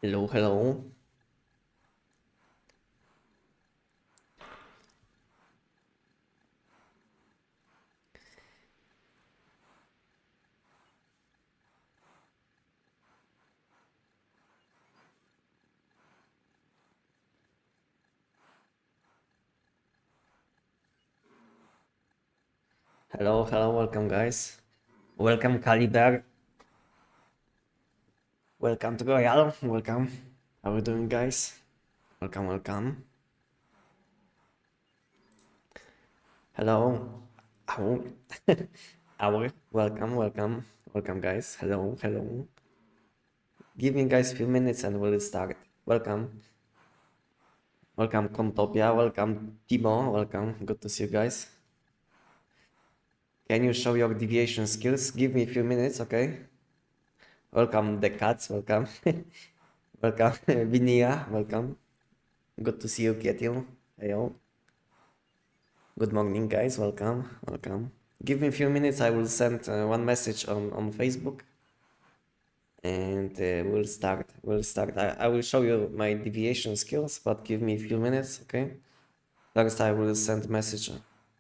Hello, hello. Hello, hello, welcome guys. Welcome Caliber. Welcome to Royal. Welcome. How are you doing guys? Welcome, welcome. Hello. Ow. Our welcome, welcome. Welcome guys. Hello, hello. Give me guys a few minutes and we'll start. Welcome. Welcome Contopia. Welcome Timo. Welcome. Good to see you guys. Can you show your deviation skills? Give me a few minutes, okay? Welcome the cats. Welcome. Welcome Vinia. Welcome. Good to see you, Ketil. Heyo. Good morning, guys. Welcome. Welcome. Give me a few minutes. I will send one message on Facebook, and we'll start. We'll start. I will show you my deviation skills, but give me a few minutes, okay? First, I will send message.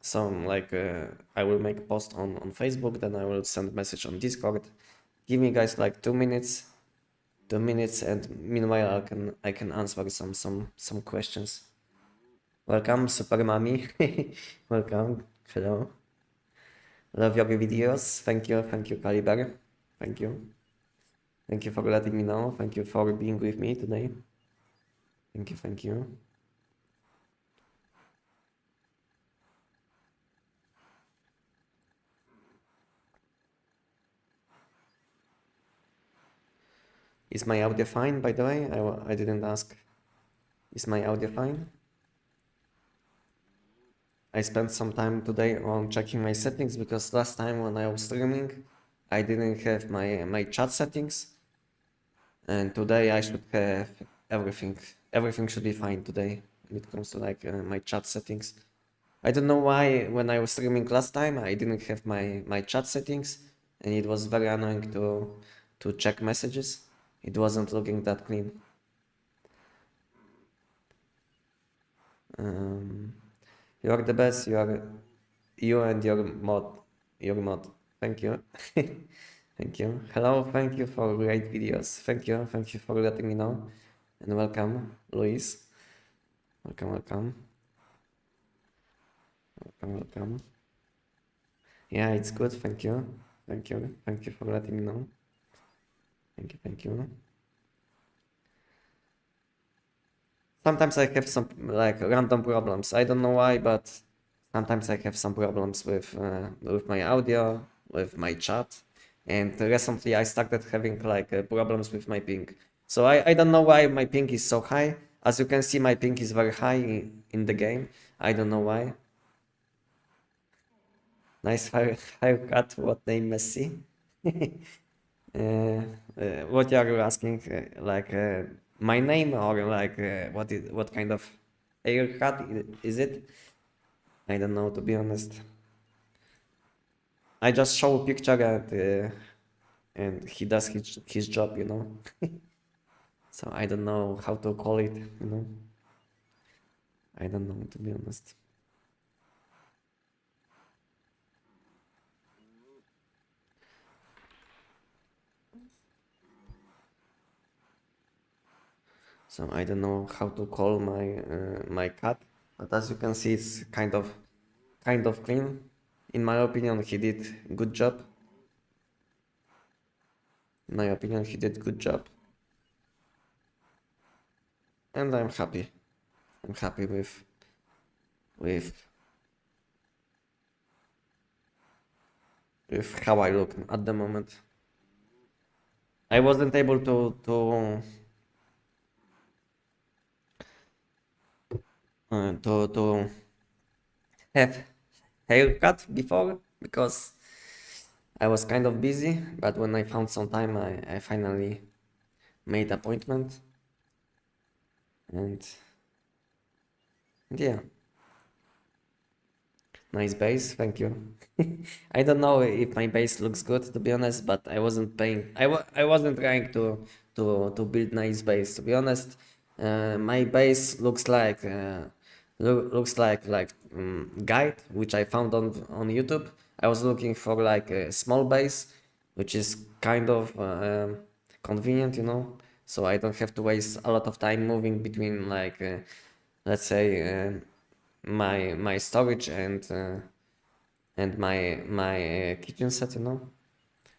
Some like I will make a post on Facebook. Then I will send message on Discord. Give me, guys, like 2 minutes. 2 minutes, and meanwhile I can answer some questions. Welcome, Super Mommy. Welcome. Hello. Love your videos. Thank you, Caliber. Thank you. Thank you for letting me know. Thank you for being with me today. Thank you, thank you. Is my audio fine, by the way? I didn't ask. Is my audio fine? I spent some time today on checking my settings because last time when I was streaming, I didn't have my chat settings. And today I should have everything. Everything should be fine today when it comes to like my chat settings. I don't know why when I was streaming last time I didn't have my chat settings, and it was very annoying to check messages. It wasn't looking that clean. You are the best. You and your mod. Your mod. Thank you. Thank you. Hello. Thank you for great videos. Thank you. Thank you for letting me know. And welcome, Luis. Welcome, welcome. Welcome, welcome. Yeah, it's good. Thank you. Thank you. Thank you for letting me know. Thank you. Thank you. Sometimes I have some like random problems. I don't know why, but sometimes I have some problems with my audio, with my chat, and recently I started having like problems with my ping. So I don't know why my ping is so high. As you can see, my ping is very high in the game. I don't know why. Nice haircut. What name, Messi? What are you asking? Like my name, or like what kind of haircut is it? I don't know, to be honest. I just show a picture, and he does his job, you know. So I don't know how to call it, you know. I don't know, to be honest. So I don't know how to call my cat, but as you can see, it's kind of clean. In my opinion, he did good job. In my opinion, he did good job, and I'm happy. I'm happy with with how I look at the moment. I wasn't able to have haircut before because I was kind of busy, but when I found some time, I finally made appointment, and yeah. Nice base, thank you. I don't know if my base looks good, to be honest, but I wasn't paying. I wasn't trying to build nice base. To be honest, my base looks like looks like guide which I found on YouTube. I was looking for like a small base, which is kind of convenient, you know, so I don't have to waste a lot of time moving between like let's say my storage and my kitchen set, you know.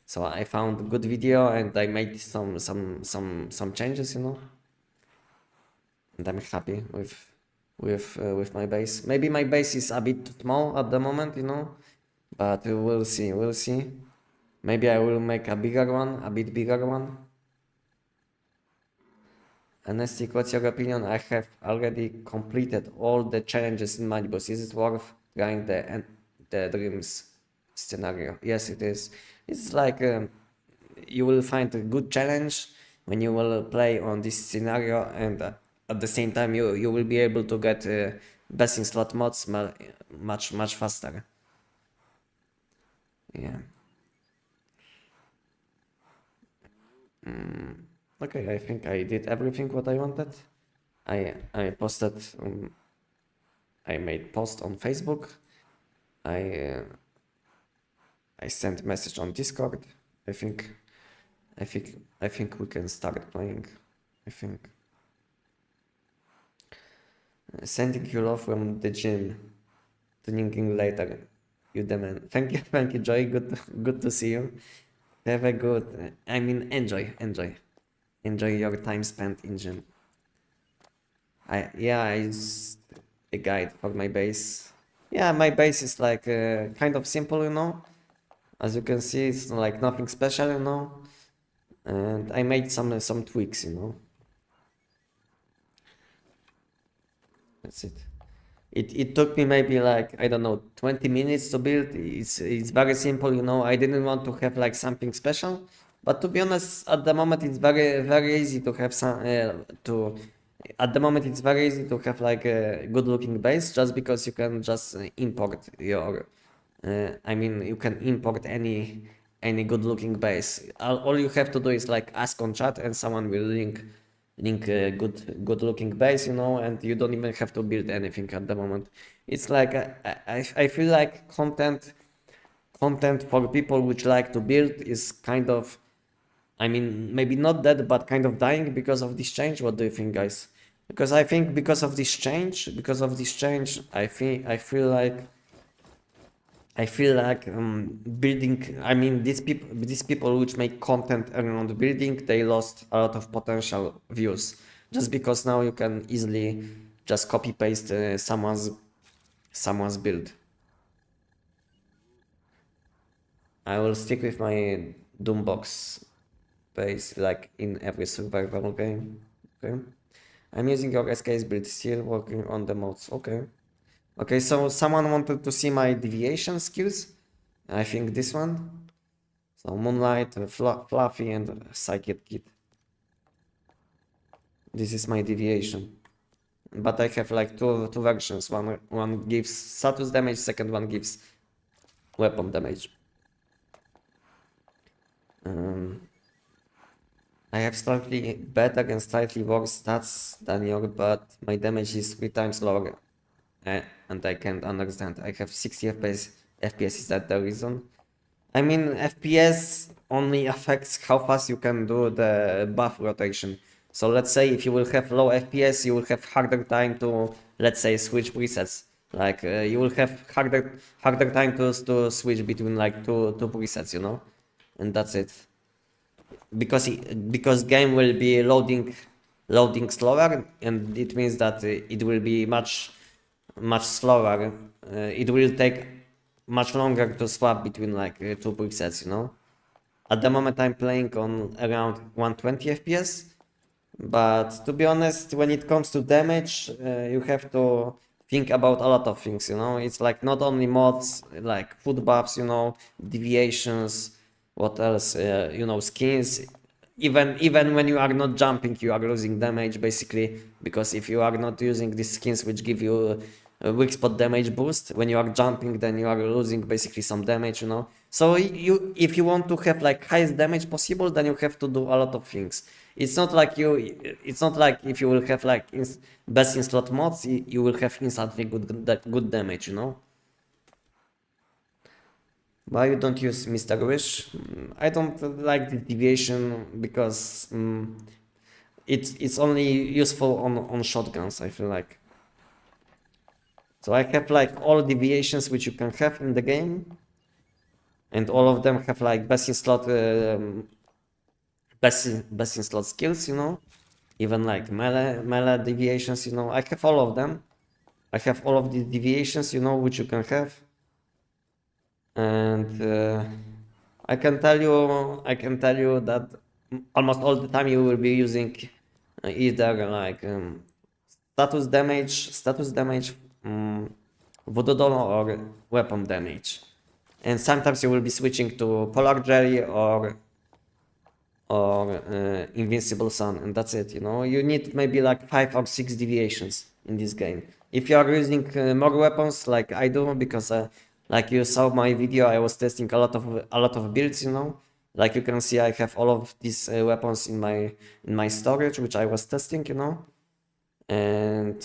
So I found a good video and I made some changes, you know, and I'm happy with my base. Maybe my base is a bit small at the moment, you know, but we'll see. We'll see. Maybe I will make a bigger one, a bit bigger one. Anestic, what's your opinion? I have already completed all the challenges in Manibus. Is it worth trying the dreams scenario? Yes, it is. It's like you will find a good challenge when you will play on this scenario, and at the same time you will be able to get best in slot mods much faster. Yeah. Okay, I think I did everything what I wanted. I posted. I made post on Facebook. I sent message on Discord. I think we can start playing. I think. Sending you love from the gym. Tuning later. You the man. Thank you, Joy. Good to see you. Have a good. I mean, enjoy your time spent in gym. I a guide for my base. Yeah, my base is like kind of simple, you know. As you can see, it's like nothing special, you know. And I made some tweaks, you know. That's it. It took me maybe like, I don't know, 20 minutes to build. It's very simple, you know. I didn't want to have like something special, but to be honest, at the moment it's very easy to have at the moment it's very easy to have like a good looking base, just because you can just import your I mean, you can import any good looking base. All you have to do is like ask on chat and someone will link a good looking base, you know, and you don't even have to build anything at the moment. It's like I feel like content for people which like to build is kind of, I mean, maybe not dead, but kind of dying because of this change. What do you think, guys? Because I think because of this change, I feel like building. I mean, these people which make content around building, they lost a lot of potential views just because now you can easily just copy paste someone's build. I will stick with my Doombox base like in every survival game. Okay. I'm using your SKS build, still working on the mods. Okay. Okay, so someone wanted to see my deviation skills. I think this one. So Moonlight, Fluffy, and Psychic Kid. This is my deviation. But I have like two versions. One gives status damage, second one gives weapon damage. I have slightly better and slightly worse stats than your, but my damage is 3 times lower. And I can't understand. I have 60 FPS. Is that the reason? I mean, FPS only affects how fast you can do the buff rotation. So let's say if you will have low FPS, you will have harder time to, let's say, switch presets. Like you will have harder time to switch between like two presets, you know, and that's it. Because game will be loading slower, and it means that it will be much slower. It will take much longer to swap between like two presets, you know. At the moment I'm playing on around 120 FPS, but to be honest, when it comes to damage, you have to think about a lot of things, you know. It's like not only mods, like food buffs, you know, deviations, what else, you know, skins. Even when you are not jumping, you are losing damage basically, because if you are not using these skins which give you weak spot damage boost. When you are jumping, then you are losing basically some damage, you know. So if you want to have like highest damage possible, then you have to do a lot of things. It's not like if you will have like best in slot mods, you will have instantly good damage, you know. Why you don't use Mr. Wish? I don't like the deviation because it's only useful on shotguns, I feel like. So I have like all deviations which you can have in the game, and all of them have like best in slot skills, you know, even like melee deviations, you know. I have all of them. I have all of the deviations, you know, which you can have, and I can tell you that almost all the time you will be using either like status damage, voodoo doll, or weapon damage, and sometimes you will be switching to polar jelly or invincible sun, and that's it, you know. You need maybe like 5 or 6 deviations in this game if you are using more weapons like I do, because like you saw my video, I was testing a lot of builds, you know. Like you can see, I have all of these weapons in my storage, which I was testing, you know. And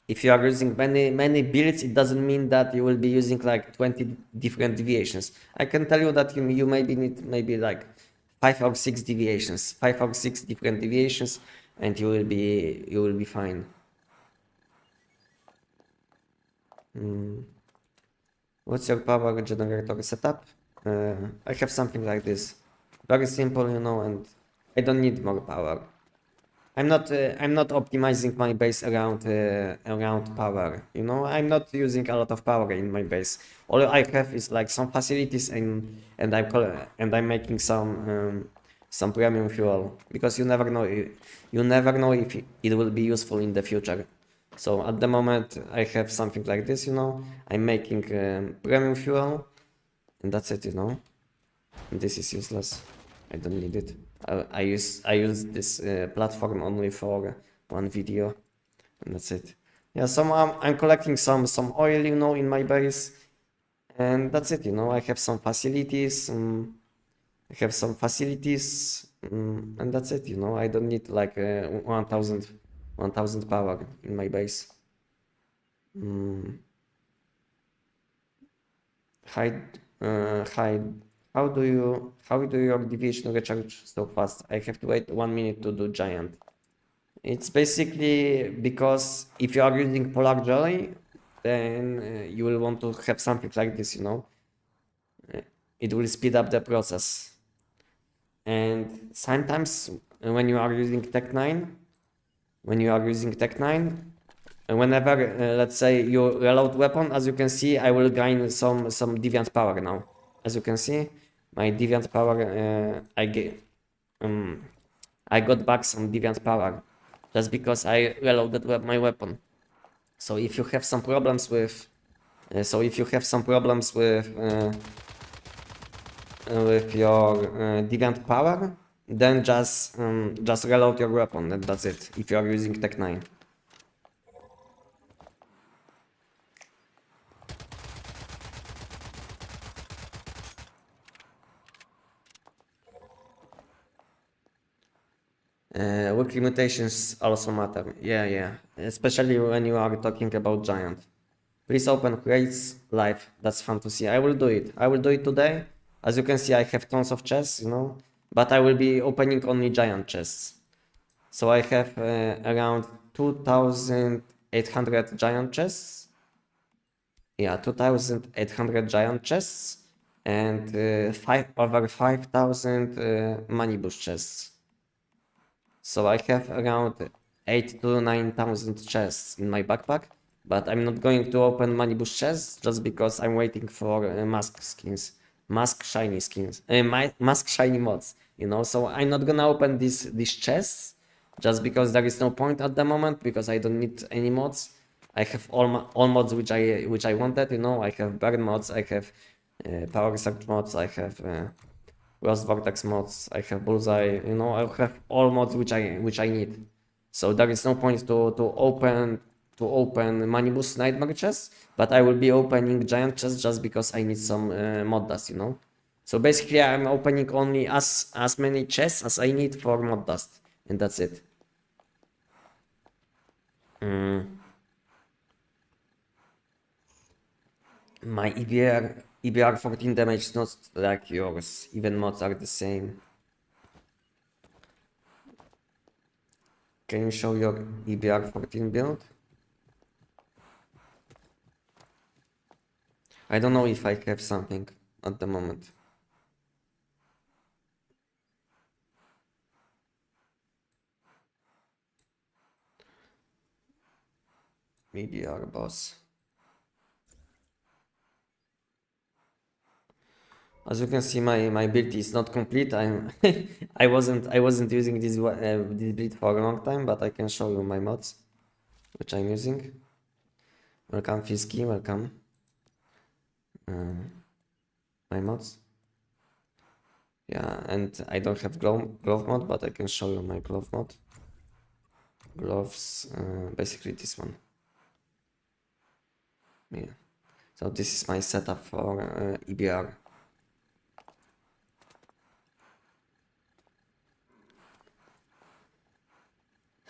if you are using many builds, it doesn't mean that you will be using like 20 different deviations. I can tell you that you maybe need maybe like 5 or 6 deviations, 5 or 6 different deviations, and you will be fine. What's your power generator setup? I have something like this, very simple, you know, and I don't need more power. I'm not optimizing my base around power, you know. I'm not using a lot of power in my base. All I have is like some facilities, and I'm making some premium fuel, because you never know if it will be useful in the future. So at the moment I have something like this, you know. I'm making premium fuel, and that's it, you know. And this is useless. I don't need it. I use this platform only for one video, and that's it. Yeah, so I'm collecting some oil, you know, in my base, and that's it, you know. I have some facilities. I have some facilities, and that's it, you know. I don't need like 1000 power in my base. Hide. How do your deviation recharge so fast? I have to wait 1 minute to do giant. It's basically because if you are using polar jelly, then you will want to have something like this, you know. It will speed up the process. And sometimes when you are using Tech 9, whenever let's say you reload weapon, as you can see, I will gain some deviant power now. As you can see, my deviant power, I got back some deviant power just because I reloaded my weapon. So if you have some problems with your deviant power, then just reload your weapon, and that's it. If you are using Tech 9. Weekly mutations also matter. Yeah. Especially when you are talking about giant. Please open crates live. That's fun to see. I will do it. I will do it today. As you can see, I have tons of chests, you know, but I will be opening only giant chests. So I have around 2,800 giant chests. Yeah, 2,800 giant chests, and over 5,000 money boost chests. So I have around 8 to 9,000 chests in my backpack, but I'm not going to open money boost chests just because I'm waiting for mask shiny mods, you know. So I'm not gonna open these chests just because there is no point at the moment, because I don't need any mods. I have all mods which I wanted, you know. I have burn mods, I have power surge mods, I have Rust Vortex mods, I have Bullseye, you know. I have all mods which I need. So there is no point to to open Manibus Nightmare chest, but I will be opening giant chest just because I need some mod dust, you know. So basically I'm opening only as many chests as I need for mod dust, and that's it. My EBR 14 damage is not like yours, even mods are the same. Can you show your EBR 14 build? I don't know if I have something at the moment. EBR boss. As you can see, my build is not complete. I'm I wasn't using this build for a long time, but I can show you my mods, which I'm using. Welcome Fisky, welcome. My mods. Yeah, and I don't have glove mod, but I can show you my glove mod. Gloves, basically this one. Yeah. So this is my setup for EBR.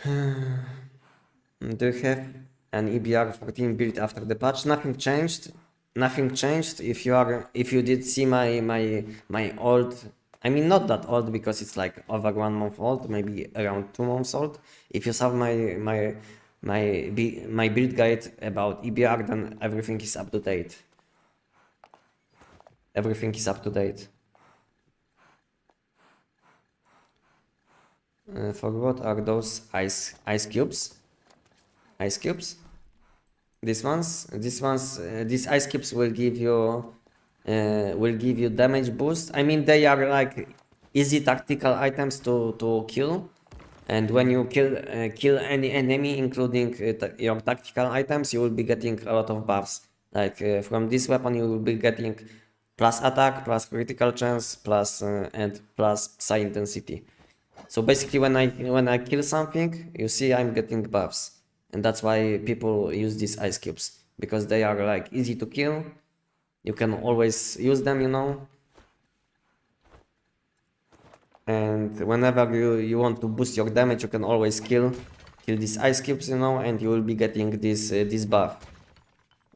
Do you have an EBR 14 build after the patch? Nothing changed. Nothing changed. If you did see my old, I mean not that old because it's like over 1 month old, maybe around 2 months old. If you saw my build guide about EBR, then everything is up to date. Everything is up to date. For what are those ice cubes? Ice cubes? These ice cubes will give you damage boost. I mean, they are like easy tactical items to kill, and when you kill any enemy, including your tactical items, you will be getting a lot of buffs. Like from this weapon, you will be getting plus attack, plus critical chance, plus and plus psi intensity. So basically, when I kill something, you see I'm getting buffs, and that's why people use these ice cubes, because they are like easy to kill. You can always use them, you know. And whenever you want to boost your damage, you can always kill these ice cubes, you know, and you will be getting this buff,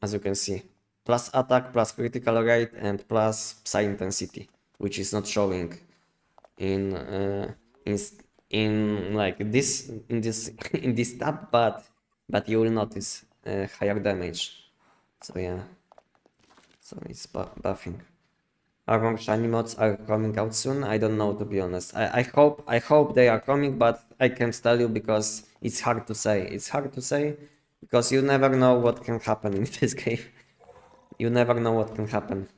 as you can see. Plus attack, plus critical rate, and plus psi intensity, which is not showing in like this in this tab, but you will notice higher damage. So yeah, so it's buffing. Are more shiny mods are coming out soon? I don't know, to be honest. I hope they are coming, but I can't tell you because it's hard to say. It's hard to say because you never know what can happen in this game. You never know what can happen.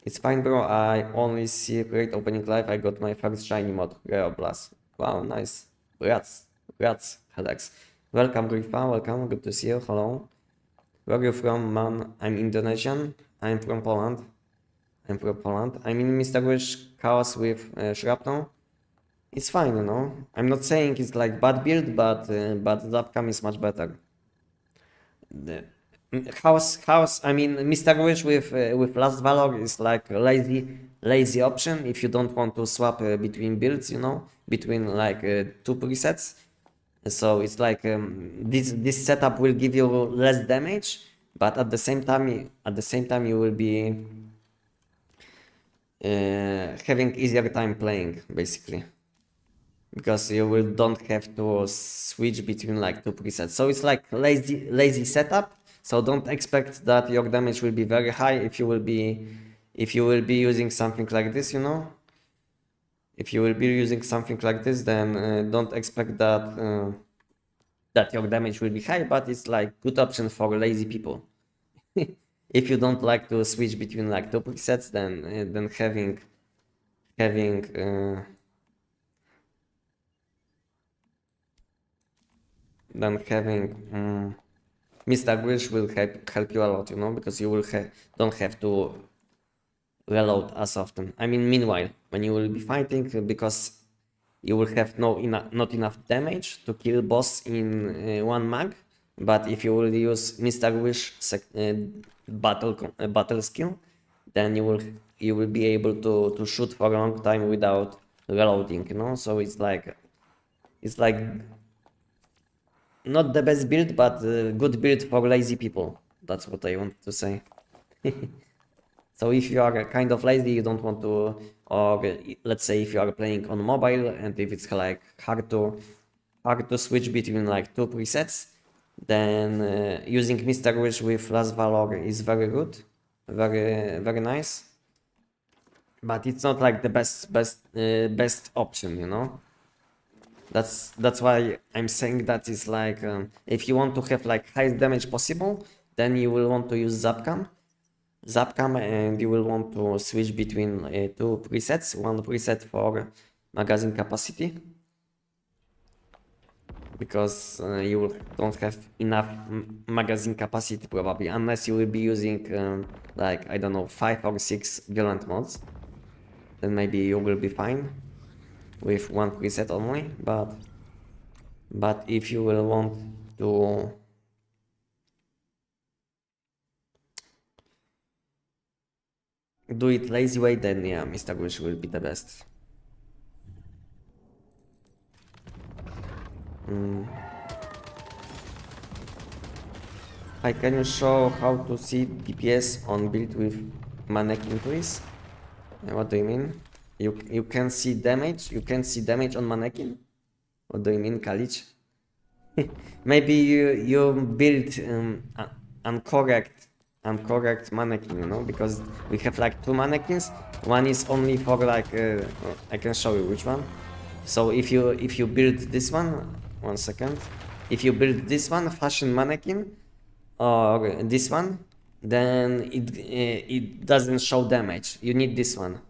It's fine, bro. I only see a great opening live. I got my first shiny mod, Rare Blast. Wow, nice. Congrats, Alex. Welcome, Grifa. Welcome. Good to see you. Hello. Where are you from, man? I'm Indonesian. I'm from Poland. I'm in Mr. Wish chaos with shrapnel. It's fine, you know. I'm not saying it's like bad build, but the upcome is much better. The house. I mean, Mr. Wish with Last Valor is like a lazy option if you don't want to swap between builds, you know, between like 2 presets. So it's like this setup will give you less damage, but at the same time you will be having easier time playing, basically, because you don't have to switch between like 2 presets. So it's like lazy setup. So don't expect that your damage will be very high if you will be using something like this, you know. If you will be using something like this, then don't expect that that your damage will be high, but it's like good option for lazy people. If you don't like to switch between like 2 presets, then having Mr. Grish will help you a lot, you know, because you will don't have to reload as often. I mean, meanwhile, when you will be fighting, because you will have not enough damage to kill boss in one mag. But if you will use Mr. Wish battle skill, then you will be able to shoot for a long time without reloading, you know. So it's like not the best build, but good build for lazy people. That's what I want to say. So if you are kind of lazy, you don't want to, or let's say if you are playing on mobile and if it's like hard to switch between like two presets, then using Mr. Wish with Last Valor is very good, very nice. But it's not like the best option, you know. That's why I'm saying that is like if you want to have like highest damage possible, then you will want to use Zapcam, and you will want to switch between two presets. One preset for magazine capacity, because you don't have enough magazine capacity probably, unless you will be using like, I don't know, 5 or 6 violent mods. Then maybe you will be fine with one preset only, but if you will want to do it lazy way, then yeah, Mr. Wish will be the best. Hi, can you show how to see DPS on build with mannequin, please? What do you mean? You can see damage? You can see damage on mannequin? What do you mean, Kalich? Maybe you build incorrect mannequin, you know, because we have like two mannequins. One is only for like I can show you which one. So if you build this one second, if you build this one, fashion mannequin, or this one, then it doesn't show damage. You need this one.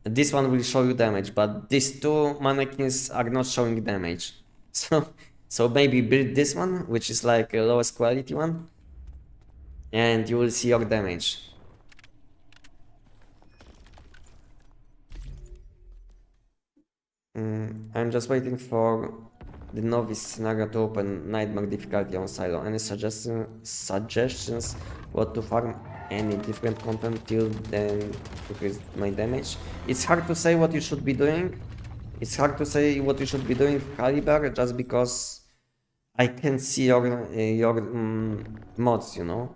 This one will show you damage, but these two mannequins are not showing damage. So maybe build this one, which is like a lowest quality one, and you will see your damage. I'm just waiting for the novice scenario to open nightmare difficulty on silo. Any suggestions what to farm? Any different content till then to increase my damage? It's hard to say what you should be doing. It's hard to say what you should be doing, Caliber, just because I can see your mods, you know.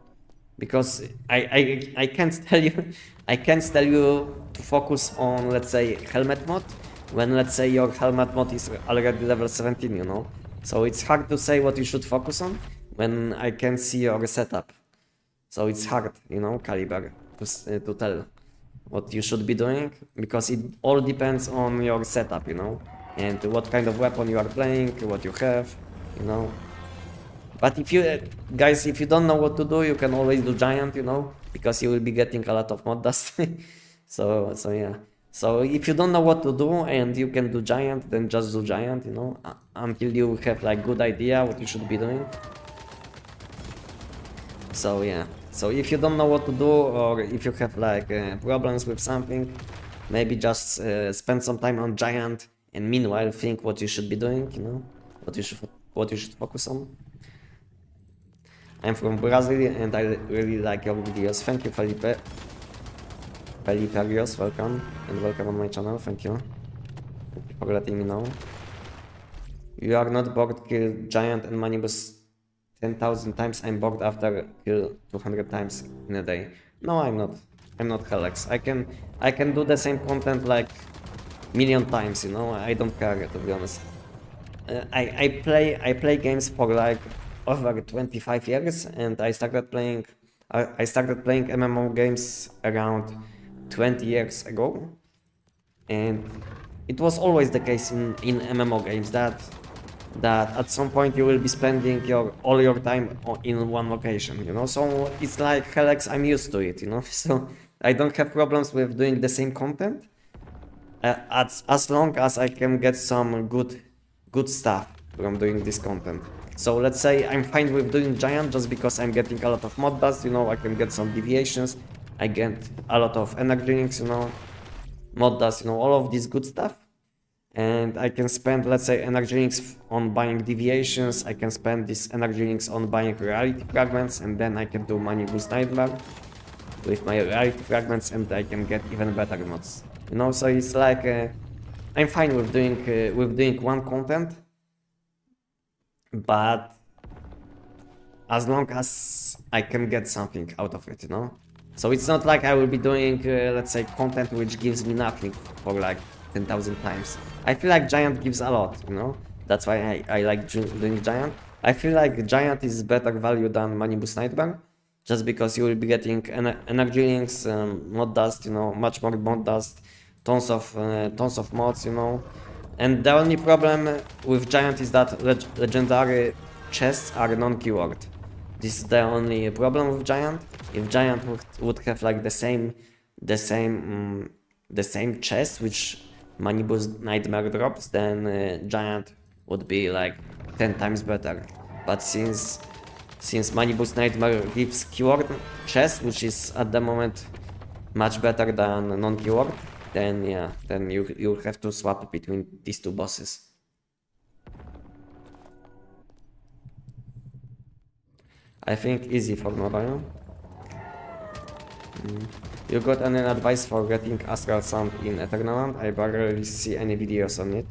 Because I can't tell you to focus on, let's say, helmet mod, when let's say your helmet mod is already level 17, you know. So it's hard to say what you should focus on when I can see your setup. So it's hard, you know, Caliber, to tell what you should be doing, because it all depends on your setup, you know, and what kind of weapon you are playing, what you have, you know. But if you guys, if you don't know what to do, you can always do giant, you know, because you will be getting a lot of mod dust. so yeah. So if you don't know what to do and you can do giant, then just do giant, you know, until you have like good idea what you should be doing. So yeah. So if you don't know what to do, or if you have like problems with something, maybe just spend some time on giant, and meanwhile think what you should be doing, you know, what you should focus on. I'm from Brazil and I really like your videos. Thank you, Felipe. Felipe Arios, welcome, and welcome on my channel. Thank you for letting me know. You are not bored, kill giant and manibus 10,000 times. I'm bored after kill 200 times in a day. No, I'm not. I'm not Helex. I can do the same content like million times, you know. I don't care, to be honest. I play games for like over 25 years, and I started playing MMO games around 20 years ago, and it was always the case in MMO games that at some point you will be spending all your time in one location, you know. So it's like Helex, I'm used to it, you know. So I don't have problems with doing the same content as long as I can get some good stuff from doing this content. So let's say I'm fine with doing giant just because I'm getting a lot of mod dust, you know. I can get some deviations, I get a lot of energy links, you know, mod dust, you know, all of this good stuff. and I can spend, let's say, energy links on buying deviations. I can spend these energy links on buying reality fragments, and then I can do money boost nightmare with my reality fragments, and I can get even better mods. You know, so it's like I'm fine with doing one content, but as long as I can get something out of it, you know. So it's not like I will be doing, let's say, content which gives me nothing for like 10,000 times. I feel like Giant gives a lot, you know. That's why I like doing Giant. I feel like Giant is better value than Money Boost Nightmare, just because you will be getting energy links, mod dust, you know, much more mod dust, tons of mods, you know. And the only problem with Giant is that legendary chests are non-keyword. This is the only problem with Giant. If Giant would have like the same chest which Money Boost Nightmare drops, then Giant would be like 10 times better. But since Money Boost Nightmare gives keyword chest, which is at the moment much better than non-keyword, then yeah, then you have to swap between these two bosses. I think easy for mobile. You got any advice for getting Astral Sound in Eternal? I barely see any videos on it.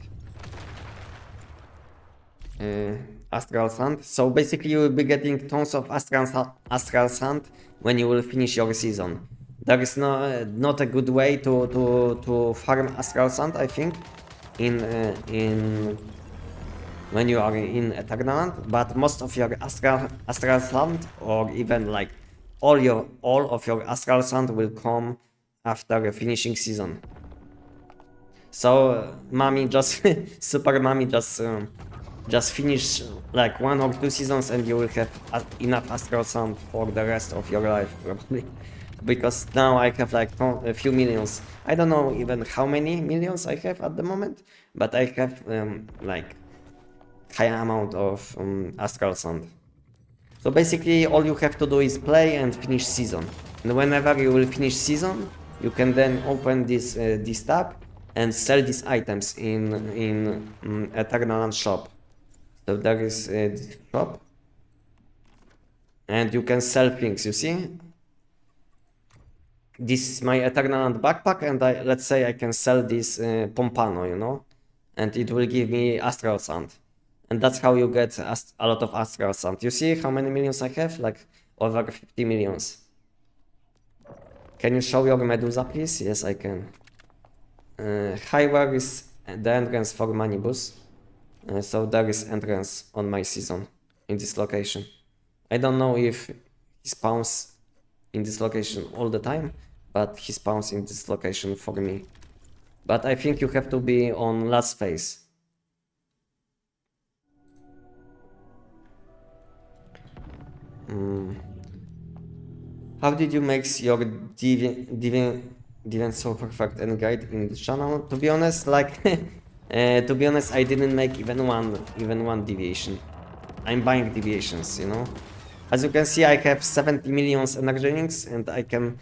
Astral Sand. So basically you will be getting tons of Astral Sand when you will finish your season. There is not a good way to farm Astral Sand, I think, in when you are in Eternal, but most of your Astral Sand, or even like all of your Astral Sand, will come after finishing season. So Mommy just Super Mommy just finish like 1 or 2 seasons and you will have enough Astral Sand for the rest of your life, probably. Because now I have like a few millions. I don't know even how many millions I have at the moment, but I have like high amount of Astral Sand. So basically all you have to do is play and finish season. And whenever you will finish season, you can then open this tab and sell these items in Eternal shop. So there is this shop, and you can sell things. You see, this is my Eternal backpack, and let's say I can sell this Pompano, you know, and it will give me Astral Sand, and that's how you get a lot of Astral Sand. You see how many millions I have? Like over 50 millions. Can you show your Medusa, please? Yes, I can. Hi, where is the entrance for Manibus? So there is entrance on my season in this location. I don't know if he spawns in this location all the time, but he spawns in this location for me. But I think you have to be on last phase. How did you make your Deviant so perfect and guide in the channel? To be honest, like I didn't make even one deviation. I'm buying deviations, you know. As you can see, I have 70 million energy links, and I can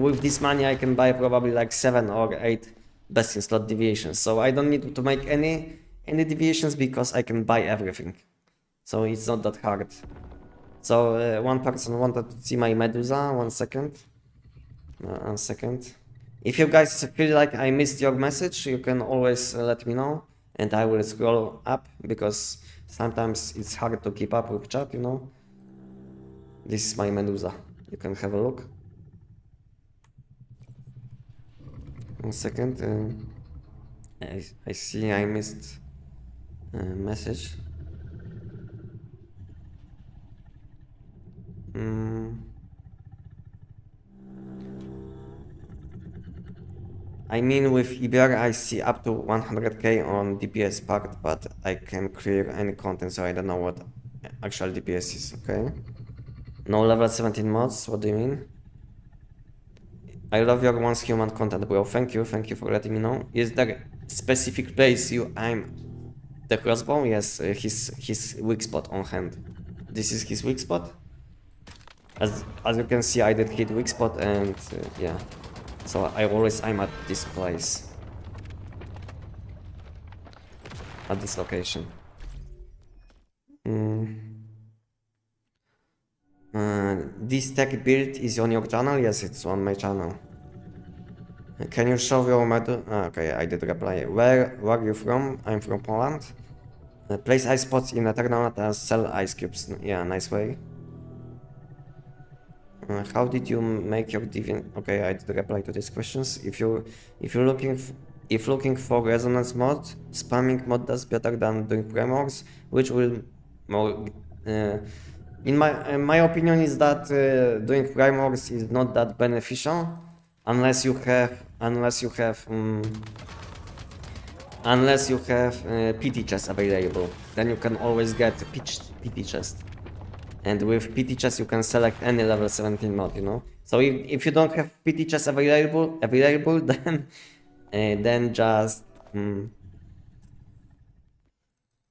with this money I can buy probably like 7 or 8 best in slot deviations. So I don't need to make any deviations because I can buy everything. So it's not that hard. So one person wanted to see my Medusa. 1 second. 1 second. If you guys feel like I missed your message, you can always let me know, and I will scroll up, because sometimes it's hard to keep up with chat, you know. This is my Medusa. You can have a look. 1 second. I see I missed a message. I mean, with EBR I see up to 100k on DPS part, but I can clear any content, so I don't know what actual DPS is, okay? No level 17 mods, what do you mean? I love your once human content, bro. Thank you for letting me know. Is there a specific place you aim the crossbow? Yes, his weak spot on hand. This is his weak spot. As you can see, I did hit weak spot, and yeah. So I always aim at this place. at this location. This tech build is on your channel? Yes, it's on my channel. Can you show your method? Okay, I did reply. Where are you from? I'm from Poland. Place ice spots in Eternal and sell ice cubes. Yeah, nice way. How did you make your deviant? Okay, I did reply to these questions. If you're looking for resonance mod, spamming mod does better than doing frameworks, which will more. In my opinion, is that doing frameworks is not that beneficial unless you have PT chest available. Then you can always get PT chest. And with PT chest you can select any level 17 mod, you know. So if you don't have PT chest available,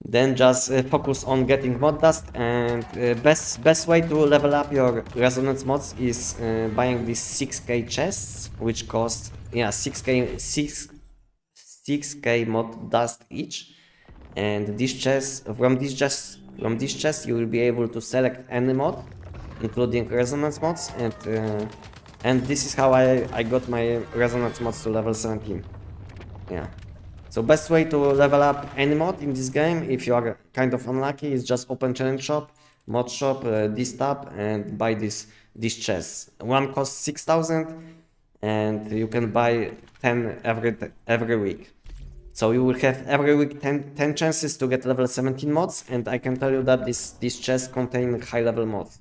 then just focus on getting mod dust. And best way to level up your resonance mods is buying these 6k chests, which cost 6k mod dust each. And this chest, from this chest you will be able to select any mod, including resonance mods, and this is how I got my resonance mods to level 17. Yeah. So best way to level up any mod in this game, if you are kind of unlucky, is just open challenge shop, mod shop, this tab, and buy these chests. One costs 6,000, and you can buy 10 every week. So you will have every week 10 chances to get level 17 mods, and I can tell you that these chests contain high level mods.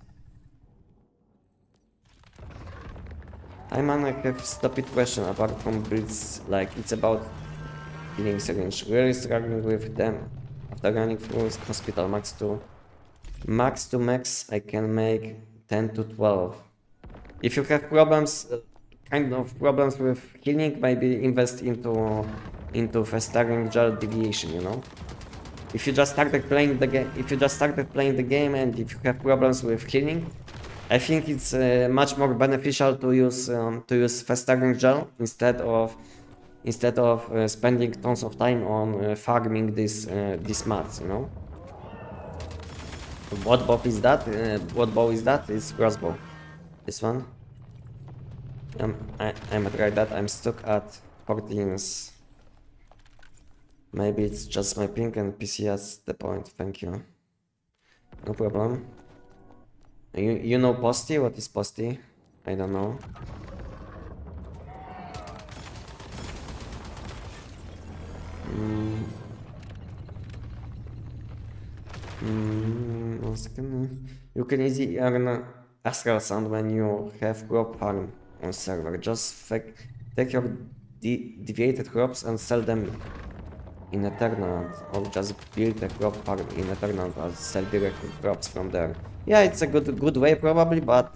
Hi man, I have a stupid question apart from builds, like it's about healing syringe. Really struggling with them. After running through hospital max to max, I can make 10 to 12. If you have problems, kind of problems with healing, maybe invest into fast-starting gel deviation, you know. If you just started playing the game, and if you have problems with healing, I think it's much more beneficial to use fast-starting gel instead of spending tons of time on farming this mats, you know. What bow is that? It's crossbow. This one. I'm at that. I'm stuck at 14s. Maybe it's just my ping and PC at the point. Thank you. No problem. You know posty? What is posty? I don't know. You can easily earn astral sound when you have crop farm on server. Just take your deviated crops and sell them in Eternal, or just build a crop farm in Eternal and sell directly crops from there. Yeah, it's a good way probably, but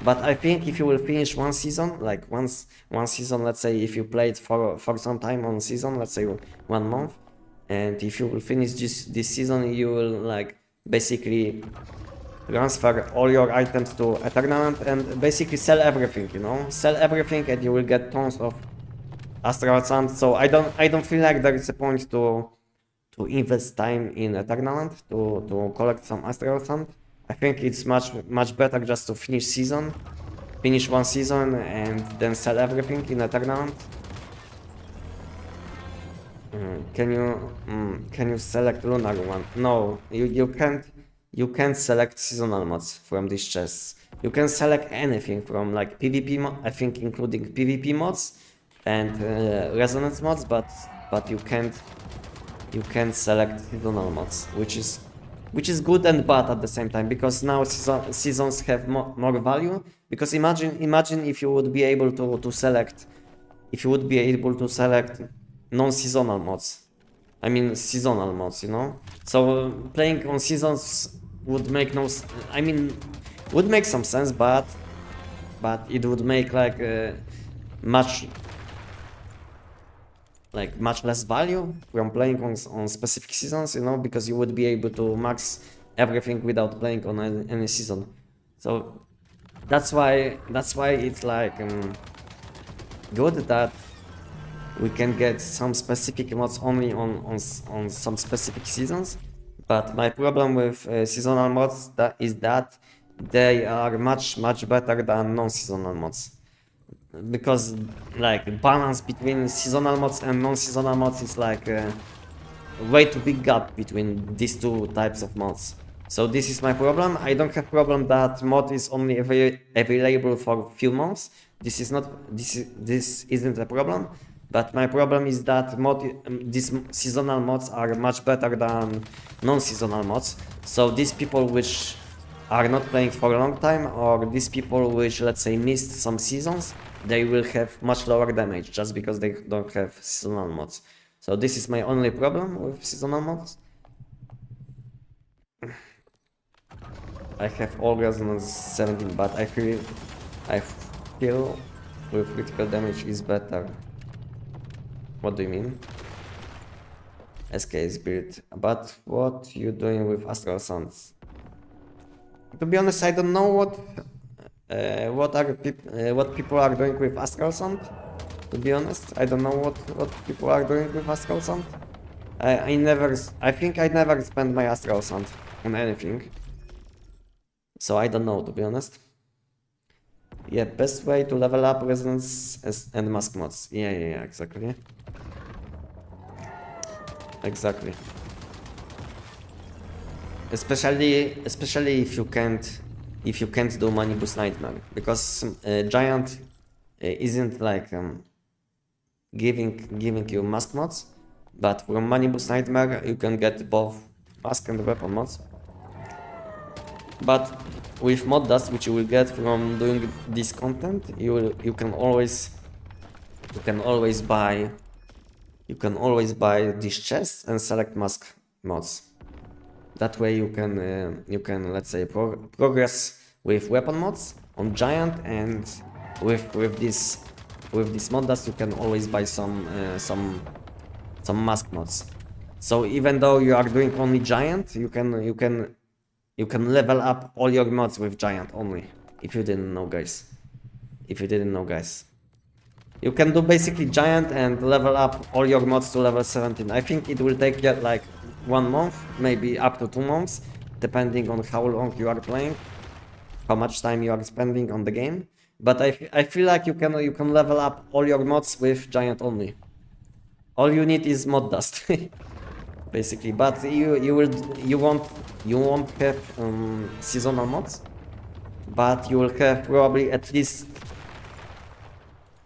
I think if you will finish one season, like one season, let's say if you played for some time on season, let's say 1 month, and if you will finish this season, you will like basically transfer all your items to Eternal and basically sell everything, you know, and you will get tons of astral sand. So I don't feel like there is a point to invest time in Eternal to collect some astral sand. I think it's much better just to finish one season and then sell everything in Eternal. Can you select lunar one? No, you can't select seasonal mods from these chests. You can select anything from like PvP mod, I think including PvP mods and resonance mods, but you can't select seasonal mods, which is good and bad at the same time, because now seasons have more value. Because imagine if you would be able to select non-seasonal mods. I mean seasonal mods, you know. So playing on seasons would make would make some sense, but it would make like much less value from playing on specific seasons, you know, because you would be able to max everything without playing on any season. So that's why it's like good we can get some specific mods only on some specific seasons. But my problem with seasonal mods is that they are much better than non-seasonal mods. Because like balance between seasonal mods and non-seasonal mods is like a way too big gap between these two types of mods. So this is my problem. I don't have problem that mod is only available for few months. This isn't a problem. But my problem is that these seasonal mods are much better than non-seasonal mods. So these people which are not playing for a long time, or these people which, let's say, missed some seasons, they will have much lower damage just because they don't have seasonal mods. So this is my only problem with seasonal mods. I have all resonance 17, but I feel with critical damage is better. What do you mean? SKS build. But what you doing with Astral Suns? To be honest, I don't know what people are doing with Astral Sun. To be honest, I don't know what people are doing with Astral Sun. I think I never spent my Astral Sun on anything. So I don't know, to be honest. Yeah, best way to level up resonance and mask mods. Yeah, exactly. Exactly. Especially if you can't do Money Boost Nightmare, because Giant isn't like giving you mask mods, but from Money Boost Nightmare you can get both mask and weapon mods. But with mod dust, which you will get from doing this content, you can always buy these chests and select mask mods. That way you can let's say progress with weapon mods on Giant, and with this mod dust you can always buy some mask mods. So even though you are doing only Giant, you can level up all your mods with Giant only. If you didn't know, guys. You can do basically Giant and level up all your mods to level 17. I think it will take you like 1 month, maybe up to 2 months, depending on how long you are playing, how much time you are spending on the game. But I feel like you can level up all your mods with Giant only. All you need is mod dust, basically. But you won't have seasonal mods, but you will have probably at least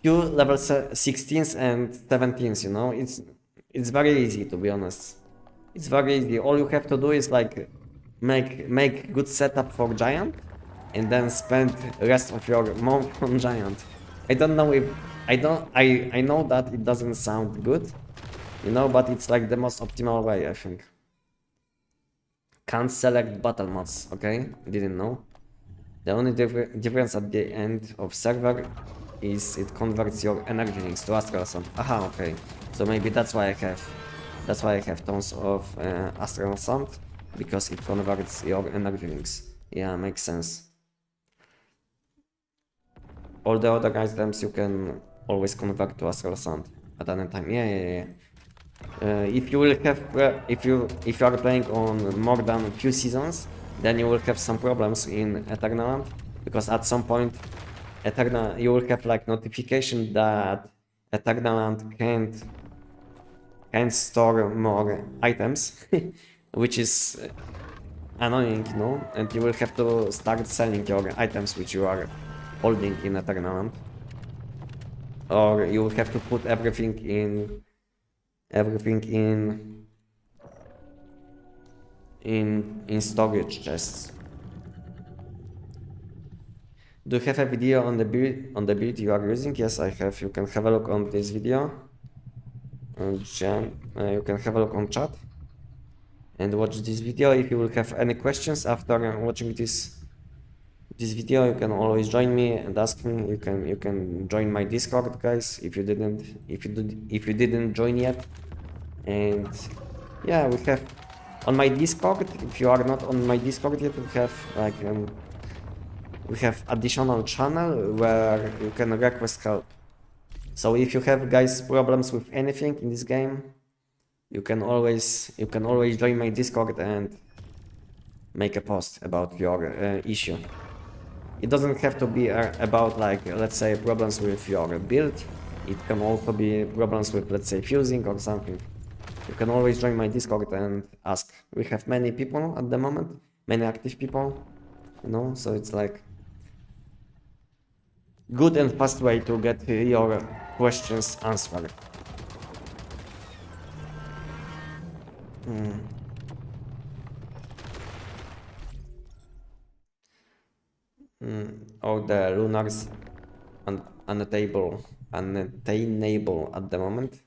few level 16s and 17s. You know, it's very easy, to be honest. It's very easy. All you have to do is like make good setup for Giant, and then spend rest of your month on Giant. I don't know if I know that it doesn't sound good, you know, but it's like the most optimal way, I think. Can't select battle mods, okay? Didn't know. The only difference at the end of server is it converts your energy links to Astral Sun. Aha, okay. So maybe that's why I have tons of Astral Sun, because it converts your energy links. Yeah, makes sense. All the other items you can always convert to Astral Sun at any time. Yeah. If you are playing on more than a few seasons, then you will have some problems in Eternaland, because at some point you will have like notification that Eternaland can't store more items, which is annoying, you know, and you will have to start selling your items which you are holding in Eternaland, or you will have to put everything in storage chests. Do you have a video on the build you are using? Yes, I have. You can have a look on this video. You can have a look on chat and watch this video. If you will have any questions after watching this video, you can always join me and ask me. You can join my Discord, guys, if you didn't join yet. And yeah, we have on my Discord, if you are not on my Discord yet, we have like we have additional channel where you can request help. So if you have guys problems with anything in this game, you can always join my Discord and make a post about your issue. It doesn't have to be about, like, let's say, problems with your build. It can also be problems with, let's say, fusing or something. You can always join my Discord and ask. We have many people at the moment, many active people, you know, so it's like good and fast way to get your questions answered. Oh, the lunars unattainable at the moment.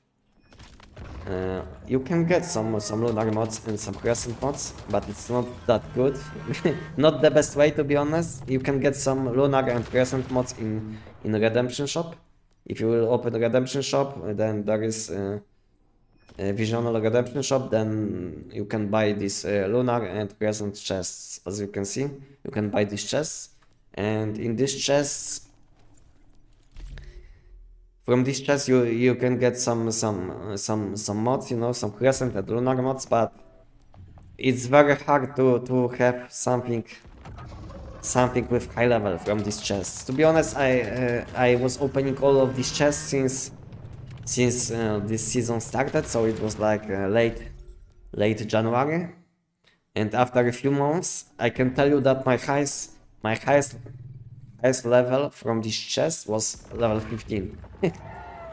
You can get some lunar mods and some crescent mods, but it's not that good. Not the best way, to be honest. You can get some lunar and crescent mods in Redemption Shop. If you will open Redemption Shop, then there is a Visional Redemption Shop. Then you can buy these lunar and crescent chests. As you can see, you can buy these chests, and in these chests, from these chests you can get some mods, you know, some crescent and lunar mods, but it's very hard to have something with high level from these chests. To be honest, I was opening all of these chests since this season started, so it was like late January, and after a few months, I can tell you that my highest level from this chest was level 15.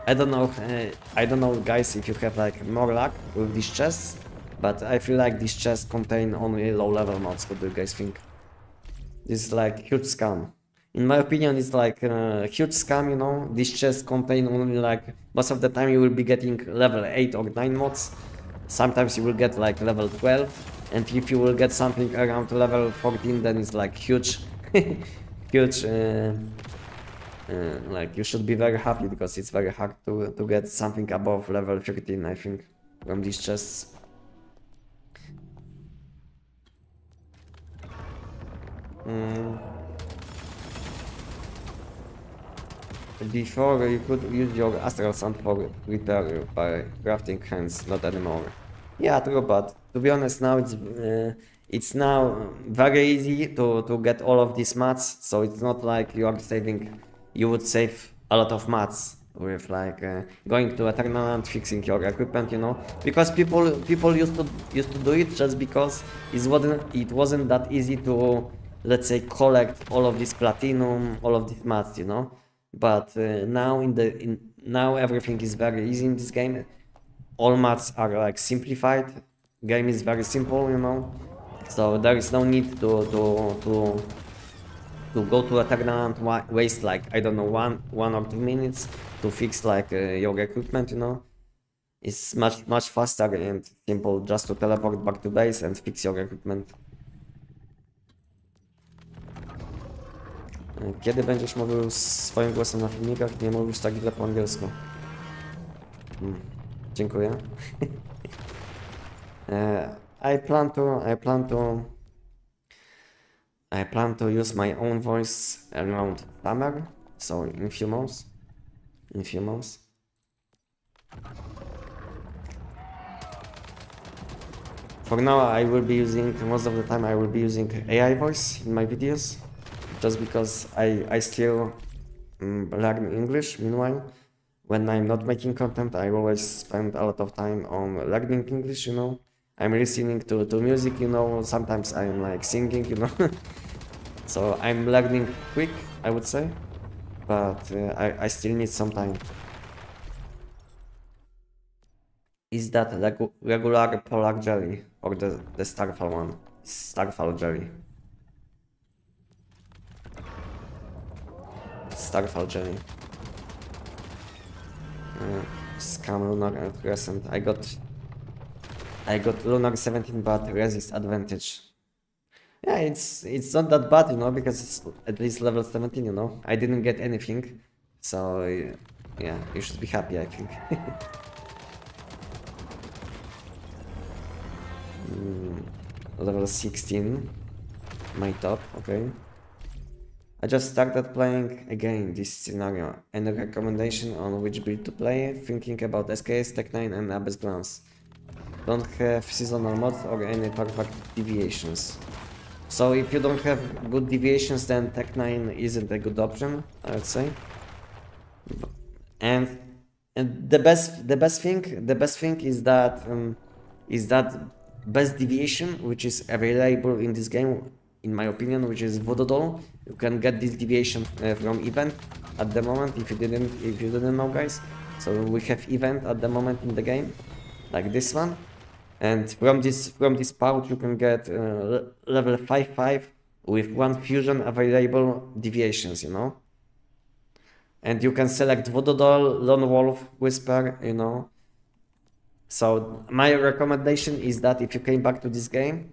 I don't know, guys, if you have like more luck with these chests, but I feel like these chests contain only low level mods. What do you guys think? This is like huge scam. In my opinion, it's like a huge scam, you know. These chests contain only, like, most of the time you will be getting level 8 or 9 mods. Sometimes you will get like level 12, and if you will get something around level 14, then it's like huge huge, like, you should be very happy, because it's very hard to get something above level 13, I think, from these chests. Before, you could use your astral sand for repair by crafting hands, not anymore. Yeah, true, but to be honest, now it's now very easy to get all of these mats, so it's not like you would save a lot of mats with, like, going to a tournament, fixing your equipment, you know, because people used to do it just because it wasn't that easy to, let's say, collect all of this platinum, all of these mats, you know. But now now everything is very easy in this game. All mats are, like, simplified. Game is very simple, you know. So there is no need to go to a tournament, waste, like, I don't know, one or 2 minutes to fix, like, your equipment, you know. It's much faster and simple just to teleport back to base and fix your equipment. Kiedy będziesz mówił swoim głosem na filmikach? Nie mówisz tak źle po angielsku. Dziękuję. I plan to use my own voice around summer, so in few months. For now, most of the time I will be using AI voice in my videos, just because I still learn English. Meanwhile, when I'm not making content, I always spend a lot of time on learning English, you know. I'm listening to music, you know. Sometimes I'm, like, singing, you know. So I'm learning quick, I would say, but I still need some time. Is that regular polar jelly or the starfall one? Starfall jelly. Starfall jelly. Scam lunar and crescent. I got lunar 17, but resist advantage. Yeah, it's not that bad, you know, because it's at least level 17, you know. I didn't get anything, so yeah, you should be happy, I think. Level 16, my top, okay. I just started playing again this scenario. Any recommendation on which build to play? Thinking about SKS, Tech9 and Abyss Glance. Don't have seasonal mods or any perfect deviations. So if you don't have good deviations, then Tech9 isn't a good option, I would say. And the best thing is that best deviation which is available in this game, in my opinion, which is Voodoo Doll. You can get this deviation from event at the moment if you didn't know, guys. So we have event at the moment in the game, like this one, and from this pouch you can get level 5/5 with 1 fusion available deviations, you know. And you can select Voodoo Doll, Lone Wolf, Whisper, you know. So my recommendation is that if you came back to this game,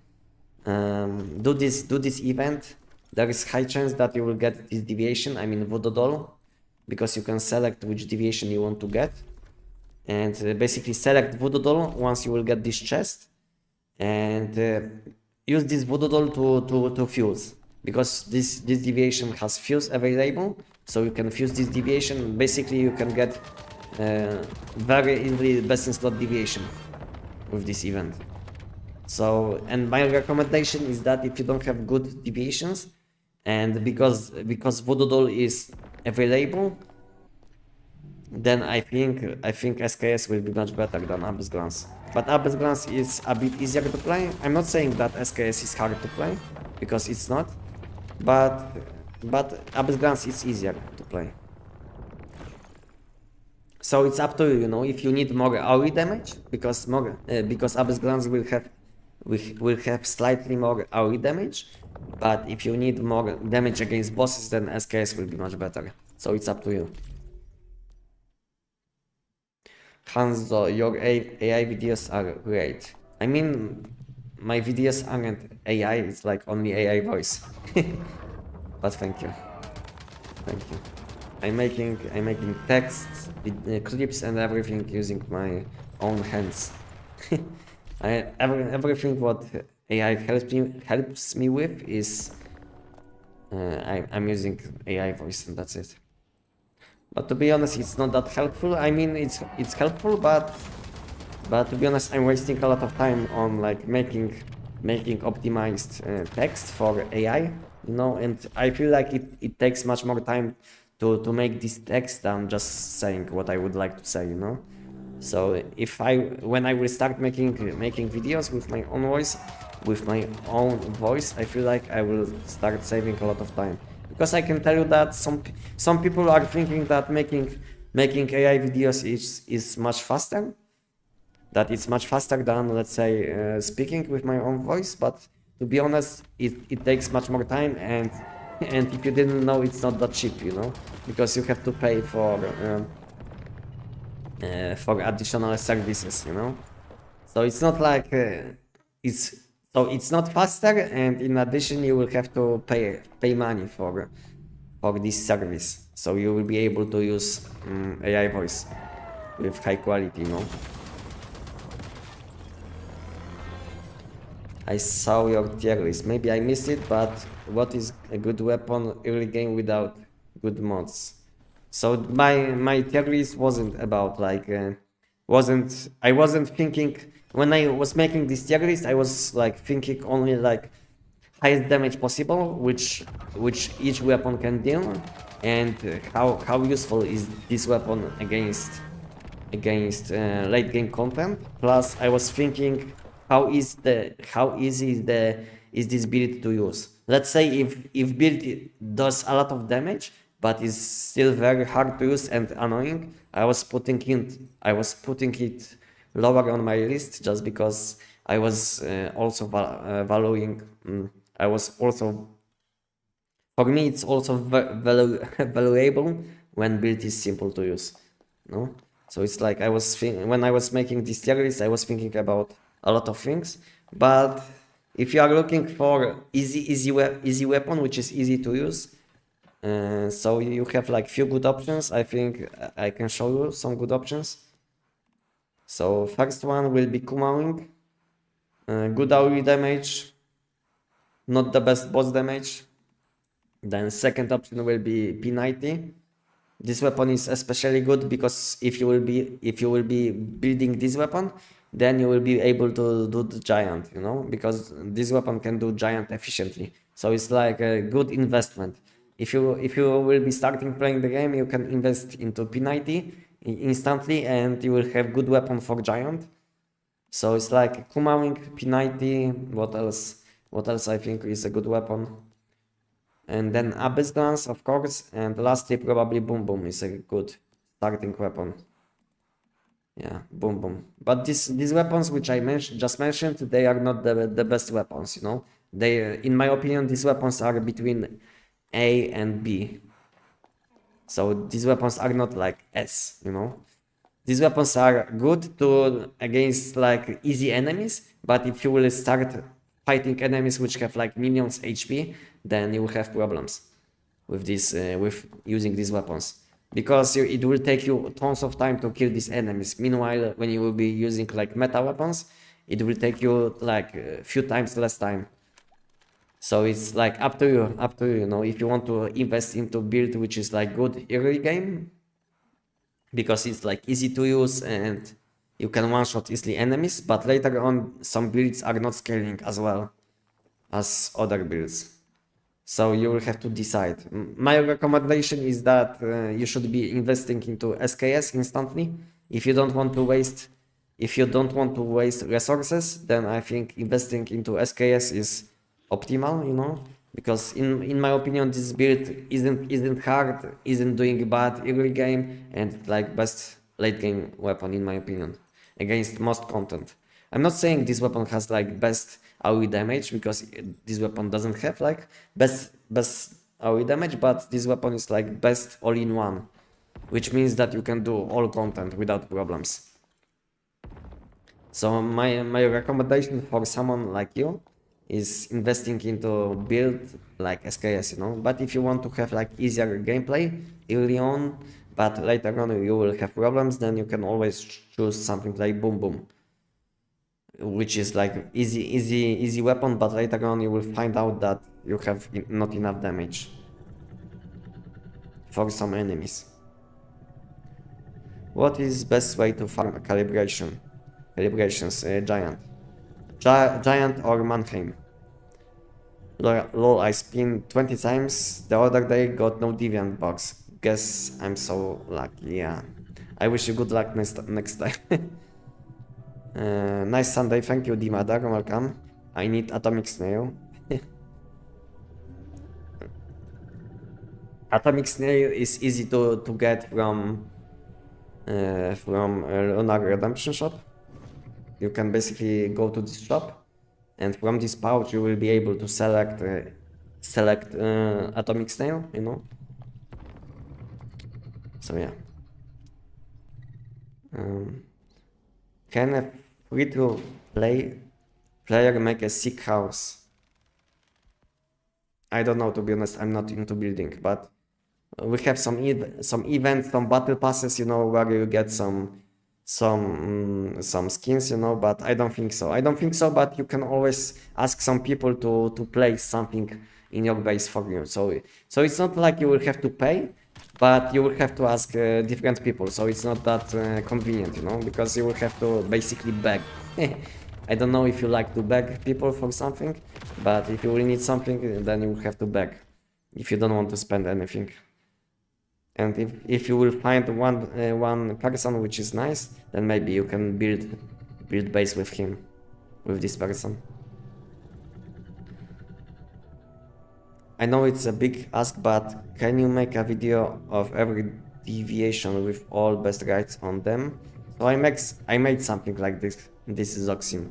do this event. There is high chance that you will get this deviation, I mean Voodoo Doll, because you can select which deviation you want to get. And basically select Voodoo Doll once you will get this chest. And use this Voodoo Doll to fuse. Because this deviation has fuse available. So you can fuse this deviation. Basically you can get very easily best in slot deviation with this event. So, and my recommendation is that if you don't have good deviations, and because Voodoo Doll is available, then I think SKS will be much better than Abyss Glance. But Abyss Glance is a bit easier to play. I'm not saying that SKS is hard to play, because it's not. But Abyss Glance is easier to play. So it's up to you, you know, if you need more AoE damage, because Abyss Glance will have slightly more AoE damage, but if you need more damage against bosses, then SKS will be much better. So it's up to you. Hanzo, your AI videos are great. I mean, my videos aren't AI, it's like only AI voice. But thank you. Thank you. I'm making texts, clips and everything using my own hands. Everything what AI helps me with is I'm using AI voice, and that's it. But to be honest, it's not that helpful. I mean, it's helpful, but to be honest, I'm wasting a lot of time on like making optimized text for AI, you know, and I feel like it takes much more time to make this text than just saying what I would like to say, you know. So when I will start making videos with my own voice, I feel like I will start saving a lot of time. Because I can tell you that some people are thinking that making AI videos is much faster. That it's much faster than, let's say, speaking with my own voice. But to be honest, it takes much more time, and if you didn't know, it's not that cheap, you know, because you have to pay for additional services, you know. So it's not like it's not faster, and in addition you will have to pay money for this service. So you will be able to use AI voice with high quality, you know. I saw your tier list. Maybe I missed it, but what is a good weapon early game without good mods? So my tier list wasn't about like I wasn't thinking when I was making this tier list. I was like thinking only like highest damage possible, which each weapon can deal, and how useful is this weapon against late game content. Plus, I was thinking how easy is this build to use. Let's say if build does a lot of damage but is still very hard to use and annoying, I was putting it lower on my list just because I was also valuing. I was also, for me, it's also valuable when build is simple to use. No, so it's like when I was making this tier list, I was thinking about a lot of things. But if you are looking for easy weapon which is easy to use, so you have like few good options. I think I can show you some good options. So first one will be Kumawing. Good AoE damage, not the best boss damage. Then second option will be P90. This weapon is especially good because if you will be building this weapon, then you will be able to do the giant, you know, because this weapon can do giant efficiently. So it's like a good investment. If you will be starting playing the game, you can invest into P90 instantly, and you will have good weapon for giant. So it's like Kumawing, P90. What else? What else I think is a good weapon? And then Abyss Glance, of course, and lastly probably Boom Boom is a good starting weapon. Yeah, Boom Boom. But these weapons which I just mentioned, they are not the best weapons, you know. They, in my opinion, these weapons are between A and B. So these weapons are not like S, you know. These weapons are good to against like easy enemies, but if you will start fighting enemies which have like millions HP, then you will have problems with this with using these weapons, because it will take you tons of time to kill these enemies. Meanwhile, when you will be using like meta weapons, it will take you like a few times less time. So it's like up to you, you know, if you want to invest into build which is like good early game, because it's like easy to use and you can one-shot easily enemies, but later on some builds are not scaling as well as other builds. So you will have to decide. My recommendation is that you should be investing into SKS instantly. If you don't want to waste resources, then I think investing into SKS is optimal, you know, because in my opinion this build isn't hard, isn't doing bad early game, and like best late game weapon in my opinion against most content. I'm not saying this weapon has like best AoE damage, because this weapon doesn't have like best AoE damage, but this weapon is like best all-in-one, which means that you can do all content without problems. So my recommendation for someone like you is investing into build like SKS, you know. But if you want to have like easier gameplay early on, but later on you will have problems, then you can always choose something like Boom Boom, which is like easy weapon, but later on you will find out that you have not enough damage for some enemies. What is best way to farm calibrations? Giant or Mannheim? Lol, I spin 20 times the other day, got no deviant box. Guess I'm so lucky. Yeah, I wish you good luck next time. Nice Sunday, thank you Dimadar, welcome. I need atomic snail. Atomic snail is easy to get from Lunar Redemption shop. You can basically go to this shop, and from this pouch you will be able to select atomic snail, you know. So yeah. Can a free-to-play player make a sick house? I don't know, to be honest. I'm not into building, but we have some events, some battle passes, you know, where you get some skins, you know. But I don't think so. But you can always ask some people to place something in your base for you. So it's not like you will have to pay, but you will have to ask different people. So it's not that convenient, you know, because you will have to basically beg. I don't know if you like to beg people for something, but if you really need something, then you will have to beg if you don't want to spend anything. And if you will find one person which is nice, then maybe you can build base with him, with this person. I know it's a big ask, but can you make a video of every deviation with all best guides on them? So I made something like this. This is Oxim.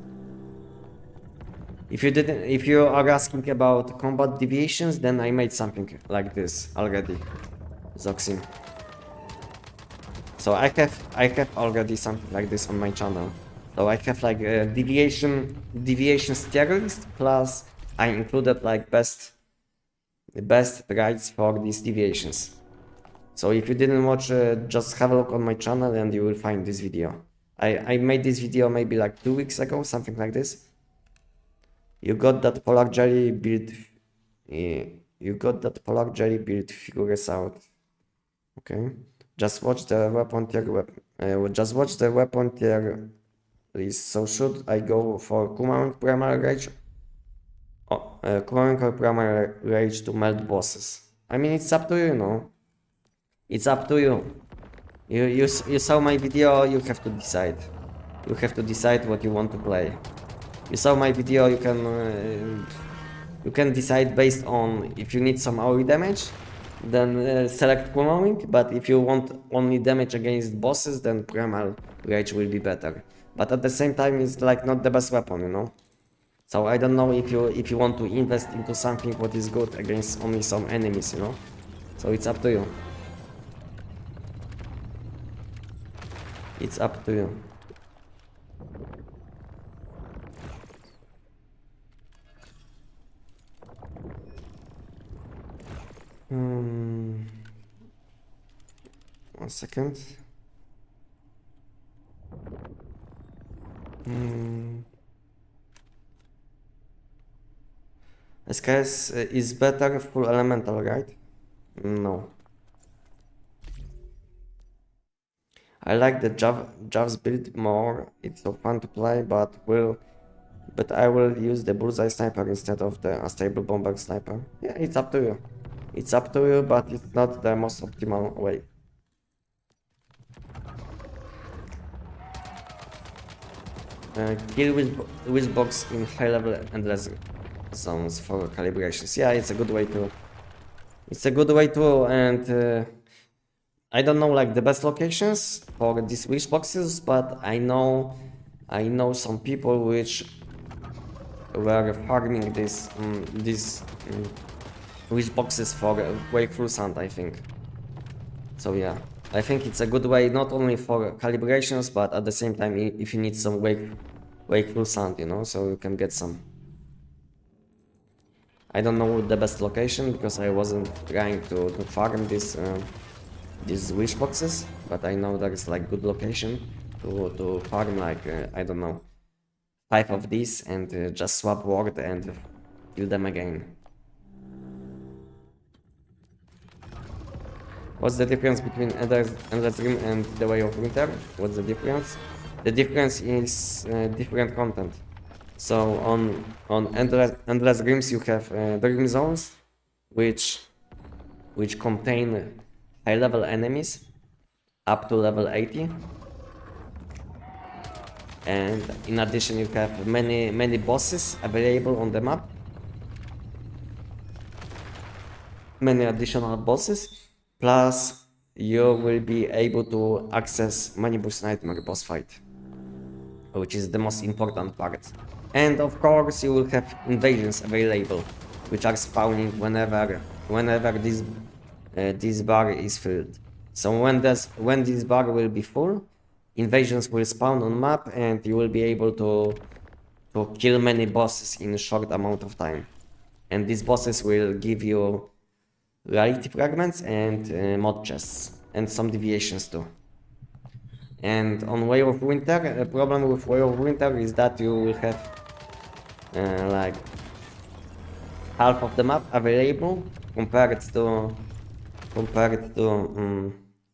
If you are asking about combat deviations, then I made something like this already. Zoxim. So I have already something like this on my channel. So I have like a deviation tier list, plus I included like the best guides for these deviations. So if you didn't watch, just have a look on my channel and you will find this video. I made this video maybe like 2 weeks ago, something like this. You got that polar jelly build. You You got that polar jelly build figures out. Okay. Just watch the weapon tier just watch the weapon tier list. So should I go for Kumaming Primary Rage? Kumaming or Primary Rage to melt bosses? I mean, it's up to you, no? It's up to you. You saw my video, you have to decide. You have to decide what you want to play. You saw my video, you can decide based on if you need some AoE damage, then select Kumaming, but if you want only damage against bosses, then Primal Rage will be better. But at the same time, it's like not the best weapon, you know? So I don't know if you want to invest into something what is good against only some enemies, you know? So it's up to you. It's up to you. One second. SKS is better full elemental, right? No. I like the Jav's build more. It's so fun to play, but I will use the bullseye sniper instead of the unstable bomber sniper. Yeah, it's up to you. It's up to you, but it's not the most optimal way. Kill with box in high level endless zones for calibrations. Yeah, it's a good way to. It's a good way to, and I don't know like the best locations for these wish boxes, but I know some people which were farming these wish boxes for Wakeful Sand, I think. So yeah, I think it's a good way not only for calibrations, but at the same time if you need some Wakeful Sand, you know, so you can get some. I don't know the best location because I wasn't trying to farm these wish boxes, but I know there is like good location to farm like I don't know 5 of these and just swap ward and kill them again. What's the difference between Endless Dream and The Way of Winter? What's the difference? The difference is different content. So on Endless Dreams you have Dream Zones, which contain high level enemies up to level 80. And in addition you have many bosses available on the map. Many additional bosses. Plus, you will be able to access Manibus Nightmare boss fight, which is the most important part. And of course, you will have invasions available, which are spawning whenever this bar is filled. So when this bar will be full, invasions will spawn on map, and you will be able to kill many bosses in a short amount of time. And these bosses will give you rarity fragments and mod chests and some deviations too. And on Way of Winter, a problem with Way of Winter is that you will have like half of the map available compared to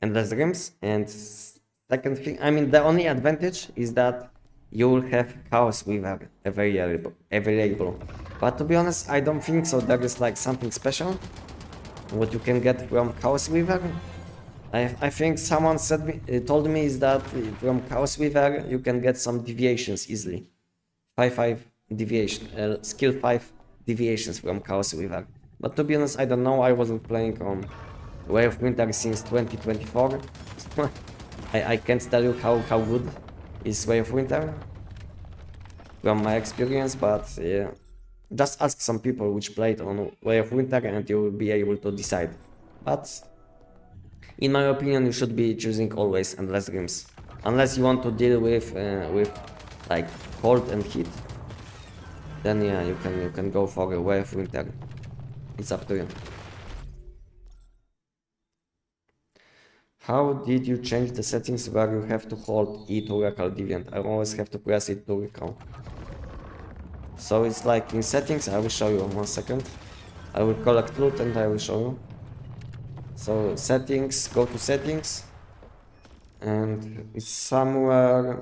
Endless Dreams. And second thing, I mean the only advantage is that you will have Chaos Weaver available. But to be honest, I don't think so. There is like something special what you can get from Chaos Weaver. I think someone told me is that from Chaos Weaver you can get some deviations easily. 5 deviation, skill 5 deviations from Chaos Weaver. But to be honest, I don't know. I wasn't playing on Way of Winter since 2024. I can't tell you how good is Way of Winter from my experience, but yeah. Just ask some people which played on Way of Winter and you will be able to decide. But in my opinion, you should be choosing always Endless Dreams. Unless you want to deal with like cold and heat. Then yeah, you can go for a Way of Winter. It's up to you. How did you change the settings where you have to hold E to recall Deviant? I always have to press it to recall. So it's like in settings, I will show you in 1 second. I will collect loot and I will show you. So settings, go to settings, and it's somewhere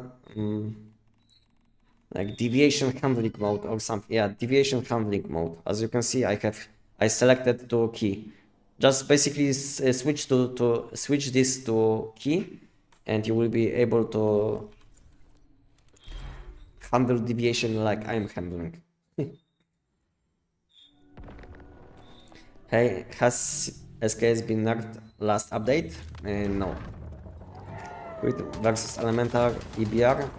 like deviation handling mode or something. Yeah, deviation handling mode. As you can see, I selected to key. Just basically switch this to key, and you will be able to handle deviation like I'm handling. Hey, has SKS been nerfed last update? No. Crit versus elemental EBR.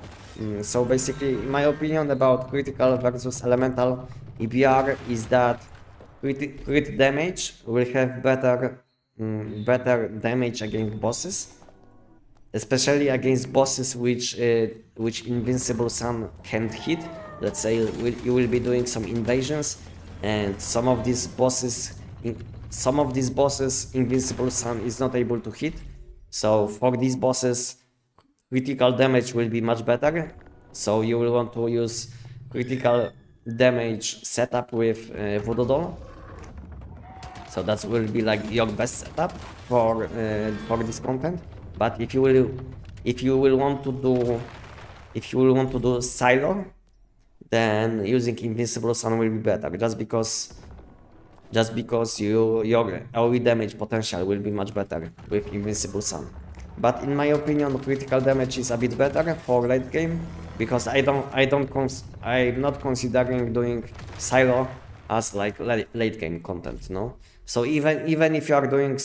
So basically, my opinion about critical versus elemental EBR is that crit damage will have better damage against bosses, especially against bosses which Invincible Sun can't hit. Let's say you will be doing some invasions, and some of these bosses Invincible Sun is not able to hit. So for these bosses, critical damage will be much better. So you will want to use critical damage setup with Voodoo Doll. So that will be like your best setup for this content. But if you will want to do silo, then using Invincible Sun will be better. Just because your AoE damage potential will be much better with Invincible Sun. But in my opinion, critical damage is a bit better for late game, because I'm not considering doing silo as like late game content, no? So even if you are doing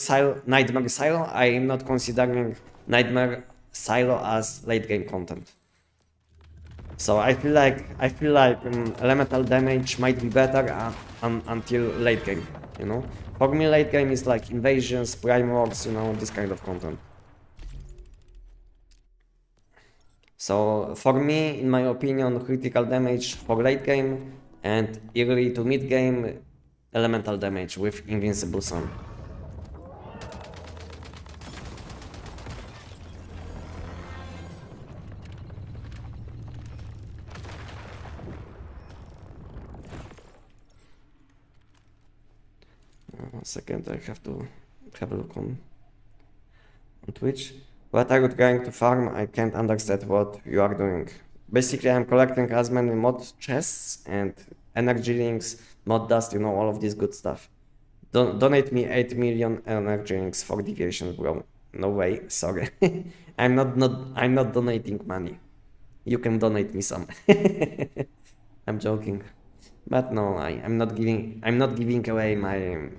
Nightmare Silo, I am not considering Nightmare Silo as late game content. So I feel like elemental damage might be better until late game, you know. For me, late game is like invasions, prime wars, you know, this kind of content. So for me, in my opinion, critical damage for late game, and early to mid game, elemental damage with Invincible Sun. One second, I have to have a look on Twitch. What are you trying to farm? I can't understand what you are doing. Basically, I'm collecting as many mod chests and energy links, mod dust, you know, all of this good stuff. Donate me 8 million energy links for deviations, bro. No way, sorry. I'm not donating money. You can donate me some. I'm joking. But no, I'm not giving away my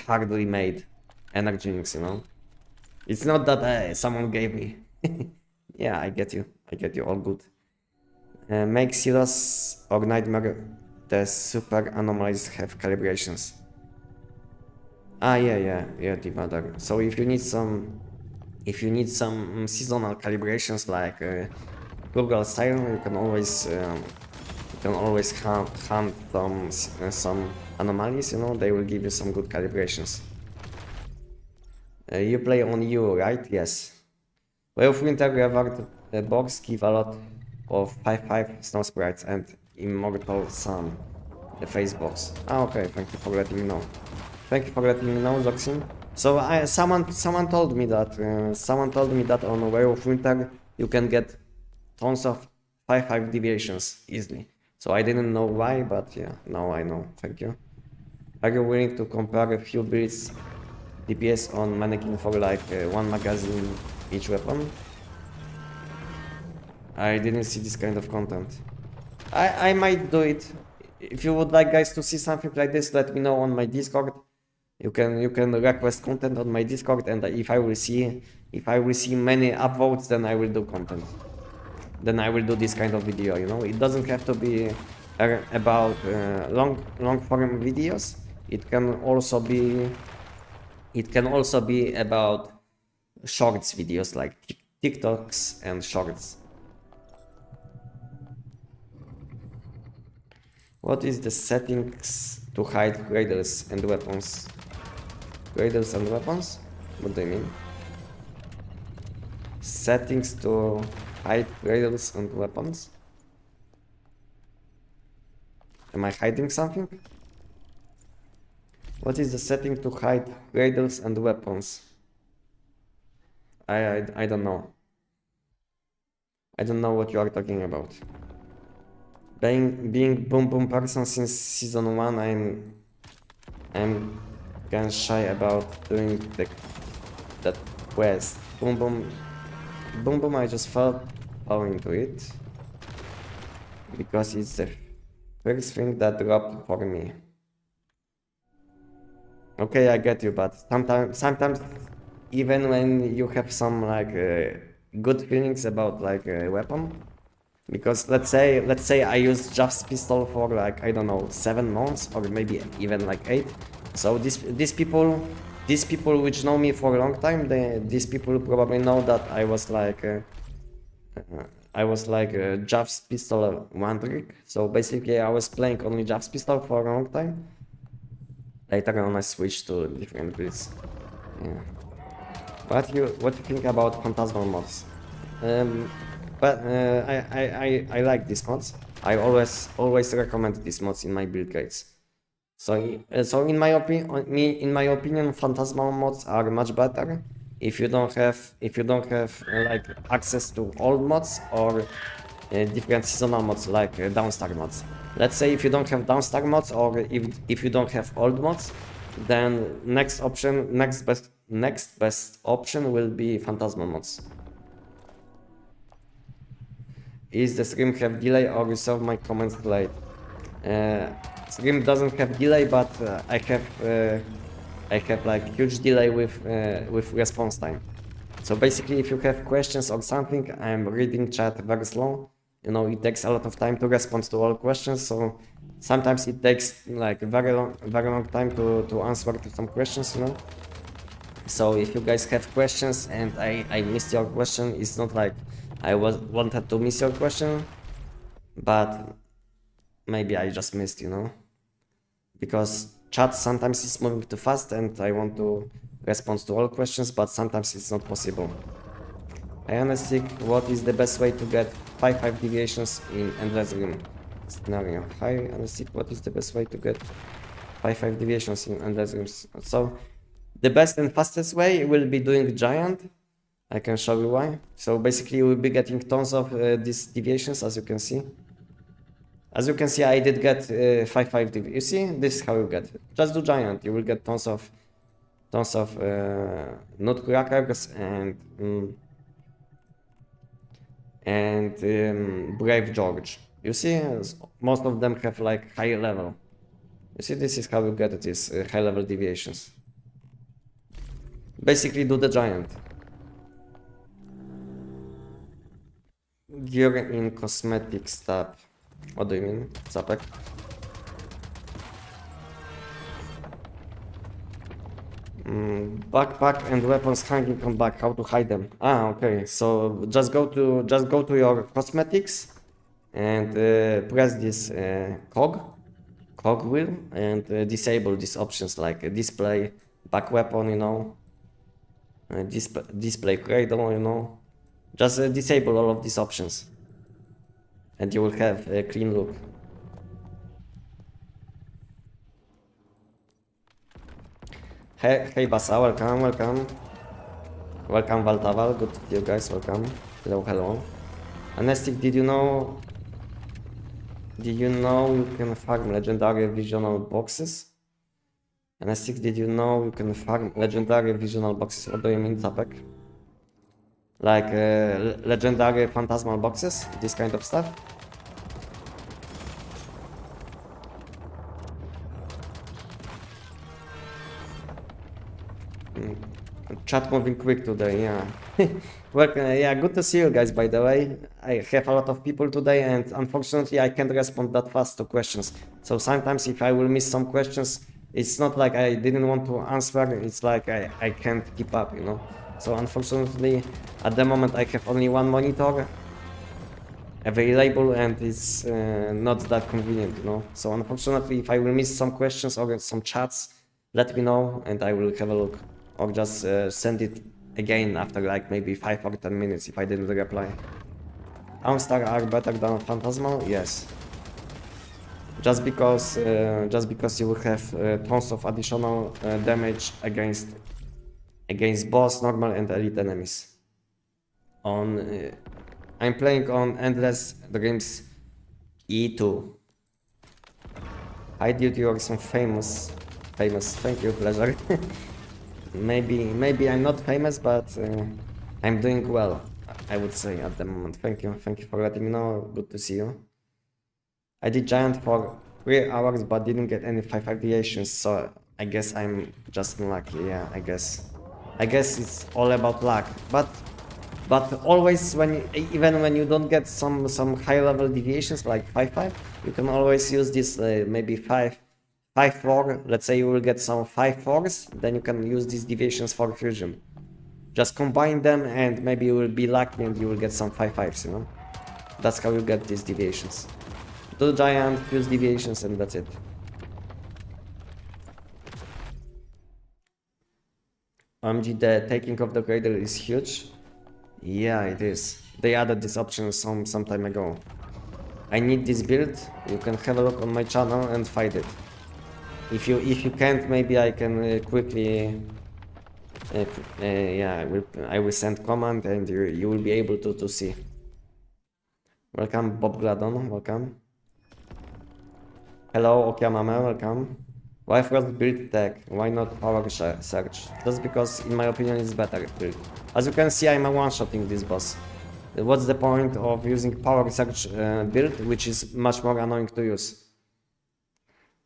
hardly made energy links, you know. It's not that someone gave me. Yeah, I get you, all good. Make Silas or Nightmare the super anomalies have calibrations. Yeah, the mother. So if you need some seasonal calibrations like Google style, you can always hunt some anomalies, you know, they will give you some good calibrations. You play on you, right? Yes. Way of Winter Revert box give a lot of 5/5 snow sprites and Immortal Sun, the face box. Okay, thank you for letting me know. Zoxin. So someone told me that on Way of Winter you can get tons of 5/5 deviations easily. So I didn't know why, but yeah, now I know. Thank you. Are you willing to compare a few builds DPS on mannequin for like one magazine each weapon? I didn't see this kind of content. I might do it. If you would like guys to see something like this, let me know on my Discord. You can request content on my Discord, and if I will see many upvotes, then I will do content. Then I will do this kind of video, you know. It doesn't have to be about long form videos. It can also be about shorts videos like TikToks and shorts. What is the settings to hide cradles and weapons? Cradles and weapons? What do you mean? Settings to hide cradles and weapons? Am I hiding something? What is the setting to hide raiders and weapons? I don't know. I don't know what you are talking about. Being boom boom person since season 1, I'm kind of shy about doing that quest. Boom boom. I just fell into it because it's the first thing that dropped for me. Okay, I get you, but sometimes even when you have some like good feelings about like a weapon, because let's say I used Jeff's pistol for like, I don't know, 7 months or maybe even like 8. So these people which know me for a long time, these people probably know that I was like Jeff's pistol one trick. So basically I was playing only Jeff's pistol for a long time. Later on I switched to different builds. Yeah. What you think about Phantasmal mods? But I like these mods. I always recommend these mods in my build guides. So in my opinion, Phantasmal mods are much better if you don't have like access to old mods or different seasonal mods like downstar mods. Let's say if you don't have downstar mods or if you don't have old mods, then next best option will be Phantasmal mods. Is the stream have delay or resolve my comments late? Stream doesn't have delay, but I have like huge delay with response time. So basically, if you have questions or something, I'm reading chat very slow. You know, it takes a lot of time to respond to all questions. So sometimes it takes like very long time to answer to some questions. You know. So if you guys have questions and I missed your question, it's not like I wanted to miss your question, but maybe I just missed, you know, because chat sometimes is moving too fast and I want to respond to all questions, but sometimes it's not possible. Anestic, what is the best way to get 5 deviations in endless room scenario? Hi Anestic, what is the best way to get 5 deviations in endless rooms? So the best and fastest way will be doing giant. I can show you why. So basically you will be getting tons of these deviations, as you can see. As you can see, I did get 5 deviations. You see, this is how you get it. Just do giant. You will get tons of nutcrackers and Brave George. You see, most of them have like high level. You see, this is how you get these high level deviations. Basically, do the giant. Gear in cosmetics tab. What do you mean, Zapek? Backpack and weapons hanging on back. How to hide them? Ah, okay. So just go to your cosmetics and press this cog wheel and disable these options like display back weapon, you know, display cradle, you know. Just disable all of these options and you will have a clean look. Hey Basa, welcome. Welcome Valtaval, good to see you guys, welcome. Hello. Anestic, did you know you can farm legendary visional boxes? Anestic, did you know you can farm legendary visional boxes? What do you mean, Zapek? Like legendary phantasmal boxes, this kind of stuff? Chat moving quick today, yeah. Well, yeah, good to see you guys, by the way. I have a lot of people today and unfortunately I can't respond that fast to questions. So sometimes if I will miss some questions, it's not like I didn't want to answer, it's like I can't keep up, you know. So unfortunately, at the moment I have only one monitor available and it's not that convenient, you know. So unfortunately, if I will miss some questions or some chats, let me know and I will have a look. Or just send it again after like maybe 5 or 10 minutes if I didn't reply. Downstar are better than Phantasmal? Yes. just because you will have tons of additional damage against boss, normal, and elite enemies. I'm playing on Endless Dreams E2. Hi dude, you are some famous. Thank you, pleasure. maybe I'm not famous, but I'm doing well, I would say at the moment. Thank you for letting me know. Good to see you. I did giant for 3 hours but didn't get any 5 deviations, so I guess I'm just unlucky. Yeah, I guess it's all about luck, but always even when you don't get some high level deviations like 5-5, you can always use this maybe 5-4. Let's say you will get some 5-4s, then you can use these deviations for fusion. Just combine them and maybe you will be lucky and you will get some 5-5s, you know? That's how you get these deviations. Do giant, fuse deviations, and that's it. OMG, the taking of the cradle is huge. Yeah, it is. They added this option some time ago. I need this build. You can have a look on my channel and find it. If you can't, maybe I can quickly. Yeah, I will send command and you will be able to see. Welcome, Bob Gladon. Welcome. Hello, Okiamame. Welcome. Why first build tech? Why not power search? Just because, in my opinion, it's better build. As you can see, I'm one-shotting this boss. What's the point of using power search build, which is much more annoying to use?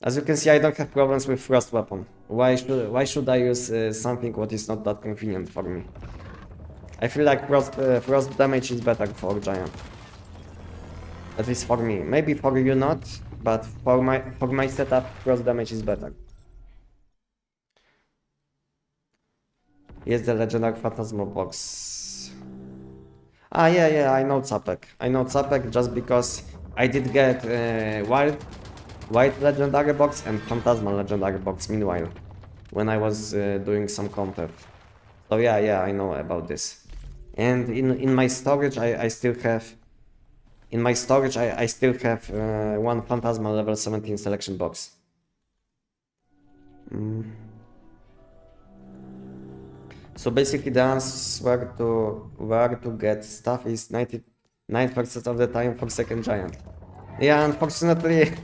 As you can see, I don't have problems with frost weapon. Why should I use something what is not that convenient for me? I feel like frost damage is better for giant. At least for me. Maybe for you not, but for my setup, frost damage is better. Yes, the legendary Phantasmal box. Ah, yeah, I know Zapek just because I did get white legendary box and Phantasmal legendary box meanwhile, when I was doing some content. So yeah, I know about this. And in my storage, I still have. In my storage, I still have one Phantasmal level 17 selection box. So basically the answer to where to get stuff is 99% of the time for second giant. Yeah, unfortunately,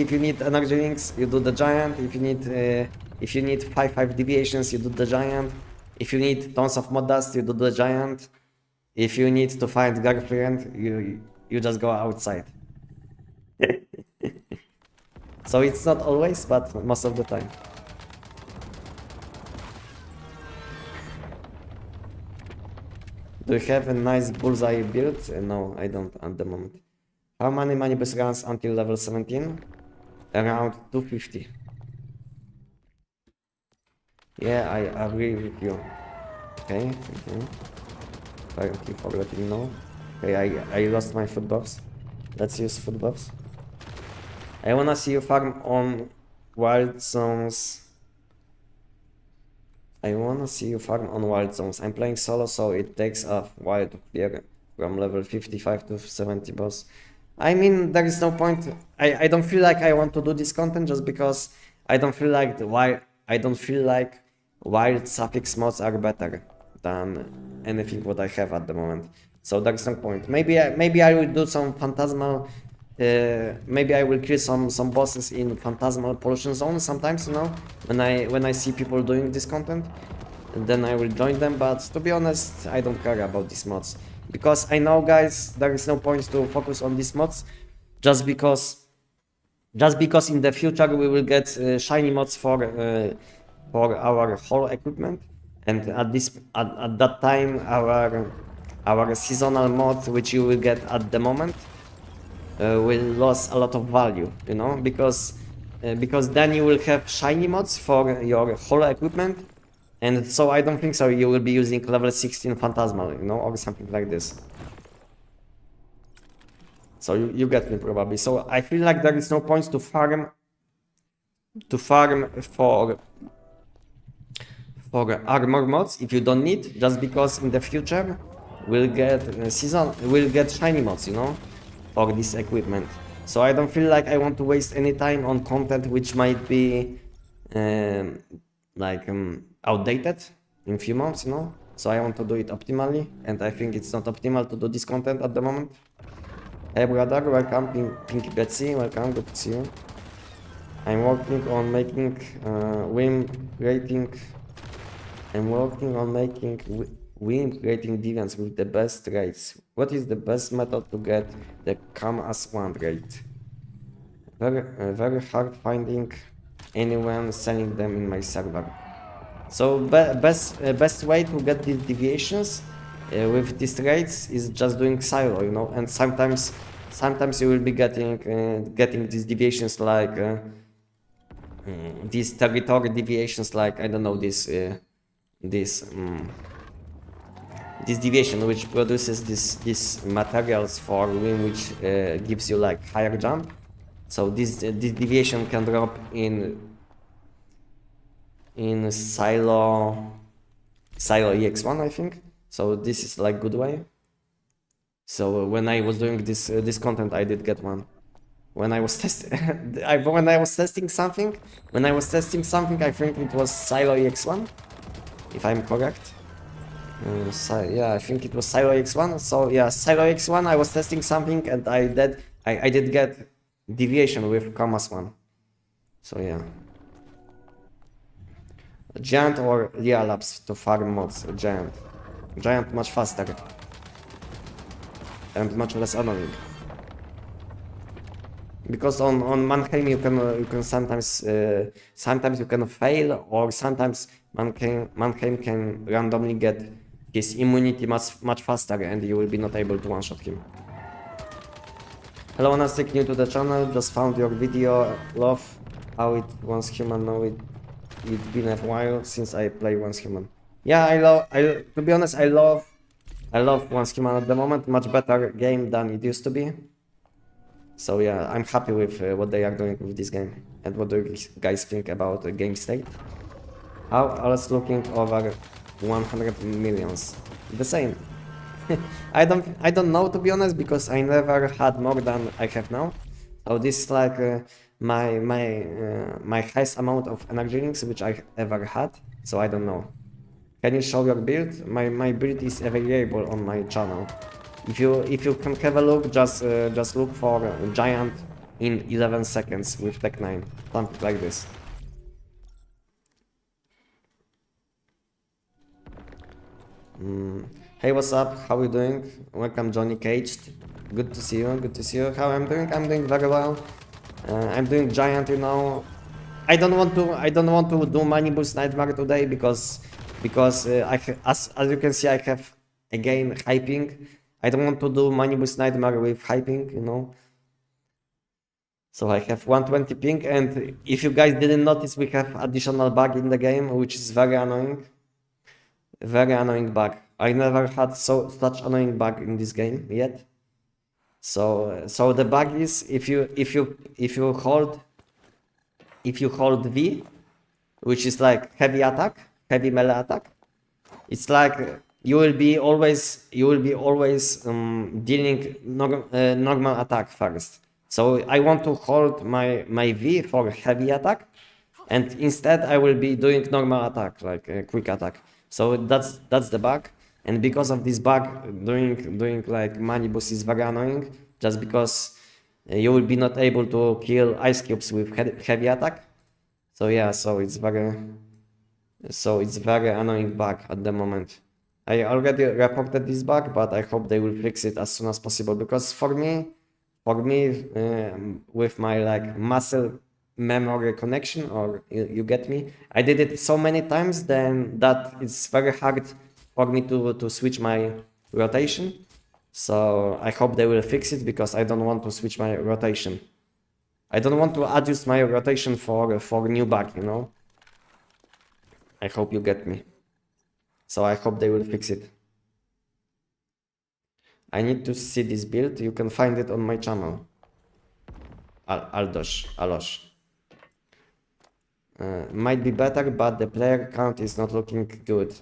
if you need energy links, you do the giant. If you need 5-5 deviations, you do the giant. If you need tons of mod dust, you do the giant. If you need to find girlfriend, you just go outside. So it's not always, but most of the time. Do you have a nice bullseye build? No, I don't at the moment. How many manibus runs until level 17? Around 250. Yeah, I agree with you. Okay, thank you. Thank you for letting me know. Okay, I lost my food buffs. Let's use food buffs. I wanna see you farm on wild zones. I'm playing solo, so it takes a while to clear from level 55 to 70 boss. I mean, there is no point. I don't feel like I want to do this content just because I don't feel like wild suffix mods are better than anything what I have at the moment. So there is no point. Maybe I will do some phantasmal. Maybe I will kill some bosses in phantasmal pollution zone sometimes, you know, when I see people doing this content, and then I will join them. But to be honest, I don't care about these mods because I know, guys, there is no point to focus on these mods, just because in the future we will get shiny mods for our whole equipment, and at that time our seasonal mod, which you will get at the moment, will lose a lot of value, you know, because then you will have shiny mods for your whole equipment, and so I don't think so you will be using level 16 Phantasmal, you know, or something like this. So you get me probably. So I feel like there is no point to farm for armor mods if you don't need, just because in the future we'll get shiny mods, you know, for this equipment. So I don't feel like I want to waste any time on content which might be outdated in few months, you know. So I want to do it optimally, and I think it's not optimal to do this content at the moment. Hey brother, welcome, Pinky Betsy, welcome, good to see you. I'm working on making win rating. I'm working on making win rating deviants with the best rates. What is the best method to get the come as one rate? Very hard finding anyone selling them in my server. So best way to get these deviations with these rates is just doing silo, you know. And sometimes you will be getting these deviations like these territory deviations, like I don't know, this deviation which produces this materials for win, which gives you like higher jump. So this deviation can drop in silo ex1, I think. So this is like good way. So when I was doing this content, I did get one. When I was testing something, I think it was silo ex1, if I'm correct. Yeah, I think it was silo ex1. So yeah, silo ex1. I was testing something, and I did get deviation with commas 1. So yeah. Giant or Lia Labs to farm mods? Giant. Giant much faster and much less annoying. Because on Mannheim you can sometimes you can fail, or sometimes Mannheim can randomly get his immunity much faster, and you will be not able to one-shot him. Hello Anestic, new to the channel, just found your video, love how it once human, now it's been a while since I play Once Human. Yeah, to be honest, I love Once Human at the moment, much better game than it used to be. So yeah, I'm happy with what they are doing with this game. And what do you guys think about the game state? How else looking over 100 millions? The same. I don't know, to be honest, because I never had more than I have now. So this is like my highest amount of energy links which I ever had. So I don't know. Can you show your build? My build is available on my channel. If you can have a look, just look for Giant in 11 seconds with Tech 9, something like this. Hey, what's up? How are you doing? Welcome, Johnny Caged. Good to see you. Good to see you. How I'm doing? I'm doing very well. I'm doing Giant, you know. I don't want to do Money Boost Nightmare today because as you can see, I have again hyping. I don't want to do Money Boost Nightmare with hyping, you know. So I have 120 ping, and if you guys didn't notice, we have additional bug in the game, which is very annoying. Very annoying bug. I never had such annoying bug in this game yet. So the bug is if you hold V, which is like heavy melee attack, it's like you will be always dealing normal attack first. So I want to hold my V for heavy attack, and instead I will be doing normal attack, like a quick attack. So that's the bug, and because of this bug, doing like money boost is very annoying, just because you will be not able to kill ice cubes with heavy attack. So yeah, so it's very annoying bug at the moment. I already reported this bug, but I hope they will fix it as soon as possible, because for me, with my like muscle memory connection, or you get me, I did it so many times then that it's very hard for me to switch my rotation. So I hope they will fix it, because I don't want to switch my rotation. I don't want to adjust my rotation for new bug, you know. I hope you get me. So I hope they will fix it. I need to see this build. You can find it on my channel. Alosh. Might be better, but the player count is not looking good.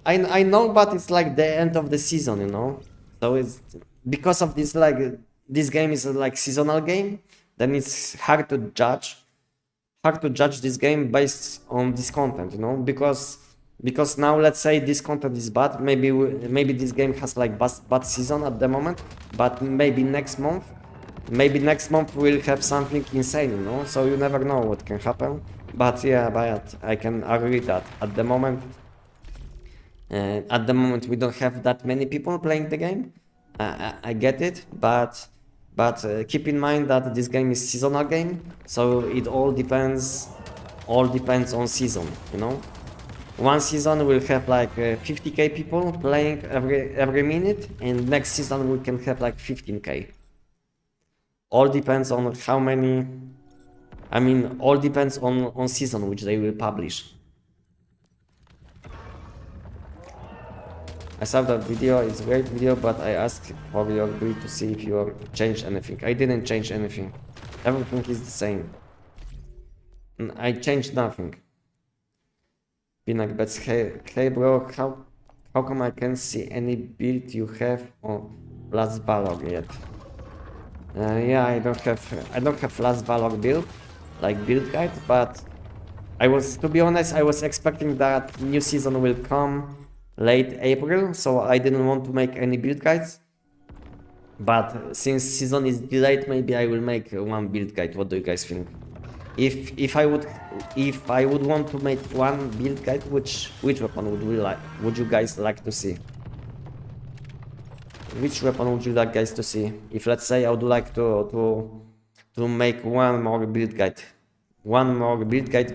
I know, but it's like the end of the season, you know. So it's because of this like this game is like seasonal game, then it's hard to judge this game based on this content, you know, because now let's say this content is bad, maybe this game has like bad season at the moment, but maybe next month we'll have something insane, you know, so you never know what can happen. But yeah, but I can agree that at the moment we don't have that many people playing the game. I get it, but keep in mind that this game is seasonal game, so it all depends on season, you know. One season will have like 50k people playing every minute, and next season we can have like 15k. All depends on how many, I mean, all depends on season which they will publish. I saw that video, it's a great video, but I asked for your agree to see if you changed anything. I didn't change anything. Everything is the same. I changed nothing. Pinak bets, hey bro, how come I can't see any build you have on last Valor yet? Yeah, I don't have last Valor build, like build guide, but to be honest, I was expecting that new season will come late April, so I didn't want to make any build guides. But since season is delayed, maybe I will make one build guide. What do you guys think? If I would want to make one build guide, which weapon would you guys like to see? Which weapon would you like guys to see? If let's say I would like to make one more build guide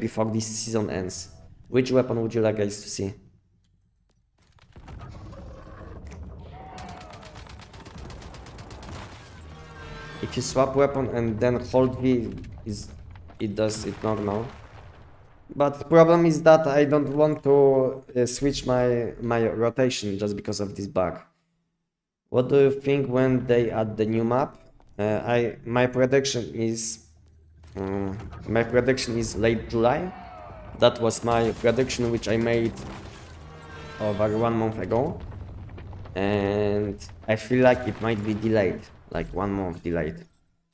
before this season ends, which weapon would you like guys to see? If you swap weapon and then hold V, it does it normal. But the problem is that I don't want to switch my rotation just because of this bug. What do you think when they add the new map? My prediction is late July. That was my prediction, which I made over 1 month ago, and I feel like it might be delayed, like 1 month delayed,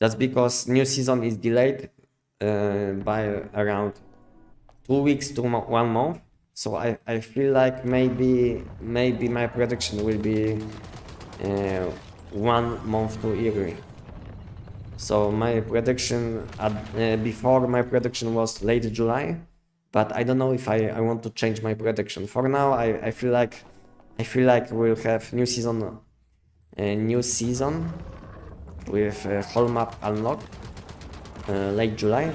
just because new season is delayed by around 2 weeks to 1 month. So I feel like maybe my prediction will be 1 month too early. So my prediction before my prediction was late July, but I don't know if I want to change my prediction. For now, I feel like we'll have new season with whole map unlocked late July,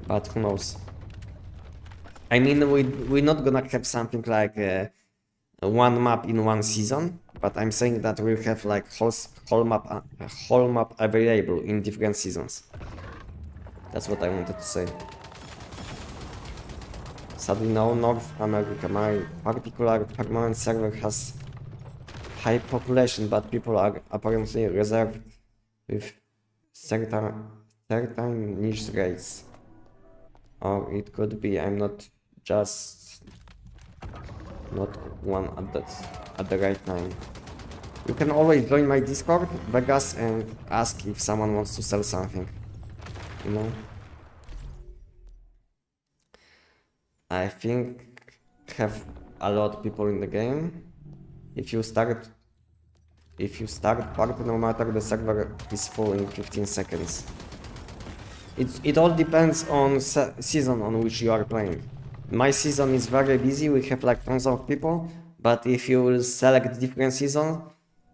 but who knows? I mean, we're not gonna have something like one map in one season, but I'm saying that we'll have like whole map available in different seasons. That's what I wanted to say. Sadly, no, North America, my particular permanent server has high population, but people are apparently reserved with certain niche race. Or it could be I'm not one at the right time. You can always join my Discord, Vegas, and ask if someone wants to sell something, you know. I think have a lot of people in the game. If you start party, no matter the server is full in 15 seconds. It all depends on season on which you are playing. My season is very busy, we have like tons of people, but if you will select different season,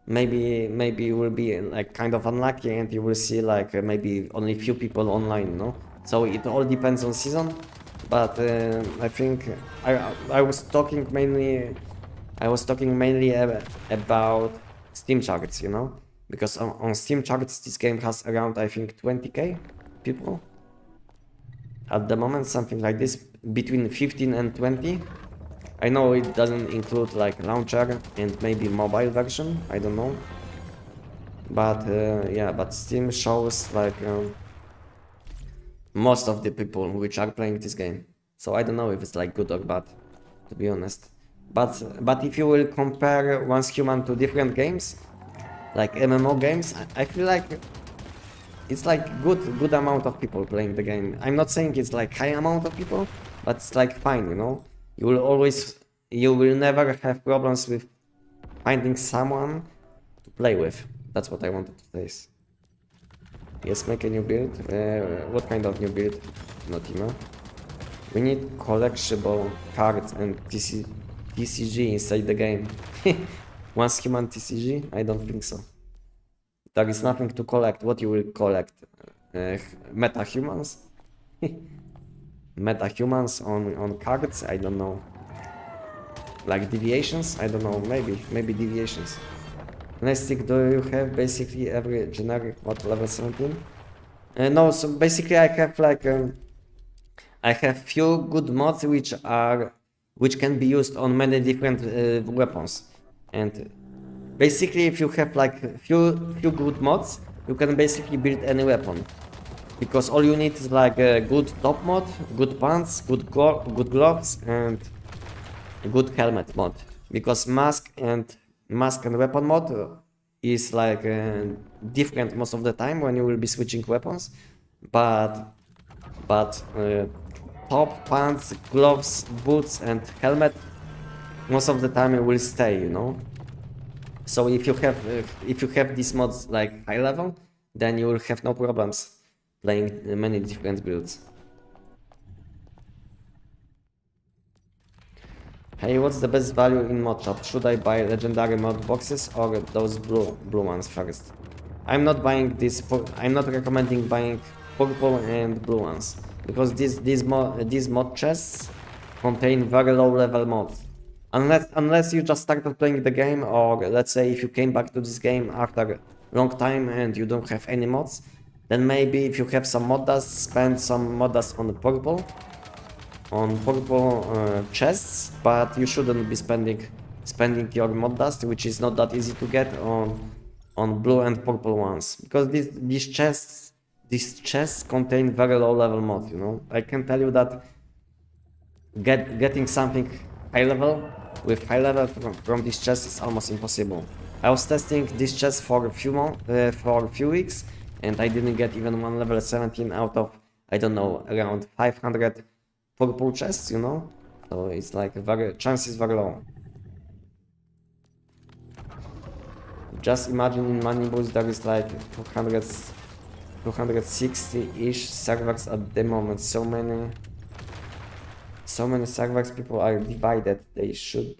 maybe you will be like kind of unlucky and you will see like maybe only few people online, no? So it all depends on season, but I think I was talking mainly about Steam charts, you know? Because on Steam charts this game has around I think 20k people at the moment, something like this, between 15 and 20. I know it doesn't include like launcher and maybe mobile version, I don't know, but yeah, but Steam shows like most of the people which are playing this game, so I don't know if it's like good or bad, to be honest. But if you will compare Once Human to different games, like MMO games, I feel like it's like good amount of people playing the game. I'm not saying it's like high amount of people, but it's like fine, you know. You will never have problems with finding someone to play with. That's what I wanted to say. Yes, make a new build. What kind of new build? Notimo. We need collectible cards and TCG inside the game. Once human TCG? I don't think so. There is nothing to collect. What you will collect? Meta-humans? Meta-humans on cards? I don't know. Like deviations? I don't know. Maybe deviations. Anestic, do you have basically every generic mod level 17? No, so basically I have like I have few good mods which can be used on many different weapons, and basically if you have like few good mods, you can basically build any weapon, because all you need is like a good top mod, good pants, good gloves, and a good helmet mod, because mask and weapon mod is like different most of the time when you will be switching weapons, but top, pants, gloves, boots, and helmet most of the time it will stay, you know. So if you have these mods like high level, then you will have no problems playing many different builds. Hey, what's the best value in mod shop? Should I buy legendary mod boxes or those blue ones first? I'm not buying this. I'm not recommending buying purple and blue ones, because these mod chests contain very low level mods. Unless you just started playing the game, or let's say if you came back to this game after a long time and you don't have any mods, then maybe if you have some mod dust, spend some mod dust on purple chests, but you shouldn't be spending your mod dust, which is not that easy to get, on blue and purple ones, because these chests contain very low level mod, you know. I can tell you that getting something high level with high level from this chest is almost impossible. I was testing this chest for a few weeks, and I didn't get even one level 17 out of, I don't know, around 500 purple chests, you know. So it's like chances very low. Just imagine in Manibus there is like 260-ish servers at the moment. So many servers, people are divided. They should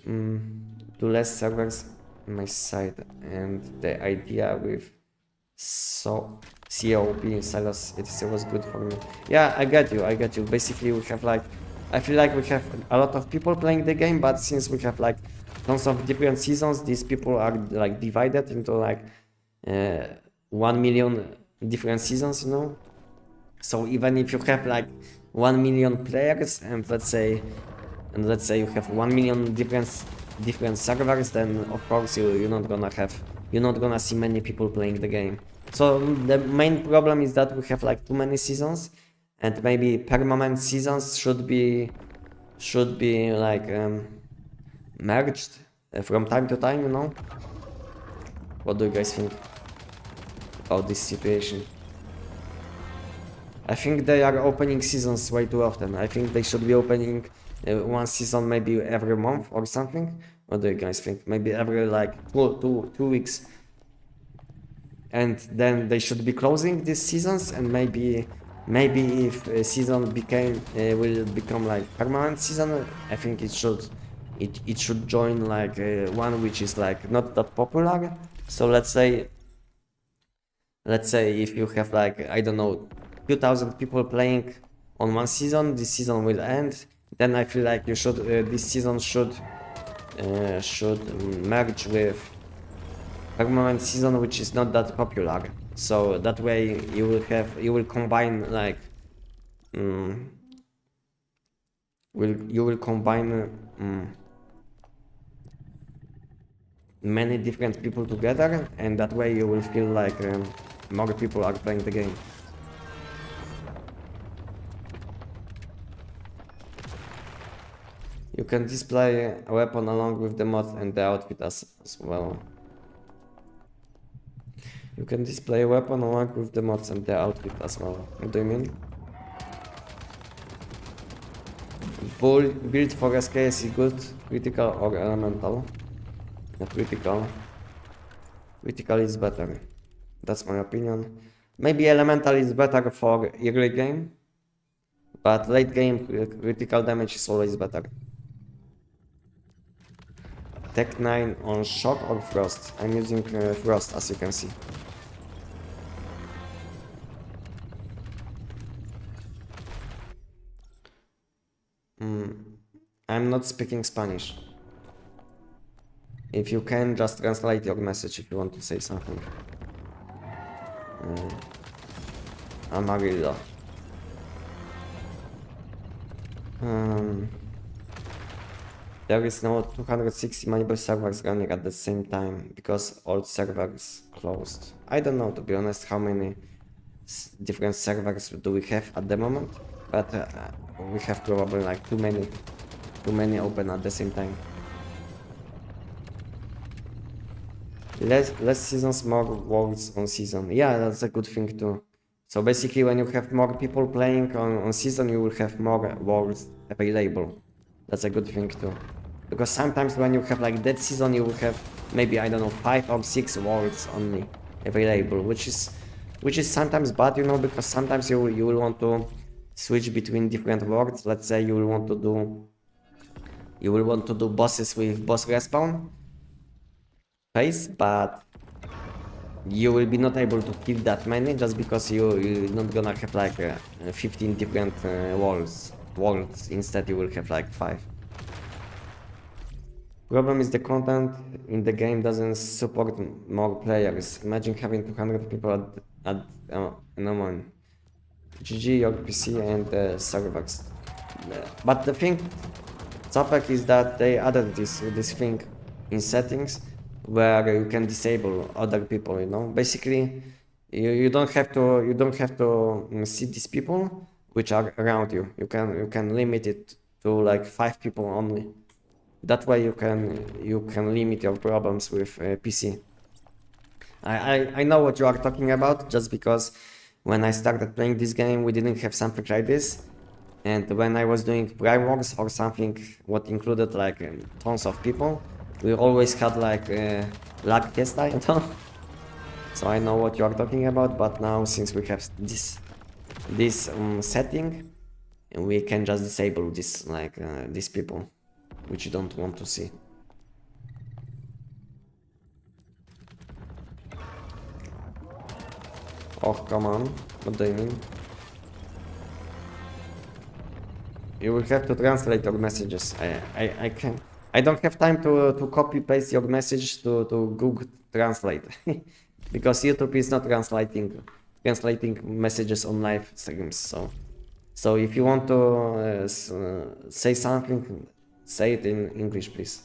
do less servers on my side. And the idea with COP silos, it was good for me. Yeah, I get you. Basically we have like, I feel like we have a lot of people playing the game, but since we have like tons of different seasons, these people are like divided into like 1 million different seasons, you know. So even if you have like 1 million players, and let's say you have 1 million different servers, then of course you're not gonna see many people playing the game. So the main problem is that we have like too many seasons, and maybe permanent seasons should be like merged from time to time, you know. What do you guys think about this situation? I think they are opening seasons way too often. I think they should be opening one season maybe every month or something. What do you guys think? Maybe every like two weeks. And then they should be closing these seasons, and maybe if a season will become like permanent season, I think it should join like one which is like not that popular. So let's say if you have like, I don't know, 2,000 people playing on one season, this season will end. Then I feel like you should this season should merge with permanent season which is not that popular. So that way you will combine like many different people together, and that way you will feel like more people are playing the game. You can display a weapon along with the mod and the outfit as well. You can display a weapon along with the mods and the outfit as well. What do you mean? Build for SKS is good, critical or elemental? Not critical. Critical is better. That's my opinion. Maybe elemental is better for early game, but late game critical damage is always better. Tech 9 on shock or frost? I'm using frost, as you can see. I'm not speaking Spanish. If you can, just translate your message if you want to say something. Amarillo. There is no 260 mobile servers running at the same time because all servers closed. I don't know, to be honest, how many different servers do we have at the moment, but we have probably like too many open at the same time. Less seasons, more worlds on season. Yeah, that's a good thing too. So basically, when you have more people playing on season, you will have more worlds available. That's a good thing too. Because sometimes when you have like that season, you will have maybe, I don't know, 5 or 6 worlds only available, which is sometimes bad, you know, because sometimes you will want to switch between different worlds. Let's say you will want to do bosses with boss respawn phase, but you will be not able to kill that many just because you're not gonna have like 15 different worlds. Instead you will have like 5. Problem is the content in the game doesn't support more players. Imagine having 200 people at no one. GG your PC and servers. But the thing, Zapek, is that they added this thing in settings where you can disable other people. You know, basically, you don't have to see these people which are around you. You can limit it to like 5 people only. That way you can limit your problems with PC. I know what you are talking about, just because when I started playing this game we didn't have something like this, and when I was doing Prime Wars or something what included like tons of people, we always had like lag fiesta, you know. So I know what you are talking about, but now since we have this setting, we can just disable this like these people which you don't want to see. Oh, come on. What do you mean? You will have to translate your messages. I don't have time to copy paste your message to Google Translate because YouTube is not translating messages on live streams. So if you want to say something, say it in English, please.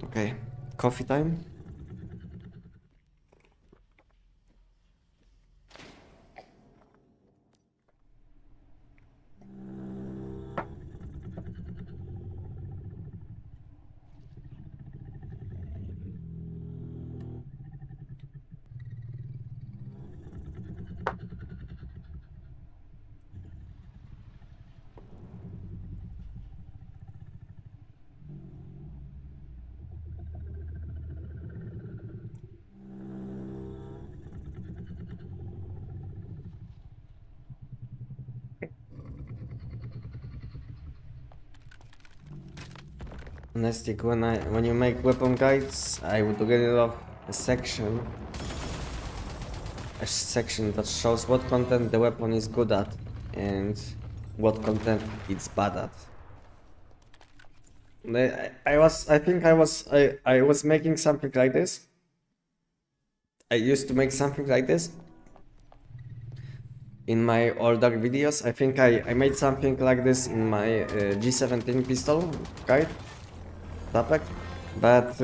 Okay, coffee time. Anestic, when you make weapon guides, I would really love a section that shows what content the weapon is good at. and what content it's bad at. I was making something like this. I used to make something like this in my older videos. I think I made something like this in my G17 pistol guide topic, but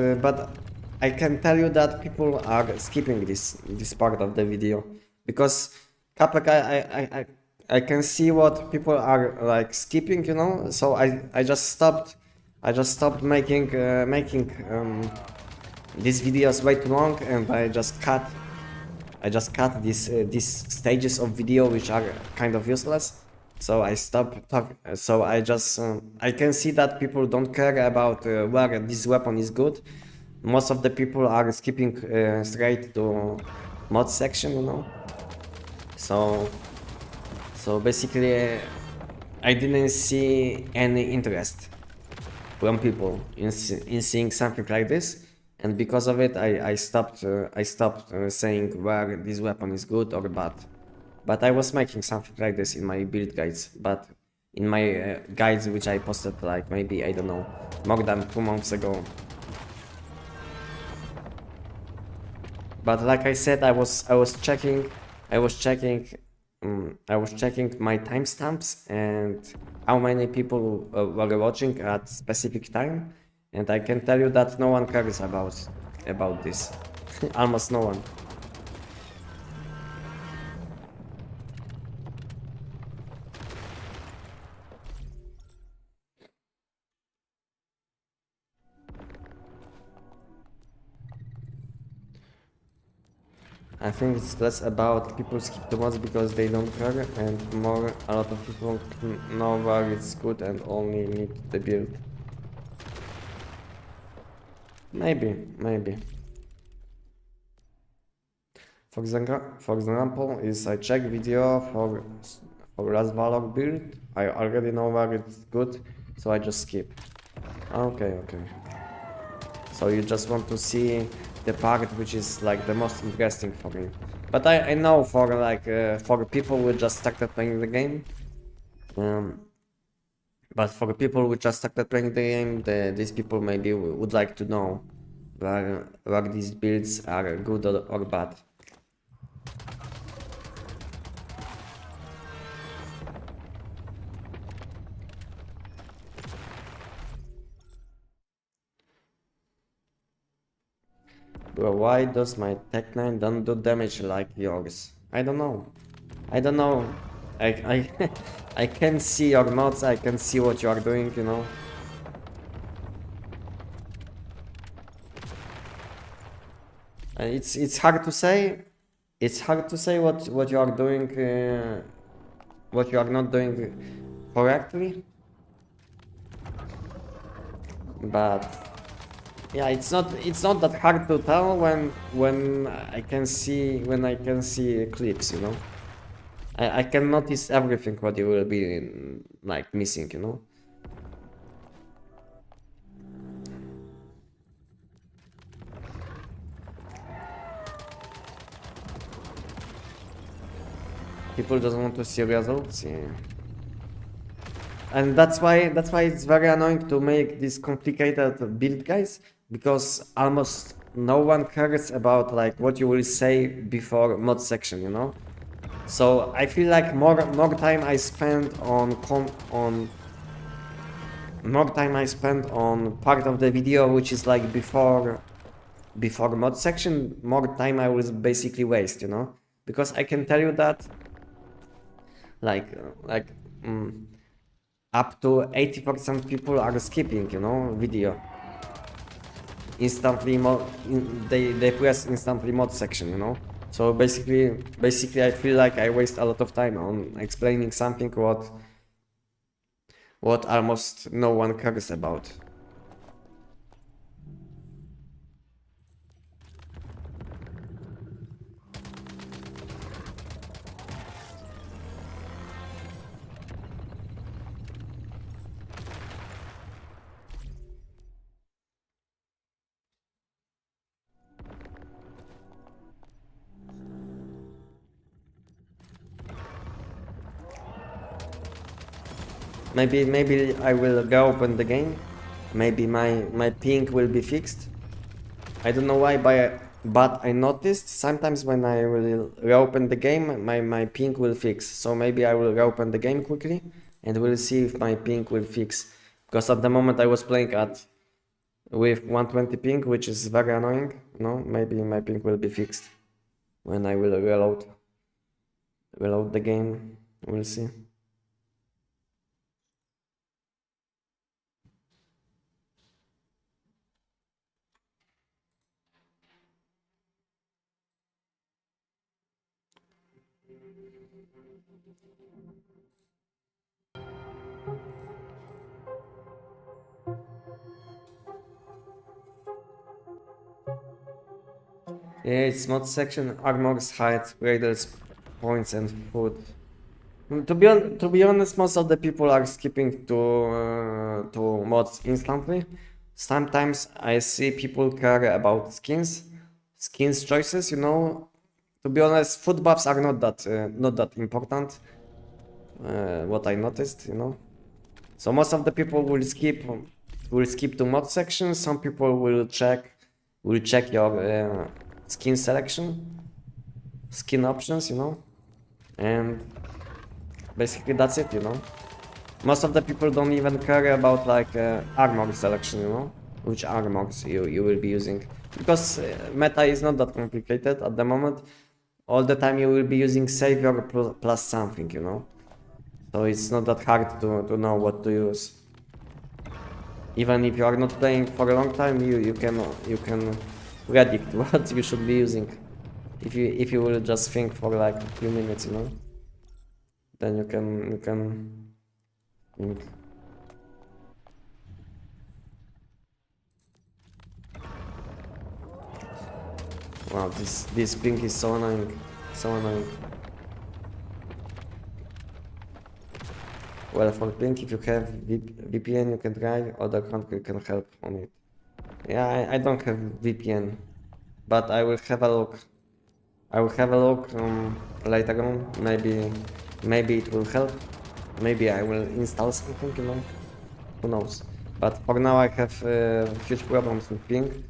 I can tell you that people are skipping this part of the video because Capek I can see what people are like skipping, you know. So I just stopped making these videos way too long, and I just cut these stages of video which are kind of useless. So I stopped talking. So I just I can see that people don't care about where this weapon is good. Most of the people are skipping straight to mod section, you know. So basically, I didn't see any interest from people in seeing something like this, and because of it, I stopped saying where this weapon is good or bad. But I was making something like this in my build guides, but in my guides which I posted like maybe, I don't know, more than 2 months ago. But like I said, I was checking my timestamps and how many people were watching at specific time, and I can tell you that no one cares about this. Almost no one. I think it's less about people skip the mods because they don't care, and more a lot of people know where it's good and only need the build. Maybe. For example, is I check video for last Valor build. I already know where it's good, so I just skip. Okay. So you just want to see the part which is like the most interesting for me. But I know for like for people who just started playing the game. But for people who just started playing the game, these people maybe would like to know where these builds are good or bad. Bro, why does my Tech 9 don't do damage like yours? I don't know. I can see your mods, I can see what you are doing, you know. It's hard to say. It's hard to say what you are doing, what you are not doing correctly. But yeah, it's not that hard to tell when I can see clips, you know. I can notice everything what you will be like missing, you know. People just want to see results, yeah. And that's why it's very annoying to make these complicated build guys, because almost no one cares about like what you will say before mod section, you know. So I feel like more time I spend on part of the video which is like before mod section, more time I will basically waste, you know, because I can tell you that like up to 80% people are skipping, you know, video. Instantly they press instantly mod section, you know. So basically I feel like I waste a lot of time on explaining something what almost no one cares about. Maybe I will reopen the game. Maybe my ping will be fixed. I don't know why, but I noticed sometimes when I will reopen the game, my ping will fix. So maybe I will reopen the game quickly and we'll see if my ping will fix. Because at the moment I was playing with 120 ping, which is very annoying. No, maybe my ping will be fixed when I will reload the game. We'll see. Yeah, it's mod section, armors, height, raiders, points, and food. To be honest, most of the people are skipping to mods instantly. Sometimes I see people care about skins choices. You know, to be honest, food buffs are not that important. What I noticed, you know. So most of the people will skip to mod section. Some people will check your skin selection, skin options, you know, and basically that's it, you know. Most of the people don't even care about like armor selection, you know, which armors you will be using, because meta is not that complicated at the moment. All the time you will be using savior plus something, you know, so it's not that hard to know what to use. Even if you are not playing for a long time, you can predict what you should be using. If you will just think for like a few minutes, you know, then you can think. Wow, this ping is so annoying, so annoying. Well, for ping, if you have VPN, you can try. Other country can help on it. Yeah, I don't have VPN, but I will have a look. I will have a look later on. Maybe it will help. Maybe I will install something, you know. Who knows? But for now, I have huge problems with ping.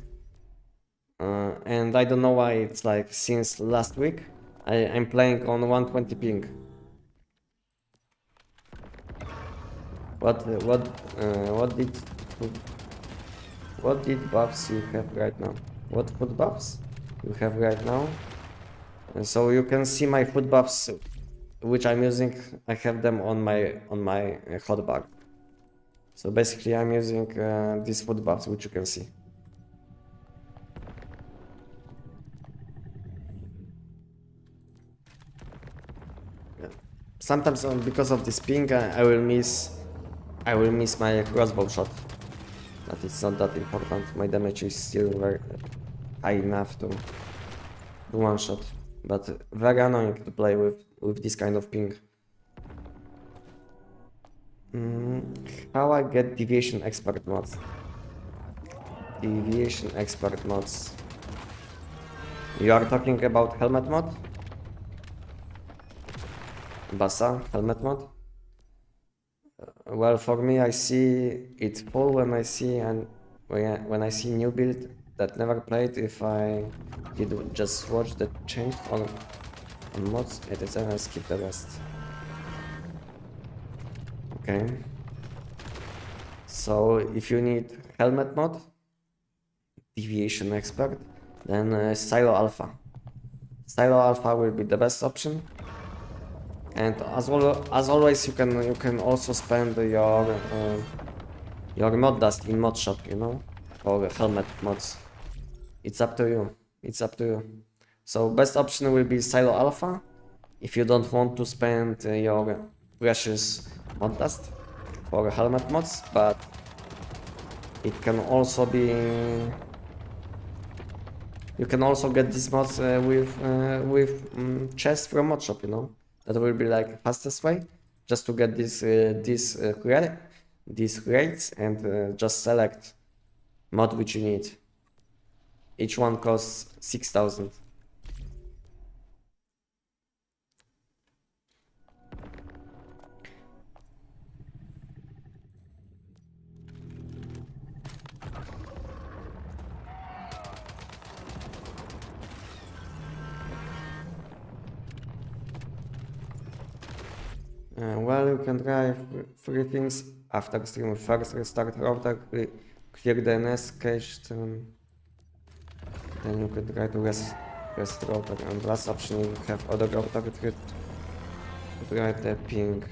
And I don't know why. It's like since last week I'm playing on 120 ping. What did buffs you have right now? What food buffs you have right now? And so you can see my food buffs which I'm using. I have them on my hotbar. So basically I'm using these food buffs which you can see. Sometimes because of this ping, I will miss my crossbow shot. But it's not that important. My damage is still very high enough to one shot. But very annoying to play with this kind of ping. How I get deviation expert mods? Deviation expert mods. You are talking about helmet mod? Bassa, helmet mod? Well, for me, I see it full when I see when I see new build that never played. If I did just watch the change on mods, it is then I skip the rest. Okay. So if you need helmet mod, deviation expert, then Silo Alpha. Silo Alpha will be the best option. And as always, you can also spend your mod dust in mod shop, you know, or helmet mods. It's up to you. It's up to you. So best option will be Silo Alpha if you don't want to spend your precious mod dust for helmet mods, but it can also be. You can also get these mods with chests from mod shop, you know. That will be like fastest way just to get these rates and just select mod which you need. Each one costs 6,000. Well, you can try three things after stream. First, restart router, clear the NS cache, then you can try to rest router. And last option, you have other router to try the ping.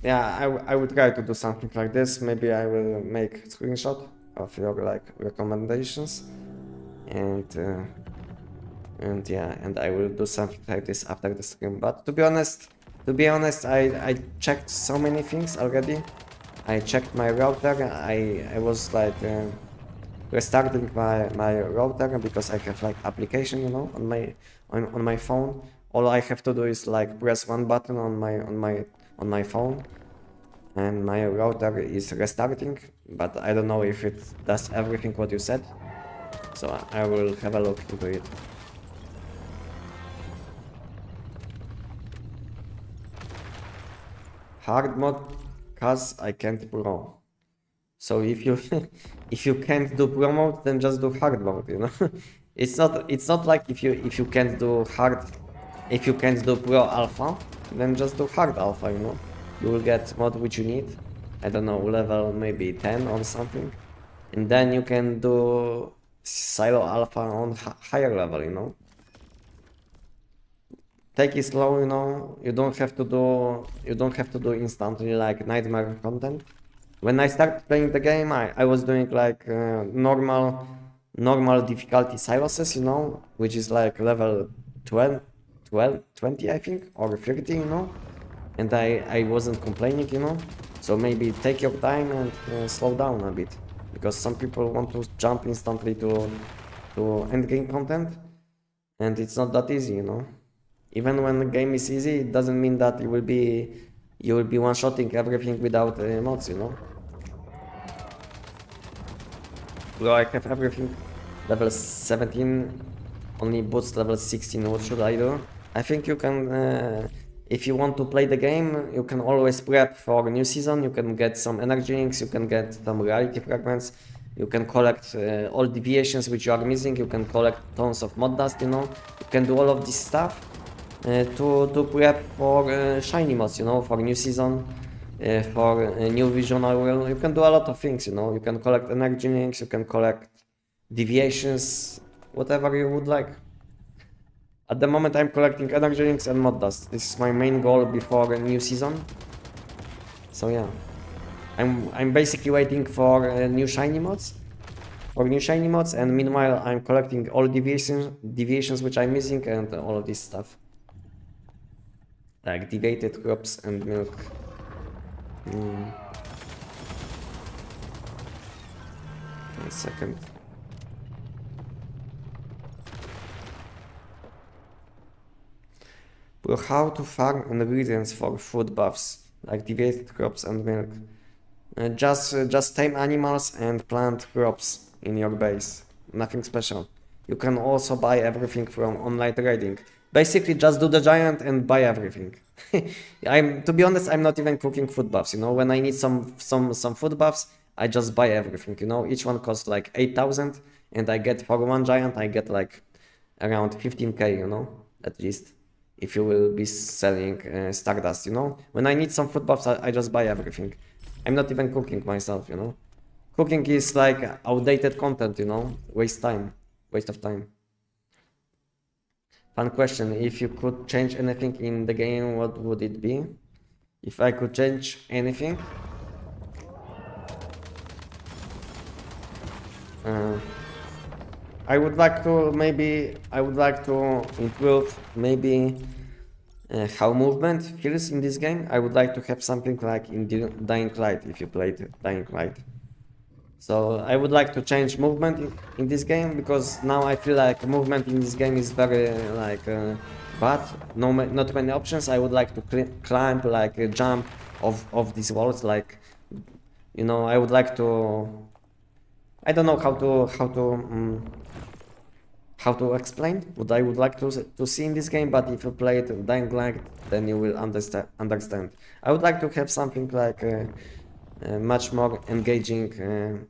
Yeah, I would try to do something like this. Maybe I will make a screenshot of your like recommendations, and yeah, and I will do something like this after the stream. But to be honest, I checked so many things already. I checked my router. I was like restarting my router because I have like application, you know, on my phone. All I have to do is like press one button on my phone, and my router is restarting. But I don't know if it does everything what you said, so I will have a look into it. Hard mode, cause I can't pro. So if you if you can't do pro mode, then just do hard mode, you know. It's not like if you can't do hard, if you can't do pro alpha, then just do hard alpha, you know. You will get mod which you need. I don't know, level maybe 10 or something, and then you can do silo alpha on higher level, you know. Take it slow, you know. You don't have to do instantly like nightmare content. When I started playing the game, I was doing like normal difficulty silos, you know, which is like level 12, 20 I think, or 30, you know, and I wasn't complaining, you know. So maybe take your time and slow down a bit, because some people want to jump instantly to end game content, and it's not that easy, you know. Even when the game is easy, it doesn't mean that you will be one-shotting everything without mods, you know. Well, I have everything level 17, only boots level 16. What should I do? I think you can, if you want to play the game, you can always prep for a new season. You can get some energy links, you can get some reality fragments, you can collect all deviations which you are missing, you can collect tons of mod dust, you know. You can do all of this stuff to prep for shiny mods, you know, for new season, for a new vision oil. You can do a lot of things, you know. You can collect energy links, you can collect deviations, whatever you would like. At the moment I'm collecting energy links and mod dust. This is my main goal before a new season. So yeah, I'm basically waiting for new shiny mods. And meanwhile I'm collecting all deviations which I'm missing, and all of this stuff. Like deviated crops and milk. One second. Bro, how to farm ingredients for food buffs, like deviated crops and milk? Just tame animals and plant crops in your base. Nothing special. You can also buy everything from online trading. Basically, just do the giant and buy everything. To be honest, I'm not even cooking food buffs. You know, when I need some food buffs, I just buy everything. You know, each one costs like 8,000, and I get for one giant, I get like around 15k. You know, at least, if you will be selling Stardust. You know, when I need some food buffs, I just buy everything. I'm not even cooking myself. You know, cooking is like outdated content. You know, waste of time. Fun question, if you could change anything in the game, what would it be? If I could change anything? I would like to improve maybe how movement feels in this game. I would like to have something like in Dying Light, if you played Dying Light. So I would like to change movement in this game, because now I feel like movement in this game is very like bad. Not many options. I would like to climb, like jump off these walls, like, you know. I would like to. I don't know how to explain what I would like to see in this game. But if you play it Dying Light, then you will understand. I would like to have something like much more engaging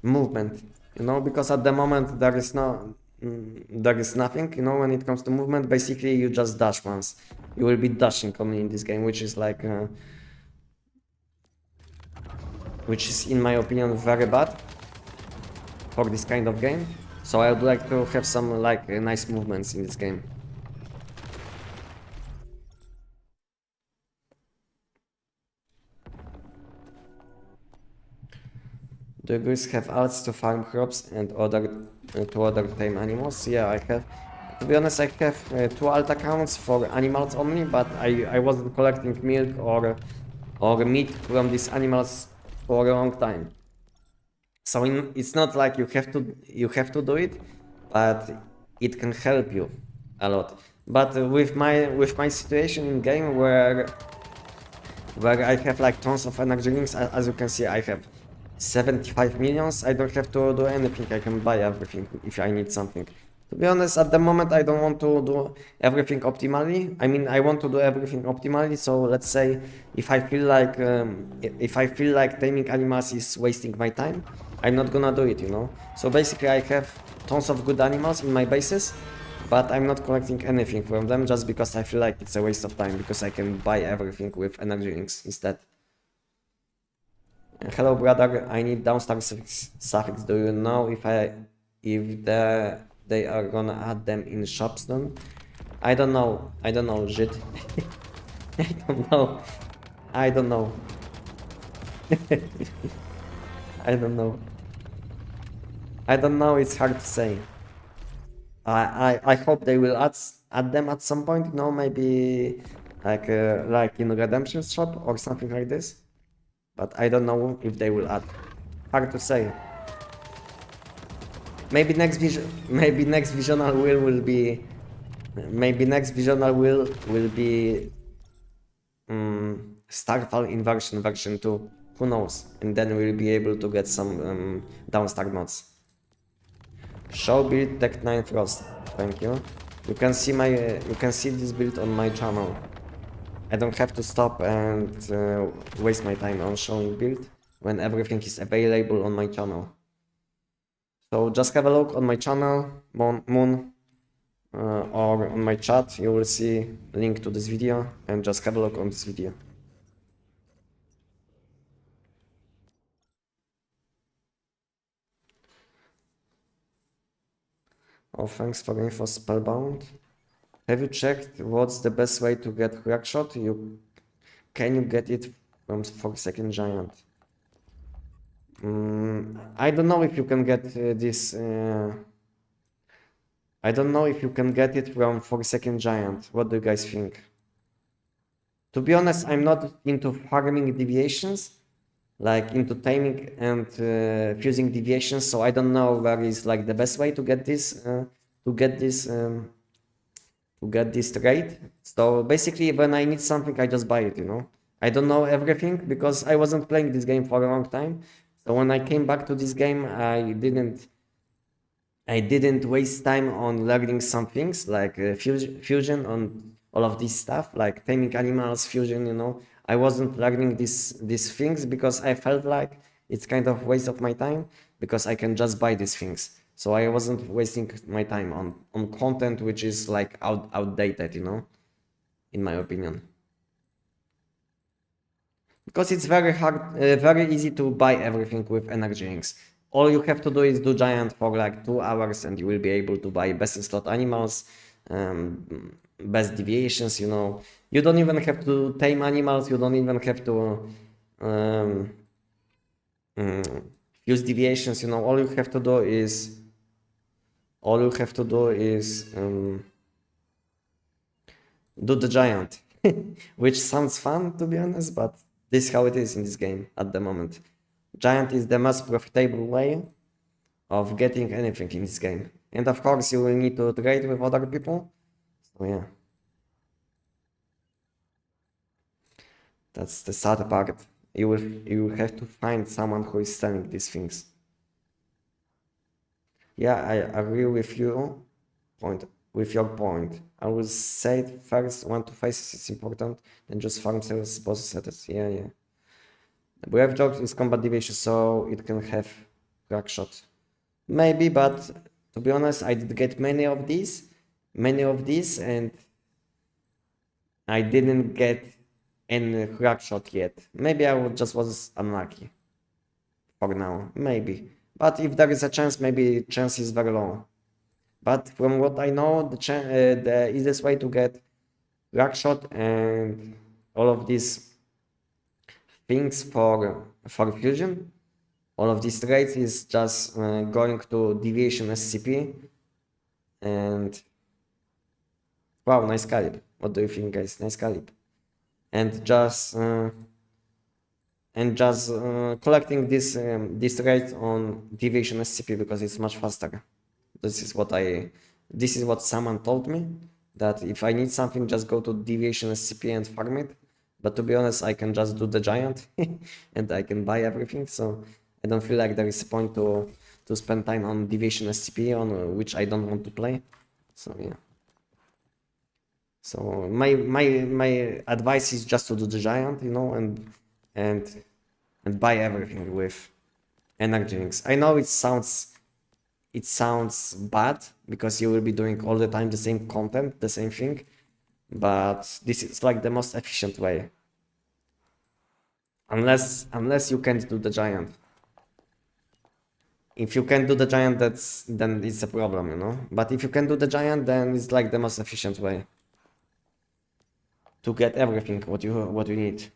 movement, you know, because at the moment there is no, there is nothing, you know, when it comes to movement. Basically, you just dash once. You will be dashing only in this game, which is like, which is in my opinion very bad for this kind of game. So I would like to have some like nice movements in this game. Do you guys have alts to farm crops and to other tame animals? Yeah, I have. To be honest, I have 2 alt accounts for animals only, but I wasn't collecting milk or meat from these animals for a long time. So it's not like you have to do it, but it can help you a lot. But with my situation in game where I have like tons of energy rings, as you can see, I have 75 millions. I don't have to do anything. I can buy everything if I need something. To be honest, at the moment, I don't want to do everything optimally. I mean, I want to do everything optimally. So let's say if I feel like taming animals is wasting my time, I'm not gonna do it, you know. So basically, I have tons of good animals in my bases, but I'm not collecting anything from them just because I feel like it's a waste of time because I can buy everything with energy rings instead. Hello brother, I need downstairs suffix. Do you know if they are gonna add them in shops then? I don't know. I don't know, shit. I don't know. I don't know. I don't know. I don't know, it's hard to say. I hope they will add them at some point, you know, maybe like in Redemption shop or something like this. But I don't know if they will add. Hard to say. Maybe next visional wheel will be. Maybe next visional wheel will be. Starfall inversion version 2. Who knows? And then we'll be able to get some downstar mods. Show build Tech 9 Frost. Thank you. You can see this build on my channel. I don't have to stop and waste my time on showing build when everything is available on my channel. So just have a look on my channel, Moon, or on my chat. You will see a link to this video and just have a look on this video. Oh, thanks for info, Spellbound. Have you checked what's the best way to get crackshot? Can you get it from 4-second giant? I don't know if you can get this. I don't know if you can get it from 4-second giant. What do you guys think? To be honest, I'm not into farming deviations, like into taming and fusing deviations. So I don't know where is like the best way to get this trait. So basically, when I need something, I just buy it. You know, I don't know everything because I wasn't playing this game for a long time. So when I came back to this game, I didn't waste time on learning some things like fusion on all of this stuff, like taming animals, fusion, you know. I wasn't learning these things because I felt like it's kind of waste of my time because I can just buy these things. So I wasn't wasting my time on content which is like outdated, you know, in my opinion. Because it's very hard, very easy to buy everything with energy rings. All you have to do is do giant for like 2 hours and you will be able to buy best slot animals, best deviations, you know. You don't even have to tame animals, you don't even have to use deviations, you know. All you have to do is do the giant, which sounds fun to be honest, but this is how it is in this game at the moment. Giant is the most profitable way of getting anything in this game. And of course you will need to trade with other people. So yeah. That's the sad part. You will have to find someone who is selling these things. Yeah, I agree with your point. I will say first 1 to face is important, then just farm sales boss setters. Yeah. Brave Jog is combat deviation, so it can have crack shot. Maybe, but To be honest, I did get many of these, and I didn't get any crack shot yet. Maybe I just was unlucky for now, maybe. But if there is a chance, maybe chance is very low. But from what I know, the easiest way to get crack shot and all of these things for fusion, all of these traits is just going to deviation SCP and wow, nice caliber. What do you think, guys? Nice caliber. And just collecting this traits on deviation SCP because it's much faster. This is what someone told me, that if I need something, just go to deviation SCP and farm it. But to be honest, I can just do the giant and I can buy everything. So I don't feel like there is a point to spend time on deviation SCP on which I don't want to play. So yeah. So my advice is just to do the giant, you know, and buy everything with energy links. I know it sounds bad because you will be doing all the time the same content, the same thing, but this is like the most efficient way. Unless you can't do the giant. If you can't do the giant, then it's a problem, you know. But if you can do the giant, then it's like the most efficient way to get everything what you need.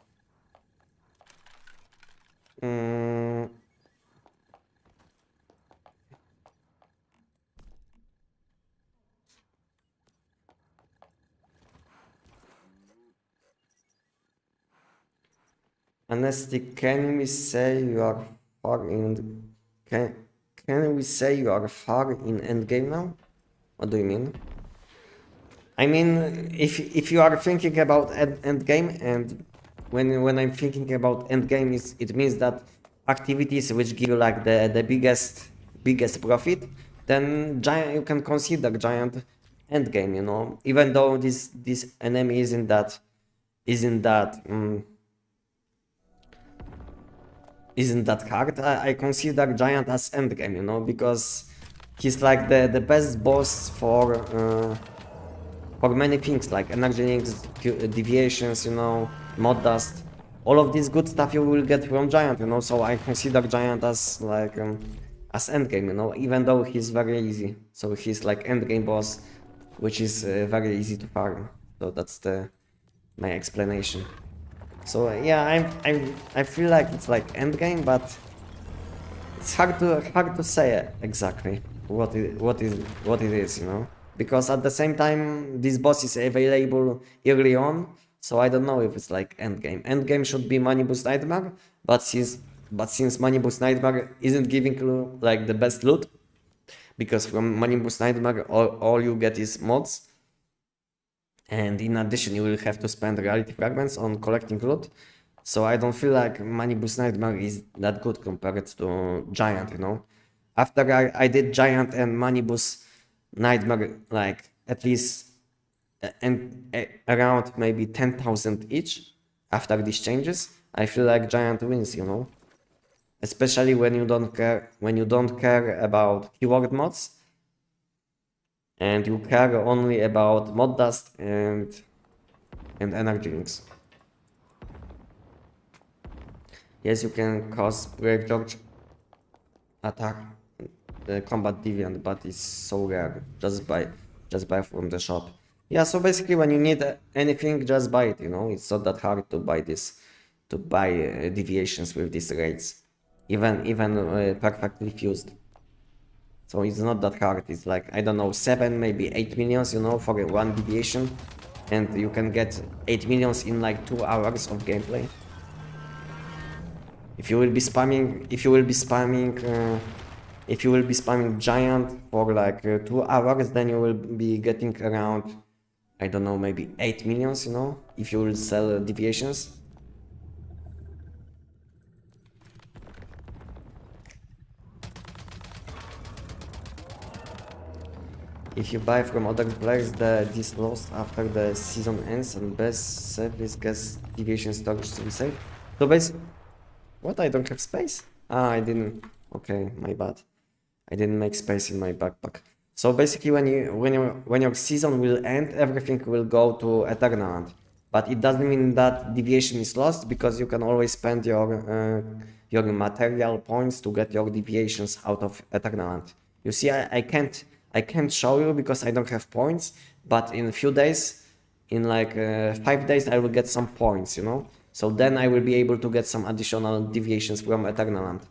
Anestic, can we say you are far in endgame now? What do you mean? I mean, if you are thinking about endgame, and when I'm thinking about endgame, it means that activities which give you like the biggest profit, then giant, you can consider giant endgame, you know. Even though this enemy isn't that hard, I consider giant as endgame, you know, because he's like the best boss for many things like energy links, deviations, you know, mod dust, all of this good stuff you will get from giant, you know. So I consider giant as like as endgame, you know, even though he's very easy. So he's like endgame boss, which is very easy to farm. So that's my explanation. So yeah, I feel like it's like endgame, but it's hard to say exactly what it is, you know. Because at the same time, this boss is available early on, so I don't know if it's like endgame. Endgame should be Money Boost Nightmare, but since Money Boost Nightmare isn't giving you like the best loot, because from Money Boost Nightmare all you get is mods, and in addition you will have to spend reality fragments on collecting loot. So I don't feel like Money Boost Nightmare is that good compared to Giant, you know. After I did Giant and Money Boost Nightmare, like at least around maybe 10,000 each after these changes, I feel like Giant wins, you know. Especially when you don't care about keyword mods, and you care only about mod dust and energy links. Yes, you can cause Brave George attack the combat deviant, but it's so rare. Just buy from the shop. Yeah, so basically when you need anything, just buy it, you know. It's not that hard to buy deviations with these rates, even perfectly fused. So it's not that hard. It's like, I don't know, 7 maybe 8 millions, you know, for one deviation, and you can get 8 millions in like 2 hours of gameplay. If you will be spamming giant for like 2 hours, then you will be getting around, I don't know, maybe 8 millions, you know, if you will sell deviations. If you buy from other players, this lost after the season ends, and best service gets deviation storage to be safe. So basically, what, I don't have space? Ah, I didn't. Okay, my bad. I didn't make space in my backpack. So basically, when your season will end, everything will go to Eternal. But it doesn't mean that deviation is lost, because you can always spend your material points to get your deviations out of Eternal. You see, I can't show you because I don't have points. But in a few days, in like 5 days, I will get some points. You know. So then I will be able to get some additional deviations from Eternal.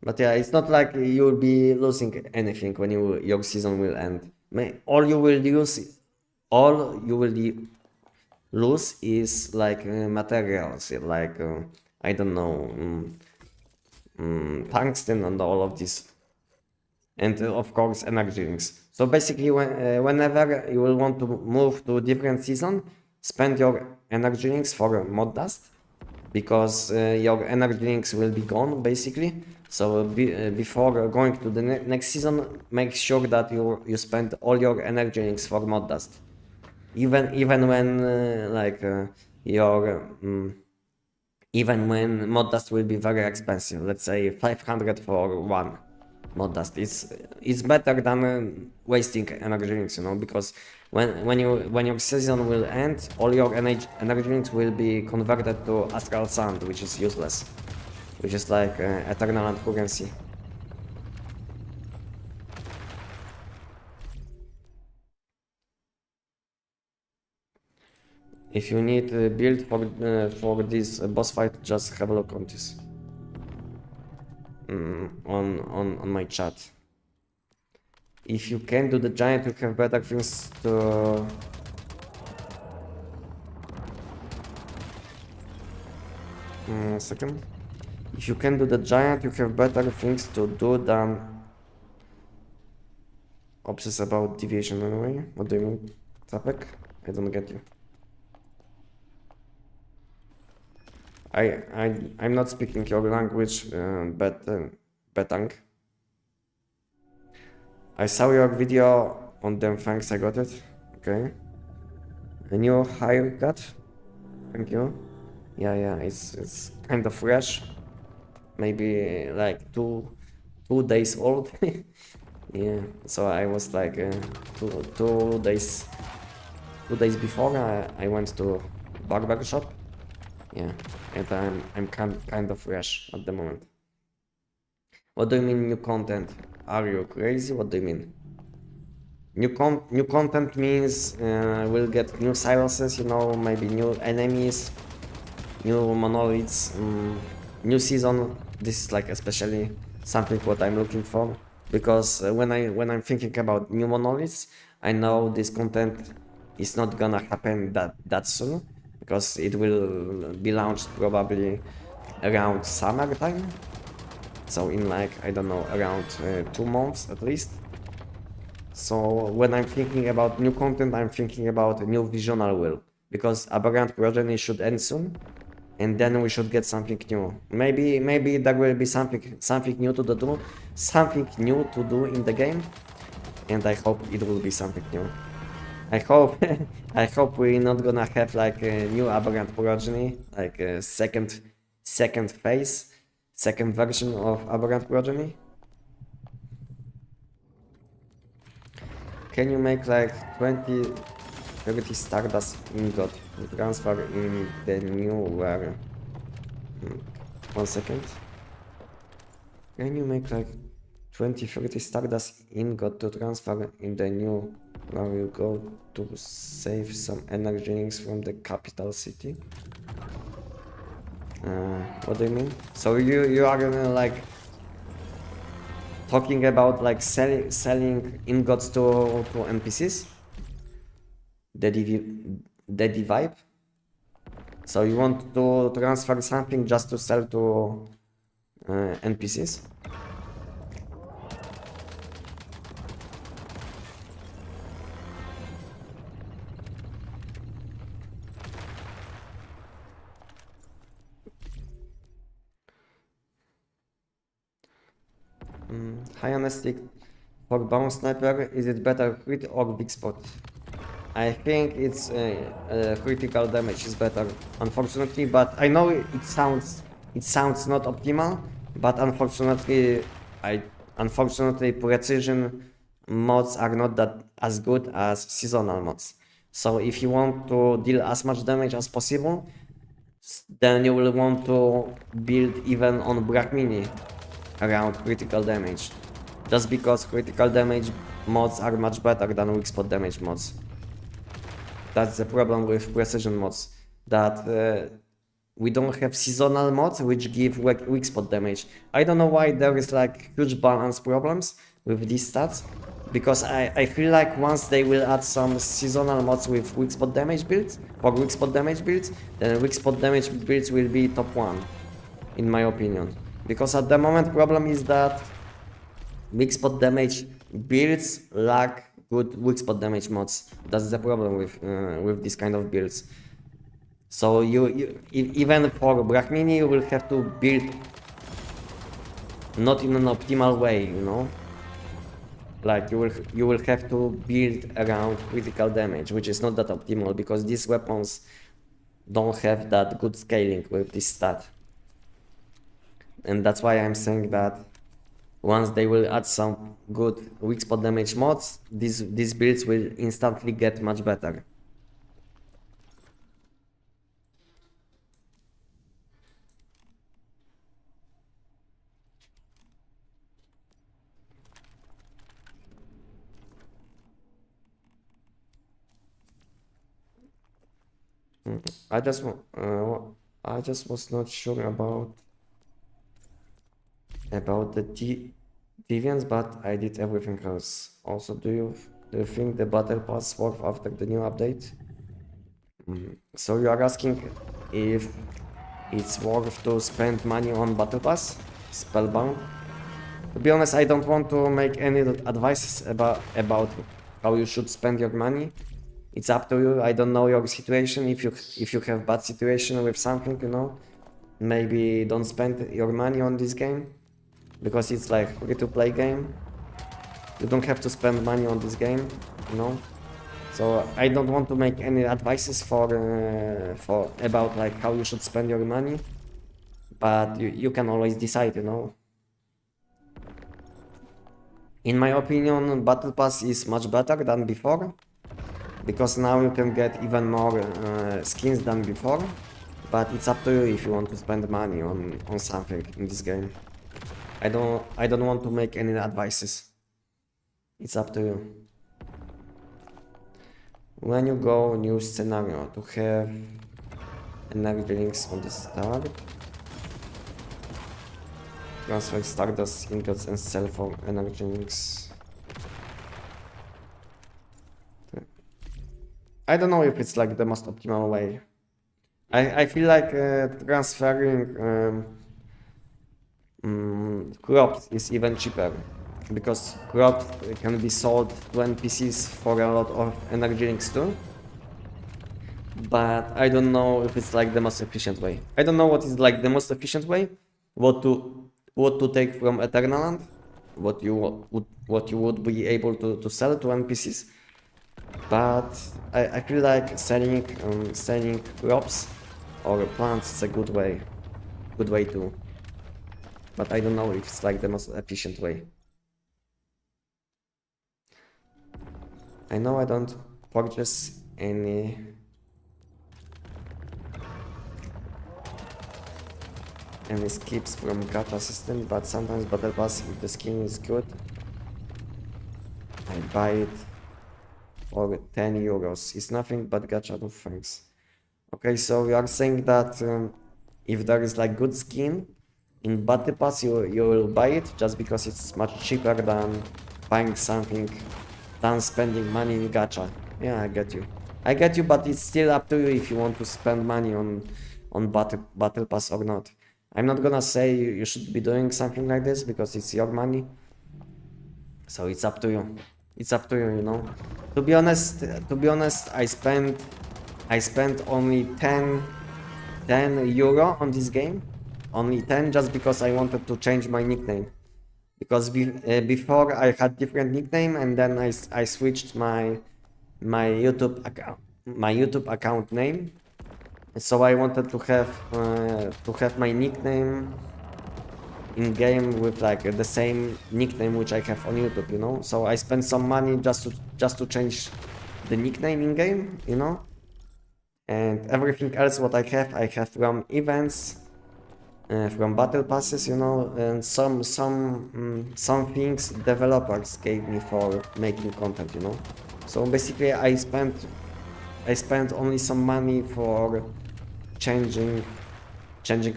But yeah, it's not like you'll be losing anything when your season will end. All you will use, all you will lose is like materials, like I don't know, tungsten and all of this, and of course energy drinks. So basically, whenever you will want to move to a different season, spend your energy drinks for mod dust, because your energy drinks will be gone basically. So before going to the next season, make sure that you spend all your energy drinks for mod dust, even when even when mod dust will be very expensive. Let's say 500 for one mod dust. It's better than wasting energy drinks, you know, because when your season will end, all your energy drinks will be converted to astral sand, which is useless, which is like eternal and currency. If you need a build for this boss fight, just have a look on this on my chat. If you can do the giant, you have better things to. Second. If you can do the giant, you have better things to do than obsess about deviation anyway. What do you mean, Tapek? I don't get you. I'm not speaking your language, Betang. I saw your video on them, thanks, I got it. Okay. A new haircut. Thank you. Yeah, it's kind of fresh. Maybe like two days old. Yeah, so I was like two days before I went to barber shop. Yeah, and I'm kind of fresh at the moment. What do you mean new content? Are you crazy? What do you mean? New content means we'll get new silences, you know, maybe new enemies, new monoliths, new season. This is like especially something what I'm looking for, because when I'm thinking about new monoliths, I know this content is not gonna happen that soon, because it will be launched probably around summertime. So in like, I don't know, around 2 months at least. So when I'm thinking about new content, I'm thinking about a new visional will, because Aberrant Progeny should end soon, and then we should get something new. Maybe there will be something new to do, something new to do in the game, and I hope it will be something new. I hope I hope we're not gonna have like a new Aberrant Progeny, like a second phase, second version of Aberrant Progeny. Can you make like 30 Stardust ingot to transfer in the new where? 1 second. Can you make like 30 Stardust ingot to transfer in the new where you go to save some energy drinks from the capital city? What do you mean? So you are gonna like talking about like selling ingots to NPCs? The vibe? So you want to transfer something just to sell to NPCs? High Anestic for Bound Sniper, is it better crit or big spot? I think it's critical damage is better, unfortunately. But I know it sounds not optimal, but unfortunately precision mods are not that as good as seasonal mods. So if you want to deal as much damage as possible, then you will want to build even on Black Mini around critical damage. Just because critical damage mods are much better than weak spot damage mods. That's the problem with precision mods, that we don't have seasonal mods which give weak spot damage. I don't know why there is like huge balance problems with these stats, because I feel like once they will add some seasonal mods with weak spot damage builds, or weak spot damage builds, then weak spot damage builds will be top 1, in my opinion. Because at the moment problem is that weak spot damage builds lack good weak spot damage mods. That's the problem with this kind of builds. So even for Black Mini you will have to build not in an optimal way, you know. Like you will have to build around critical damage, which is not that optimal because these weapons don't have that good scaling with this stat. And that's why I'm saying that once they will add some good weak spot damage mods, these builds will instantly get much better. I just was not sure about the deviants, but I did everything else. Also, do you think the battle pass worth after the new update? So you are asking if it's worth to spend money on battle pass, spellbound? To be honest, I don't want to make any advices about how you should spend your money. It's up to you. I don't know your situation. If you have bad situation with something, you know, maybe don't spend your money on this game, because it's like free-to-play game. You don't have to spend money on this game, you know. So I don't want to make any advices for about like how you should spend your money, but you can always decide, you know. In my opinion, Battle Pass is much better than before, because now you can get even more skins than before, but it's up to you if you want to spend money on something in this game. I don't want to make any advices. It's up to you. When you go new scenario, to have energy links on the start, transfer stardust ingots and sell for energy links. I don't know if it's like the most optimal way. I feel like transferring crops is even cheaper, because crops can be sold to NPCs for a lot of energy links too. But I don't know if it's like the most efficient way. I don't know what is like the most efficient way, what to take from Eternaland, what you would be able to sell to NPCs. But I feel like selling crops or plants is a good way too. But I don't know if it's like the most efficient way. I know I don't purchase any skips from gacha system, but sometimes battle pass, if the skin is good, I buy it for 10 euros. It's nothing but gacha, no thanks. Okay, so you are saying that if there is like good skin in battle pass, you will buy it just because it's much cheaper than buying something, than spending money in gacha. Yeah, I get you, but it's still up to you if you want to spend money on battle pass or not. I'm not gonna say you should be doing something like this because it's your money. So it's up to you. It's up to you, you know. To be honest, I spent only 10 euro on this game. Only 10, just because I wanted to change my nickname. Because before I had different nickname, and then I switched my my YouTube account name. So I wanted to have my nickname in game with like the same nickname which I have on YouTube, you know. So I spent some money just to change the nickname in game, you know. And everything else what I have from events, from battle passes, you know, and some things developers gave me for making content, you know. So basically I spent only some money for changing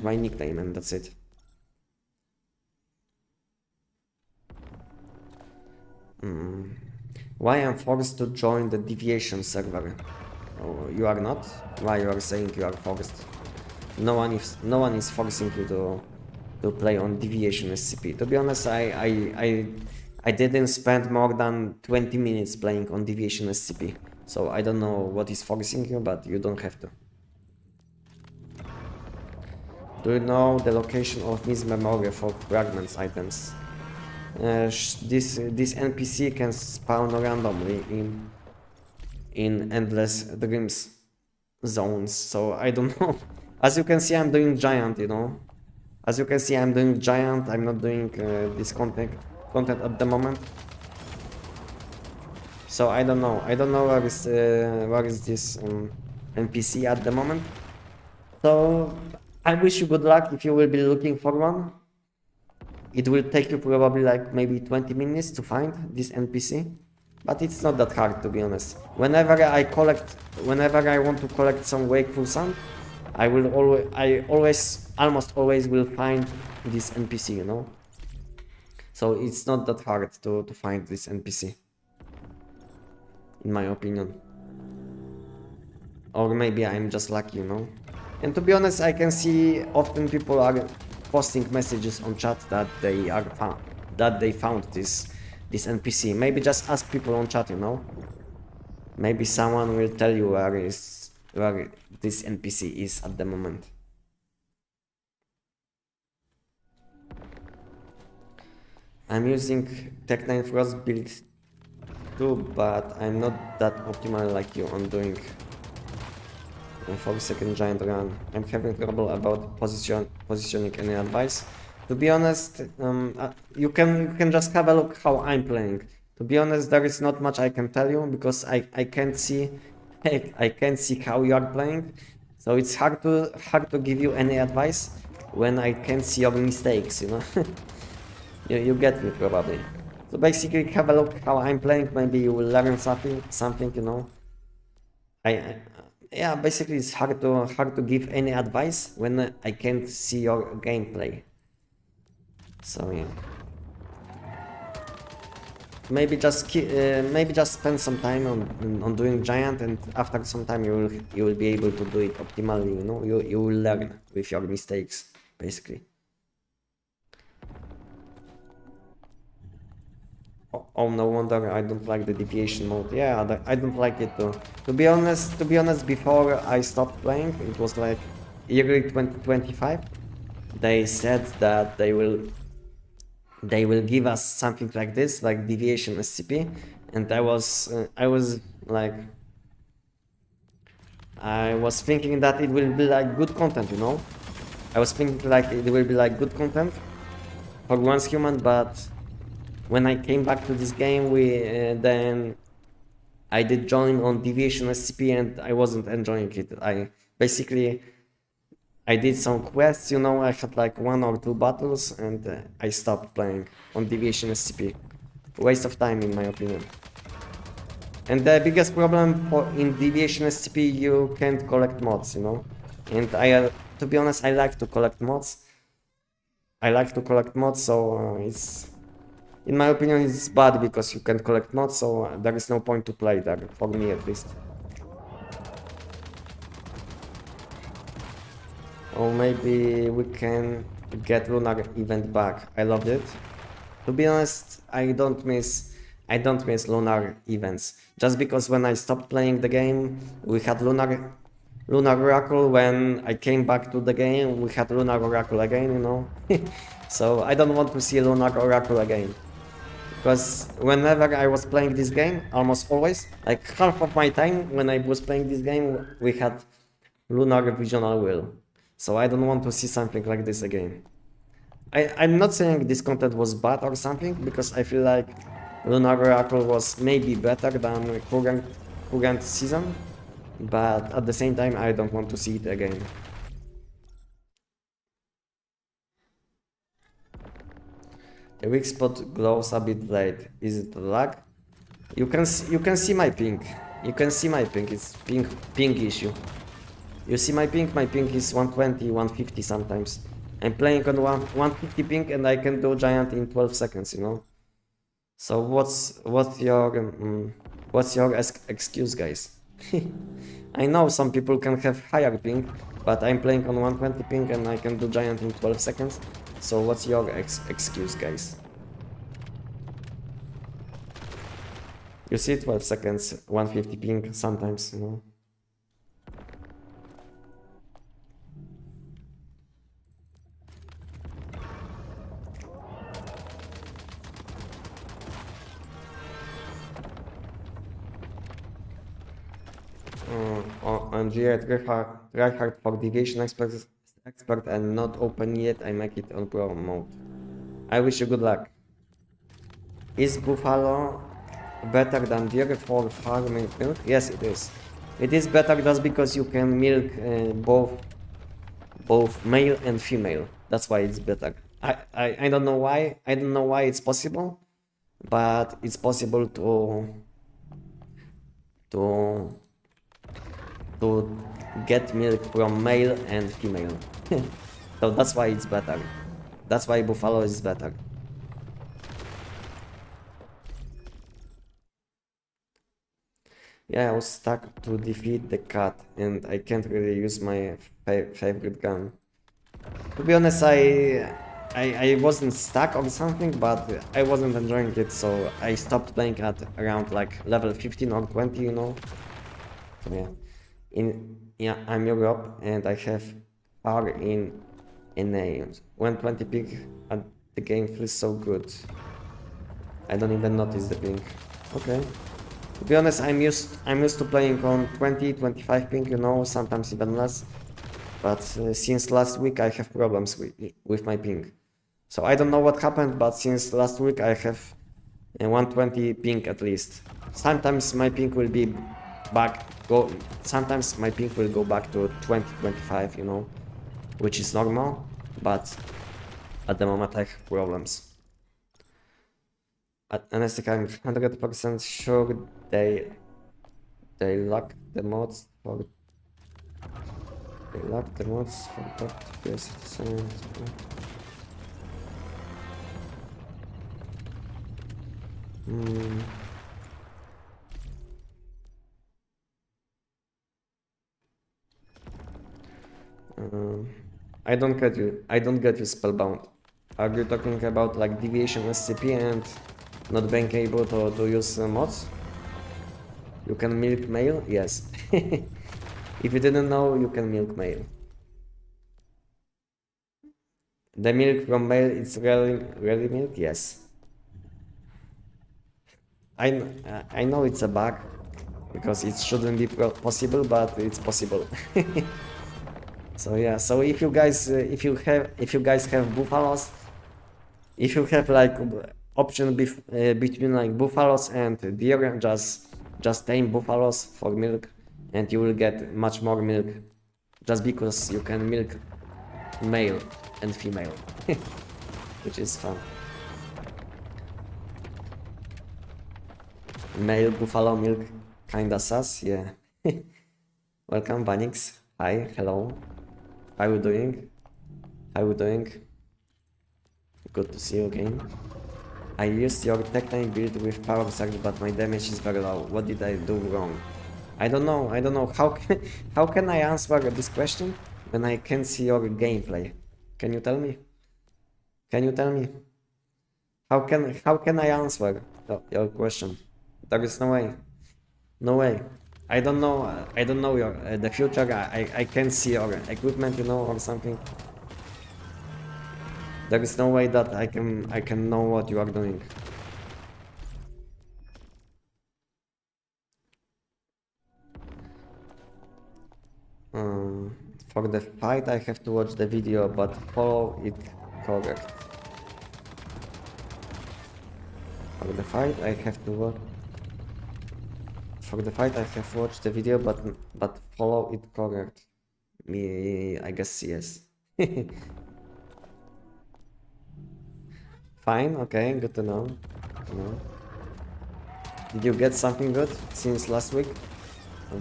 my nickname, and that's it. Why I'm forced to join the deviation server? Oh, you are not? Why you are saying you are forced? No one is forcing you to play on deviation SCP. To be honest, I didn't spend more than 20 minutes playing on deviation SCP. So I don't know what is forcing you, but you don't have to. Do you know the location of Miss Memory for fragments items? This NPC can spawn randomly in endless dreams zones, so I don't know. As you can see, I'm doing giant, you know. As you can see, I'm doing giant. I'm not doing this content at the moment. So I don't know. I don't know where is this NPC at the moment. So I wish you good luck if you will be looking for one. It will take you probably like maybe 20 minutes to find this NPC, but it's not that hard, to be honest. Whenever I want to collect some wakeful sand, almost always will find this NPC, you know. So it's not that hard to find this NPC, in my opinion. Or maybe I'm just lucky, you know. And to be honest, I can see often people are posting messages on chat that they found this NPC. Maybe just ask people on chat, you know. Maybe someone will tell you where this NPC is at the moment. I'm using Tech9 Frost build too, but I'm not that optimal like you on doing a 4-second giant run. I'm having trouble about positioning. Any advice? To be honest, you can just have a look how I'm playing. To be honest, there is not much I can tell you because I can't see how you are playing. So it's hard to give you any advice when I can't see your mistakes, you know. you get me probably. So basically, have a look how I'm playing. Maybe you will learn something, you know. Yeah, basically it's hard to give any advice when I can't see your gameplay. So yeah, maybe just spend some time on doing giant, and after some time you will be able to do it optimally. You know, you will learn with your mistakes, basically. Oh, no wonder I don't like the deviation mode. Yeah, I don't like it too. To be honest, before I stopped playing, it was like early 2025. They said that they will give us something like this, like deviation SCP, and I was thinking that it will be like good content, you know. I was thinking like it will be like good content for once human, but when I came back to this game, then I did join on deviation SCP and I wasn't enjoying it. I did some quests, you know. I had like 1 or 2 battles and I stopped playing on deviation SCP. Waste of time, in my opinion. And the biggest problem in deviation SCP, you can't collect mods, you know. And to be honest, I like to collect mods. So it's, in my opinion, it's bad because you can collect mods, so there is no point to play there, for me at least. Or maybe we can get lunar event back. I loved it. To be honest, I don't miss lunar events. Just because when I stopped playing the game, we had lunar oracle. When I came back to the game, we had lunar oracle again, you know. So I don't want to see lunar oracle again. Because whenever I was playing this game, almost always, like half of my time when I was playing this game, we had lunar visional wheel. So I don't want to see something like this again. I'm not saying this content was bad or something, because I feel like Lunar Oracle was maybe better than current season, but at the same time I don't want to see it again. The weak spot glows a bit late. Is it lag? You can see my ping. You can see my ping. It's ping issue. You see my ping? My ping is 120, 150 sometimes. I'm playing on 150 ping and I can do giant in 12 seconds, you know. So what's your excuse, guys? I know some people can have higher ping, but I'm playing on 120 ping and I can do giant in 12 seconds. So what's your excuse, guys? You see 12 seconds, 150 ping sometimes, you know. On GA tryhard for deviation expert and not open yet. I make it on pro mode. I wish you good luck. Is buffalo better than deer for farming milk? Yes, it is. It is better just because you can milk both male and female. That's why it's better. I don't know why. I don't know why it's possible, but it's possible to get milk from male and female. So that's why it's better. That's why buffalo is better. Yeah, I was stuck to defeat the cat and I can't really use my favorite gun. To be honest, I wasn't stuck on something, but I wasn't enjoying it, so I stopped playing at around like level 15 or 20, you know. So yeah. I'm Europe and I have power in NA. When 20 ping at the game feels so good. I don't even notice the ping. Okay. To be honest, I'm used to playing on 20, 25 ping, you know, sometimes even less. But since last week I have problems with my ping. So I don't know what happened, but since last week I have 120 ping at least. Sometimes my ping will be sometimes my ping will go back to 20, 25, you know, which is normal, but at the moment I have problems. At Anestic, I'm 100% sure they lock the mods for top tier citizens. I don't get you. I don't get you, Spellbound. Are you talking about like deviation SCP and not being able to use mods? You can milk male? Yes. If you didn't know, you can milk male. The milk from male is really milk? Yes. I know it's a bug because it shouldn't be possible, but it's possible. So yeah, so if you guys have buffaloes, if you have like option between like buffaloes and deer, just tame buffaloes for milk and you will get much more milk just because you can milk male and female, which is fun. Male buffalo milk kinda sus, yeah. Welcome, Banix. Hi, hello. How you doing? How you doing? Good to see you again. I used your Tectine build with power surge, but my damage is very low. What did I do wrong? I don't know. How can I answer this question when I can't see your gameplay? Can you tell me? Can you tell me? How can I answer your question? There is no way. No way. I don't know your the future. I can't see your equipment, you know, or something. There is no way that I can know what you are doing. For the fight I have to watch the video, but follow it correct. For the fight I have to watch. For the fight I have watched the video, but follow it correct. Me, I guess yes. Fine, okay, good to know. Good to know. Did you get something good since last week,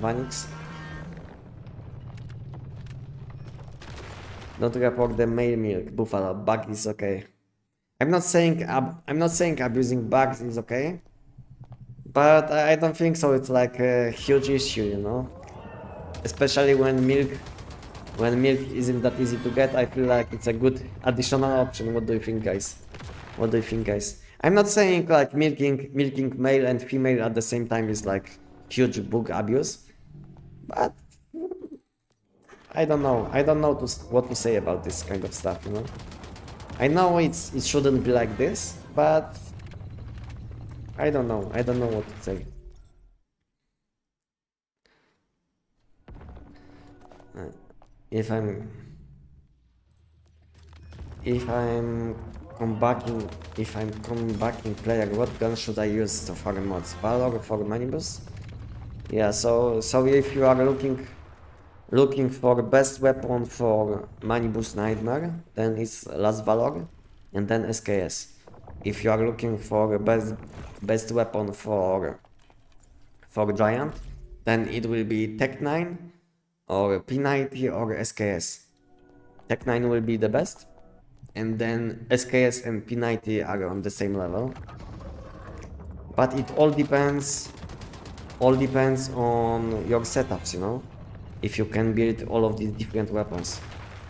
Vanix? Don't report the male milk, Buffalo. Bug is okay. I'm not saying abusing bugs is okay, but I don't think so. It's like a huge issue, you know. Especially when milk isn't that easy to get. I feel like it's a good additional option. What do you think, guys? What do you think, guys? I'm not saying like milking male and female at the same time is like huge bug abuse, but I don't know. I don't know what to say about this kind of stuff, you know. I know it shouldn't be like this, but I don't know. I don't know what to say. If I'm comebacking player, what gun should I use to farm mods? Valor for Manibus? Yeah, so if you are looking for best weapon for Manibus Nightmare, then it's Last Valor and then SKS. If you are looking for best weapon for Giant, then it will be Tech 9 or P90 or SKS. Tech 9 will be the best, and then SKS and P90 are on the same level. But it all depends on your setups, you know, if you can build all of these different weapons.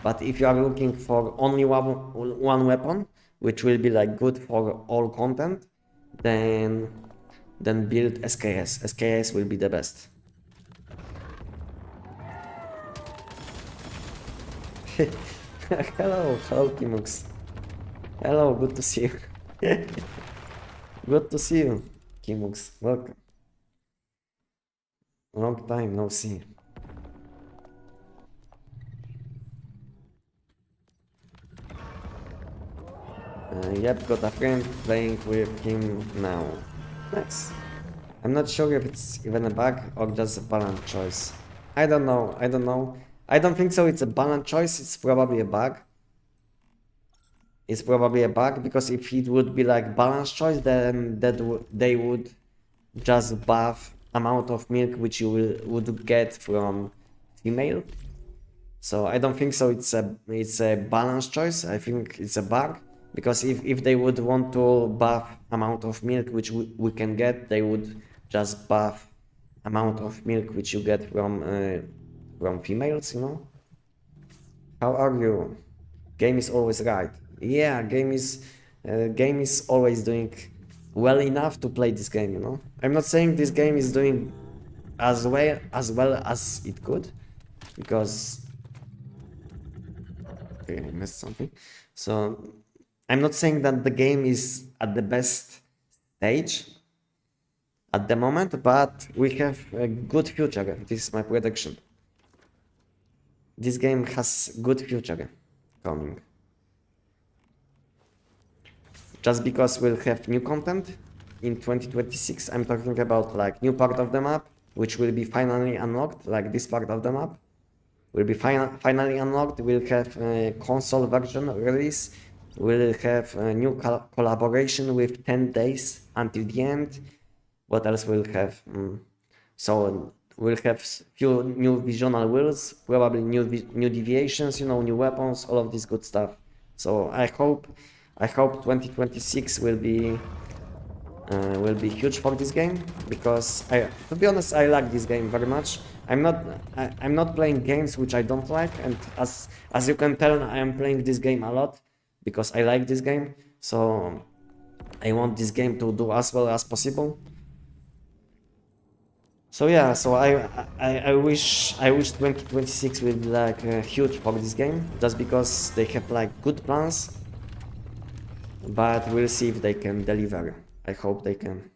But if you are looking for only one weapon, which will be like good for all content, then build SKS. SKS will be the best. Hello Kimux. Hello, good to see you. Good to see you, Kimux. Welcome. Long time no see. Yep, got a friend playing with him now. Nice. I'm not sure if it's even a bug or just a balance choice. I don't know. I don't think so. It's a balance choice. It's probably a bug. It's probably a bug because if it would be like balance choice, then they would just buff amount of milk which you would get from female. So I don't think so. It's a balance choice. I think it's a bug because if they would want to buff amount of milk which we can get, they would just buff amount of milk which you get from females, you know. How are you? Game is always right. Yeah, game is always doing well enough to play this game, you know. I'm not saying this game is doing as well as it could, because okay, I missed something. So I'm not saying that the game is at the best stage at the moment, but we have a good future. This is my prediction. This game has good future coming. Just because we'll have new content in 2026. I'm talking about like new part of the map, which will be finally unlocked, like this part of the map will be finally unlocked. We'll have a console version release. We'll have a new collaboration with 10 days until the end. What else we'll have? So we'll have few new visual wheels, probably new deviations, you know, new weapons, all of this good stuff. So I hope 2026 will be huge for this game, because to be honest, I like this game very much. I'm not playing games which I don't like, and as you can tell, I am playing this game a lot because I like this game. So I want this game to do as well as possible. So yeah, so I wish 2026 will be like huge for this game, just because they have like good plans, but we'll see if they can deliver. I hope they can.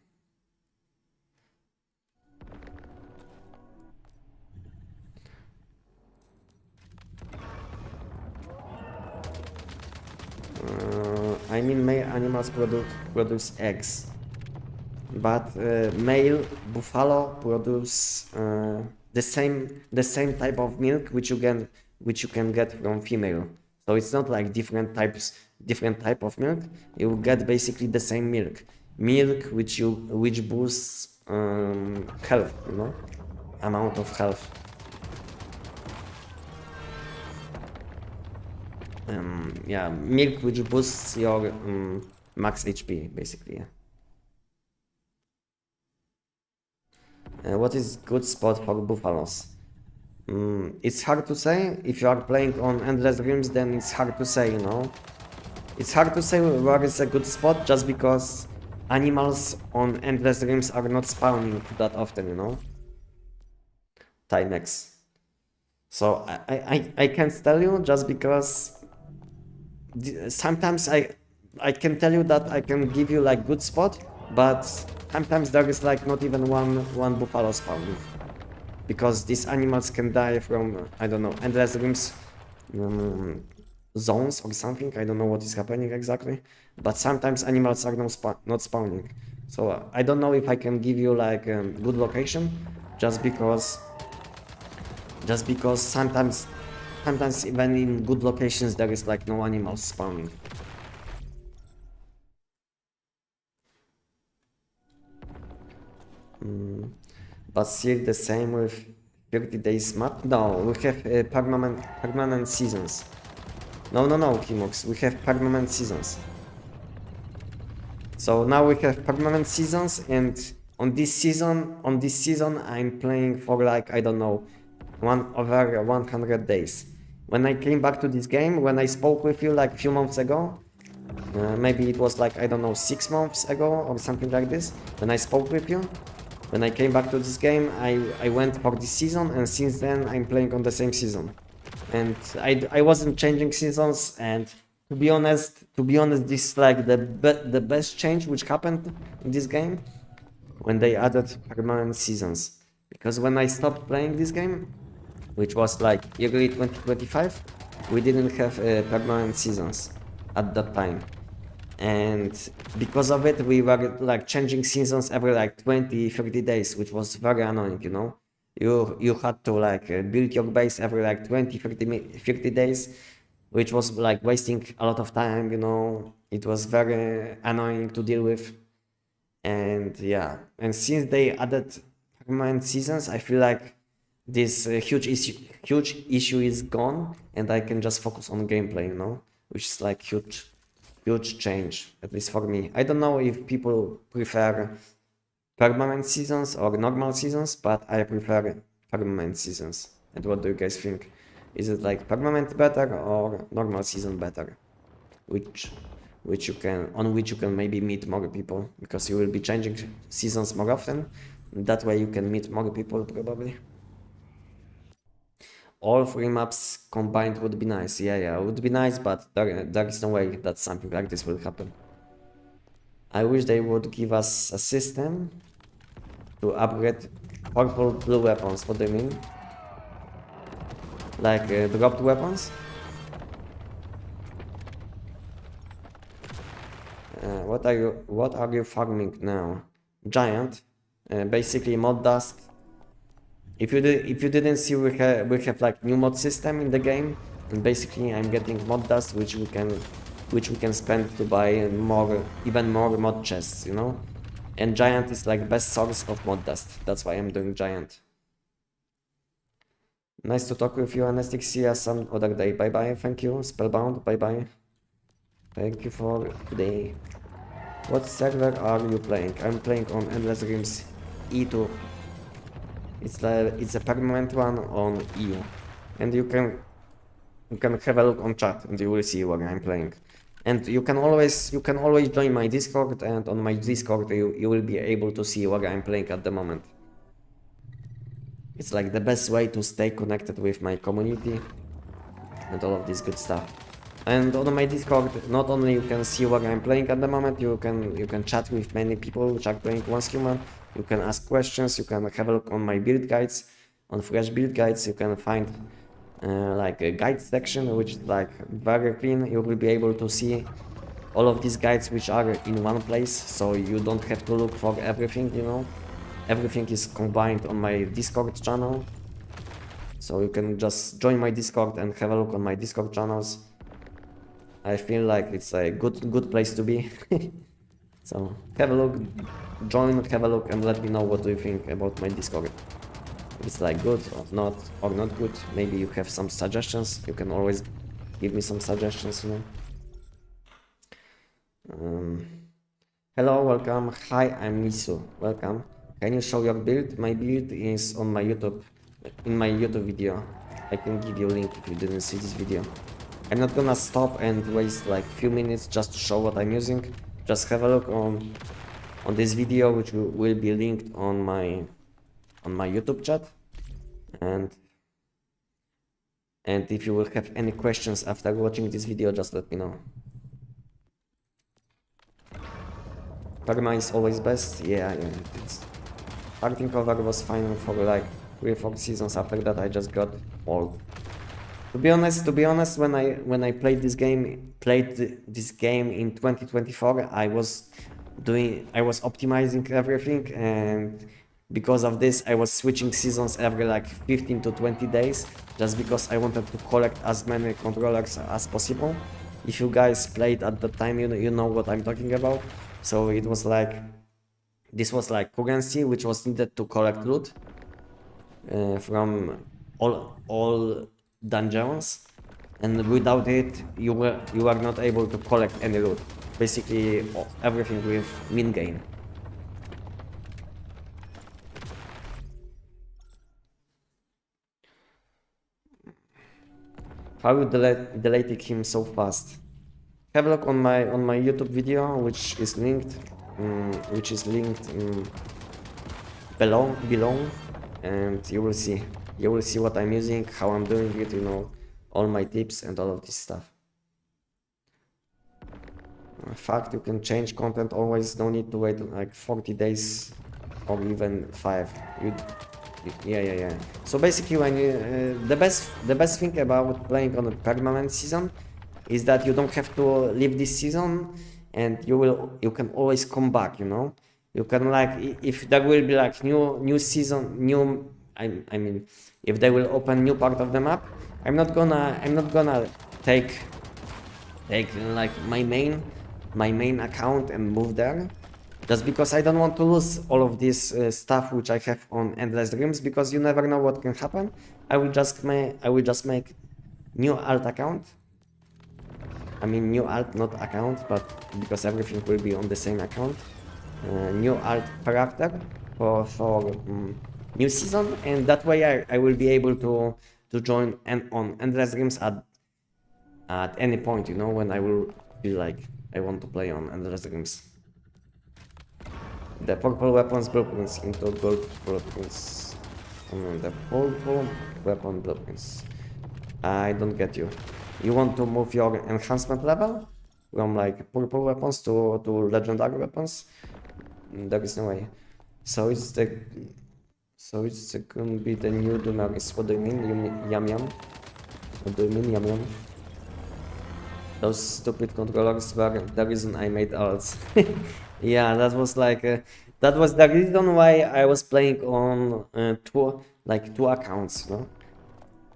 I mean male animals produce eggs, but male buffalo produce the same type of milk which you can get from female. So it's not like different type of milk. You get basically the same milk which boosts health, you know, amount of health. Yeah, milk which boosts your max HP basically. What is good spot for buffaloes? It's hard to say. If you are playing on Endless Realms, then it's hard to say, you know. It's hard to say where is a good spot just because animals on Endless Realms are not spawning that often, you know. Timex. So I can't tell you just because sometimes I can tell you that I can give you like good spot, but sometimes there is like not even one buffalo spawning. Because these animals can die from, I don't know, Endless Realms zones or something. I don't know what is happening exactly. But sometimes animals are not spawning. So I don't know if I can give you like a good location just because sometimes even in good locations there is like no animals spawning. But still the same with 30 days map? No, we have permanent seasons. No, Kimox, we have permanent seasons. So now we have permanent seasons, and on this season I'm playing for like, I don't know, over 100 days. When I came back to this game, when I spoke with you like a few months ago, maybe it was like, I don't know, 6 months ago or something like this, when I spoke with you, when I came back to this game, I went for this season, and since then I'm playing on the same season. And I wasn't changing seasons, and to be honest, this is like the best change which happened in this game when they added permanent seasons. Because when I stopped playing this game, which was like early 2025, we didn't have permanent seasons at that time. And because of it, we were like changing seasons every like 20-30 days, which was very annoying, you know. You had to like build your base every like 20-30 days, which was like wasting a lot of time, you know. It was very annoying to deal with. And yeah, and since they added permanent seasons, I feel like this huge issue is gone, and I can just focus on gameplay, you know, which is like huge change, at least for me. I don't know if people prefer permanent seasons or normal seasons, but I prefer permanent seasons. And what do you guys think? Is it like permanent better or normal season better? Which you can maybe meet more people, because you will be changing seasons more often. That way you can meet more people probably. All 3 maps combined would be nice. Yeah, would be nice, but there is no way that something like this will happen. I wish they would give us a system to upgrade purple blue weapons. What do you mean? Like dropped weapons? What are you farming now? Giant. Basically mod dust. If you didn't see, we have like new mod system in the game, and basically I'm getting mod dust, which we can spend to buy even more mod chests, you know. And giant is like best source of mod dust. That's why I'm doing giant. Nice to talk with you, Anestic. See you some other day. Bye bye. Thank you. Spellbound. Bye bye. Thank you for today. What server are you playing? I'm playing on Endless Realms E2. It's a permanent one on EU, and you can have a look on chat, and you will see what I'm playing. And you can always join my Discord, and on my Discord you will be able to see what I'm playing at the moment. It's like the best way to stay connected with my community and all of this good stuff. And on my Discord, not only you can see what I'm playing at the moment, you can chat with many people which are playing Once Human. You can ask questions, you can have a look on my build guides, on fresh build guides. You can find like a guide section, which is like very clean. You will be able to see all of these guides which are in one place, so you don't have to look for everything, you know. Everything is combined on my Discord channel, so you can just join my Discord and have a look on my Discord channels. I feel like it's a good place to be. So have a look, join, have a look, and let me know what do you think about my Discord. If it's like good or not good. Maybe you have some suggestions. You can always give me some suggestions, you know. Hello, welcome. Hi, I'm Misu. Welcome. Can you show your build? My build is on my YouTube, in my YouTube video. I can give you a link if you didn't see this video. I'm not gonna stop and waste like few minutes just to show what I'm using. Just have a look on this video, which will be linked on my YouTube chat. And if you will have any questions after watching this video, just let me know. Perma is always best. Yeah, it's starting over was fine for like 3 or 4 seasons. After that I just got old. To be honest, when I played this game in 2024, I was optimizing everything, and because of this I was switching seasons every like 15 to 20 days, just because I wanted to collect as many controllers as possible. If you guys played at the time, you know what I'm talking about. So it was like, this was like currency which was needed to collect loot from all dungeons, and without it you are not able to collect any loot. Basically everything with min gain. How you deleted him so fast? Have a look on my YouTube video, which is linked below, and you will see what I'm using, how I'm doing it, you know, all my tips and all of this stuff. In fact, you can change content always, no need to wait like 40 days or even 5. Yeah. So basically, when the best thing about playing on a permanent season is that you don't have to leave this season, and you can always come back, you know. You can, like, if there will be like new season, I mean if they will open new part of the map, I'm not gonna take like my main account and move there, just because I don't want to lose all of this stuff which I have on Endless Dreams, because you never know what can happen. I will just make new alt account. I mean new alt, not account, but because everything will be on the same account. New alt character for new season, and that way I will be able to join on Endless Dreams at any point, you know, when I will be like, I want to play on Endless Dreams. The purple weapons blueprints into gold blueprints. The purple weapon blueprints. I don't get you. You want to move your enhancement level from like purple weapons to legendary weapons? There is no way. So it's gonna be the new Dunaris. What do you mean, yum yum? What do you mean, yum yum? Those stupid controllers were the reason I made alts. Yeah, that was like that was the reason why I was playing on two accounts, you know?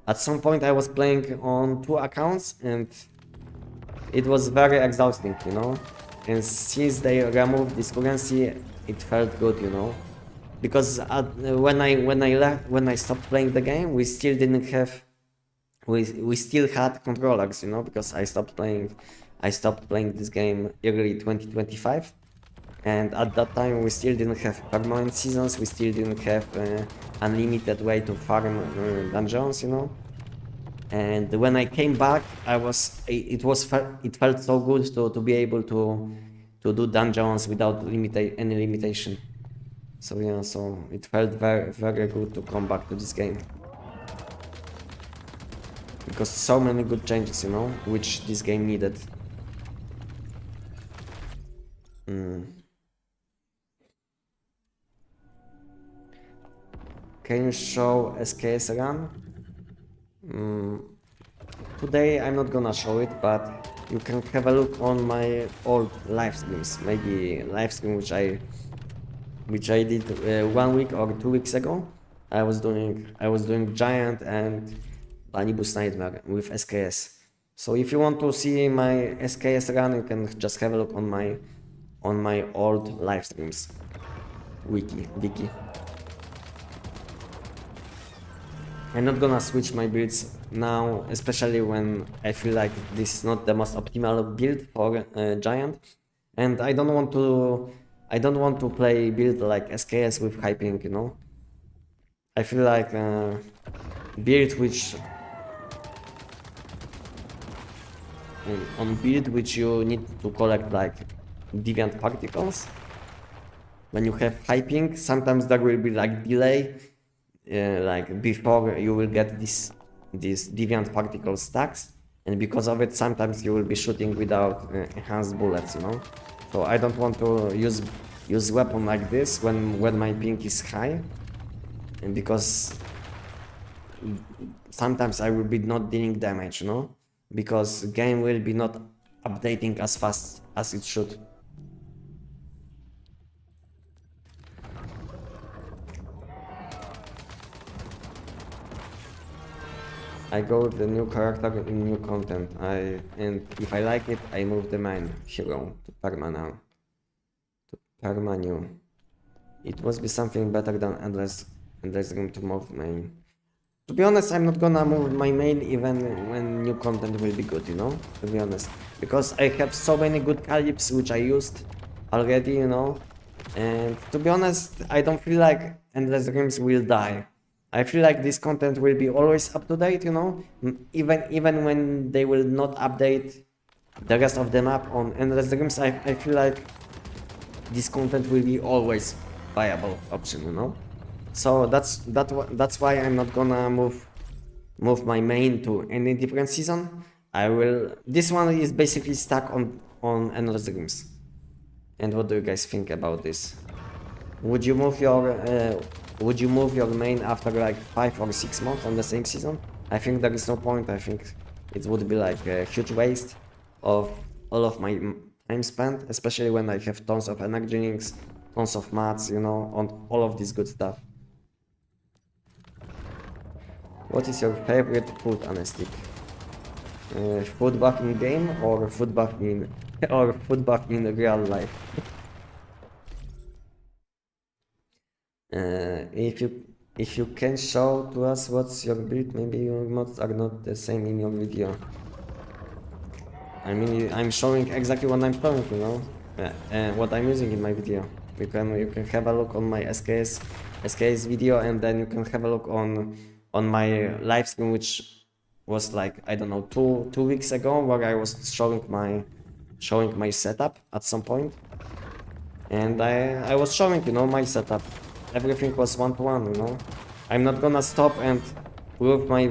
At some point I was playing on 2 accounts, and it was very exhausting, you know. And since they removed this currency, it felt good, you know. Because when I stopped playing the game, we still didn't have, we still had controllers, you know, because I stopped playing this game early 2025, and at that time we still didn't have permanent seasons, we still didn't have unlimited way to farm dungeons, you know. And when I came back, it felt so good to be able to do dungeons without any limitation. So yeah, so it felt very, very good to come back to this game, because so many good changes, you know, which this game needed. Can you show SKS run? Today I'm not gonna show it, but you can have a look on my old live streams, maybe live stream which I did 1 week or 2 weeks ago. I was doing Giant and Banibus Nightmare with SKS. So if you want to see my SKS run, you can just have a look on my old live streams. Wiki. I'm not gonna switch my builds now, especially when I feel like this is not the most optimal build for Giant, and I don't want to play build like SKS with hyping, you know. I feel like build which on build which you need to collect like deviant particles. When you have hyping, sometimes there will be like delay, like before you will get these deviant particle stacks, and because of it, sometimes you will be shooting without enhanced bullets, you know. So I don't want to use weapon like this when my ping is high, and because sometimes I will be not dealing damage, you know, because game will be not updating as fast as it should. I go with the new character in new content. And if I like it, I move the main hero to Perma now. To Perma new. It must be something better than endless room to move main. To be honest, I'm not gonna move my main even when new content will be good, you know? To be honest. Because I have so many good calips which I used already, you know? And to be honest, I don't feel like endless rooms will die. I feel like this content will be always up to date, you know, even when they will not update the rest of the map on endless dreams. I feel like this content will be always viable option, you know. So that's why I'm not gonna move my main to any different season. This one is basically stuck on endless dreams. And what do you guys think about this? Would you move your main after like 5 or 6 months on the same season? I think there is no point. I think it would be like a huge waste of all of my time spent, especially when I have tons of energy links, tons of mats, you know, on all of this good stuff. What is your favorite food, Anestic? Food buff in game or food buff in real life? If you can show to us what's your build, maybe your mods are not the same in your video. I mean, I'm showing exactly what I'm showing, you know, what I'm using in my video. You can have a look on my SKS video, and then you can have a look on my live stream, which was like, I don't know, two weeks ago, where I was showing my setup at some point, and I was showing, you know, my setup. Everything was 1-to-1, you know. I'm not gonna stop and prove my.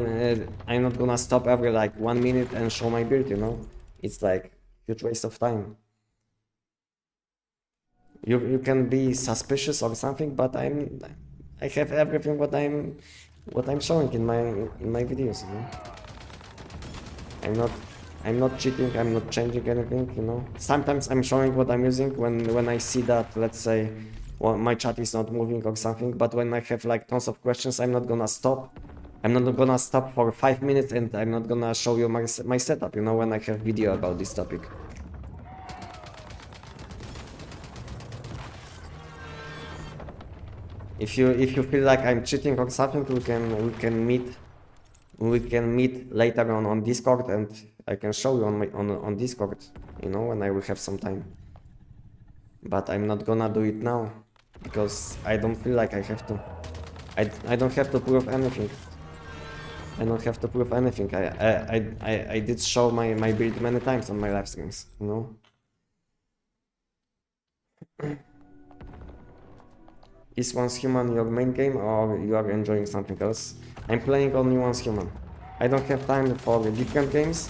I'm not gonna stop every like 1 minute and show my build, you know. It's like huge waste of time. You can be suspicious or something, but I have everything what I'm showing in my videos, you know. I'm not cheating. I'm not changing anything, you know. Sometimes I'm showing what I'm using when I see that, let's say, well, my chat is not moving or something, but when I have like tons of questions, I'm not gonna stop. I'm not gonna stop for 5 minutes, and I'm not gonna show you my setup, you know, when I have video about this topic. If you feel like I'm cheating or something, we can meet later on Discord, and I can show you on Discord, you know, when I will have some time. But I'm not gonna do it now, because I don't feel like I have to. I don't have to prove anything. I don't have to prove anything. I did show my build many times on my live streams, you know. Is Once Human your main game, or you are enjoying something else? I'm playing only Once Human. I don't have time for different games,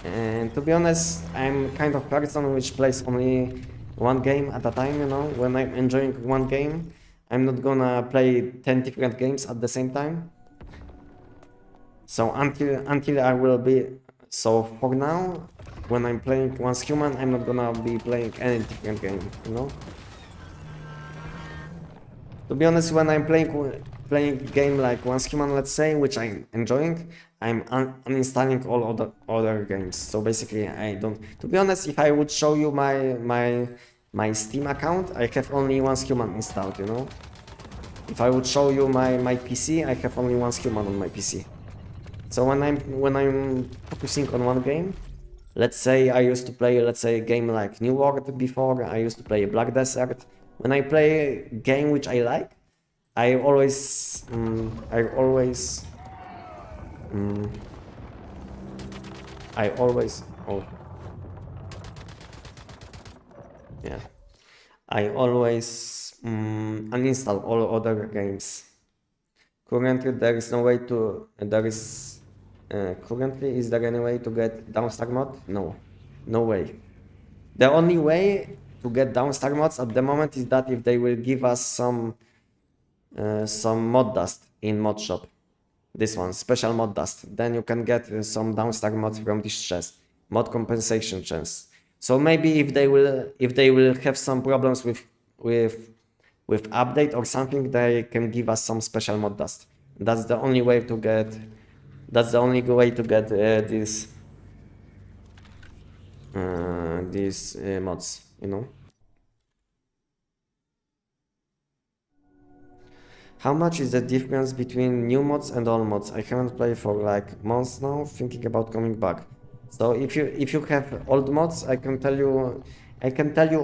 and to be honest, I'm kind of person which plays only one game at a time, you know. When I'm enjoying one game, I'm not gonna play 10 different games at the same time. So until I will be So for now, when I'm playing Once Human, I'm not gonna be playing any different game, you know? To be honest, when I'm playing a game like Once Human, let's say, which I'm enjoying, I'm uninstalling all other games. So basically, I don't. To be honest, if I would show you my Steam account, I have only Once Human installed. You know, if I would show you my PC, I have only Once Human on my PC. So when I'm focusing on one game, let's say I used to play, let's say, a game like New World before. I used to play Black Desert. When I play a game which I like, I always, mm, I always, mm, I always, oh, yeah, I always uninstall all other games. Currently, there is no way to, currently, is there any way to get Downstar mod? No, no way. The only way to get Downstar mods at the moment is that if they will give us some mod dust in mod shop. This one, special mod dust. Then you can get some Downstar mods from this chest, mod compensation chest. So maybe if they will have some problems with update or something, they can give us some special mod dust. That's the only way to get. That's the only way to get these mods. You know. How much is the difference between new mods and old mods? I haven't played for like months now, thinking about coming back. So if you have old mods, I can tell you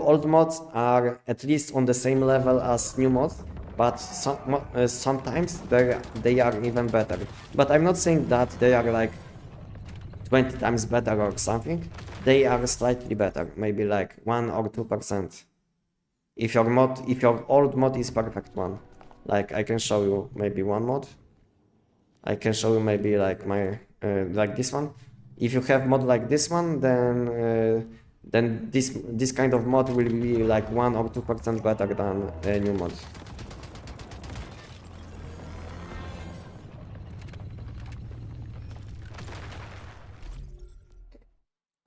old mods are at least on the same level as new mods, but sometimes they are even better. But I'm not saying that they are like 20 times better or something. They are slightly better, maybe like 1 or 2%. If your old mod is perfect one. Like I can show you maybe one mod. I can show you maybe like my like this one. If you have mod like this one, then this kind of mod will be like 1 or 2% better than a new mod.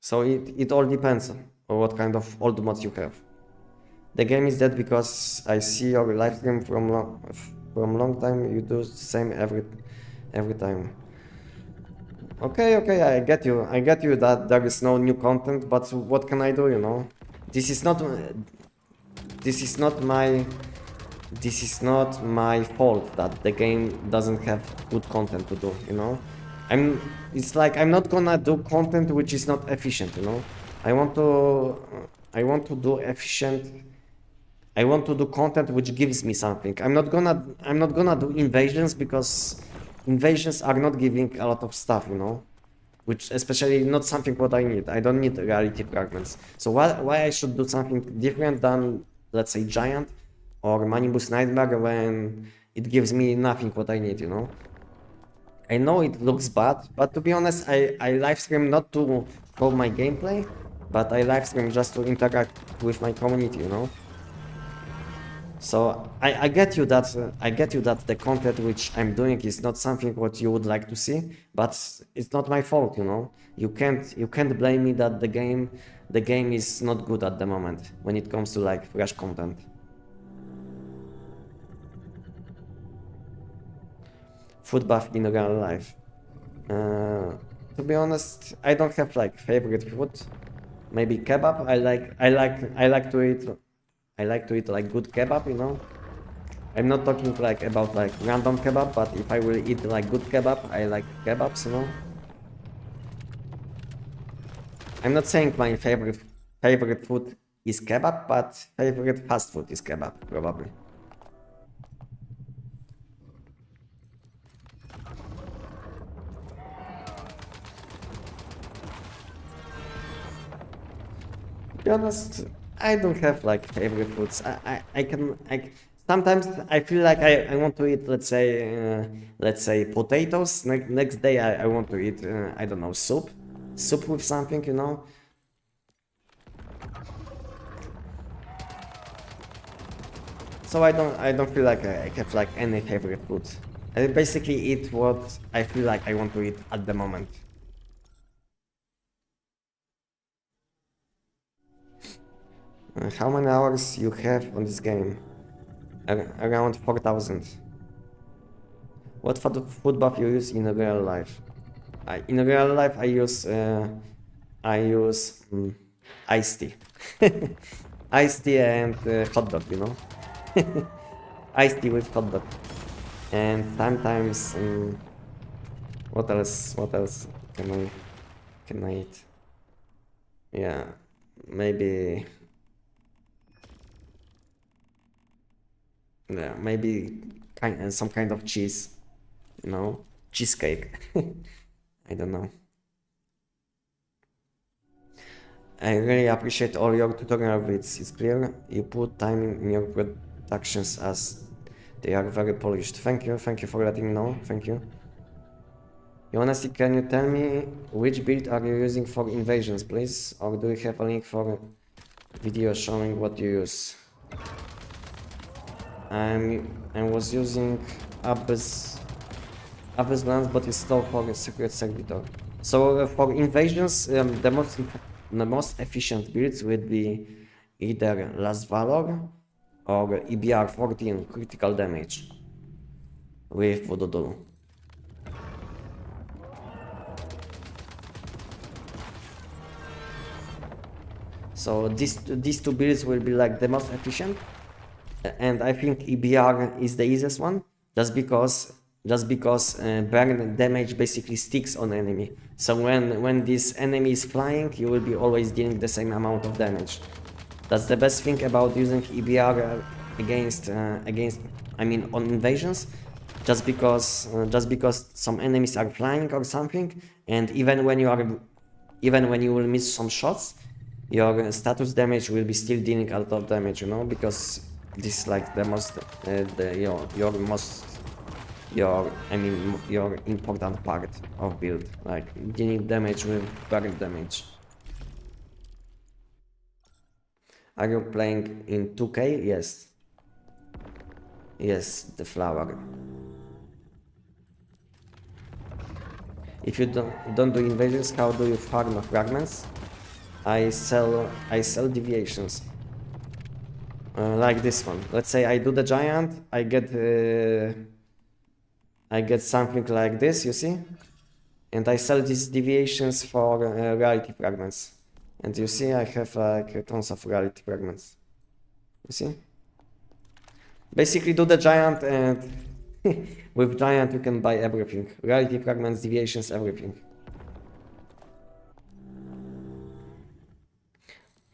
So it all depends on what kind of old mods you have. The game is dead because I see your live stream from long time. You do the same every time. Okay, I get you. I get you that there is no new content, but what can I do? You know, this is not my fault that the game doesn't have good content to do. You know, it's like I'm not gonna do content which is not efficient. You know, I want to do efficient. I want to do content which gives me something. I'm not gonna do invasions because invasions are not giving a lot of stuff, you know, which especially not something what I need. I don't need reality fragments. So why I should do something different than, let's say, Giant or Manibus Nightmare when it gives me nothing what I need, you know. I know it looks bad, but to be honest, I live stream not to show my gameplay, but I live stream just to interact with my community, you know. So I get you that the content which I'm doing is not something what you would like to see, but it's not my fault, you know. You can't blame me that the game is not good at the moment when it comes to like fresh content. Food buff in real life. To be honest, I don't have like favorite food. Maybe kebab. I like to eat. I like to eat like good kebab, you know. I'm not talking like about like random kebab, but if I will eat like good kebab, I like kebabs, you know. I'm not saying my favorite food is kebab, but favorite fast food is kebab, probably. To be honest, I don't have like favorite foods. Sometimes I feel like I want to eat, let's say potatoes. Next day I want to eat I don't know, soup with something, you know. So I don't feel like I have like any favorite food. I basically eat what I feel like I want to eat at the moment. How many hours you have on this game? Around 4,000. What food buff you use in real life? In real life, I use iced tea, iced tea and hot dog. You know, iced tea with hot dog, and sometimes what else? What else can I eat? Yeah, maybe. Yeah, maybe some kind of cheese. You know, cheesecake. I don't know. I really appreciate all your tutorial vids. It's clear you put time in your productions as they are very polished. Thank you for letting me know. Thank you. Honestly, can you tell me which build are you using for invasions, please? Or do you have a link for a video showing what you use? I was using Abyss Lance, but it's still for a secret servitor. So for invasions, the most efficient builds would be either Last Valor or EBR 14 critical damage with Voodoo. So these two builds will be like the most efficient, and I think EBR is the easiest one, just because burn damage basically sticks on enemy. So when this enemy is flying, you will be always dealing the same amount of damage. That's the best thing about using EBR against I mean on invasions, just because some enemies are flying or something, and even when you will miss some shots, your status damage will be still dealing a lot of damage, you know, because this is like the most your important part of build, like dealing damage with burn damage. Are you playing in 2K? Yes. Yes, the flower. If you don't do invasions, how do you farm fragments? I sell deviations. Like this one. Let's say I do the giant, I get something like this, you see? And I sell these deviations for reality fragments. And you see I have like tons of reality fragments. You see? Basically do the giant, and with giant you can buy everything. Reality fragments, deviations, everything.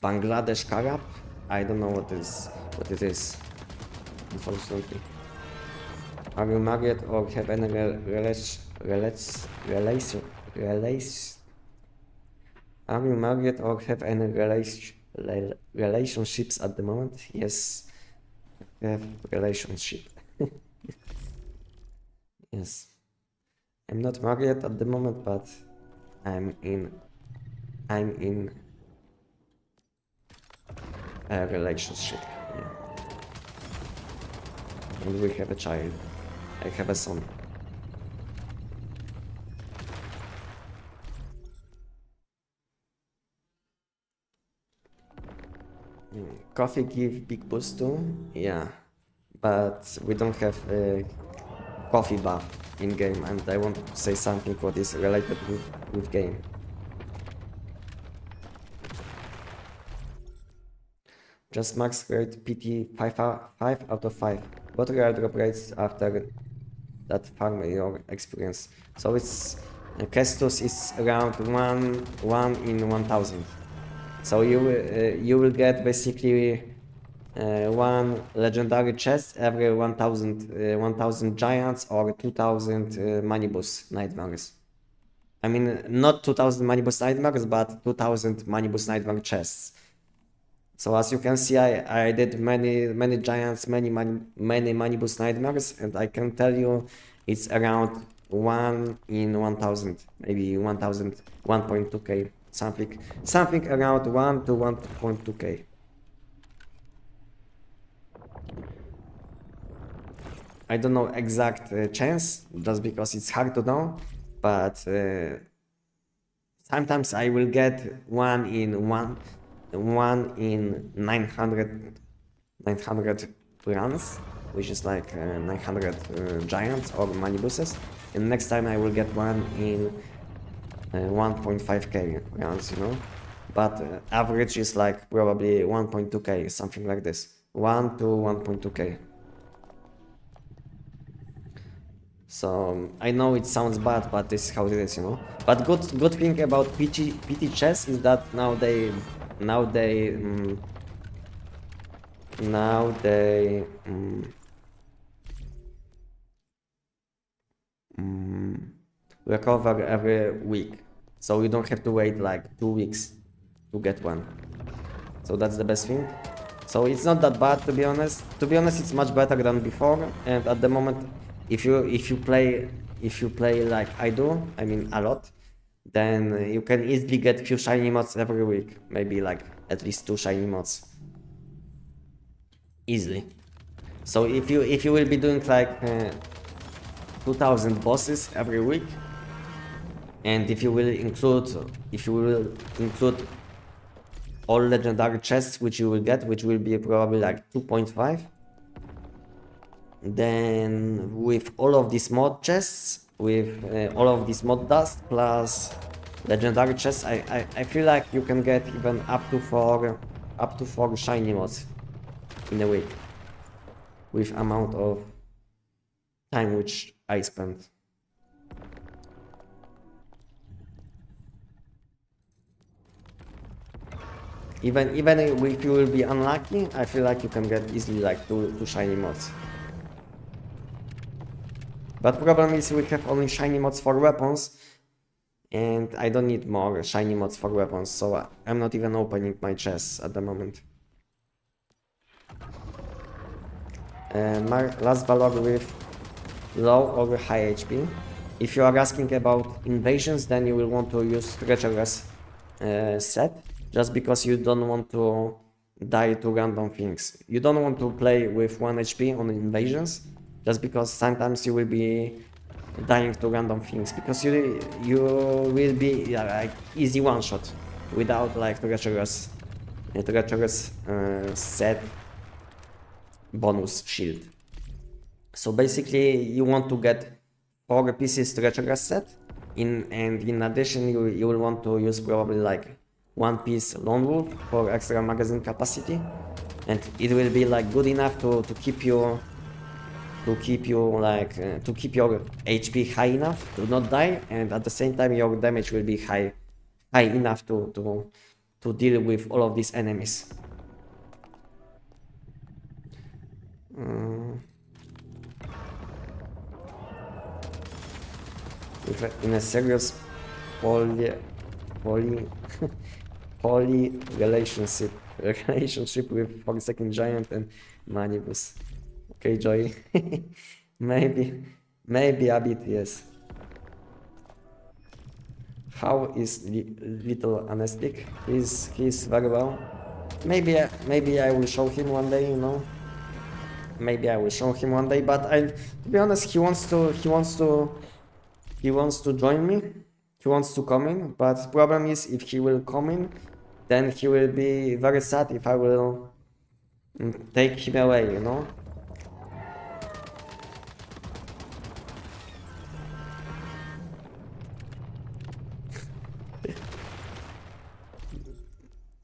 Bangladesh Karab? I don't know what it is, unfortunately. Are you married or have any Are you married or have any relationships at the moment? Yes, I have relationship. Yes, I'm not married at the moment, but I'm in a relationship. Yeah. And we have a child. I have a son. Coffee give big boost too? Yeah, but we don't have a coffee buff in game, and I want to say something what is related with game. Just max grade PT 5 out of 5. What rare drop rates after that farm your experience? So it's Kestus is around 1 in 1000. So you will get basically one legendary chest every 1000 giants or 2000 Manibus Nightmares. I mean, not 2000 Manibus Nightmares, but 2000 Manibus Nightmare chests. So as you can see, I did many giants, many Manibus Nightmares, and I can tell you it's around 1 in 1000, maybe 1000, 1.2k, something around 1 to 1.2k. I don't know exact chance, just because it's hard to know, but sometimes I will get 1 in 1 in 900 runs, which is like 900 giants or manibuses, and next time I will get one in 1.5k rounds, you know, but average is like probably 1.2k, something like this, 1 to 1.2k. So I know it sounds bad, but this is how it is, you know. But good thing about PT chess is that now they recover every week, so you don't have to wait like 2 weeks to get one. So that's the best thing. So it's not that bad, to be honest. To be honest, it's much better than before. And at the moment, if you play like I do, I mean a lot, then you can easily get few shiny mods every week. Maybe like at least 2 shiny mods. Easily. So if you will be doing like 2000 bosses every week, and if you will include all legendary chests which you will get, which will be probably like 2.5, then with all of these mod chests, with all of this mod dust plus legendary chests, I feel like you can get even up to 4 shiny mods in a week with amount of time which I spent. Even if you will be unlucky, I feel like you can get easily like 2 shiny mods. But problem is we have only shiny mods for weapons, and I don't need more shiny mods for weapons, so I'm not even opening my chests at the moment. My last valor with low or high HP. If you are asking about invasions, then you will want to use treacherous set, just because you don't want to die to random things. You don't want to play with 1 HP on invasions, just because sometimes you will be dying to random things, because you will be like easy one-shot without like treacherous set bonus shield. So basically you want to get 4 pieces treacherous set, and in addition you will want to use probably like 1 piece lone wolf for extra magazine capacity, and it will be like good enough to keep your HP high enough to not die, and at the same time your damage will be high enough to deal with all of these enemies. In a serious poly relationship with 42nd Giant and Manibus. Okay, Joy. maybe a bit, yes. How is little Anestic? He's very well. Maybe I will show him one day, you know. Maybe I will show him one day, but to be honest, he wants to join me. He wants to come in, but the problem is if he will come in, then he will be very sad if I will take him away, you know.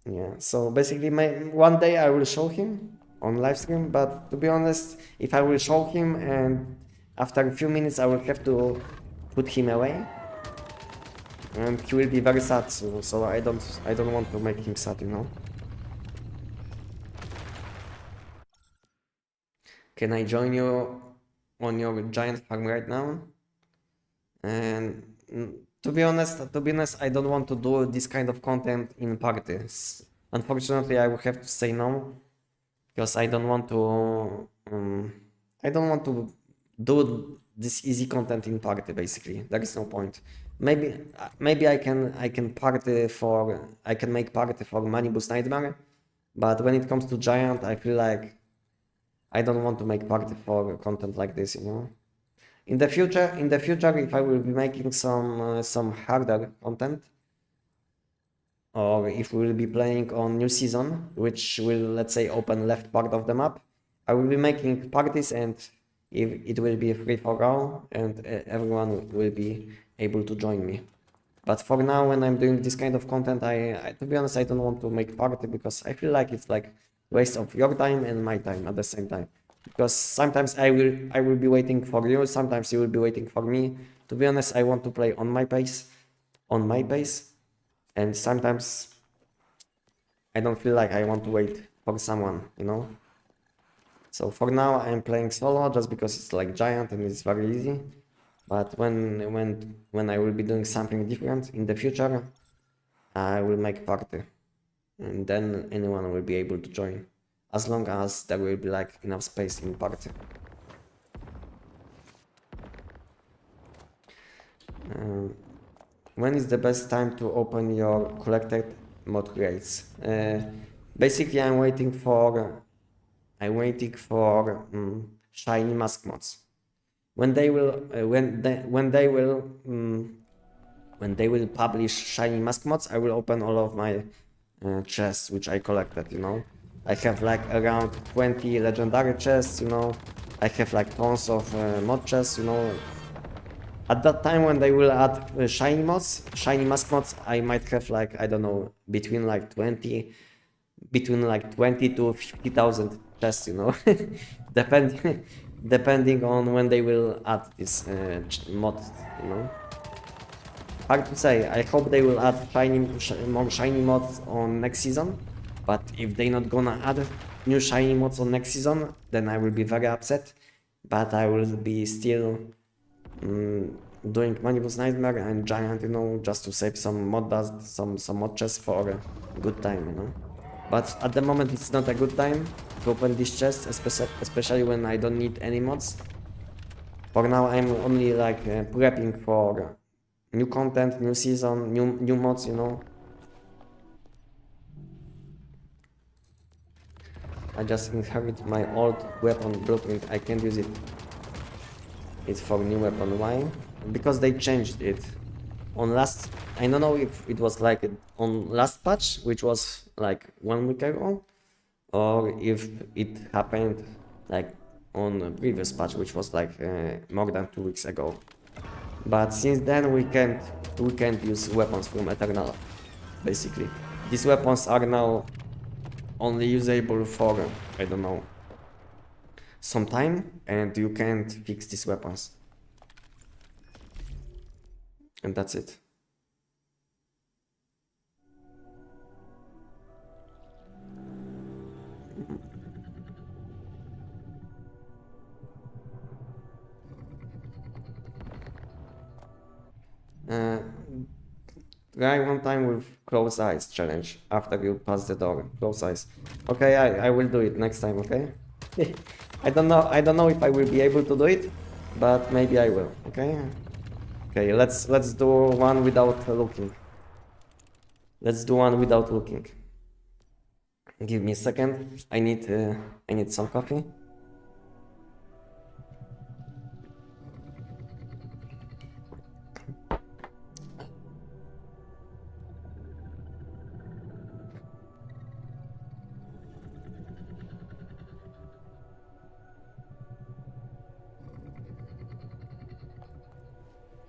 Yeah, so basically one day I will show him on live stream, but to be honest, if I will show him and after a few minutes I will have to put him away, and he will be very sad, so I don't want to make him sad, you know. Can I join you on your giant farm right now? And to be honest, I don't want to do this kind of content in parties. Unfortunately, I will have to say no, because I don't want to do this easy content in party. Basically, there is no point. Maybe I can make party for Manibus Nightmare, but when it comes to Giant, I feel like I don't want to make party for content like this, you know. In the future, if I will be making some harder content, then maybe I will make party for Manibus Nightmare, but when it comes to Giant, I feel like I don't want to make party for content like this, you know. In the future, if I will be making some harder content, then maybe I will make party for Manibus Nightmare, but when it comes to Giant, I feel like I don't want to make party for content like this, you know. In the future, if I will be making some harder content, or if we will be playing on new season, which will, let's say, open left part of the map, I will be making parties, and if it will be free for all, and everyone will be able to join me. But for now, when I'm doing this kind of content, I to be honest, I don't want to make party, because I feel like it's like waste of your time and my time at the same time. Because sometimes I will be waiting for you, sometimes you will be waiting for me. To be honest, I want to play on my pace, and sometimes I don't feel like I want to wait for someone, you know. So for now, I'm playing solo just because it's like giant and it's very easy. But when I will be doing something different in the future, I will make party, and then anyone will be able to join, as long as there will be like enough space in party. When is the best time to open your collected mod crates? Basically, I'm waiting for shiny mask mods. When they will publish shiny mask mods, I will open all of my chests which I collected. You know, I have like around 20 legendary chests. You know, I have like tons of mod chests. You know, at that time when they will add shiny mask mods, I might have like, I don't know, between like 20 to 50,000 chests. You know, depending on when they will add this mod. You know. Hard to say. I hope they will add more shiny mods on next season, but if they not gonna add new shiny mods on next season, then I will be very upset. But I will be still doing Manibus Nightmare and Giant, you know, just to save some mod dust, some mod chests for a good time, you know. But at the moment it's not a good time to open this chest, especially when I don't need any mods. For now I'm only like prepping for new content, new season, new mods, you know. I just inherit my old weapon blueprint. I can't use it. It's for new weapon. Why? Because they changed it. On last, I don't know if it was like on last patch, which was like 1 week ago, or if it happened like on a previous patch, which was like more than 2 weeks ago. But since then we can't use weapons from Eternal. Basically, these weapons are now only usable for, I don't know, some time, and you can't fix these weapons. And that's it. Try one time with close eyes challenge after you pass the door. Close eyes. Okay, I will do it next time, okay? I don't know if I will be able to do it, but maybe I will, okay? Okay, let's do one without looking. Let's do one without looking. Give me a second. I need some coffee.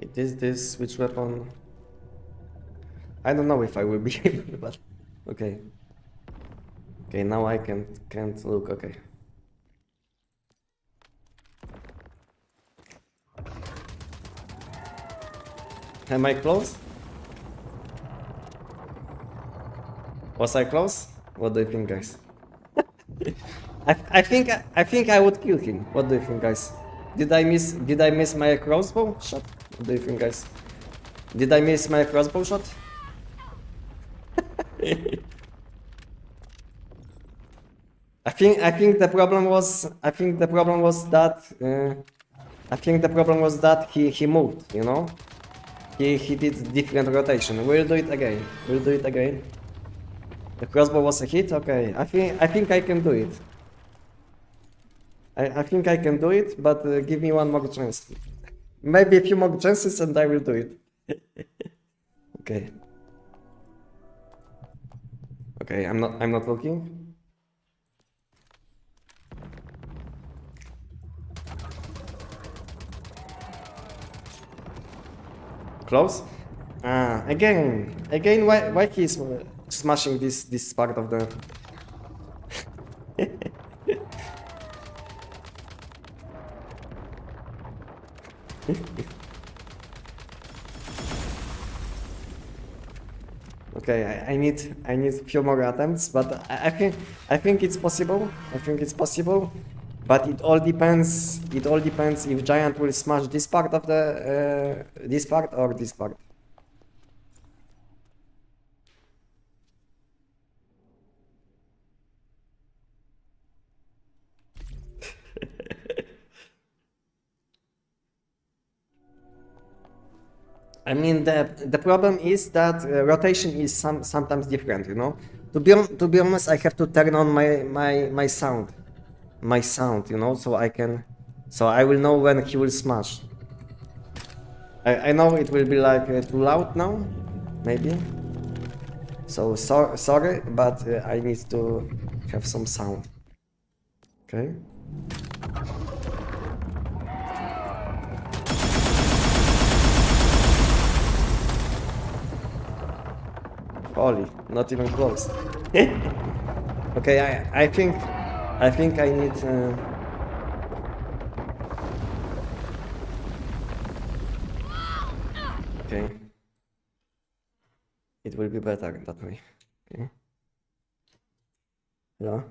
It is this switch weapon. I don't know if I will be able, but okay. Okay, now I can't look. Okay. Am I close? Was I close? What do you think, guys? I think I would kill him. What do you think, guys? Did I miss my crossbow shot? What do you think, guys? Did I miss my crossbow shot? I think the problem was that he moved, you know? He did different rotation. We'll do it again. The crossbow was a hit? Okay. I think I can do it. I think I can do it, but give me one more chance. Maybe a few more chances and I will do it. Okay. Okay, I'm not looking. Close. Again, why he's smashing this part of the. Okay, I need few more attempts, but I think it's possible. I think it's possible, but it all depends. It all depends if Giant will smash this part of the this part or this part. I mean, the problem is that rotation is sometimes different. You know, to be honest, I have to turn on my sound. You know, so I will know when he will smash. I know it will be like too loud now, maybe. So sorry, but I need to have some sound. Okay. Holy, not even close. Okay, I think I need. Okay. It will be better that way. Okay. Yeah.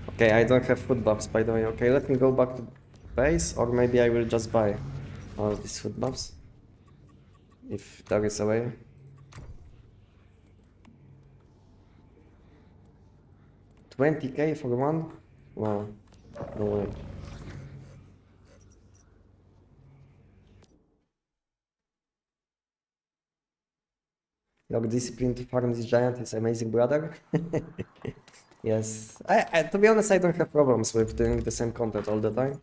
Okay, I don't have food buffs by the way. Okay, let me go back to base, or maybe I will just buy all these food buffs if there is a way. 20k for one? Wow, no way. Your discipline to farm this giant is amazing, brother. Yes, to be honest, I don't have problems with doing the same content all the time.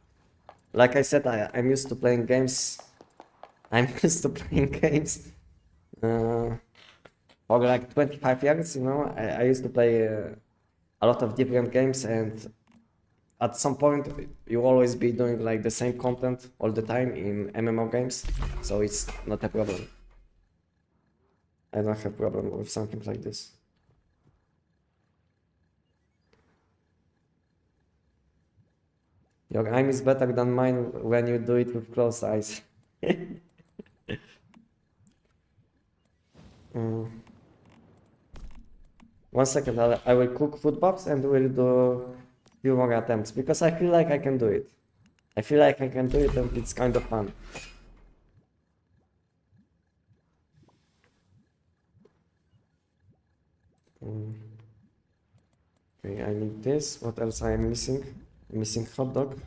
Like I said, I'm used to playing games. I'm used to playing games for like 25 years, you know. I used to play a lot of different games, and at some point you always be doing like the same content all the time in MMO games, so it's not a problem. I don't have problem with something like this. Your aim is better than mine when you do it with closed eyes. Mm. 1 second, I will cook food buffs and we'll do few more attempts because I feel like I can do it. I feel like I can do it and it's kind of fun. Mm. Okay, I need this. What else I am missing? I'm missing hot dog.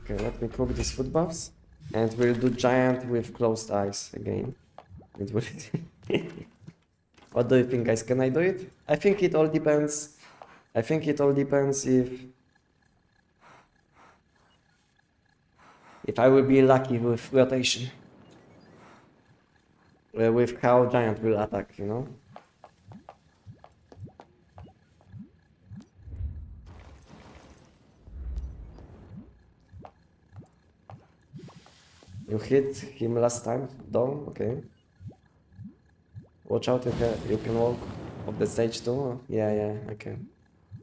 Okay, let me cook these food buffs. And we'll do giant with closed eyes again. It will. What do you think, guys? Can I do it? I think it all depends. I think it all depends if I will be lucky with rotation. With how giant will attack, you know? You hit him last time, down, okay. Watch out, you can walk off the stage too. Yeah, okay.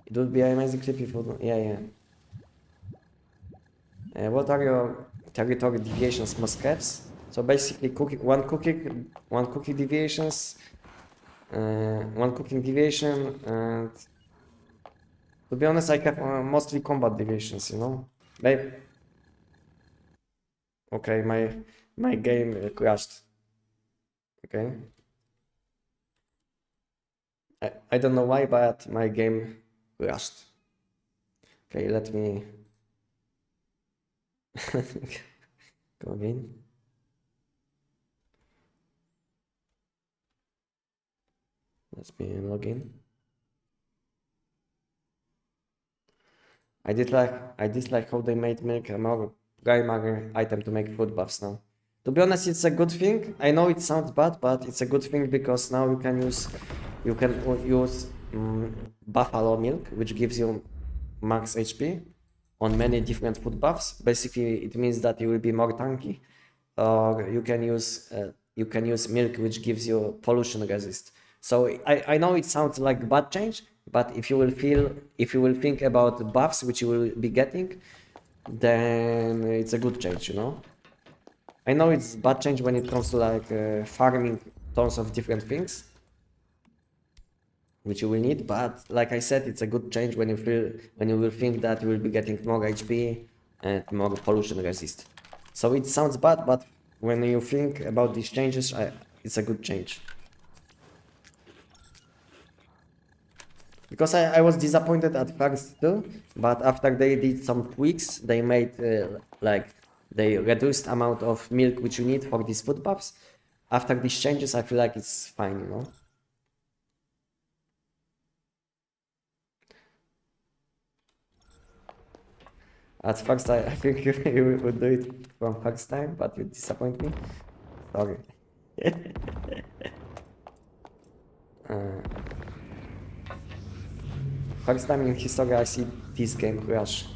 It would be amazing clip if you would, yeah. What are your territory deviations, Muscats? So basically, one cookie deviations, one cooking deviation, and to be honest, I have mostly combat deviations, you know. Maybe. Okay, my game crashed. Okay. I don't know why, but my game crashed. Okay, let me go again. Let me log in. I dislike how they made milk a more primary item to make food buffs now. To be honest, it's a good thing. I know it sounds bad, but it's a good thing because now you can use buffalo milk, which gives you max HP on many different food buffs. Basically, it means that you will be more tanky, or you can use milk, which gives you pollution resist. So I know it sounds like bad change, but if you will think about buffs which you will be getting, then it's a good change, you know. I know it's bad change when it comes to like farming tons of different things, which you will need, but like I said, it's a good change when you will think that you will be getting more HP and more pollution resist. So it sounds bad, but when you think about these changes, it's a good change. Because I was disappointed at first too, but after they did some tweaks, they made they reduced amount of milk which you need for these food buffs. After these changes, I feel like it's fine, you know. At first, I think you would do it from first time, but you disappoint me. Sorry. First time in history I see this game crash.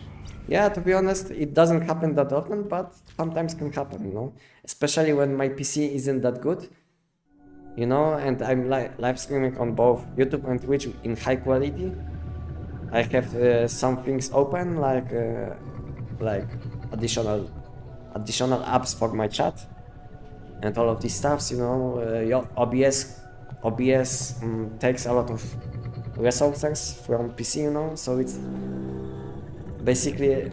Yeah, to be honest, it doesn't happen that often, but sometimes can happen, you know? Especially when my PC isn't that good, you know, and I'm live streaming on both YouTube and Twitch in high quality. I have some things open, like additional apps for my chat and all of these stuffs, you know. Your OBS takes a lot of resources from PC, you know, so it's basically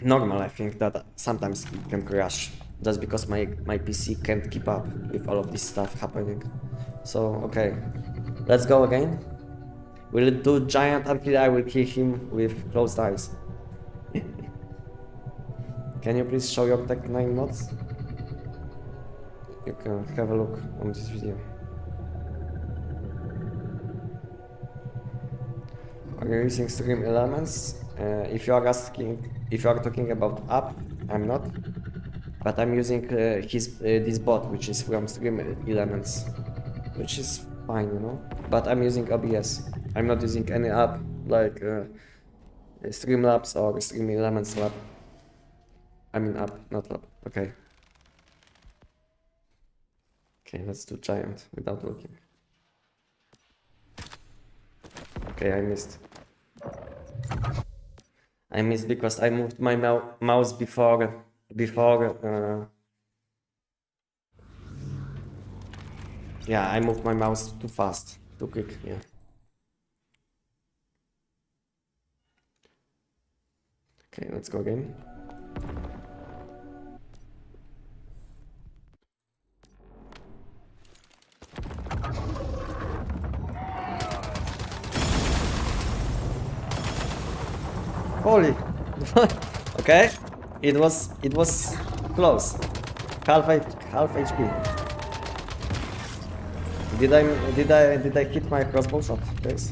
normal, I think, that sometimes it can crash just because my PC can't keep up with all of this stuff happening. So, okay, let's go again. We'll do giant until I will kill him with closed eyes. Can you please show your Tech 9 mods? You can have a look on this video. Are you using stream elements? If you are talking about app, I'm not. But I'm using this bot, which is from stream elements, which is fine, you know. But I'm using OBS. I'm not using any app like Streamlabs or Stream Elements Lab. I mean app, not lab. Okay. Okay, let's do giant without looking. Okay, I missed. I missed because I moved my mouse before. Yeah, I moved my mouse too fast, too quick. Yeah. Okay, let's go again. Holy. Okay, it was close. Half HP. Did I hit my crossbow shot, guys?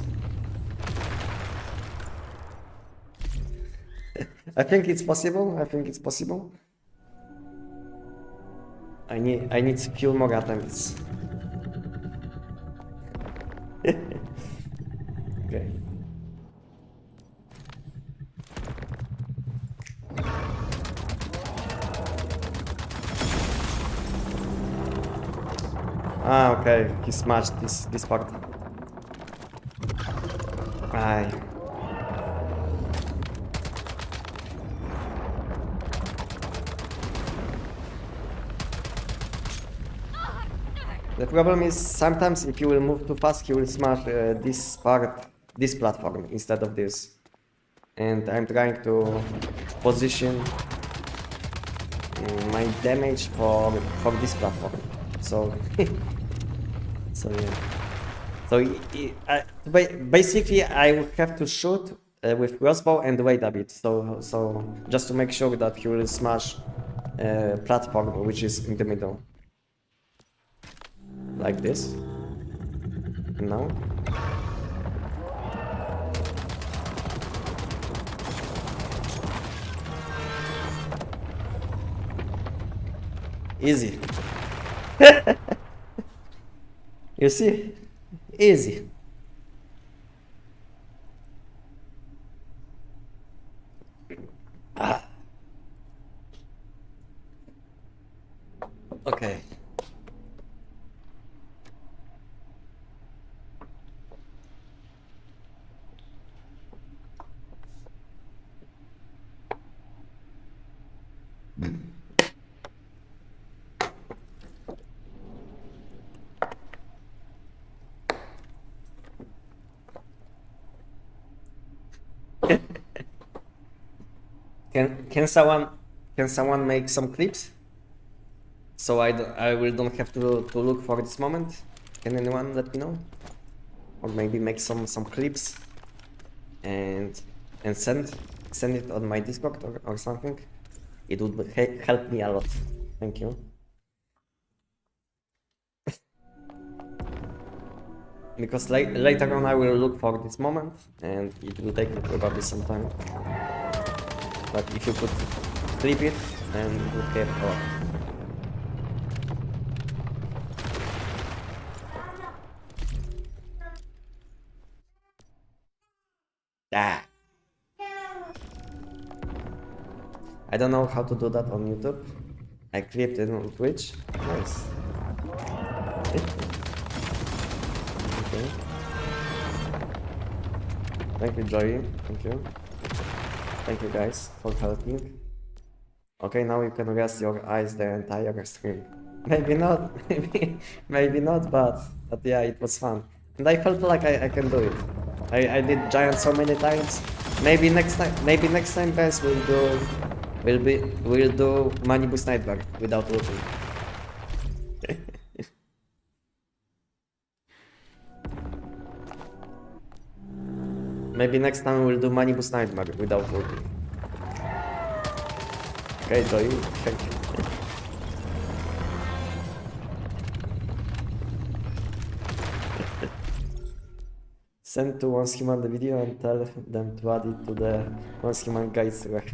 I think it's possible. I need few more attempts. Okay. Ah, okay. He smashed this part. Aye. The problem is sometimes if you will move too fast, he will smash this platform instead of this. And I'm trying to position my damage for this platform. So, so yeah. So basically, I would have to shoot with crossbow and wait a bit. So just to make sure that he will smash platform which is in the middle. Like this. And now. Easy. You see? Easy. Okay. Can someone make some clips so I will don't have to look for this moment? Can anyone let me know? Or maybe make some clips and send it on my Discord or something. It would help me a lot. Thank you. Because later on I will look for this moment and it will take me probably some time. But if you could clip it, then it would help a lot. Ah. I don't know how to do that on YouTube. I clipped it on Twitch. Nice. Okay. Thank you, Joey. Thank you. Thank you guys for helping. Okay, now you can rest your eyes the entire stream. Maybe not, maybe not, but yeah, it was fun. And I felt like I can do it. I did giant so many times. Maybe next time guys we'll do Manibus Nightmare without looking. Maybe next time we'll do Manibus Nightmare without looking. Okay, Joey, thank you. Send to Once Human the video and tell them to add it to the Once Human guides track.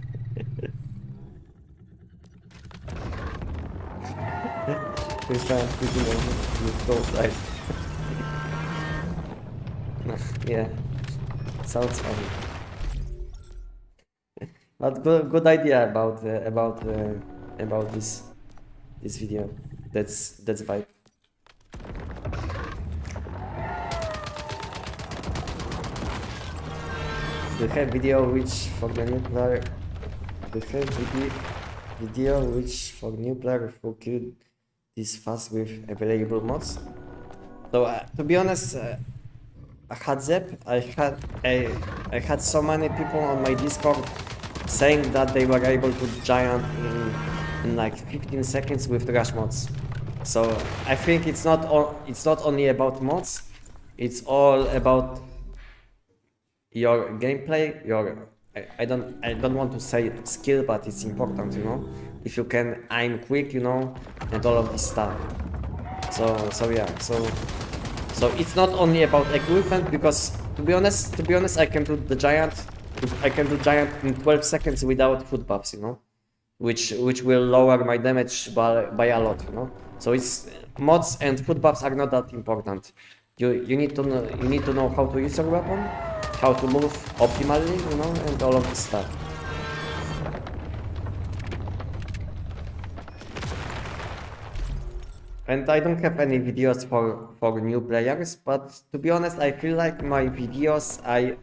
Please try and put it on with both eyes. Yeah, sounds funny. But good idea about this video. That's vibe. We have video which for the new player. We have video which for new player who killed this fast with available mods. So to be honest, a heads up, I had so many people on my Discord saying that they were able to giant in like 15 seconds with the rush mods. So I think it's not only about mods, it's all about your gameplay, I don't want to say skill, but it's important, you know, if you can aim quick, you know, and all of this stuff. So yeah, so it's not only about equipment, because to be honest I can do giant in 12 seconds without foot buffs, you know, which will lower my damage by a lot, you know. So it's mods and foot buffs are not that important. You need to know how to use your weapon, how to move optimally, you know, and all of this stuff. And I don't have any videos for new players, but to be honest, I feel like my videos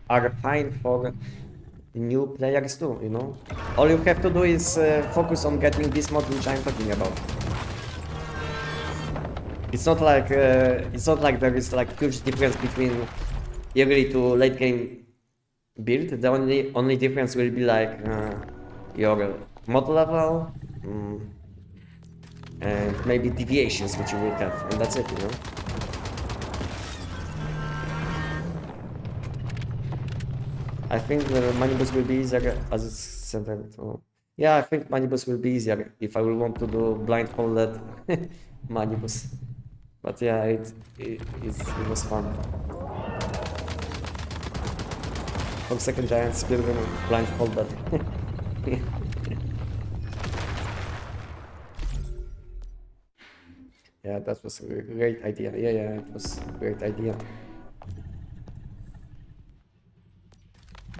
are fine for new players too, you know. All you have to do is focus on getting this mod which I'm talking about. It's not like there is like huge difference between early to late game build. The only difference will be like your mod level and maybe deviations which you will have, and that's it, you know. I think the Manibus will be easier as it's centered. Oh. Yeah, I think Manibus will be easier if I will want to do blindfolded Manibus. But yeah, it was fun. For second giant spear blindfolded. yeah, that was a great idea. Yeah, it was a great idea.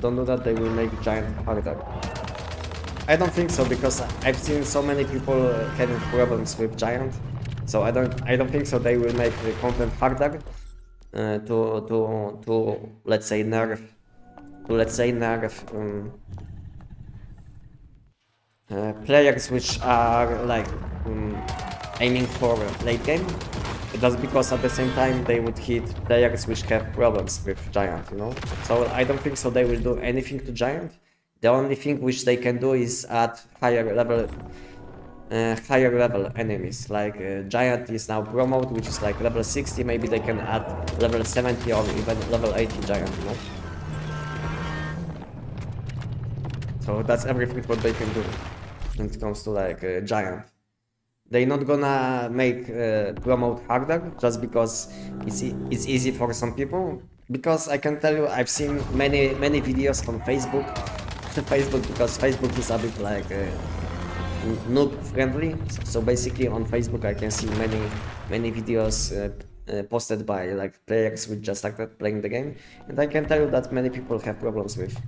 Don't do that, they will make giant harder. I don't think so, because I've seen so many people having problems with giant. So I don't think so they will make the content harder to let's say nerf players which are like aiming for late game, just because at the same time they would hit players which have problems with giant, you know. So I don't think so they will do anything to giant. The only thing which they can do is add higher level enemies. Like giant is now pro mode, which is like level 60. Maybe they can add level 70 or even level 80 giant, you know. So that's everything what they can do when it comes to like giant. They're not gonna make pro mode harder just because it's easy for some people. Because I can tell you, I've seen many videos on Facebook. Because Facebook is a bit like noob friendly. So basically on Facebook I can see many videos posted by like players who just started playing the game, and I can tell you that many people have problems with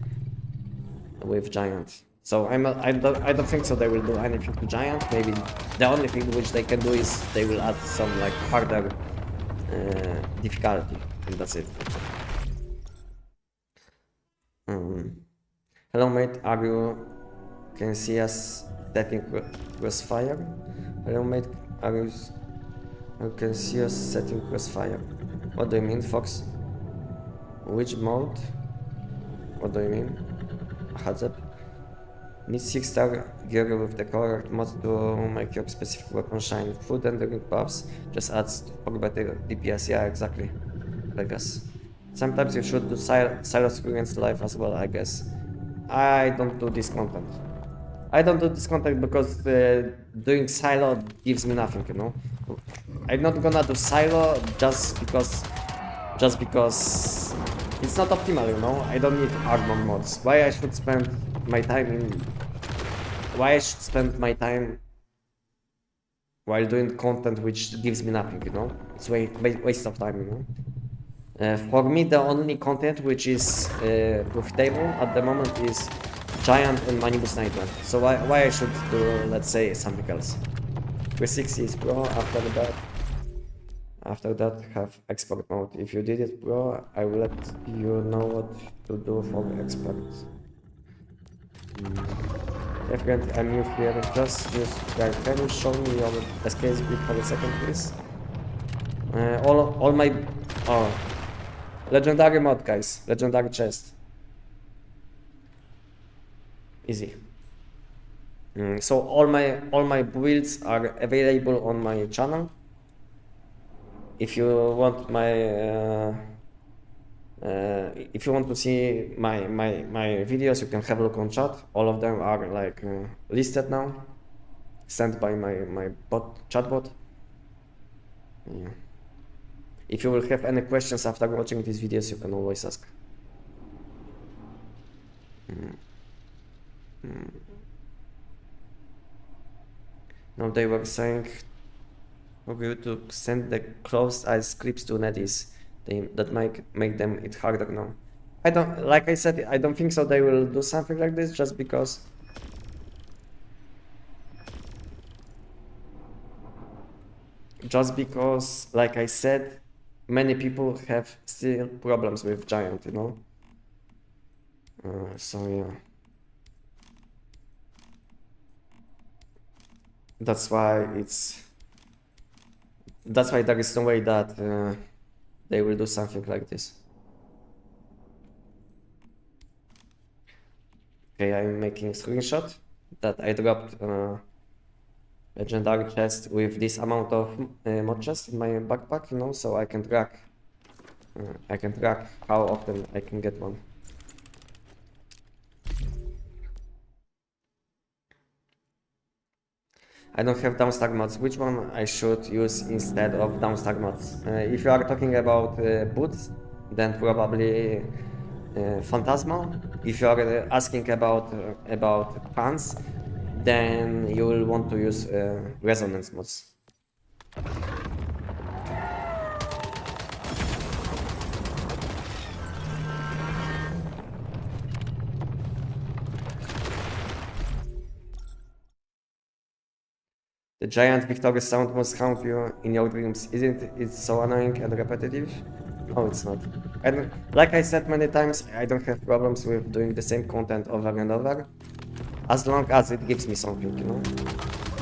giant. So I don't think so they will do anything to giant. Maybe the only thing which they can do is they will add some like harder difficulty, and that's it. Hello mate, are you can see us setting crossfire? Hello mate, are you can see us setting crossfire? What do you mean, Fox? Which mode? What do you mean? Heads up. Need 6-star gear with the correct mod to make your specific weapon shine. Food and drink buffs just adds for better DPS. Yeah, exactly. I guess. Sometimes you should do silo experience life as well, I guess. I don't do this content. I don't do this content because doing silo gives me nothing, you know. I'm not gonna do silo just because it's not optimal, you know. I don't need armor mods. Why I should spend my time while doing content which gives me nothing, you know. It's waste of time, you know. For me, the only content which is profitable at the moment is giant and manibus nightmare. So why I should do, let's say, something else? 360 is pro. After that have expert mode. If you did it pro, I will let you know what to do for expert. Yeah, friend, I'm new here. Just use guide. Can you show me your SKS build for a second, please? All my legendary mod, guys. Legendary chest. Easy. So all my builds are available on my channel. If you want if you want to see my videos, you can have a look on chat. All of them are like listed now, sent by my chatbot. Yeah. If you will have any questions after watching these videos, you can always ask. Now they were saying for you to send the closed eyes scripts to netties that make them it harder now. I don't, like I said, I don't think so they will do something like this just because like I said, many people have still problems with giant, you know. So yeah, that's why there is no way that they will do something like this. Okay, I'm making a screenshot that I dropped legendary chest with this amount of mod chest in my backpack, you know, so I can track how often I can get one. I don't have downstar mods. Which one I should use instead of downstar mods? If you are talking about boots, then probably Phantasmal. If you are asking about pants, then you will want to use resonance mods. The giant victorious sound must haunt you in your dreams. Isn't it so annoying and repetitive? No, it's not. And like I said many times, I don't have problems with doing the same content over and over, as long as it gives me something, you know?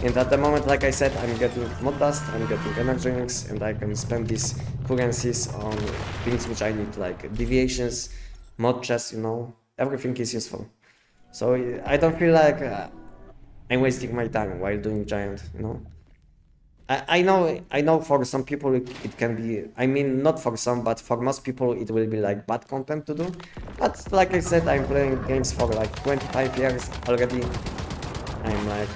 And at the moment, like I said, I'm getting mod dust, I'm getting energy drinks, and I can spend these currencies on things which I need, like deviations, mod chests, you know? Everything is useful. So I don't feel like I'm wasting my time while doing giant, you know? I know for some people it can be, I mean, not for some, but for most people it will be like bad content to do. But like I said, I'm playing games for like 25 years already. I'm like,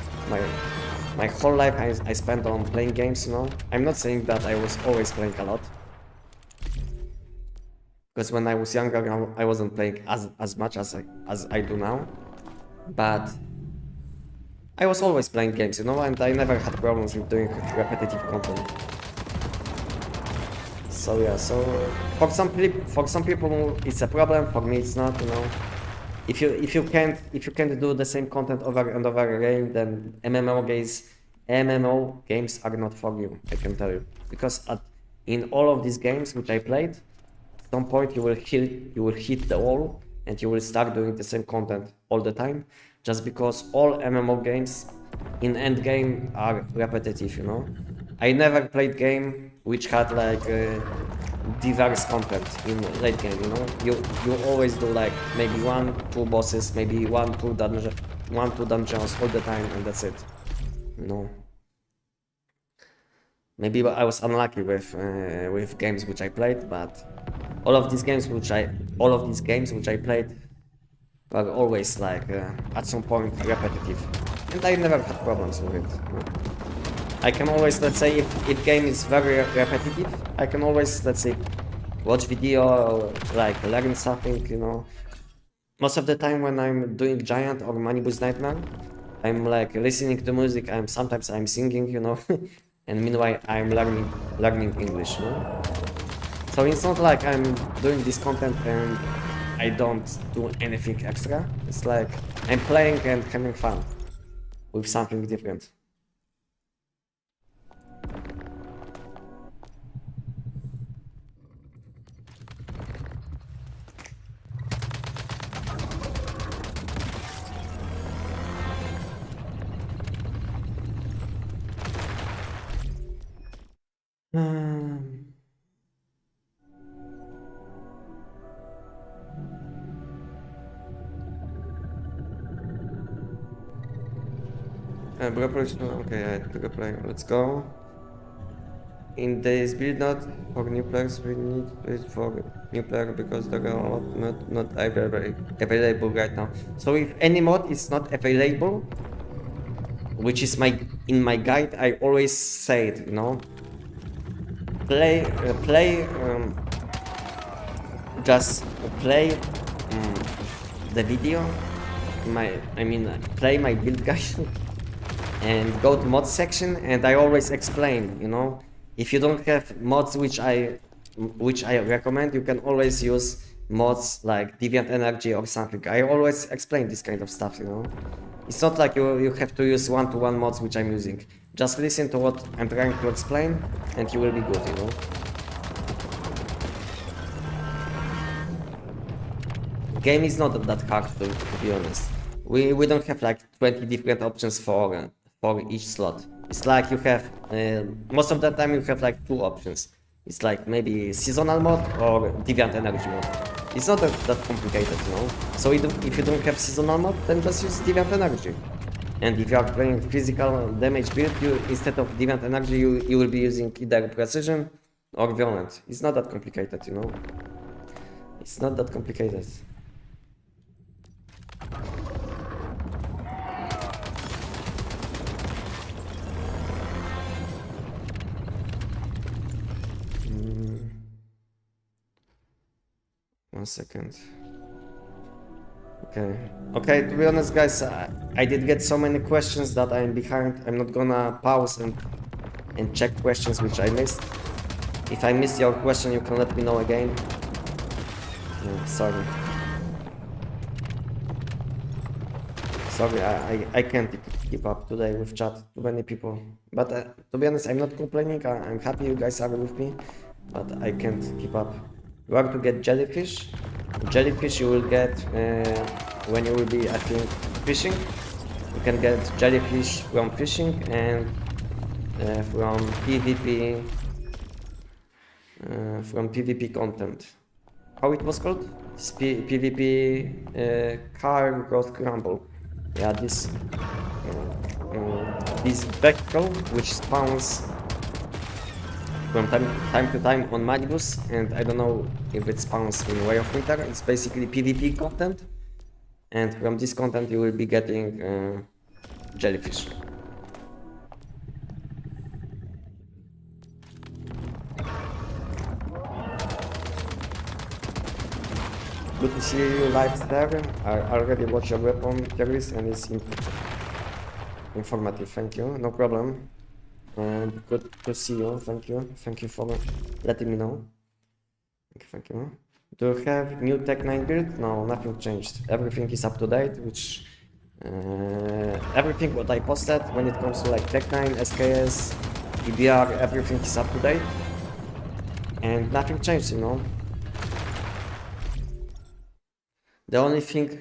my whole life I spent on playing games, you know? I'm not saying that I was always playing a lot. Because when I was younger, I wasn't playing as much as I do now. But I was always playing games, you know, and I never had problems with doing repetitive content. So yeah, so for some people it's a problem. For me, it's not, you know. If you can't do the same content over and over again, then MMO games are not for you. I can tell you, because in all of these games which I played, at some point you will hit the wall and you will start doing the same content all the time, just because all MMO games in end game are repetitive, you know. I never played game which had like diverse content in late game, you know. You always do like maybe 1-2 bosses, maybe 1-2 dungeons all the time, and that's it, you know. Maybe I was unlucky with games which I played, but all of these games which I played were always like at some point repetitive, and I never had problems with it, you know? I can always, let's say, if game is very repetitive, I can always, let's say, watch video or like learn something, you know. Most of the time when I'm doing Giant or Manibus Nightmare, I'm like listening to music, sometimes I'm singing, you know, and meanwhile I'm learning English, you know. So it's not like I'm doing this content and I don't do anything extra. It's like I'm playing and having fun with something different. Okay, I took a play. Let's go. In this build not for new players, we need it for new player because there are a lot not available right now. So if any mod is not available, which is in my guide, I always say it, you know. Just play the video. Play my build guide. And go to mod section, and I always explain, you know, if you don't have mods which I recommend, you can always use mods like Deviant Energy or something. I always explain this kind of stuff, you know. It's not like you have to use one-to-one mods which I'm using. Just listen to what I'm trying to explain and you will be good, you know. Game is not that hard to be honest. We don't have like 20 different options for each slot. It's like you have, most of the time you have like 2 options. It's like maybe seasonal mode or Deviant Energy mode. It's not that complicated, you know. So if you don't have seasonal mode, then just use Deviant Energy. And if you are playing physical damage build, instead of Deviant Energy, you will be using either Precision or Violent. It's not that complicated, you know. It's not that complicated. One second. Okay, to be honest guys, I did get so many questions that I'm behind. I'm not gonna pause and check questions which I missed. If I missed your question, you can let me know again. Sorry. Sorry, I can't keep up today with chat. Too many people. But to be honest, I'm not complaining. I'm happy you guys are with me. But I can't keep up. You want to get jellyfish? Jellyfish you will get when you will be, I think, fishing. You can get jellyfish from fishing and from PvP. From PvP content. How it was called? This PvP car growth crumble. Yeah, this vector which spawns from time to time on Magnus, and I don't know if it spawns in Way of Winter. It's basically PvP content, and from this content you will be getting jellyfish. Good to see you live there. I already watched your weapon theories and it's informative. Thank you. No problem. Good to see you. Thank you. Thank you for letting me know. Thank you. Do you have new Tech 9 build? No, nothing changed. Everything is up to date, which everything what I posted when it comes to like Tech 9, SKS, EBR, everything is up to date. And nothing changed, you know. The only thing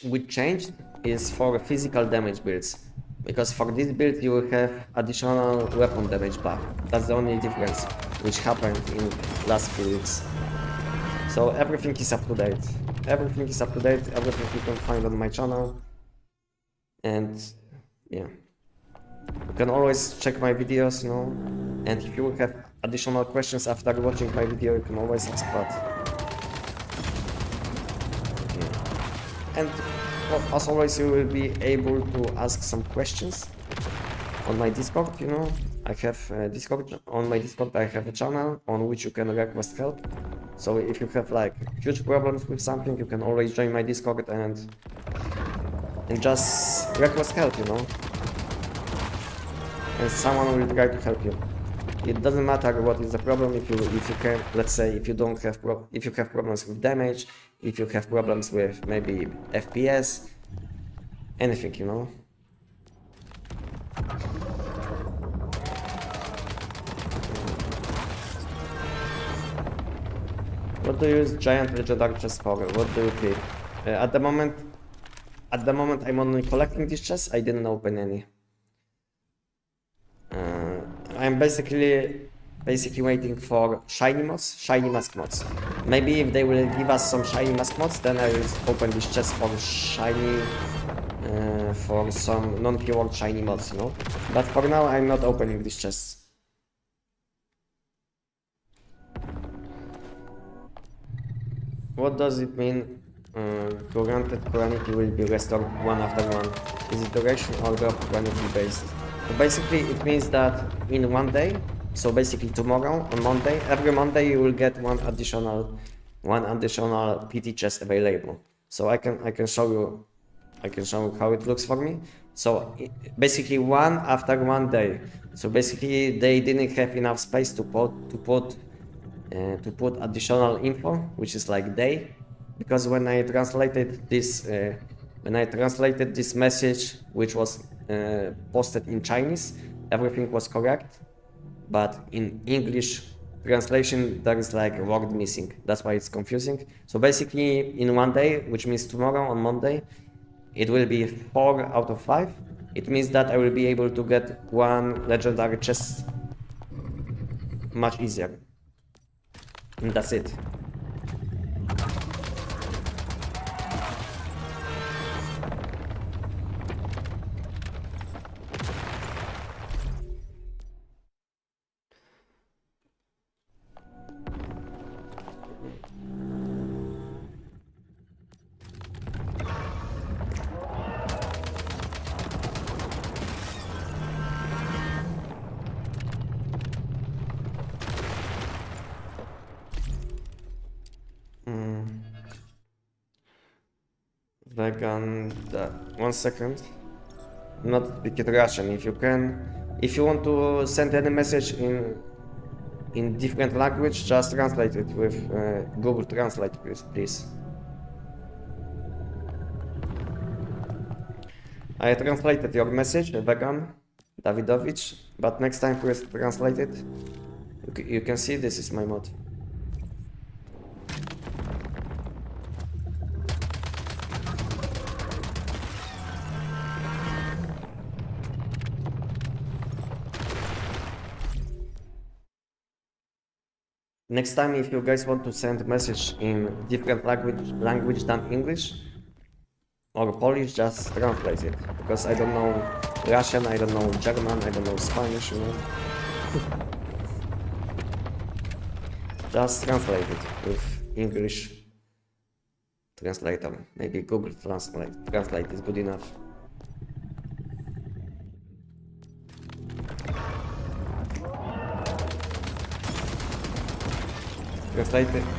which changed is for physical damage builds, because for this build you will have additional weapon damage buff. That's the only difference which happened in last few weeks. So everything is up to date. Everything is up to date, everything you can find on my channel. And yeah, you can always check my videos, you know, and if you have additional questions after watching my video, you can always ask that. And as always, you will be able to ask some questions on my Discord, you know. I have Discord. On my Discord I have a channel on which you can request help. So if you have like huge problems with something, you can always join my Discord and just request help, you know. And someone will try to help you. It doesn't matter what is the problem. If you can, let's say, if you have problems with damage, if you have problems with maybe FPS, anything, you know. What do you use giant legendary chest for? What do you pick? At the moment I'm only collecting these chests. I didn't open any. I'm basically waiting for shiny mask mods. Maybe if they will give us some shiny mask mods, then I will open this chest for shiny, for some non-pure shiny mods, you know. But for now, I'm not opening these chests. What does it mean? Granted quantity will be restored one after one. Is it duration or drop quantity based? So basically, it means that in one day. So basically tomorrow on Monday, every Monday you will get one additional PT chest available. So I can show you how it looks for me. So basically one after one day. So basically they didn't have enough space to put additional info, which is like day, because when I translated this message, which was posted in Chinese, everything was correct. But in English translation, there is like a word missing. That's why it's confusing. So basically, in one day, which means tomorrow on Monday, it will be 4 out of 5. It means that I will be able to get one legendary chest much easier. And that's it. Vegan, 1 second. Not speaking Russian. If you want to send any message in different language, just translate it with Google Translate, please. I translated your message, vegan, Davidovich, but next time please translate it. You can see this is my mod. Next time, if you guys want to send a message in different language than English or Polish, just translate it. Because I don't know Russian, I don't know German, I don't know Spanish, you know. Just translate it with English translator. Maybe Google Translate is good enough.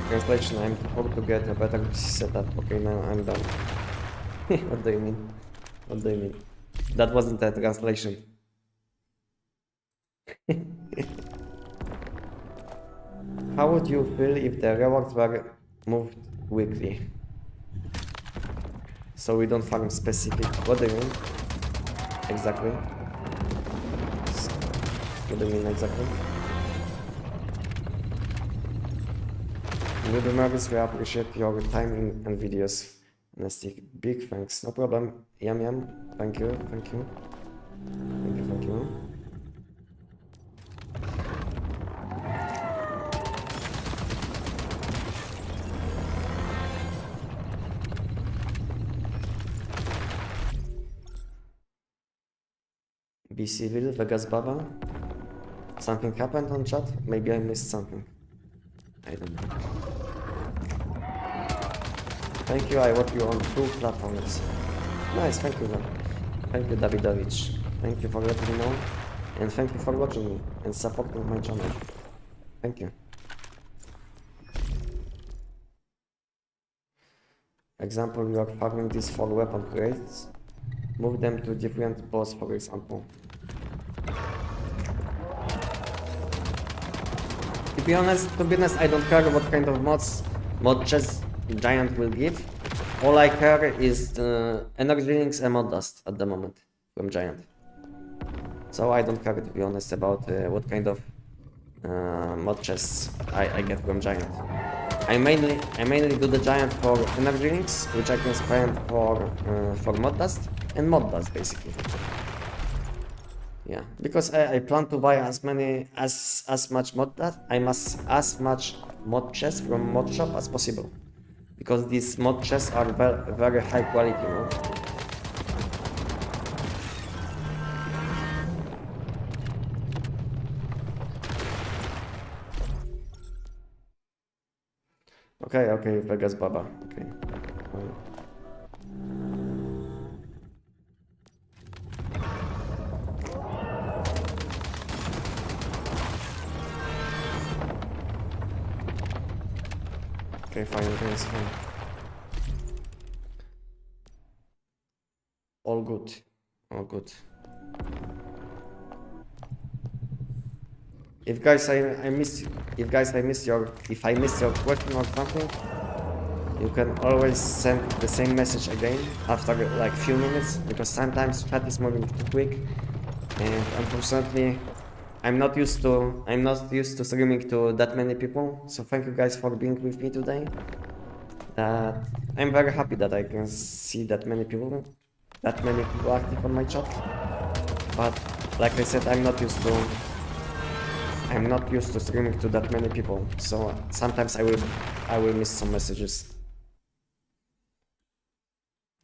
Translation, I'm hoping to get a better setup. Okay, now I'm done. What do you mean? What do you mean? That wasn't a translation. How would you feel if the rewards were moved weekly? So we don't farm specific. What do you mean? Exactly. What do you mean exactly? Good Marvis, we appreciate your time and videos. Anestic, big thanks. No problem. Yum. Thank you. Thank you. Be civil, Vegas Baba. Something happened on chat? Maybe I missed something. I don't know. Thank you, I watch you on 2 platforms. Nice, thank you. Thank you, Davidovich. Thank you for letting me know. And thank you for watching me and supporting my channel. Thank you. Example, you are farming these 4 weapon crates. Move them to different boss, for example. To be honest, I don't care what kind of mod chest Giant will give. All I care is energy links and mod dust at the moment from Giant. So I don't care, to be honest, about what kind of mod chests I get from Giant. I mainly do the Giant for energy links, which I can spend for mod dust and mod dust basically. Yeah, because I plan to buy as much mod dust, as much mod chests from mod shop as possible. Because these mod chests are very high quality, you know. Okay, Vegas Baba. Okay. Okay, fine, it's fine. All good. If I missed your question or something, you can always send the same message again after like few minutes, because sometimes chat is moving too quick, and unfortunately I'm not used to streaming to that many people. So thank you guys for being with me today. I'm very happy that I can see that many people active on my chat. But like I said, I'm not used to streaming to that many people. So sometimes I will miss some messages.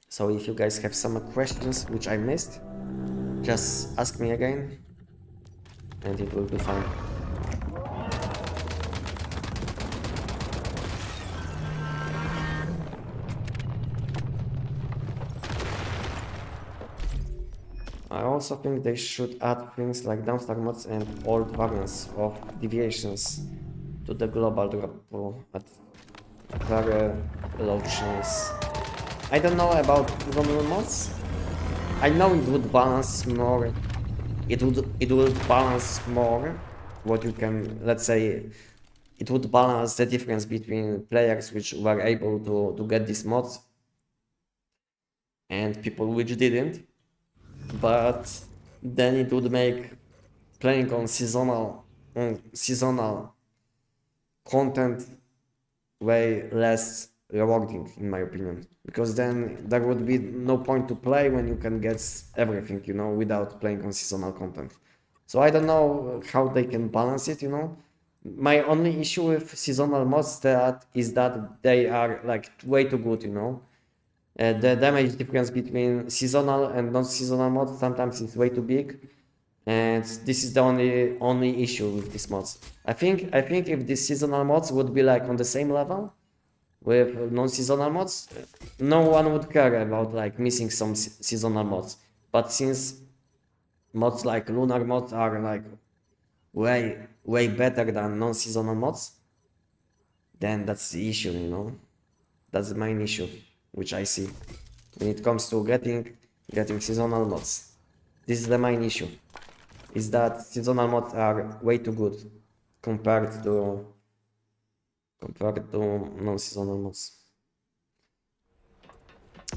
So if you guys have some questions which I missed, just ask me again, and it will be fine. I also think they should add things like dumpster mods and old variants of deviations to the global drop pool at very low chance. I don't know about global mods. I know it would balance more. It would balance more what you can, let's say, it would balance the difference between players which were able to get these mods and people which didn't. but then it would make playing on seasonal content way less rewarding, in my opinion, because then there would be no point to play when you can get everything, you know, without playing on seasonal content. So I don't know how they can balance it, you know. My only issue with seasonal mods is that they are like way too good, you know. The damage difference between seasonal and non-seasonal mods sometimes is way too big, and this is the only issue with these mods. I think if these seasonal mods would be like on the same level with non-seasonal mods, no one would care about like missing some seasonal mods. But since mods like lunar mods are like way better than non-seasonal mods, then that's the issue, you know. That's the main issue which I see when it comes to getting seasonal mods. This is the main issue, is that seasonal mods are way too good compared to non-seasonal mods.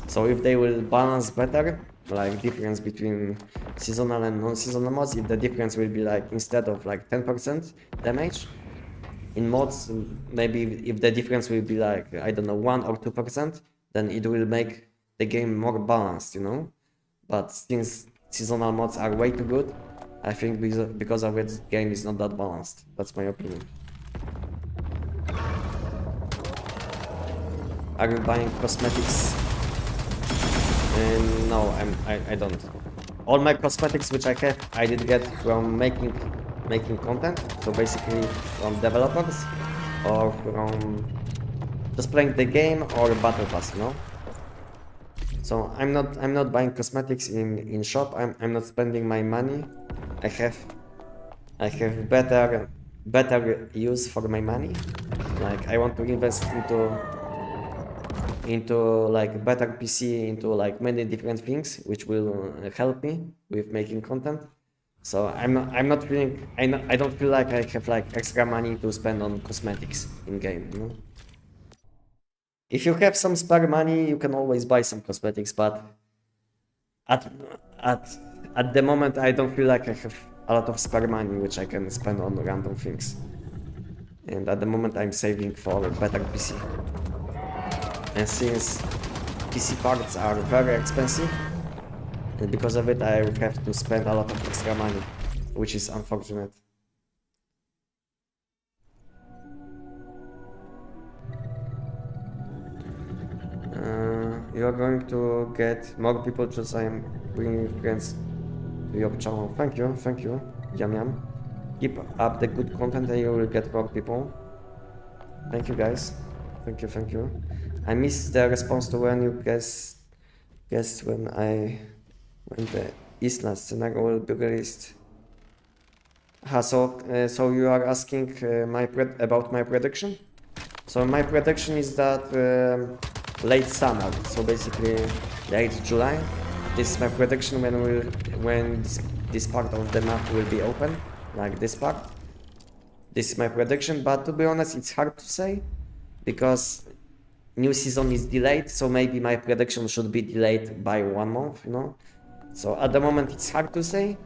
So if they will balance better, like difference between seasonal and non-seasonal mods, if the difference will be like, instead of like 10% damage in mods, maybe if the difference will be like, I don't know, 1 or 2%, then it will make the game more balanced, you know. But since seasonal mods are way too good, I think because of it, the game is not that balanced. That's my opinion. Are you buying cosmetics? No, I don't. All my cosmetics which I have, I did get from making content. So basically from developers or from just playing the game or battle pass, you know. So I'm not buying cosmetics in shop. I'm not spending my money. I have better use for my money. Like I want to invest into like better PC, into like many different things which will help me with making content. So I don't feel like I have like extra money to spend on cosmetics in game, you know. If you have some spare money, you can always buy some cosmetics, but at the moment I don't feel like I have a lot of spare money which I can spend on random things. And at the moment I'm saving for a better PC. And since PC parts are very expensive, and because of it I have to spend a lot of extra money, which is unfortunate. You are going to get more people just I am bringing friends to your channel. Thank you, Yum Yum. Keep up the good content and you will get more people. Thank you guys. Thank you. I missed the response to when you guessed when the Isla scenario will be released. So you are asking about my prediction? So my prediction is that late summer, so basically late July. This is my prediction when this part of the map will be open, like this part. This is my prediction, but to be honest, it's hard to say because new season is delayed, so maybe my prediction should be delayed by 1 month, you know. So at the moment it's hard to say,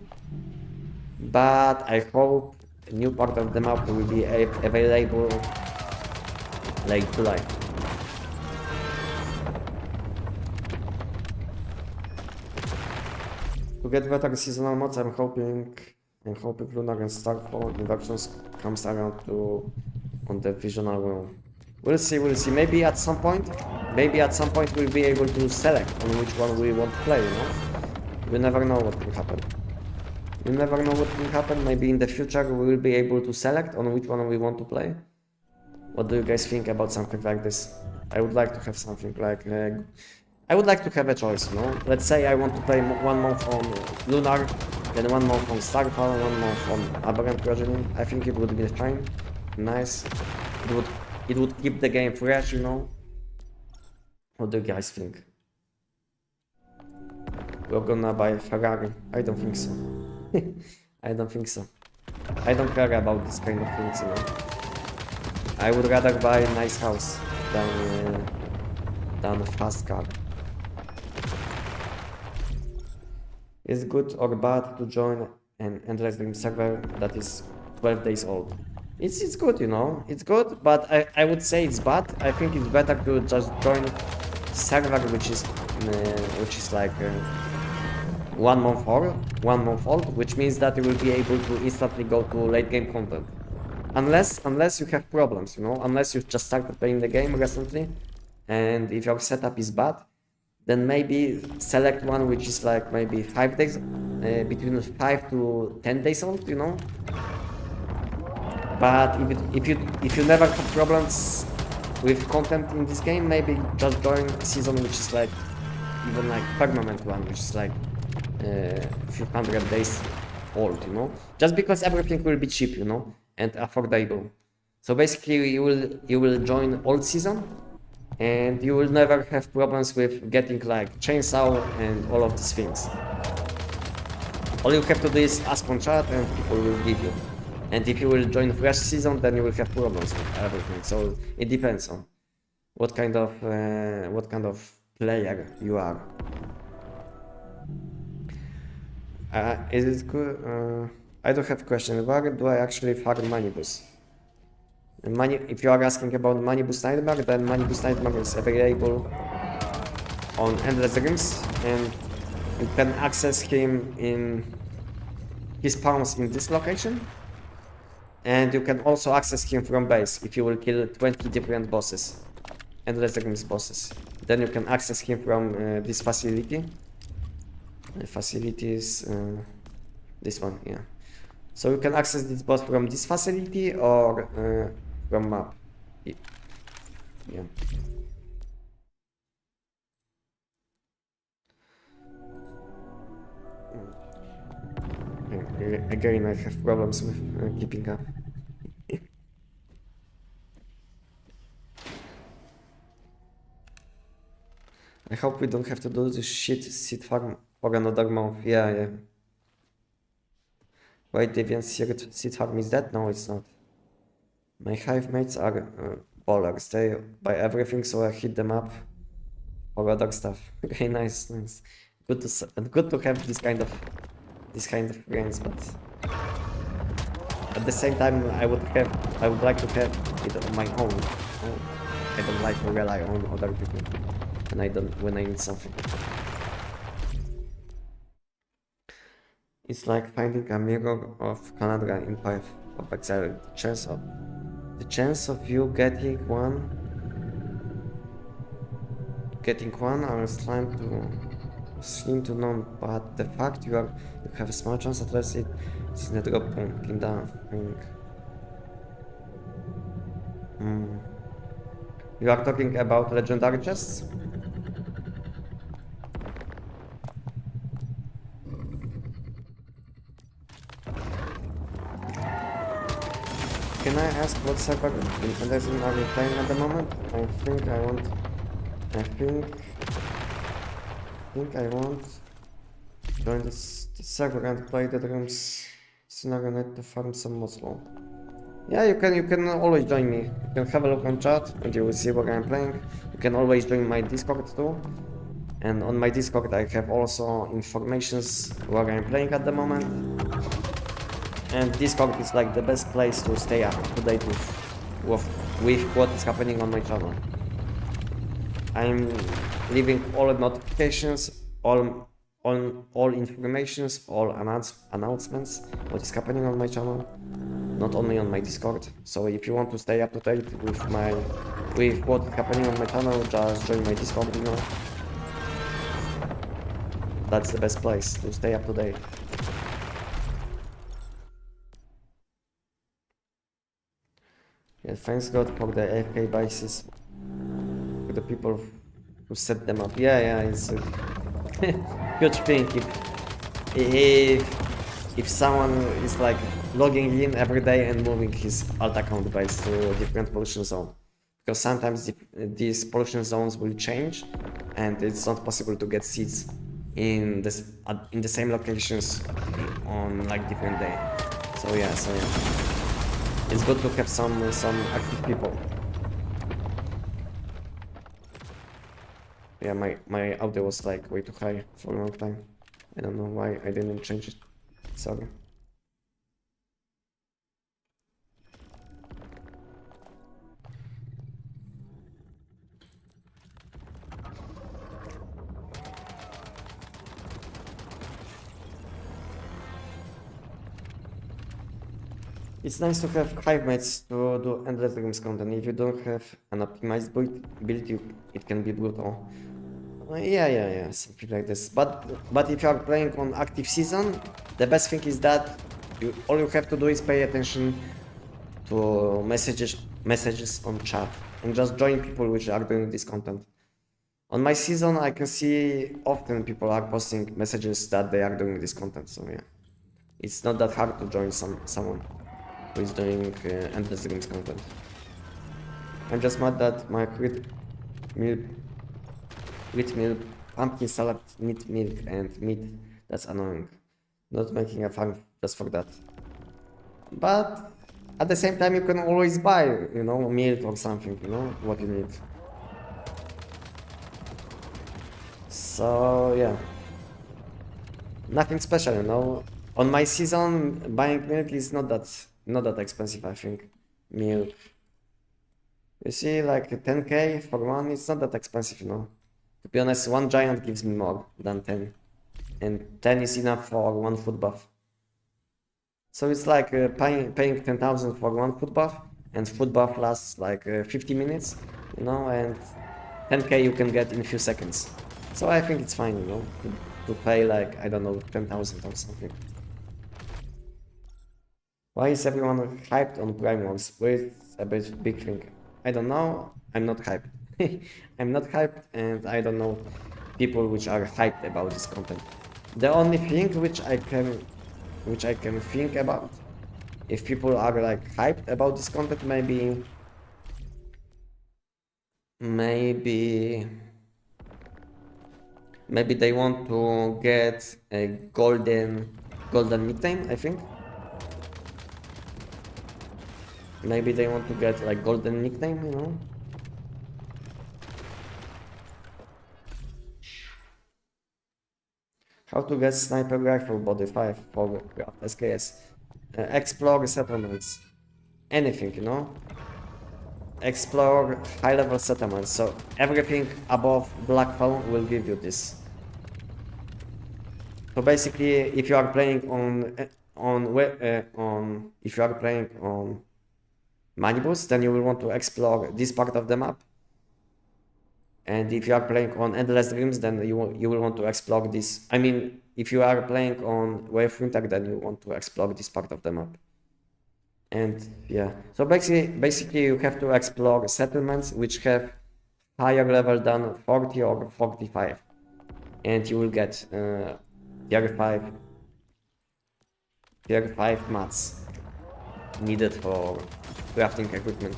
but I hope a new part of the map will be available late July. To get better seasonal mods, I'm hoping Lunar and Starfall inversions comes around on the Visional Realm. We'll see. Maybe at some point we'll be able to select on which one we want to play, you know? We never know what can happen. Maybe in the future we will be able to select on which one we want to play. What do you guys think about something like this? I would like to have something like... I would like to have a choice, you know? Let's say I want to play 1 month on Lunar, then 1 month on Starfall, 1 month on Aberrant Progeny. I think it would be fine. Nice. It would keep the game fresh, you know? What do you guys think? We're gonna buy a Ferrari. I don't think so. I don't think so. I don't care about this kind of things, you know? I would rather buy a nice house than a fast car. Is it good or bad to join an endless dream server that is 12 days old? It's good, you know. It's good, but I would say it's bad. I think it's better to just join server which is like 1 month old, which means that you will be able to instantly go to late game content. Unless you have problems, you know, unless you just started playing the game recently, and if your setup is bad, then maybe select one which is like maybe 5 days, between 5 to 10 days old, you know. But if you never have problems with content in this game, maybe just join season which is like even like permanent one, which is like a few hundred days old, you know, just because everything will be cheap, you know, and affordable. So basically you will join old season and you will never have problems with getting like chainsaw and all of these things. All you have to do is ask on chat and people will give you. And if you will join fresh season, then you will have problems with everything. So it depends on what kind of player you are. Is it good? I don't have question. Where do I actually find money boost? If you are asking about money boost nightmare, then money boost nightmare is available on endless dreams, and you can access him in his spawns in this location. And you can also access him from base if you will kill 20 different bosses, endless dreams bosses. Then you can access him from this facility. The facility is this one, yeah. So you can access this boss from this facility or from map. Yeah. Again, I have problems with keeping up. I hope we don't have to do this shit seed farm for another month. Yeah. Wait, Deviant seed farm is that? No, it's not. My hive mates are ballers. They buy everything, so I hit them up for other stuff. Okay, nice. Good to have this kind of friends, but at the same time, I would like to have it on my own. I don't like to rely on other people when I need something. It's like finding a mirror of Canada in Path of Exile. The chance of you getting one are slim to none, but the fact you have a small chance at least it's in a drop in the thing. You are talking about legendary chests? Can I ask what server in Anderson are you playing at the moment? I think I want to join this server and play the dreams scenario net to farm some Muslim. Yeah, you can always join me. You can have a look on chat and you will see what I'm playing. You can always join my Discord too. And on my Discord I have also informations what I'm playing at the moment. And Discord is like the best place to stay up to date with what is happening on my channel. I'm leaving all notifications, all informations, all announcements, what is happening on my channel, not only on my Discord. So if you want to stay up to date with what is happening on my channel, just join my Discord, you know. That's the best place to stay up to date. Yeah, thanks God for the AFK bases, for the people who set them up. Yeah, it's a huge thing if someone is like logging in every day and moving his alt account base to a different pollution zone, because sometimes these pollution zones will change and it's not possible to get seeds in the same locations on like different day. So yeah. It's good to have some active people. Yeah, my audio was like way too high for a long time. I don't know why I didn't change it. Sorry. It's nice to have hive mates to do endless dreams content. If you don't have an optimized build it can be brutal. Yeah, something like this. But if you are playing on active season, the best thing is that all you have to do is pay attention to messages on chat and just join people which are doing this content. On my season, I can see often people are posting messages that they are doing this content. So yeah, it's not that hard to join someone who is doing endless dreams content. I'm just mad that my wheat milk, pumpkin salad, milk, and meat. That's annoying. Not making a farm just for that. But at the same time, you can always buy, milk or something, what you need. So yeah, nothing special, On my season, buying milk is not that expensive, I think. Milk. You see, like 10k for one, it's not that expensive, To be honest, one giant gives me more than 10. And 10 is enough for one food buff. So it's like paying 10,000 for one food buff, and food buff lasts like 50 minutes, and 10k you can get in a few seconds. So I think it's fine, to pay like, I don't know, 10,000 or something. Why is everyone hyped on Prime Wars? Wait a big thing. I don't know, I'm not hyped. I'm not hyped, and I don't know people which are hyped about this content. The only thing which I can think about, if people are like hyped about this content, maybe they want to get a golden nickname, I think. Maybe they want to get like golden nickname, How to get sniper rifle body 5 for SKS. Explore settlements. Anything, Explore high-level settlements. So everything above Blackfall will give you this. So basically, if you are playing if you are playing on Manibus, then you will want to explore this part of the map. And if you are playing on Endless Dreams, then you will want to explore this. I mean, if you are playing on Wave Winter, then you want to explore this part of the map. And yeah, so basically you have to explore settlements which have higher level than 40 or 45, and you will get tier 5 mats needed for crafting equipment.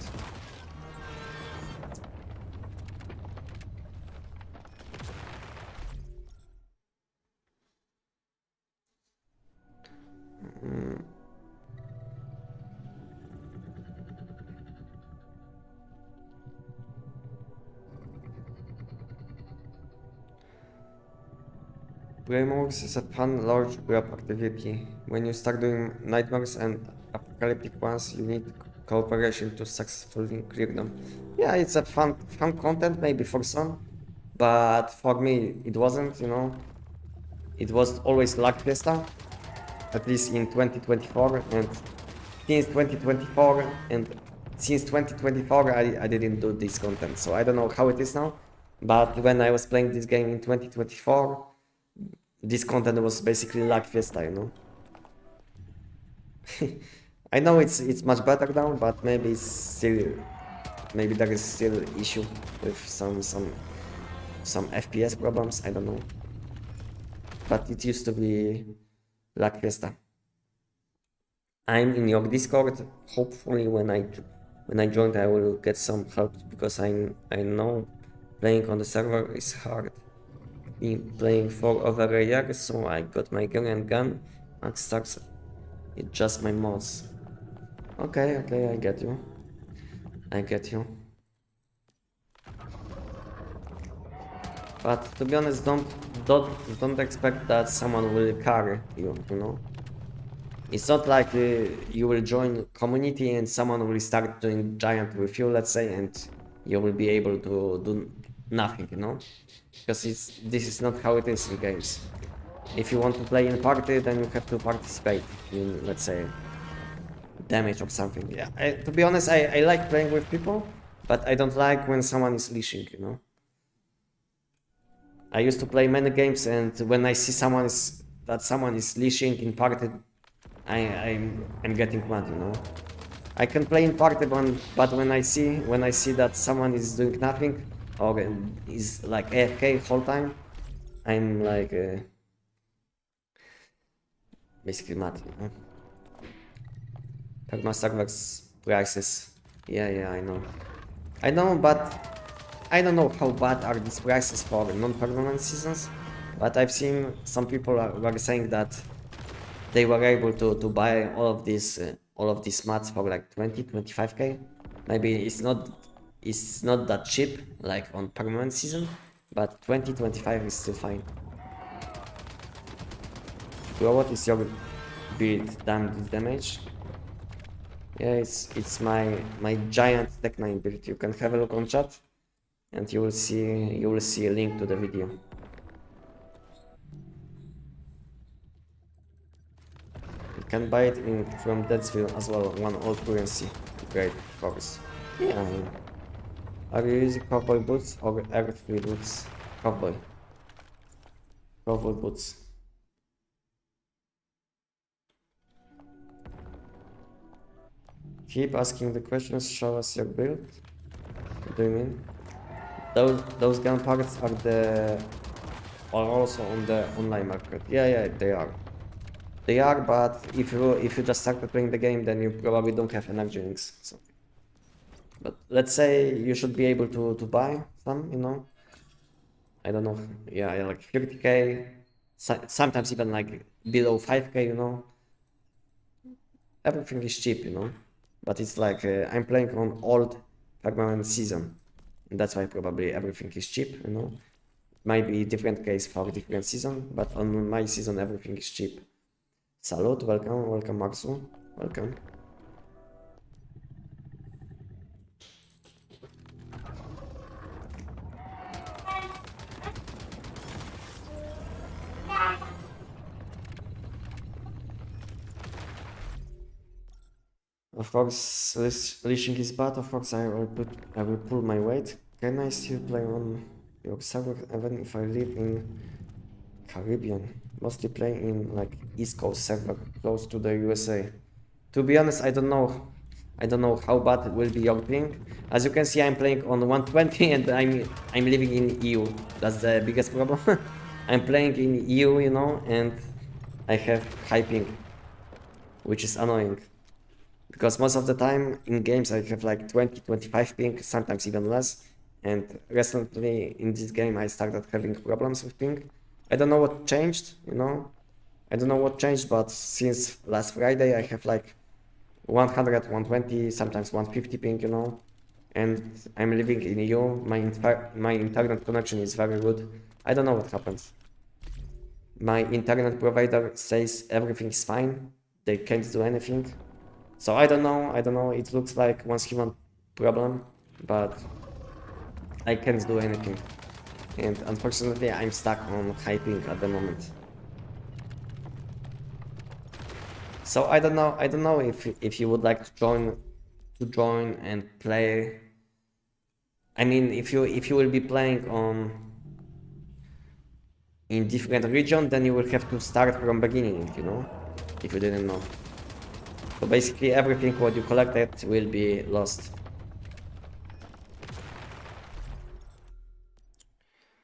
Brainworks is a fun large group activity. When you start doing nightmares and apocalyptic ones, you need cooperation to successfully clear them. Yeah, it's a fun content maybe for some, but for me it wasn't, It was always luck fiesta, at least in 2024, and since 2024 I didn't do this content, so I don't know how it is now, but when I was playing this game in 2024, this content was basically luck fiesta, I know it's much better now, but maybe there is still issue with some FPS problems, I don't know. But it used to be luck fiesta. I'm in your Discord. Hopefully when I join I will get some help, because I know playing on the server is hard. Been playing for over a year, so I got my gun. Max starts. It's just my mods. Okay, I get you. But to be honest, don't expect that someone will carry you, you know. It's not like you will join community and someone will start doing giant with you, let's say, and you will be able to do nothing, you know. Because this is not how it is in games. If you want to play in party, then you have to participate in, let's say, damage or something. Yeah. To be honest, I like playing with people, but I don't like when someone is leashing, you know. I used to play many games, and when I see that someone is leashing in party, I'm getting mad, you know. I can play in party, but when I see that someone is doing nothing or is like AFK whole time, I'm like basically mad, you know. Pragma servers prices. Yeah, I know, but I don't know how bad are these prices for non-permanent seasons. But I've seen some people were saying that they were able to buy all of these mats for like 20-25k. Maybe it's not that cheap like on permanent season, but 20-25 is still fine. Bro, what is your build damage? Yeah, it's my giant Tech 9 build. You can have a look on chat, and you will see a link to the video. You can buy it from Deadsville as well, one old currency. Great, of course. Yeah. Are you using cowboy boots or earthly boots? Cowboy. Cowboy boots. Keep asking the questions, show us your build. What do you mean? Those gun parts are also on the online market. Yeah, they are. They are, but if you just started playing the game, then you probably don't have energy drinks. So. But let's say you should be able to buy some, you know. I don't know. Yeah, like 30k, sometimes even like below 5k, you know. Everything is cheap, you know. But it's like I'm playing on old permanent season, and that's why probably everything is cheap, you know. Might be different case for different season, but on my season everything is cheap. Salute, welcome Maxu, welcome. Of course, leashing is bad. Of course, I will pull my weight. Can I still play on your server even if I live in Caribbean? Mostly play in like East Coast server close to the USA. To be honest, I don't know. I don't know how bad it will be your ping. As you can see, I'm playing on 120 and I'm living in EU. That's the biggest problem. I'm playing in EU, you know, and I have high ping, which is annoying. Because most of the time in games I have like 20-25 ping, sometimes even less. And recently in this game I started having problems with ping. I don't know what changed, you know. I don't know what changed, but since last Friday I have like 100, 120, sometimes 150 ping, you know. And I'm living in EU, my internet connection is very good. I don't know what happens. My internet provider says everything is fine, they can't do anything. So I don't know, it looks like one human problem, but I can't do anything. And unfortunately I'm stuck on high ping at the moment. So I don't know if you would like to join and play. I mean, if you will be playing on in different region, then you will have to start from beginning, you know, if you didn't know. So basically everything what you collected will be lost.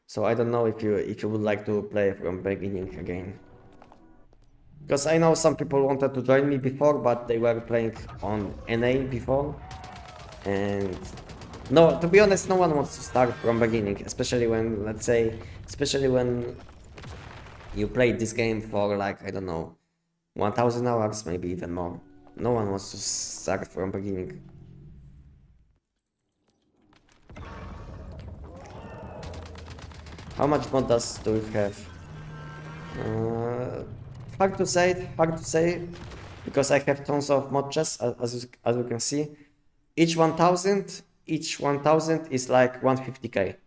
So I don't know if you would like to play from beginning again. Because I know some people wanted to join me before, but they were playing on NA before. And no, to be honest, no one wants to start from beginning, especially when, let's say, especially when you played this game for like, I don't know, 1000 hours, maybe even more. No one wants to start from beginning. How much mod does do we have? Hard to say, because I have tons of mod chests, as you can see. Each 1000 is like 150k.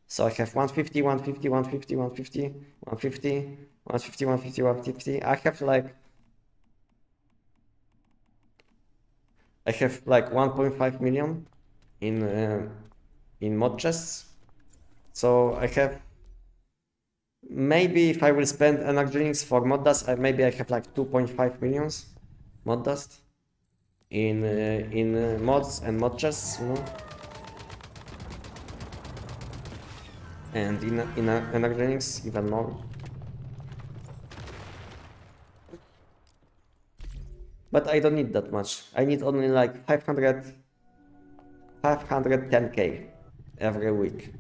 So I have 150, 150, 150, 150, 150, 150, 150, 150. I have like 1.5 million in mod chests. So I have, maybe if I will spend energetics for mod dust, maybe I have like 2.5 millions mod dust in mods and mod chests, you know. And in energetics even more. But I don't need that much. I need only like 510k every week,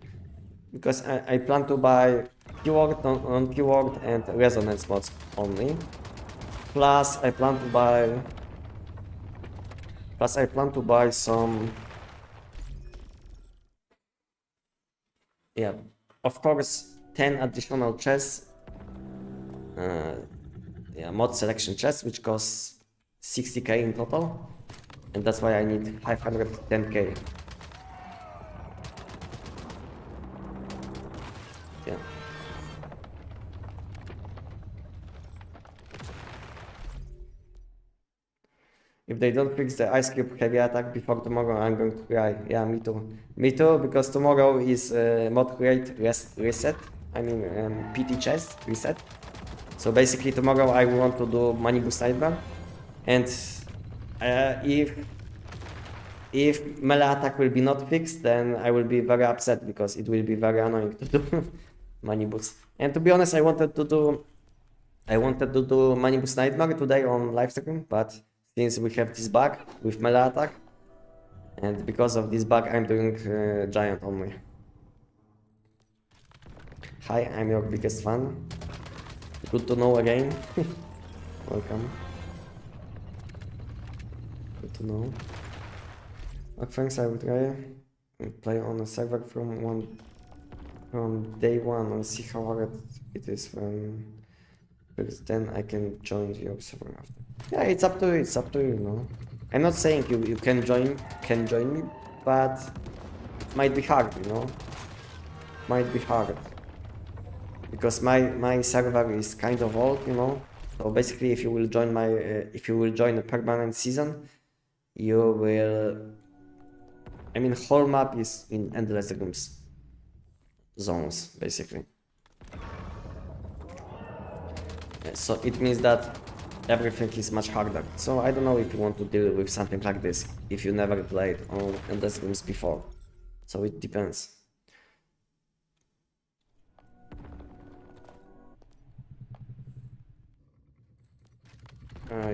because I plan to buy keyword, non-keyword, and resonance mods only. Plus I plan to buy some, yeah, of course, 10 additional chests, yeah, mod selection chests, which costs 60k in total, and that's why I need 510k. Yeah. If they don't fix the ice cube heavy attack before tomorrow, I'm going to cry. Yeah, me too. Me too, because tomorrow is mod crate reset. I mean, PT chest reset. So basically tomorrow I want to do money boost nightmare, and if melee attack will be not fixed, then I will be very upset, because it will be very annoying to do money boost. And to be honest, I wanted to do money boost nightmare today on live stream, but since we have this bug with melee attack, and because of this bug, I'm doing giant only. Hi, I'm your biggest fan. Good to know again. Welcome. Good to know. Thanks, I will try and play on a server from day one and see how hard it is because then I can join your server after. Yeah, it's up to you. It's up to you, you know. I'm not saying you can join me, but it might be hard, you know. Might be hard because my server is kind of old, you know. So basically, if you will join a permanent season, you will. I mean, whole map is in endless rooms, zones, basically. So it means that everything is much harder. So I don't know if you want to deal with something like this if you never played on endless rooms before. So it depends.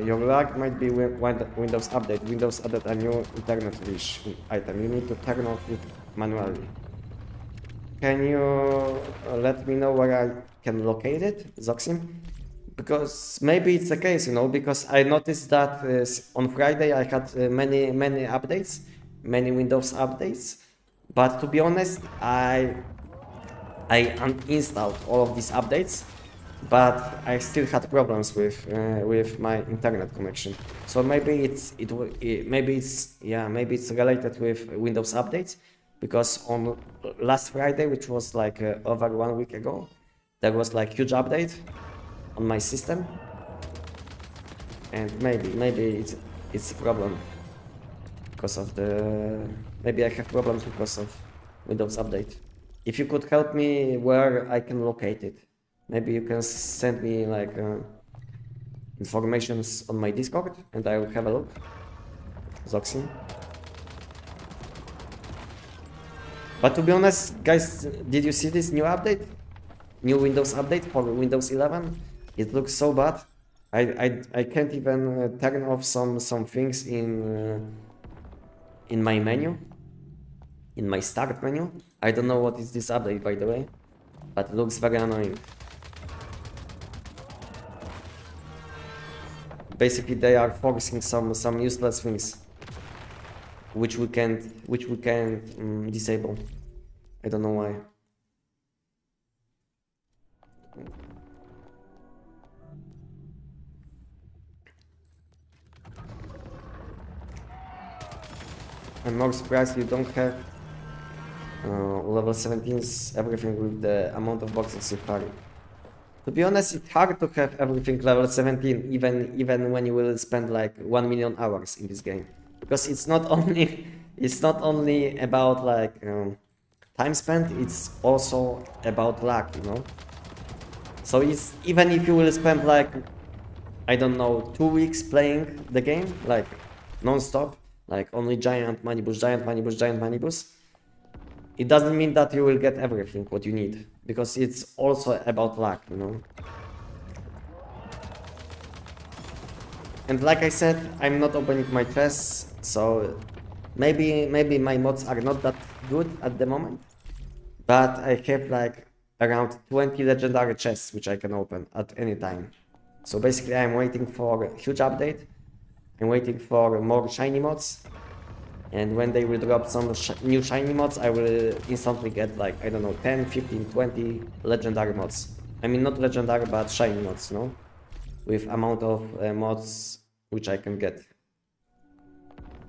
Your lag might be Windows Update. Windows added a new internet reach item. You need to turn off it manually. Can you let me know where I can locate it, Zoxim? Because maybe it's the case, you know, because I noticed that on Friday I had many updates, many Windows updates, but to be honest, I uninstalled all of these updates, but I still had problems with my internet connection. So maybe it's related with Windows updates, because on last Friday, which was like over 1 week ago, there was like huge update on my system, and maybe it's a problem because of maybe I have problems because of Windows update. If you could help me where I can locate it, maybe you can send me like informations on my Discord, and I will have a look. Zoxin. But to be honest, guys, did you see this new update? New Windows update for Windows 11? It looks so bad. I can't even turn off some things in my menu, in my start menu. I don't know what is this update, by the way, but it looks very annoying. Basically, they are forcing some useless things, which we can disable. I don't know why. I'm more surprised you don't have level 17's everything with the amount of boxes you carry. To be honest, it's hard to have everything level 17 even when you will spend like 1 million hours in this game. Because it's not only about like time spent, it's also about luck, you know. So it's even if you will spend like, I don't know, 2 weeks playing the game, like non-stop, like only giant money boost, giant money boost, giant money boost, it doesn't mean that you will get everything what you need, because it's also about luck, you know. And like I said, I'm not opening my chests, so maybe my mods are not that good at the moment, but I have like around 20 legendary chests which I can open at any time. So basically I'm waiting for a huge update, I'm waiting for more shiny mods, and when they will drop some new shiny mods, I will instantly get like, I don't know, 10, 15, 20 legendary mods. I mean not legendary but shiny mods, you know, with amount of mods which I can get.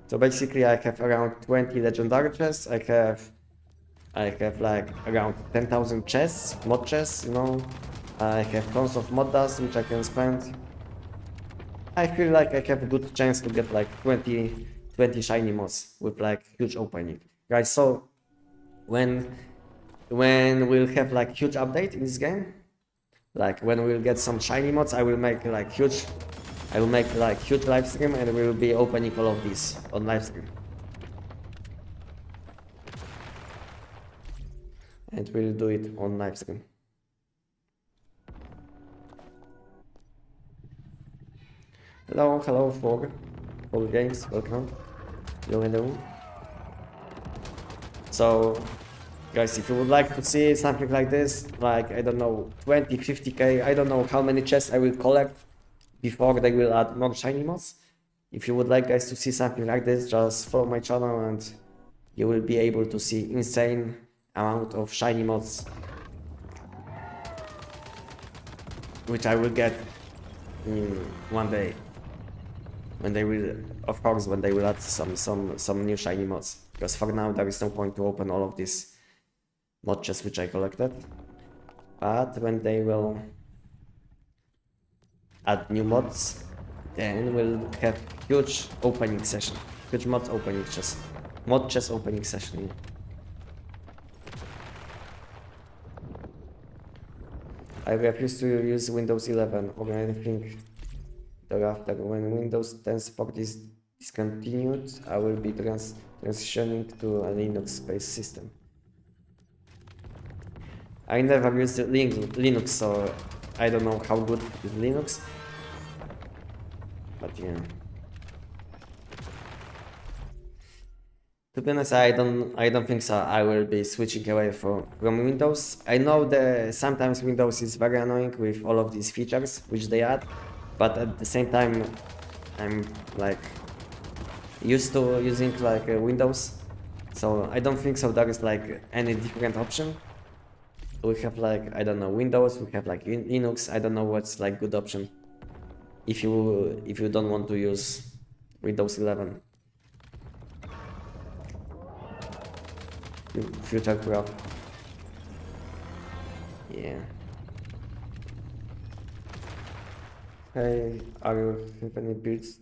So basically I have around 20 legendary chests, I have like around 10,000 chests, mod chests, you know. I have tons of mod dust which I can spend. I feel like I have a good chance to get like 20 shiny mods with like huge opening. Guys, so when we'll have like huge update in this game, like when we'll get some shiny mods, I will make like huge live stream and we will be opening all of these on live stream. And we'll do it on live stream. Hello, for games, welcome. Hello. So, guys, if you would like to see something like this, like, I don't know, 20, 50k, I don't know how many chests I will collect before they will add more shiny mods. If you would like, guys, to see something like this, just follow my channel and you will be able to see insane amount of shiny mods which I will get in one day. When they will, of course, when they will add some new shiny mods. Because for now there is no point to open all of these mod chests which I collected. But when they will add new mods, then we'll have huge opening session. Huge mod chest opening session. I refuse to use Windows 11 or anything thereafter. When Windows 10 support is discontinued, I will be transitioning to a Linux-based system. I never used Linux, so I don't know how good is Linux. But yeah. To be honest, I don't think so. I will be switching away from Windows. I know that sometimes Windows is very annoying with all of these features which they add, but at the same time, I'm like used to using like Windows, so I don't think so there is like any different option. We have like, I don't know, Windows, we have like Linux. I don't know what's like good option if you don't want to use Windows 11. Future Pro. Yeah. Hey, are you have any builds?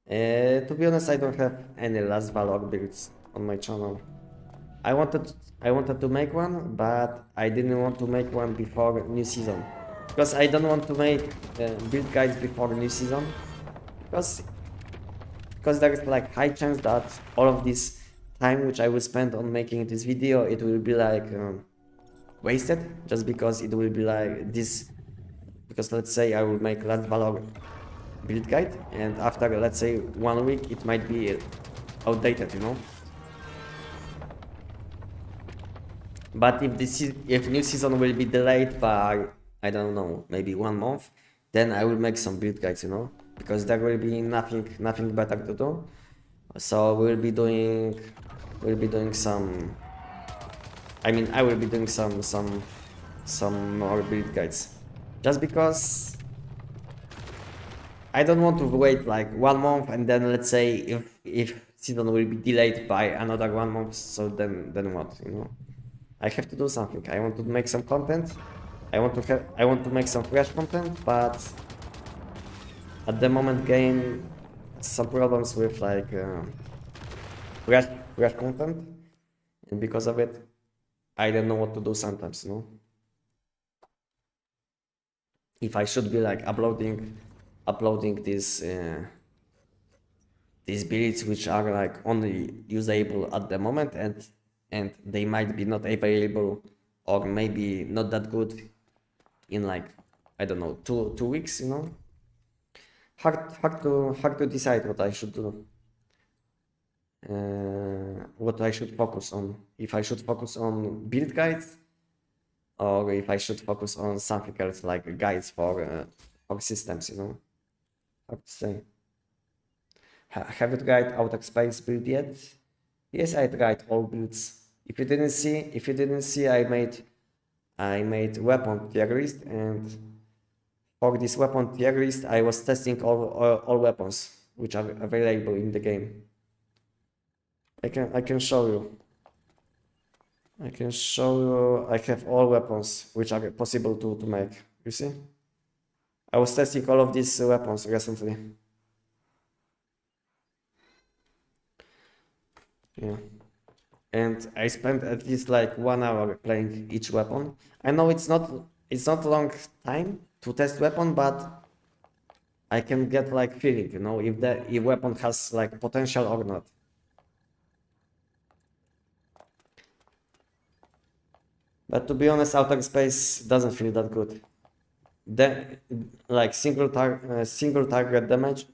To be honest, I don't have any last Valor builds on my channel. I wanted to make one, but I didn't want to make one before new season. Because I don't want to make build guides before new season. Because there is like high chance that all of this time which I will spend on making this video, it will be like wasted, just because it will be like this. Because let's say I will make last Valor build guide, and after let's say 1 week it might be outdated, you know. But if new season will be delayed by, I don't know, maybe 1 month, then I will make some build guides, you know, because there will be nothing better to do. So we'll be doing some. I mean, I will be doing some more build guides, just because I don't want to wait like 1 month and then let's say if season will be delayed by another 1 month, so then what, you know? I have to do something. I want to make some content. I want to make some fresh content, but at the moment game some problems with like fresh content, and because of it I don't know what to do sometimes, you know. If I should be like uploading these builds which are like only usable at the moment, and they might be not available or maybe not that good in like, I don't know, 2 weeks, you know. Hard to decide what I should do, what I should focus on. If I should focus on build guides, or if I should focus on something else like guides for systems, you know. Hard to say. Have you tried outer space build yet? Yes, I tried all builds. If you didn't see, I made weapon tier list, and for this weapon tier list, I was testing all weapons which are available in the game. I can show you. I can show you. I have all weapons which are possible to make. You see? I was testing all of these weapons recently. Yeah. And I spent at least like 1 hour playing each weapon. I know it's not long time to test weapon, but I can get like feeling, you know, if weapon has like potential or not. But to be honest, outer space doesn't feel that good. Then like single target damage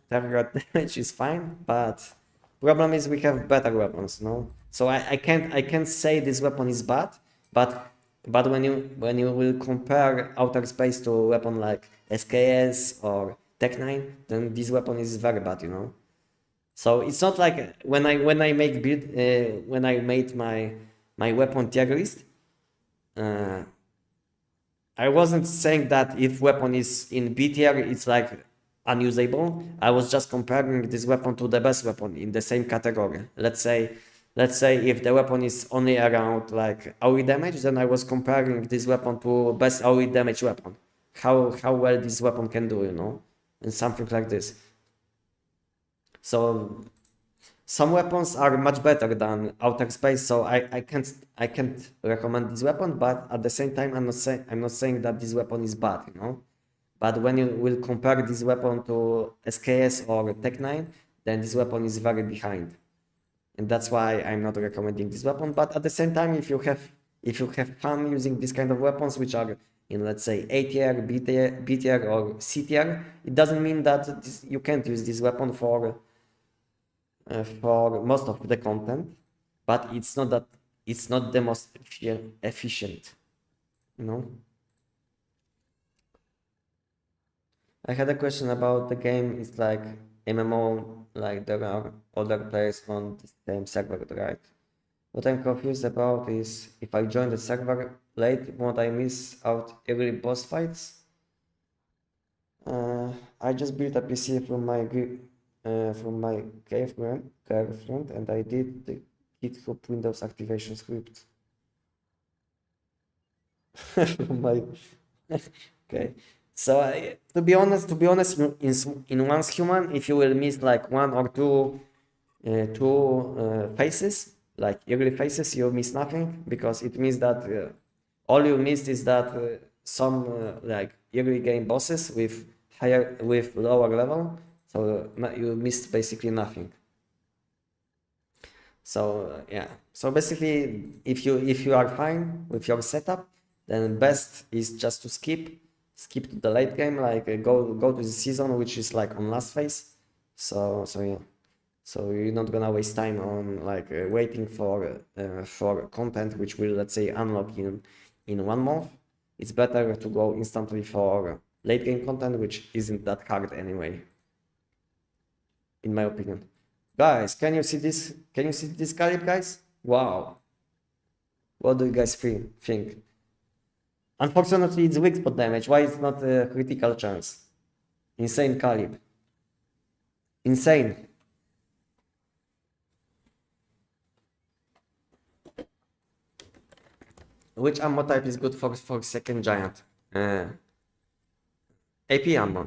is fine, but problem is we have better weapons, no? So I can't say this weapon is bad, but when you will compare outer space to a weapon like SKS or Tech 9, then this weapon is very bad, you know. So it's not like when I make build when I made my weapon tier list, I wasn't saying that if weapon is in B tier, it's like unusable. I was just comparing this weapon to the best weapon in the same category. Let's say if the weapon is only around like AoE damage, then I was comparing this weapon to best AoE damage weapon. How well this weapon can do, you know, and something like this. So some weapons are much better than outer space, so I can't recommend this weapon, but at the same time I'm not saying that this weapon is bad, you know. But when you will compare this weapon to SKS or Tech 9, then this weapon is very behind. And that's why I'm not recommending this weapon. But at the same time, if you have fun using this kind of weapons, which are in, let's say, A tier, B tier or C tier, it doesn't mean that you can't use this weapon for most of the content, but it's not the most efficient, you know. I had a question about the game. It's like MMO, like there are other players on the same server, right? What I'm confused about is if I join the server late, won't I miss out early boss fights? I just built a PC from my girlfriend, and I did the GitHub Windows activation script. From my okay. So to be honest, in one's human, if you will miss like one or two phases, like early phases, you miss nothing, because it means that all you missed is that some like early game bosses with lower level, so you missed basically nothing. So yeah, so basically if you are fine with your setup, then best is just to skip to the late game, like go to the season which is like on last phase. So yeah, so you're not gonna waste time on like waiting for content which will, let's say, unlock in 1 month. It's better to go instantly for late game content, which isn't that hard anyway, in my opinion. Guys, can you see this? Can you see this calibre, guys? Wow. What do you guys think? Unfortunately, it's weak spot damage. Why it's not a critical chance? Insane calibre. Insane. Which ammo type is good for second giant? AP ammo.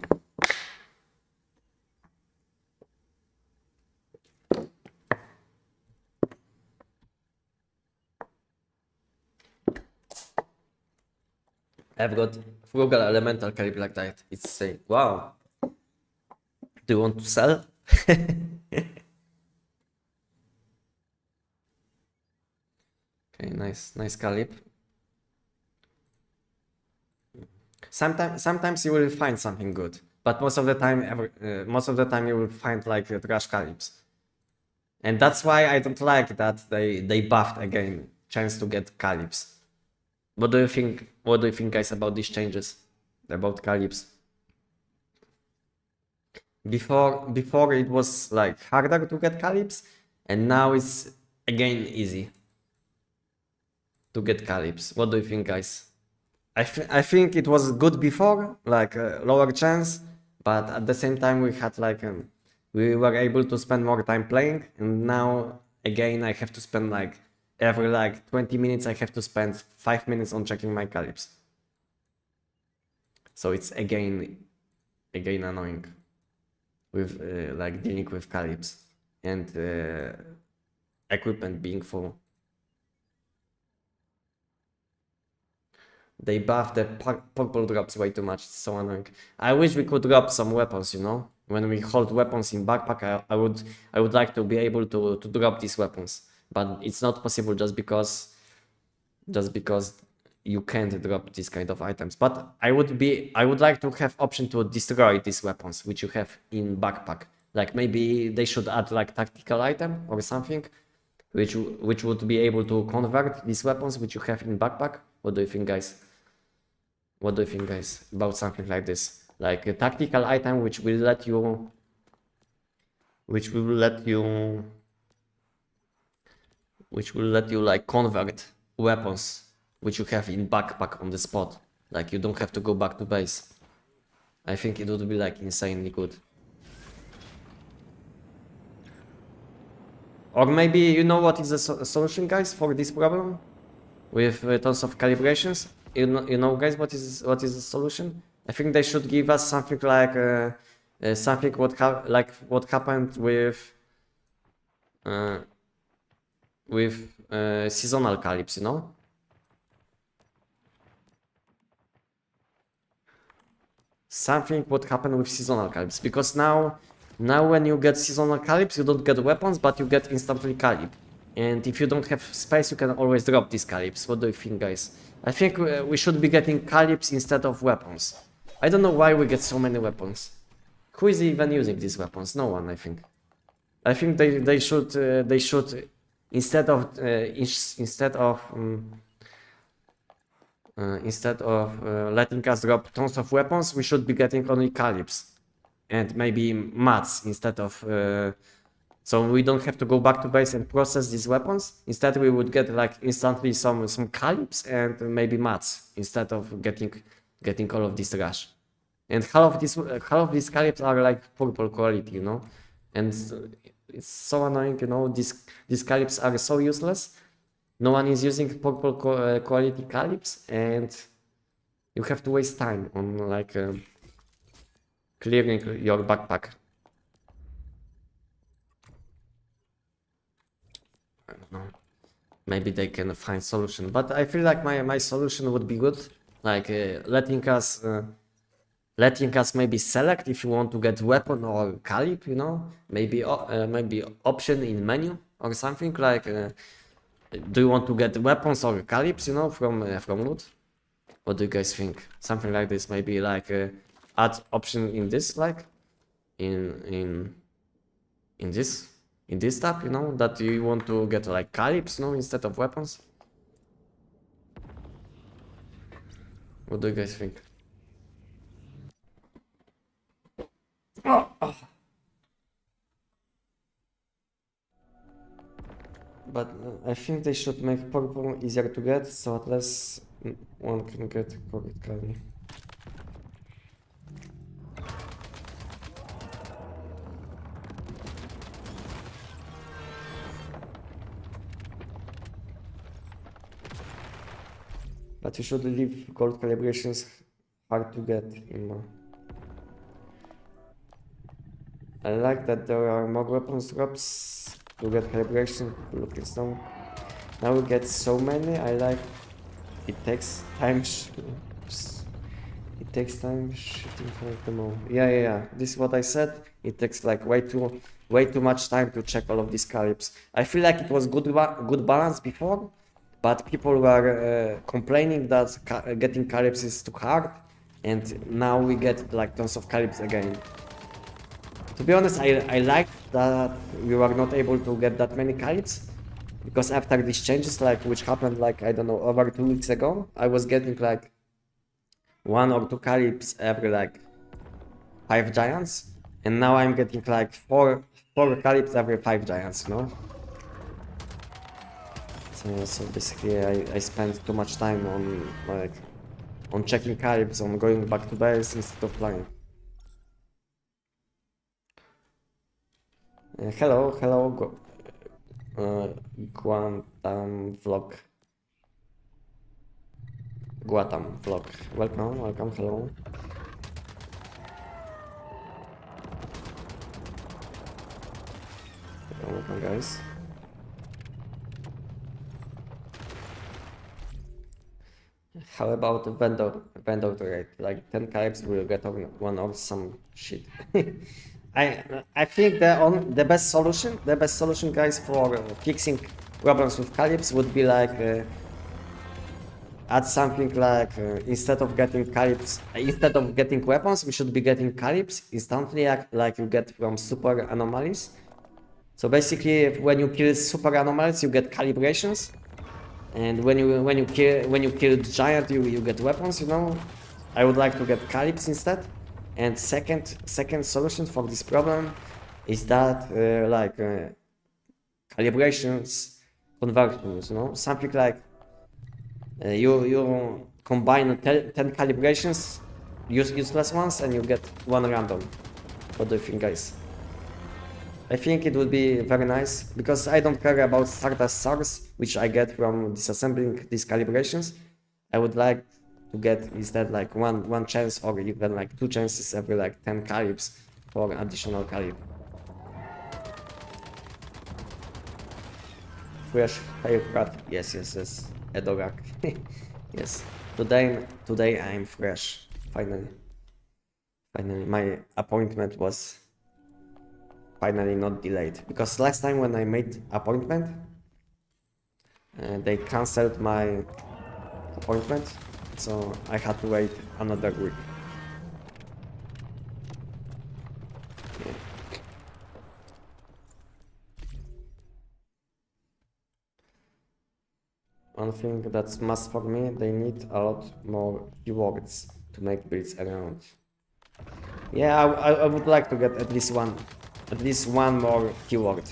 I've got frugal elemental caliber like that. It's saying, wow. Do you want to sell? Okay, nice caliber. Sometimes you will find something good, but most of the time you will find like trash calibs, and that's why I don't like that they buffed again chance to get calibs. What do you think? What do you think, guys, about these changes about calibs? Before it was like harder to get calibs, and now it's again easy to get calibs. What do you think, guys? I think it was good before, like lower chance, but at the same time we had like we were able to spend more time playing, and now again I have to spend like every like 20 minutes I have to spend 5 minutes on checking my calibs. So it's again annoying with like dealing with calibs and equipment being full. They buff the purple drops way too much. It's so annoying. I wish we could drop some weapons, you know? When we hold weapons in backpack, I would like to be able to drop these weapons. But it's not possible just because you can't drop these kind of items. But I would like to have option to destroy these weapons which you have in backpack. Like maybe they should add like tactical item or something which would be able to convert these weapons which you have in backpack. What do you think, guys? What do you think, guys, about something like this? Like a tactical item which will let you like convert weapons which you have in backpack on the spot. Like you don't have to go back to base. I think it would be like insanely good. Or maybe you know what is the solution, guys, for this problem with tons of calibrations? You know, guys, what is the solution? I think they should give us something like something what happened with seasonal calibs, you know? Something what happened with seasonal calibs, because now when you get seasonal calibs, you don't get weapons, but you get instantly calib. And if you don't have space, you can always drop these calibs. What do you think, guys? I think we should be getting calibs instead of weapons. I don't know why we get so many weapons. Who is even using these weapons? No one, I think. I think they should instead of letting us drop tons of weapons, we should be getting only calibs and maybe mats instead of so we don't have to go back to base and process these weapons. Instead we would get like instantly some calibs and maybe mats instead of getting all of this trash. And half of these calibs are like purple quality, you know, and it's so annoying, you know. These calibs are so useless. No one is using purple quality calibs, and you have to waste time on like clearing your backpack. I don't know. Maybe they can find solution, but I feel like my solution would be good, like letting us maybe select if you want to get weapon or calib, you know, maybe option in menu or something like. Do you want to get weapons or calibs, you know, from loot? What do you guys think? Something like this, maybe like add option in this, like in this tab, you know, that you want to get like calibs, you know, instead of weapons. What do you guys think? Oh. But I think they should make purple easier to get, so at least one can get correct color. But you should leave gold calibrations hard to get in more. I like that there are more weapons drops to get calibration. Look at some. Now we get so many. I like. It takes time. It takes time shooting for them all. Yeah. This is what I said. It takes like way too much time to check all of these calibs. I feel like it was good balance before, but people were complaining that getting calibs is too hard, and now we get like tons of calibs again. To be honest, I like that we were not able to get that many calibs, because after these changes, like which happened like I don't know over 2 weeks ago, I was getting like 1 or 2 calibs every like 5 giants, and now I'm getting like 4 calibs every 5 giants, you know? So basically I spent too much time on like on checking calibs, on going back to base instead of playing. Hello, Guantam vlog. Guatam vlog. Welcome, hello. Welcome, guys. How about vendor trade? Like 10 calibs will get on one or some shit. I think the best solution, guys, for fixing problems with calibs would be like add something like instead of getting weapons, we should be getting calibs instantly, like you get from super anomalies. So basically, when you kill super anomalies, you get calibrations, and when you kill giant, you get weapons. You know, I would like to get calibs instead. And second solution for this problem is that calibrations conversions, you know, something like you combine 10 calibrations, useless ones, and you get 1 random. What do you think, guys? I think it would be very nice, because I don't care about Stardust Stars, which I get from disassembling these calibrations. I would like to get instead like one chance, or even like 2 chances every like 10 calibs for additional calib. Fresh haircut, yes, Edorak. Yes, today I'm fresh. Finally, my appointment was finally not delayed, because last time when I made appointment, they cancelled my appointment, so I had to wait another week. Yeah. One thing that's must for me, they need a lot more keywords to make builds around. Yeah, I would like to get at least one more keyword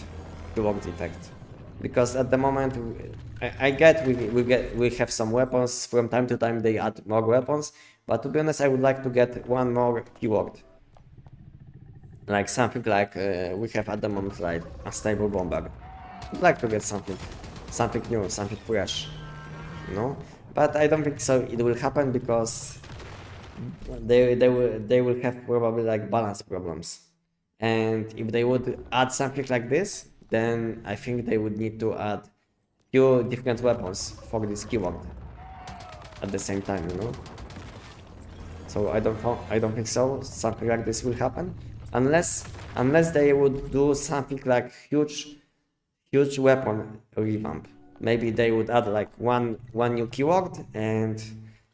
effect, because at the moment we have some weapons. From time to time they add more weapons, but to be honest, I would like to get one more keyword, like something like we have at the moment, like a stable bomber. I'd like to get something new, something fresh, you know. But I don't think so it will happen, because they will have probably like balance problems. And if they would add something like this, then I think they would need to add few different weapons for this keyword at the same time, you know. So I don't think so something like this will happen, unless they would do something like huge weapon revamp. Maybe they would add like one new keyword, and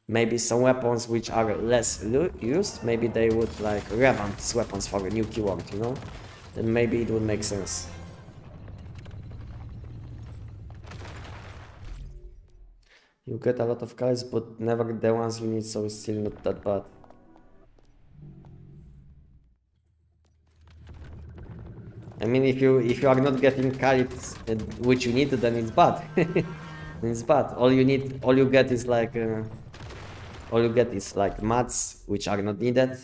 maybe some weapons which are less used, maybe they would like revamp these weapons for a new keyword, you know? Then maybe it would make sense. You get a lot of cards, but never the ones you need, so it's still not that bad. I mean, if you are not getting cards which you need, then it's bad. It's bad. All you get is like mats which are not needed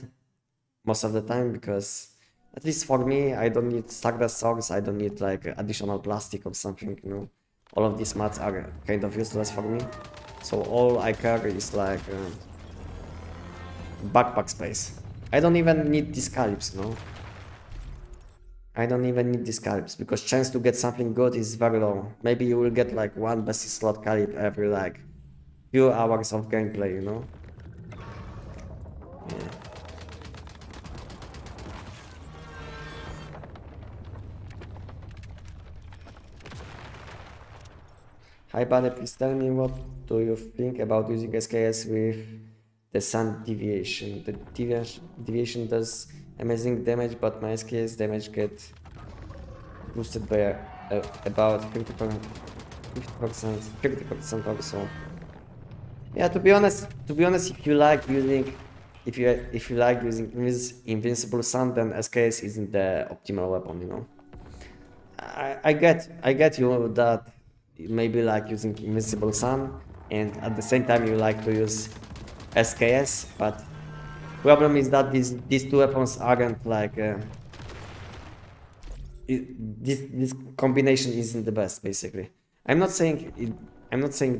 most of the time, because at least for me, I don't need Stardust Swords, I don't need like additional plastic or something, you know. All of these mats are kind of useless for me. So all I carry is like backpack space. I don't even need these calips, no? I don't even need these calips because chance to get something good is very low. Maybe you will get like one basic slot calip every like few hours of gameplay, you know? Yeah. Hi buddy, please tell me what do you think about using SKS with the sun deviation? The deviation does amazing damage, but my SKS damage get boosted by about 50%, 50% also. Yeah, to be honest, if you like using invincible sun, then SKS isn't the optimal weapon, you know. I get you that maybe like using invincible sun, and at the same time you like to use SKS, but problem is that these two weapons aren't like this combination isn't the best basically. I'm not saying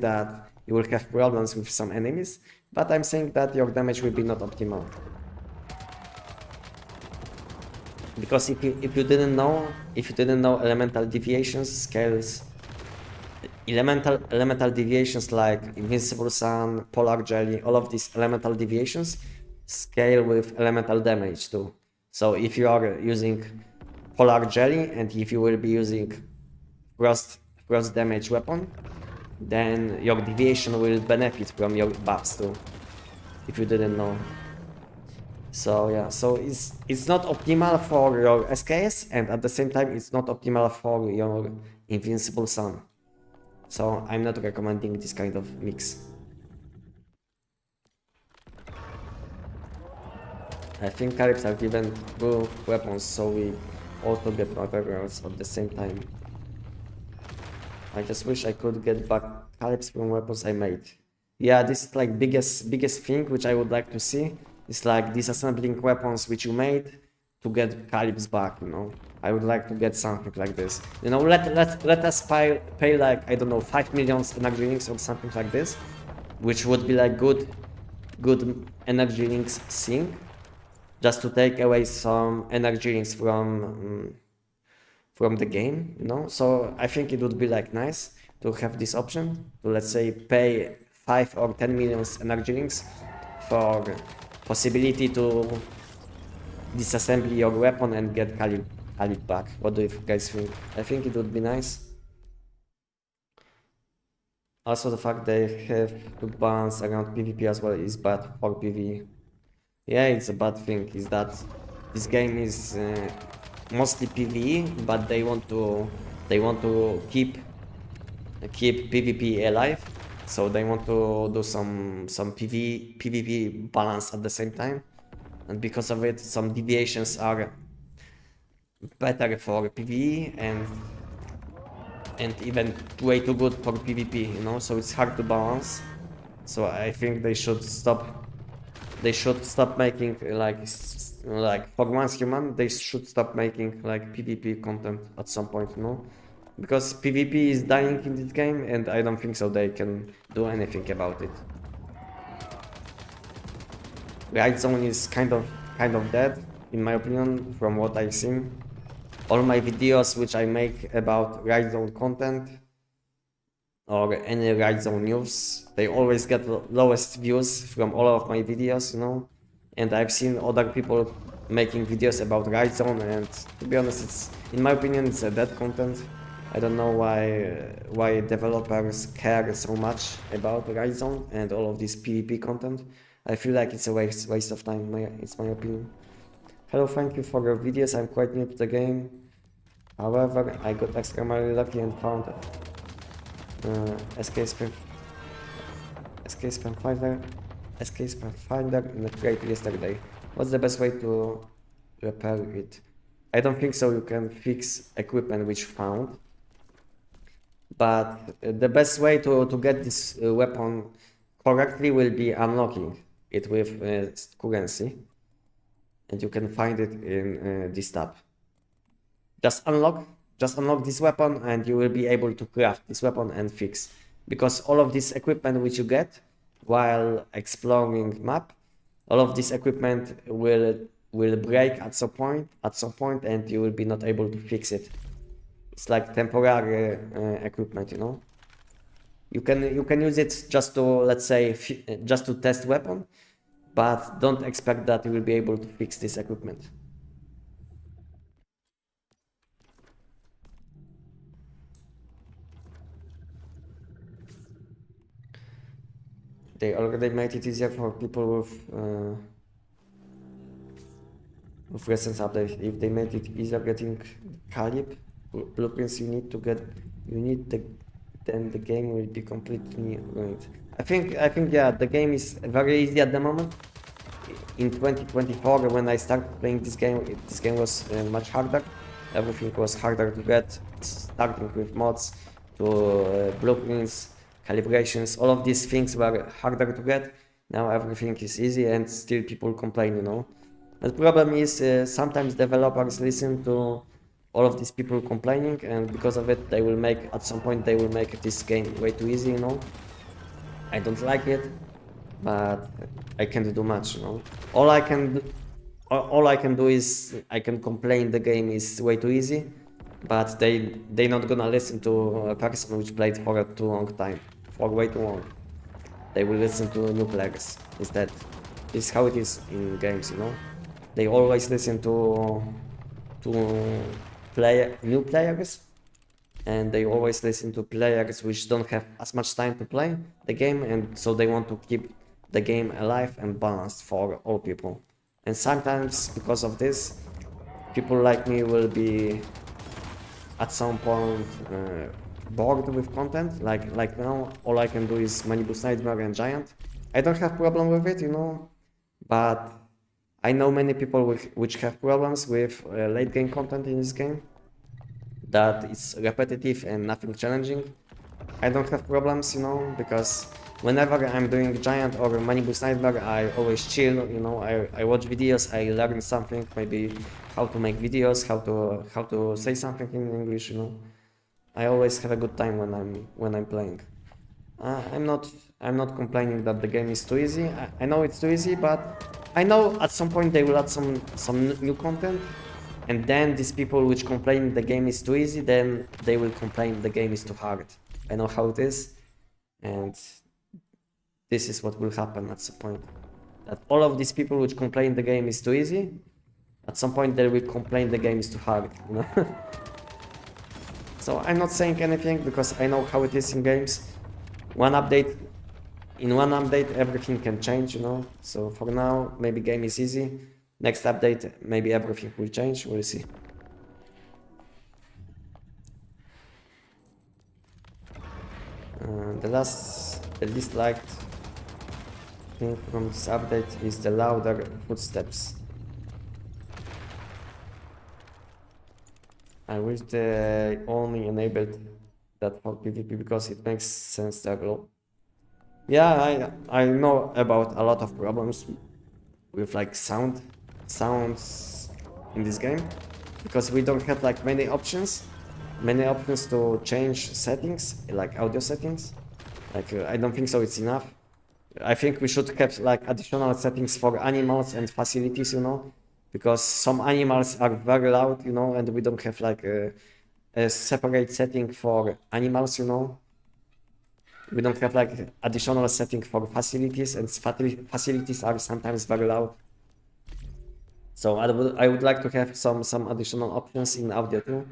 that you will have problems with some enemies, but I'm saying that your damage will be not optimal. Because if you didn't know elemental deviations scales, elemental deviations like invincible sun, polar jelly, all of these elemental deviations scale with elemental damage too. So if you are using polar jelly and if you will be using frost damage weapon, then your deviation will benefit from your buffs too, if you didn't know. So yeah, so it's not optimal for your SKS, and at the same time it's not optimal for your invincible sun. So I'm not recommending this kind of mix. I think calips are given two weapons, so we also get materials at the same time. I just wish I could get back calips from weapons I made. Yeah, this is like biggest thing which I would like to see. It's like disassembling weapons which you made to get calips back, you know. I would like to get something like this. You know, let us pay like, I don't know, 5 million energy links or something like this, which would be like good energy links sync, just to take away some energy links from the game, you know. So I think it would be like nice to have this option to, let's say, pay 5 or 10 million energy links for possibility to disassemble your weapon and get calip back. What do you guys think? I think it would be nice. Also, the fact they have to balance around PvP as well is bad for PvE. Yeah, it's a bad thing. Is that this game is mostly PvE, but they want to keep PvP alive. So they want to do some PvP balance at the same time, and because of it, some deviations are better for PvE and even way too good for PvP, you know. So it's hard to balance. So I think they should stop. They should stop making like for once human. They should stop making like PvP content at some point, you know. Because PvP is dying in this game, and I don't think so they can do anything about it. Right zone is kind of dead, in my opinion, from what I've seen. All my videos which I make about right zone content or any right zone news, they always get the lowest views from all of my videos, you know. And I've seen other people making videos about right zone, and to be honest, it's, in my opinion, it's a dead content. I don't know why developers care so much about right zone and all of this PvP content. I feel like it's a waste of time. It's my opinion. Hello, thank you for your videos. I'm quite new to the game. However, I got extremely lucky and found SKS Finder in a crate yesterday. What's the best way to repair it? I don't think so you can fix equipment which found. But the best way to get this weapon correctly will be unlocking it with currency. And you can find it in this tab. Just unlock this weapon and you will be able to craft this weapon and fix because all of this equipment which you get while exploring map, all of this equipment will break at some point, and you will be not able to fix it. It's like temporary equipment, you know. You can use it just to, let's say, just to test weapon, but don't expect that you will be able to fix this equipment. They already made it easier for people with recent updates. If they made it easier getting Calib blueprints, then the game will be completely ruined. I think yeah, the game is very easy at the moment. In 2024, when I started playing this game was much harder. Everything was harder to get, starting with mods to blueprints, calibrations. All of these things were harder to get. Now everything is easy, and still people complain, you know. The problem is sometimes developers listen to all of these people complaining, and because of it, at some point they will make this game way too easy, you know. I don't like it, but I can't do much, you know. All I can do is I can complain the game is way too easy, but they not gonna listen to a person which played for a too long time, for way too long. They will listen to new players instead. This is how it is in games, you know. They always listen to new players, and they always listen to players which don't have as much time to play the game, and so they want to keep the game alive and balanced for all people. And sometimes because of this, people like me will be at some point bored with content. Like now, all I can do is Manibus Nightmare and Giant. I don't have problem with it, you know, but I know many people which have problems with late game content in this game, that it's repetitive and nothing challenging. I don't have problems, you know, because whenever I'm doing Giant or Manibus Nightmare, I always chill, you know, I watch videos, I learn something, maybe how to make videos, how to say something in English, you know. I always have a good time when I'm playing. I'm not complaining that the game is too easy. I know it's too easy, but I know at some point they will add some new content, and then these people which complain the game is too easy, then they will complain the game is too hard. I know how it is, and this is what will happen at some point. That all of these people which complain the game is too easy, at some point they will complain the game is too hard, you know? So I'm not saying anything because I know how it is in games. In one update everything can change, you know. So for now, maybe game is easy. Next update, maybe everything will change, we'll see. The least liked thing from this update is the louder footsteps. I wish they only enabled that for PvP because it makes sense to grow. Yeah, I know about a lot of problems with like sounds in this game, because we don't have like many options to change settings, like audio settings. Like I don't think so it's enough. I think we should have like additional settings for animals and facilities, you know, because some animals are very loud, you know, and we don't have like a separate setting for animals, you know. We don't have like additional setting for facilities, and facilities are sometimes very loud. So I would like to have some additional options in audio too,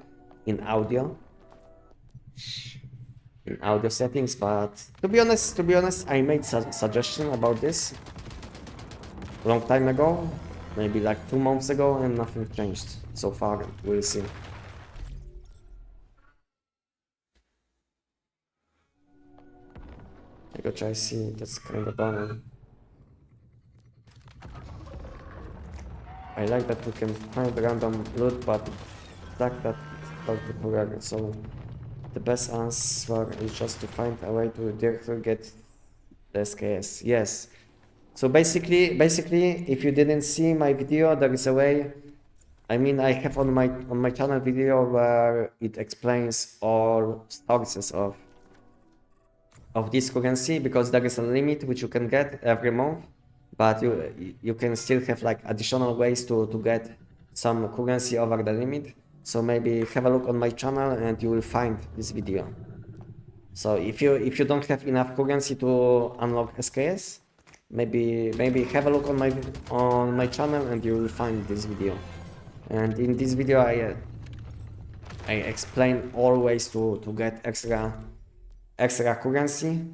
in audio settings. But to be honest, I made suggestion about this a long time ago, maybe like 2 months ago, and nothing changed so far. We'll see. Which I see, that's kind of bummer. I like that we can find random loot, but like that about the progress. So the best answer is just to find a way to directly get the SKS. Yes. So basically, if you didn't see my video, there is a way. I mean, I have on my channel video where it explains all sources of of this currency, because there is a limit which you can get every month, but you can still have like additional ways to get some currency over the limit. So maybe have a look on my channel and you will find this video. So if you don't have enough currency to unlock SKS, maybe have a look on my channel and you will find this video. And in this video I explain all ways to get extra currency,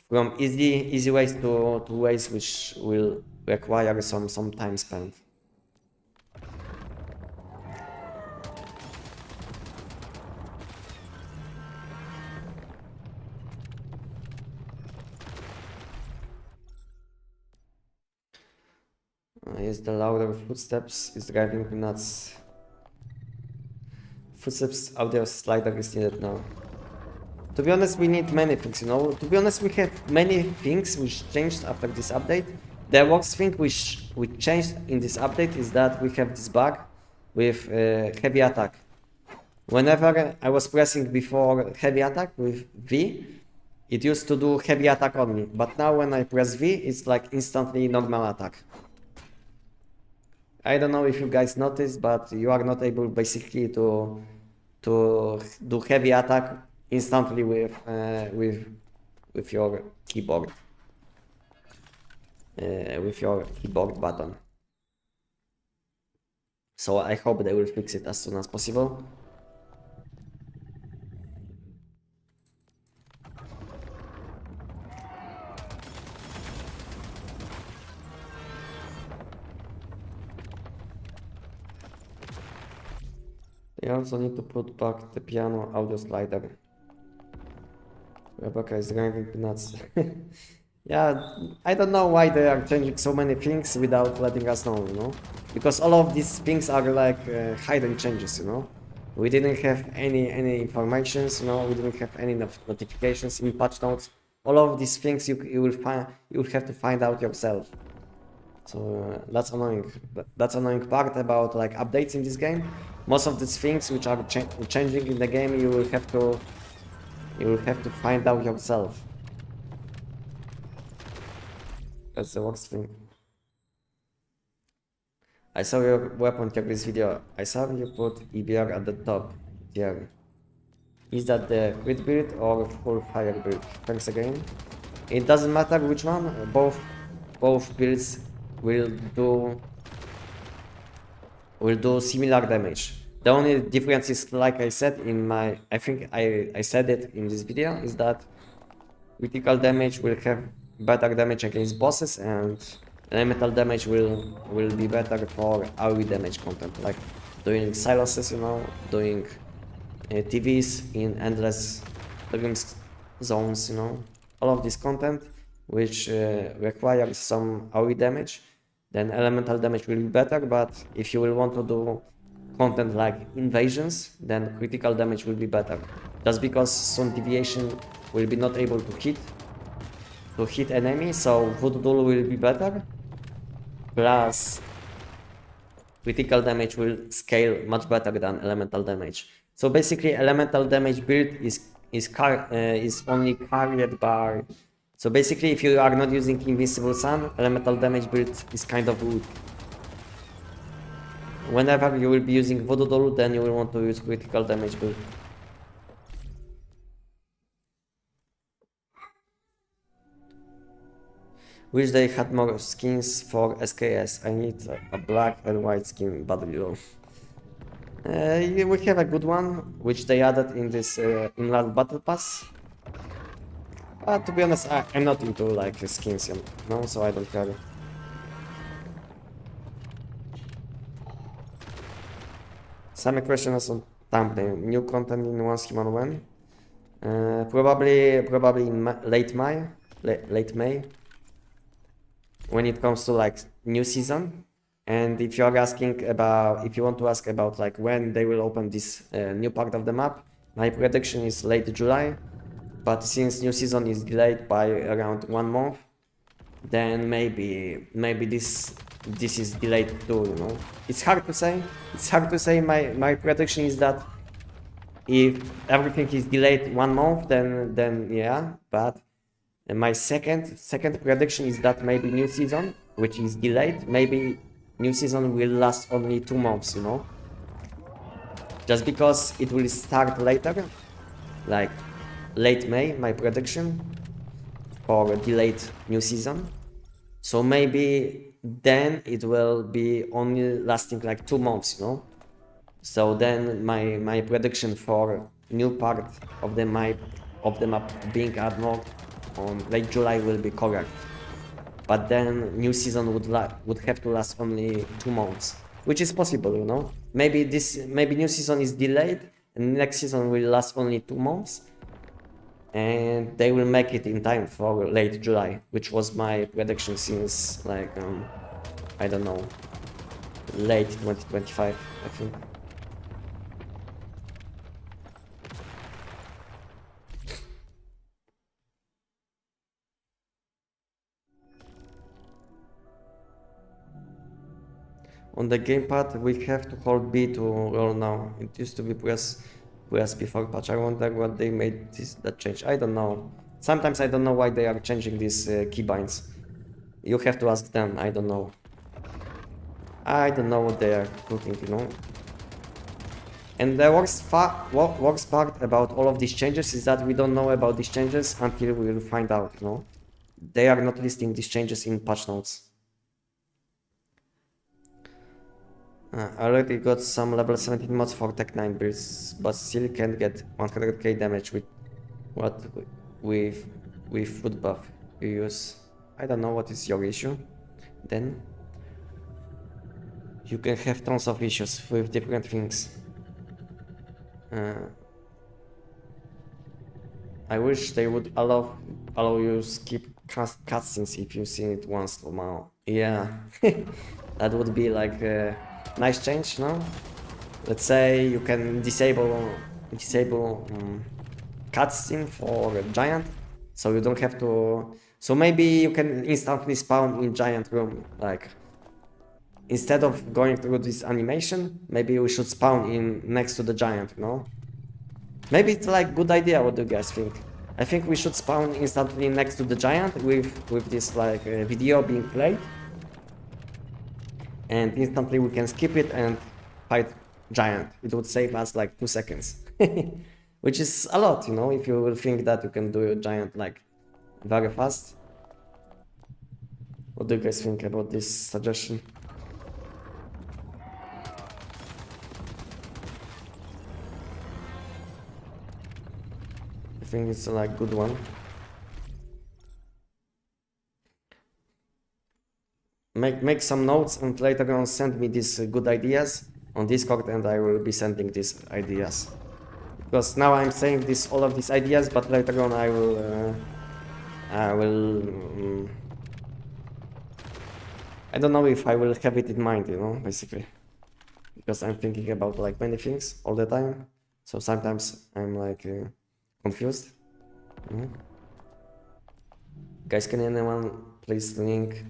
from easy ways to ways which will require some time spent. Yes, the louder footsteps is driving me nuts. Footsteps audio slider is needed now. To be honest, we need many things, you know. To be honest, we have many things which changed after this update. The worst thing which changed in this update is that we have this bug with heavy attack. Whenever I was pressing before heavy attack with V, it used to do heavy attack only. But now when I press V, it's like instantly normal attack. I don't know if you guys noticed, but you are not able basically to do heavy attack instantly with your keyboard, button. So I hope they will fix it as soon as possible. I also need to put back the piano audio slider. Rebecca is driving me nuts. Yeah, I don't know why they are changing so many things without letting us know, you know? Because all of these things are like hidden changes, you know? We didn't have any informations, you know? We didn't have any notifications in patch notes. All of these things you will have to find out yourself. So that's annoying. That's annoying part about like updates in this game. Most of these things which are changing in the game, you will have to find out yourself. That's the worst thing. I saw your weapon tier this video. I saw you put EBR at the top tier. Is that the crit build or full fire build? Thanks again. It doesn't matter which one. Both builds will do similar damage. The only difference is, like I said in my, I think I said it in this video, is that critical damage will have better damage against bosses and elemental damage will be better for AoE damage content, like doing silences, you know, doing TVs in endless dream zones, you know, all of this content which requires some AoE damage. Then elemental damage will be better, but if you will want to do content like invasions, then critical damage will be better. Just because some deviation will be not able to hit enemy, so Voodoo Doll will be better. Plus critical damage will scale much better than elemental damage. So basically elemental damage build is only carried by. So basically, if you are not using Invincible Sun, elemental damage build is kind of weak. Whenever you will be using Voodoo Doll, then you will want to use critical damage build. Wish they had more skins for SKS. I need a black and white skin, but you. We have a good one, which they added in this Inland Battle Pass. To be honest, I'm not into like skins, you know, so I don't care. Some questions on thumbnail. New content in one scheme on when? Probably in late May. When it comes to like new season. And if you are asking about, if you want to ask about like when they will open this new part of the map, my prediction is late July. But since new season is delayed by around 1 month, then maybe this is delayed too, you know. It's hard to say. My prediction is that if everything is delayed 1 month, then yeah. But my second prediction is that maybe new season, which is delayed, maybe new season will last only 2 months, you know, just because it will start later, like late May, my prediction for a delayed new season. So maybe then it will be only lasting like 2 months, you know. So then my prediction for new part of the map being added on late July will be correct. But then new season would have to last only 2 months, which is possible, you know. Maybe new season is delayed and next season will last only 2 months, and they will make it in time for late July, which was my prediction since like I don't know, late 2025, I think. On the gamepad, we have to hold B to roll now. It used to be press before patch. I wonder what they made that change. I don't know. Sometimes I don't know why they are changing these keybinds. You have to ask them. I don't know. I don't know what they are cooking, you know. And the worst part about all of these changes is that we don't know about these changes until we will find out, you know. They are not listing these changes in patch notes. I already got some level 17 mods for Tech 9 builds, but still can't get 100k damage with what with foot buff you use. I don't know what is your issue. Then you can have tons of issues with different things. I wish they would allow you skip cutscenes if you see it once somehow. Yeah, that would be like a nice change, no? Let's say you can disable cutscene for a giant, so you don't have to. So maybe you can instantly spawn in giant room, like instead of going through this animation. Maybe we should spawn in next to the giant, you know? Maybe it's like good idea. What do you guys think? I think we should spawn instantly next to the giant with this like video being played, and instantly we can skip it and fight giant. It would save us like 2 seconds, which is a lot, you know, if you will think that you can do a giant like very fast. What do you guys think about this suggestion? I think it's a like good one. Make some notes and later on send me these good ideas on Discord, and I will be sending these ideas. Because now I'm saying all of these ideas, but later on I I don't know if I will have it in mind, you know, basically. Because I'm thinking about like many things all the time. So sometimes I'm like confused. Guys, can anyone please link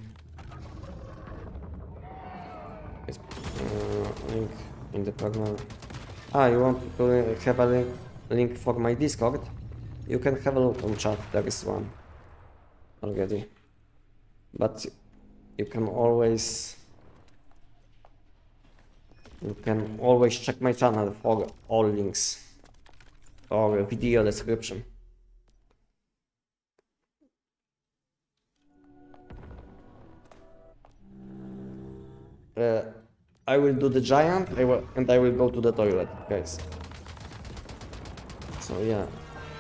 link in the program? You want to have a link for my Discord? You can have a look on chat, there is one already. But you can always check my channel for all links or video description. I will do the giant, and I will go to the toilet, guys. So yeah,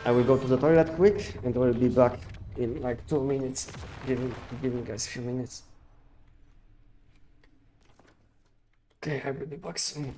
I will go to the toilet quick, and I will be back in like 2 minutes, giving guys a few minutes. Okay, I will be back soon.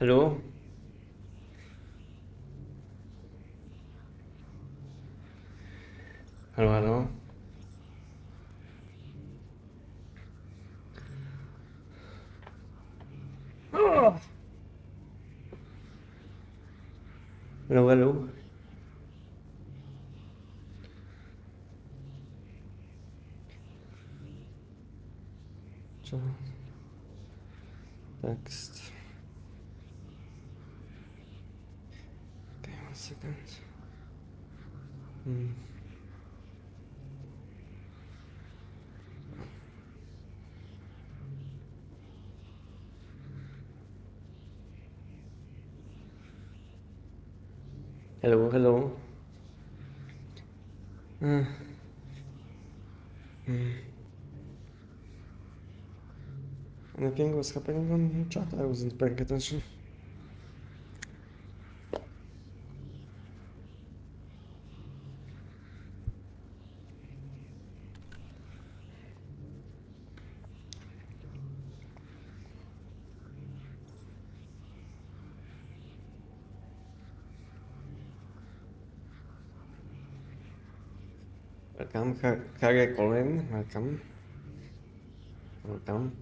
Hello? Hello, hello? Oh! Hello, hello? Text. Okay, 1 second. Hello, hello. Anything was happening on chat? I wasn't paying attention. Welcome, Harry Colin. Welcome. Welcome.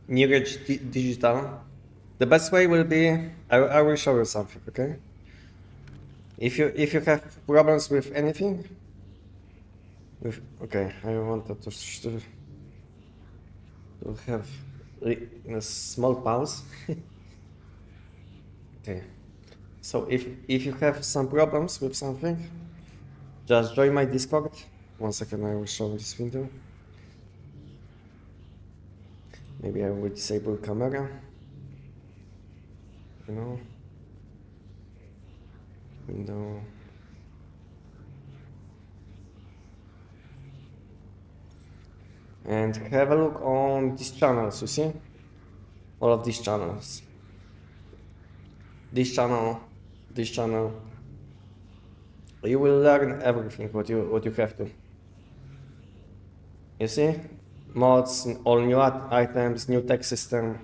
Nearage digital. The best way will be I will show you something, okay? If you have problems with anything, okay, I wanted to have a small pause. Okay. So if you have some problems with something, just join my Discord. 1 second, I will show this window. Maybe I will disable camera. You know. Window. And have a look on these channels, you see? All of these channels. This channel, this channel. You will learn everything what you have to. You see? Mods, all new items, new tech system.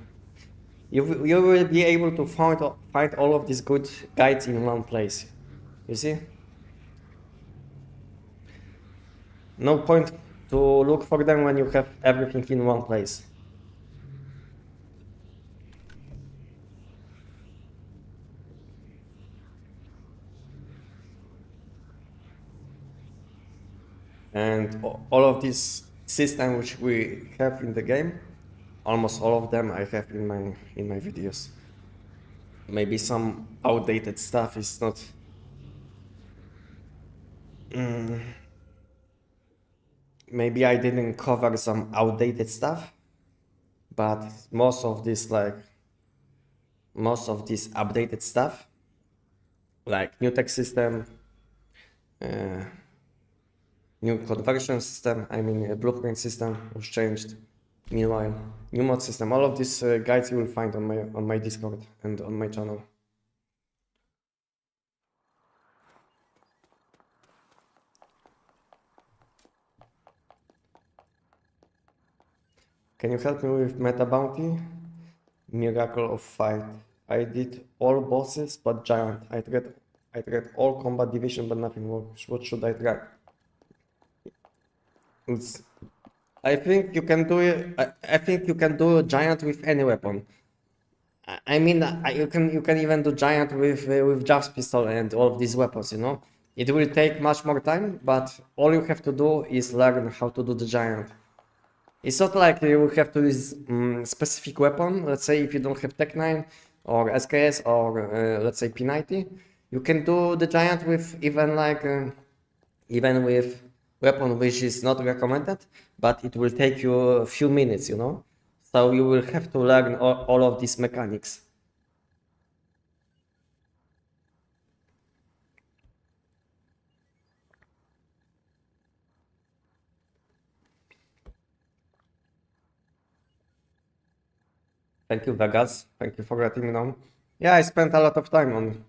You will be able to find all of these good guides in one place. You see? No point to look for them when you have everything in one place. And all of these systems which we have in the game, almost all of them I have in my videos. Maybe some outdated stuff is not. Maybe I didn't cover some outdated stuff, but most of this updated stuff, like new text system, new conversion system, I mean a blueprint system was changed. Meanwhile, new mod system, all of these guides you will find on my Discord and on my channel. Can you help me with meta bounty? Miracle of fight. I did all bosses but giant. I tried all combat division but nothing works. What should I try? I think you can do it. I think you can do giant with any weapon. I mean, you can even do giant with just pistol and all of these weapons. You know, it will take much more time, but all you have to do is learn how to do the giant. It's not like you have to use specific weapon. Let's say if you don't have Tech 9 or SKS or let's say P90, you can do the giant with even with weapon which is not recommended, but it will take you a few minutes, you know. So you will have to learn all of these mechanics. Thank you, Vegas. Thank you for letting me know. Yeah, I spent a lot of time on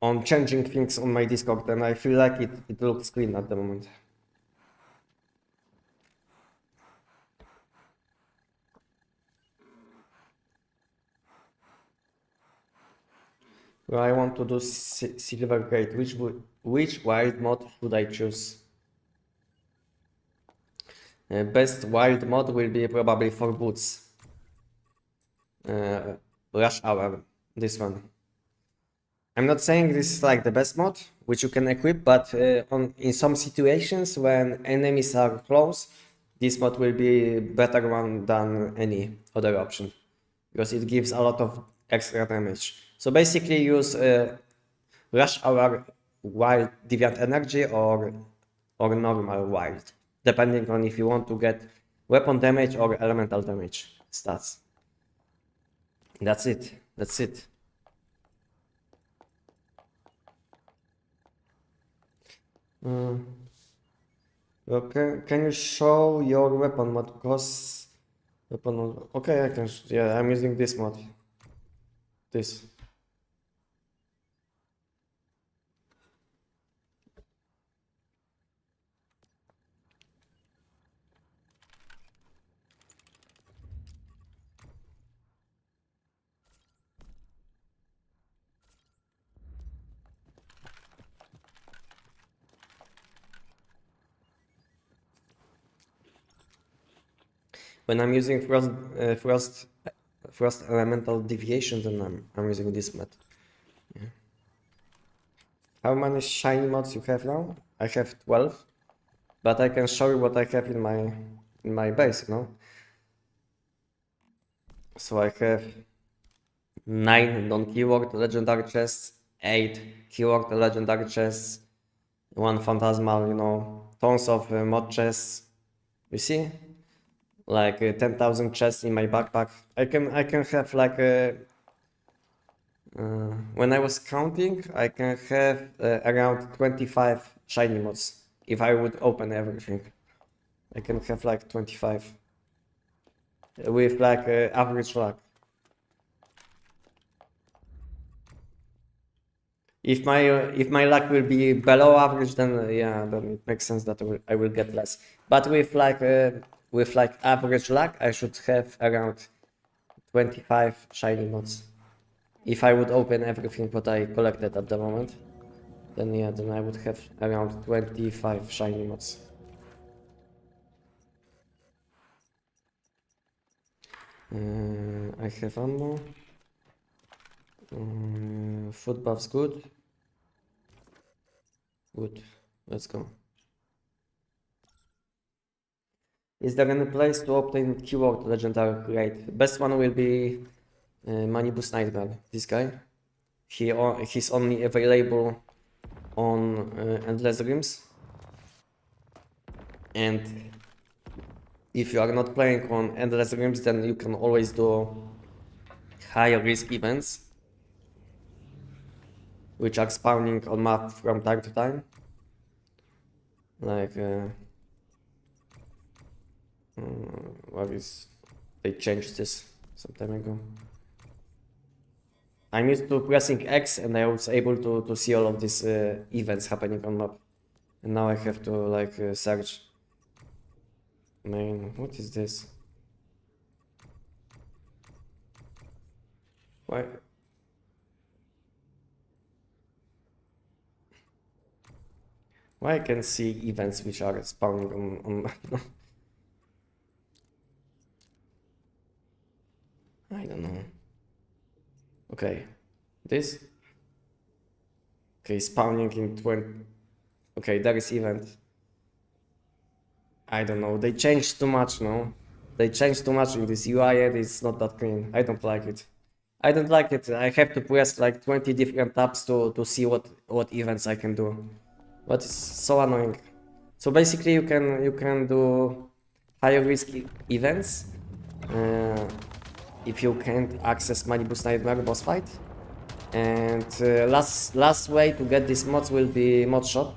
on changing things on my Discord, and I feel like it looks clean at the moment. Well, I want to do silver grade. Which wild mod should I choose? Best wild mod will be probably for boots. Rush hour. This one. I'm not saying this is like the best mod which you can equip, but in some situations when enemies are close, this mod will be better one than any other option because it gives a lot of extra damage. So basically use Rush Hour Wild Deviant Energy or normal Wild, depending on if you want to get weapon damage or elemental damage stats. That's it. That's it. Okay, can you show your weapon mod? Because weapon mod. Okay, I can. Yeah, I'm using this mod. This. When I'm using frost elemental deviation, then I'm using this mod. Yeah. How many shiny mods you have now? I have 12, but I can show you what I have in my base, you know. So I have 9 non-keyword legendary chests, 8 keyword legendary chests, 1 phantasmal, you know, tons of mod chests. You see, like 10,000 chests in my backpack. I can have like when I was counting, I can have around 25 shiny mods if I would open everything. I can have like 25 with like average luck. If my luck will be below average, then yeah, then it makes sense that I will get less. But with like average luck, I should have around 25 shiny mods. If I would open everything what I collected at the moment, then yeah, then I would have around 25 shiny mods. I have ammo. Food buff's good. Good. Let's go. Is there any place to obtain keyword legendary grade? Best one will be Manibus Nightmare. This guy. He's only available on Endless Rims. And if you are not playing on Endless Rims, then you can always do higher risk events, which are spawning on map from time to time. Like, what is? They changed this some time ago. I'm used to pressing X and I was able to see all of these events happening on map. And now I have to like search. Man, what is this? Why? Why I can see events which are spawning on map? I don't know. Okay, this. Okay, spawning in 20. Okay, there is event. I don't know. They changed too much, no? They changed too much in this UI and it's not that clean. I don't like it. I don't like it. I have to press like 20 different tabs to see what events I can do. But it's so annoying. So basically you can do higher risk events if you can't access Manibus Nightmare boss fight. And last way to get these mods will be mod shop.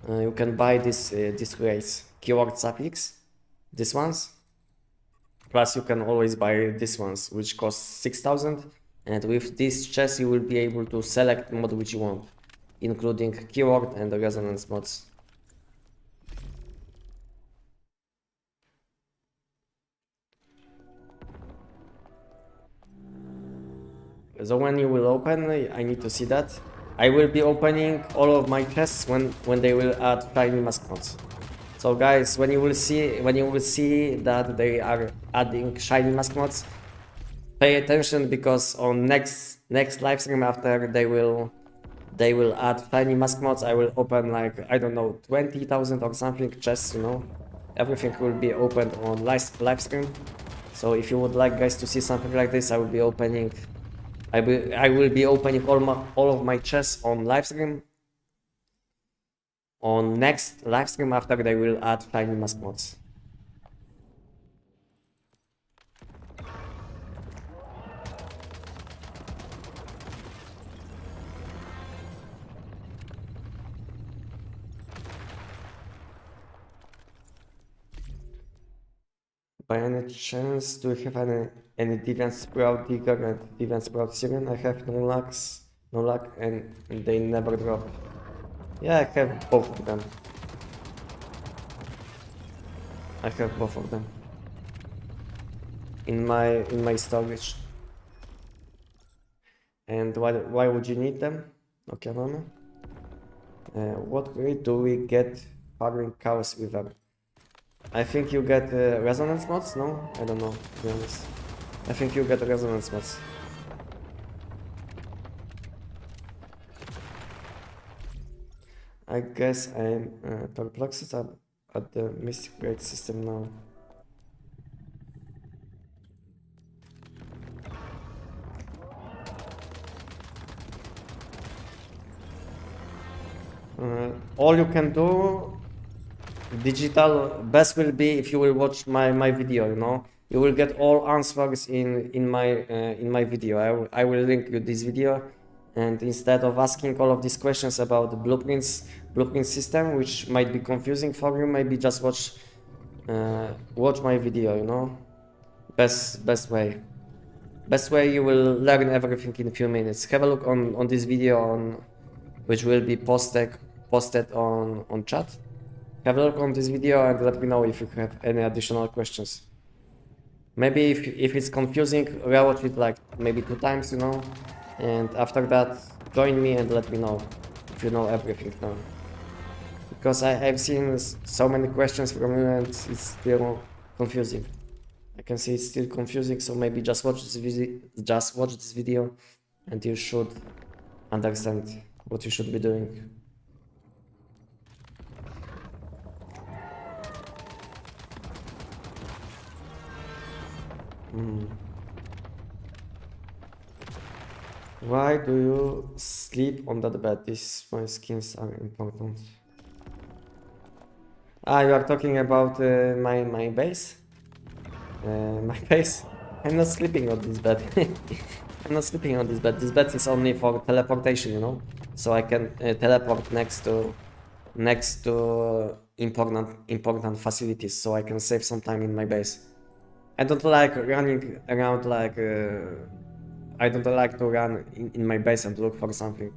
You can buy these grades, keyword suffix, these ones. Plus you can always buy these ones, which cost 6,000, and with this chest you will be able to select mod which you want, including keyword and the resonance mods. So when you will open, I need to see that. I will be opening all of my chests when they will add shiny mask mods. So guys, when you will see that they are adding shiny mask mods, pay attention, because on next live stream after they will add shiny mask mods, I will open like, I don't know, 20,000 or something chests, you know. Everything will be opened on live stream. So if you would like guys to see something like this, I will be opening all of my chests on live stream. On next live stream after they will add shiny mask mods. By any chance, do you have any Deviant Sprout Digger and Deviant Sprout Siren? I have no luck, and they never drop. Yeah, I have both of them. I have both of them in my storage. And why would you need them? Okay, Mama. What grade do we get farming cows with them? I think you get resonance mods, no? I don't know, to be honest. I think you get resonance mods. I guess I'm perplexed at the Mystic grade system now. All you can do digital best will be if you will watch my video, you know. You will get all answers in my video. I will link you this video, and instead of asking all of these questions about the blueprint system, which might be confusing for you, maybe just watch my video, you know. Best way you will learn everything in a few minutes. Have a look on this video which will be posted on chat. Have a look on this video and let me know if you have any additional questions. Maybe if it's confusing, rewatch it like maybe 2 times, you know, and after that join me and let me know if you know everything now. Because I've seen so many questions from you and it's still confusing. I can see it's still confusing, so maybe just watch this video and you should understand what you should be doing. Why do you sleep on that bed? These my skins are important. You are talking about my base? My base? I'm not sleeping on this bed. I'm not sleeping on this bed. This bed is only for teleportation, you know? So I can teleport next to important facilities, so I can save some time in my base. I don't like running around like I don't like to run in my base and look for something.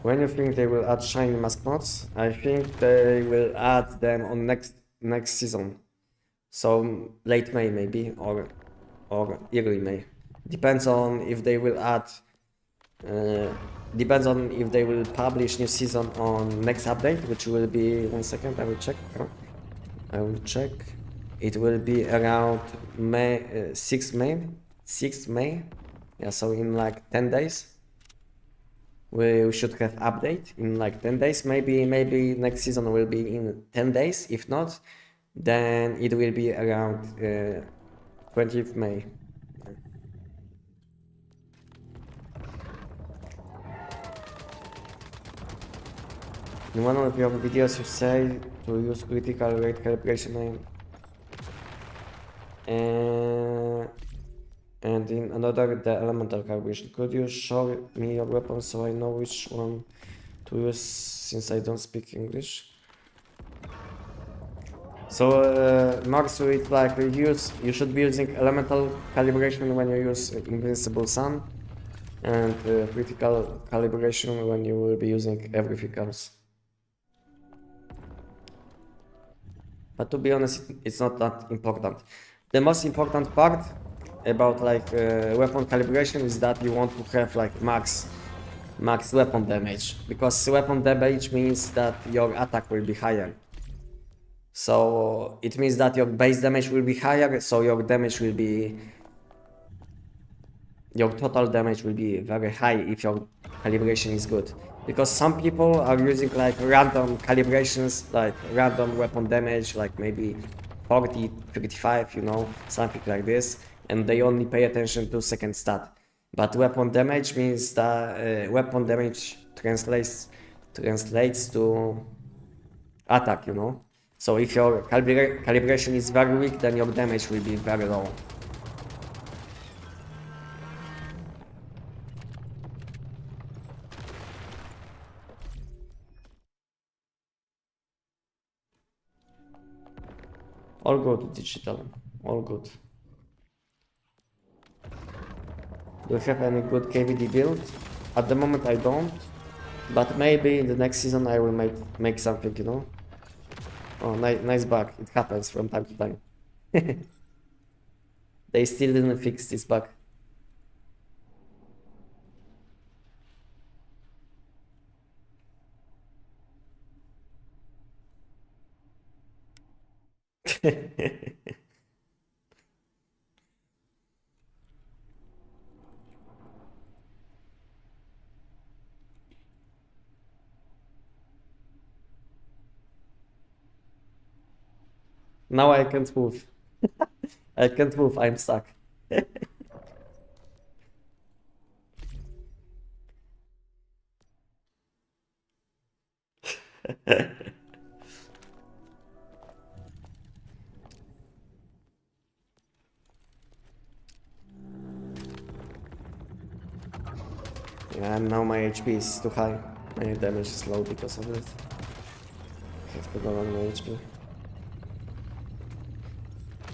When you think they will add shiny mask mods? I think they will add them on next season. So late May maybe, or early May. Depends on if they will add. Depends on if they will publish new season on next update, which will be 1 second. I will check. I will check. It will be around May 6th May. 6th May. Yeah, so in like 10 days. We should have update in like 10 days. Maybe next season will be in 10 days. If not, then it will be around 20th May. In one of your videos you say to use critical rate calibration And in another, the elemental calibration. Could you show me your weapon so I know which one to use since I don't speak English? So Max, it's like you should be using elemental calibration when you use Invincible Sun, and critical calibration when you will be using everything else. But to be honest, it's not that important. The most important part about like weapon calibration is that you want to have like max weapon damage, because weapon damage means that your attack will be higher. So it means that your base damage will be higher, so your total damage will be very high if your calibration is good. Because some people are using like random calibrations, like random weapon damage, like maybe 40, 35, you know, something like this, and they only pay attention to second stat. But weapon damage means that weapon damage translates to attack, you know. So if your calibration is very weak, then your damage will be very low. All good, digital. All good. Do you have any good KVD build? At the moment I don't, but maybe in the next season I will make something, you know? Oh, nice bug. It happens from time to time. They still didn't fix this bug. Now I can't move. I can't move, I'm stuck. Yeah, and now my HP is too high. My damage is low because of it. I have to go on my HP.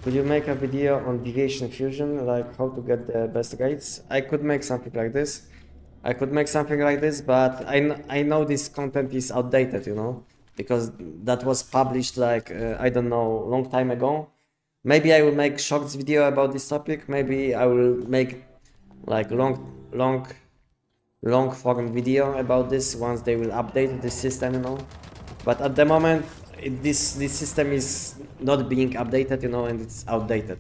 Could you make a video on deviation fusion, like how to get the best grades? I could make something like this. But I know this content is outdated, you know, because that was published like, I don't know, long time ago. Maybe I will make shorts video about this topic. Maybe I will make like long form video about this once they will update the system, you know. But at the moment, this system is not being updated, you know, and it's outdated.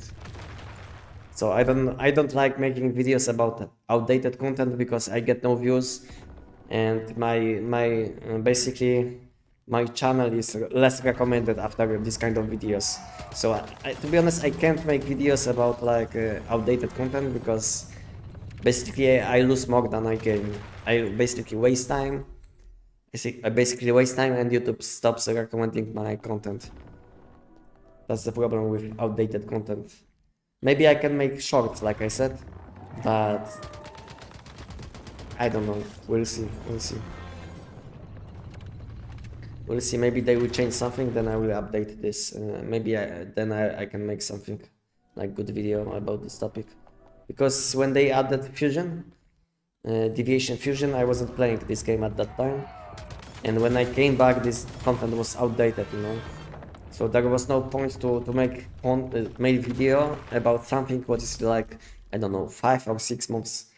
So I don't like making videos about outdated content because I get no views, and basically my channel is less recommended after this kind of videos. So to be honest, I can't make videos about like outdated content because basically I lose more than I gain. I basically waste time. I basically waste time, and YouTube stops recommending my content. That's the problem with outdated content. Maybe I can make shorts, like I said, but I don't know. We'll see. Maybe they will change something, then I will update this. Maybe then I can make something like good video about this topic. Because when they added fusion, deviation fusion, I wasn't playing this game at that time, and when I came back, this content was outdated, you know. So there was no point to make video about something what is like, I don't know, 5 or 6 months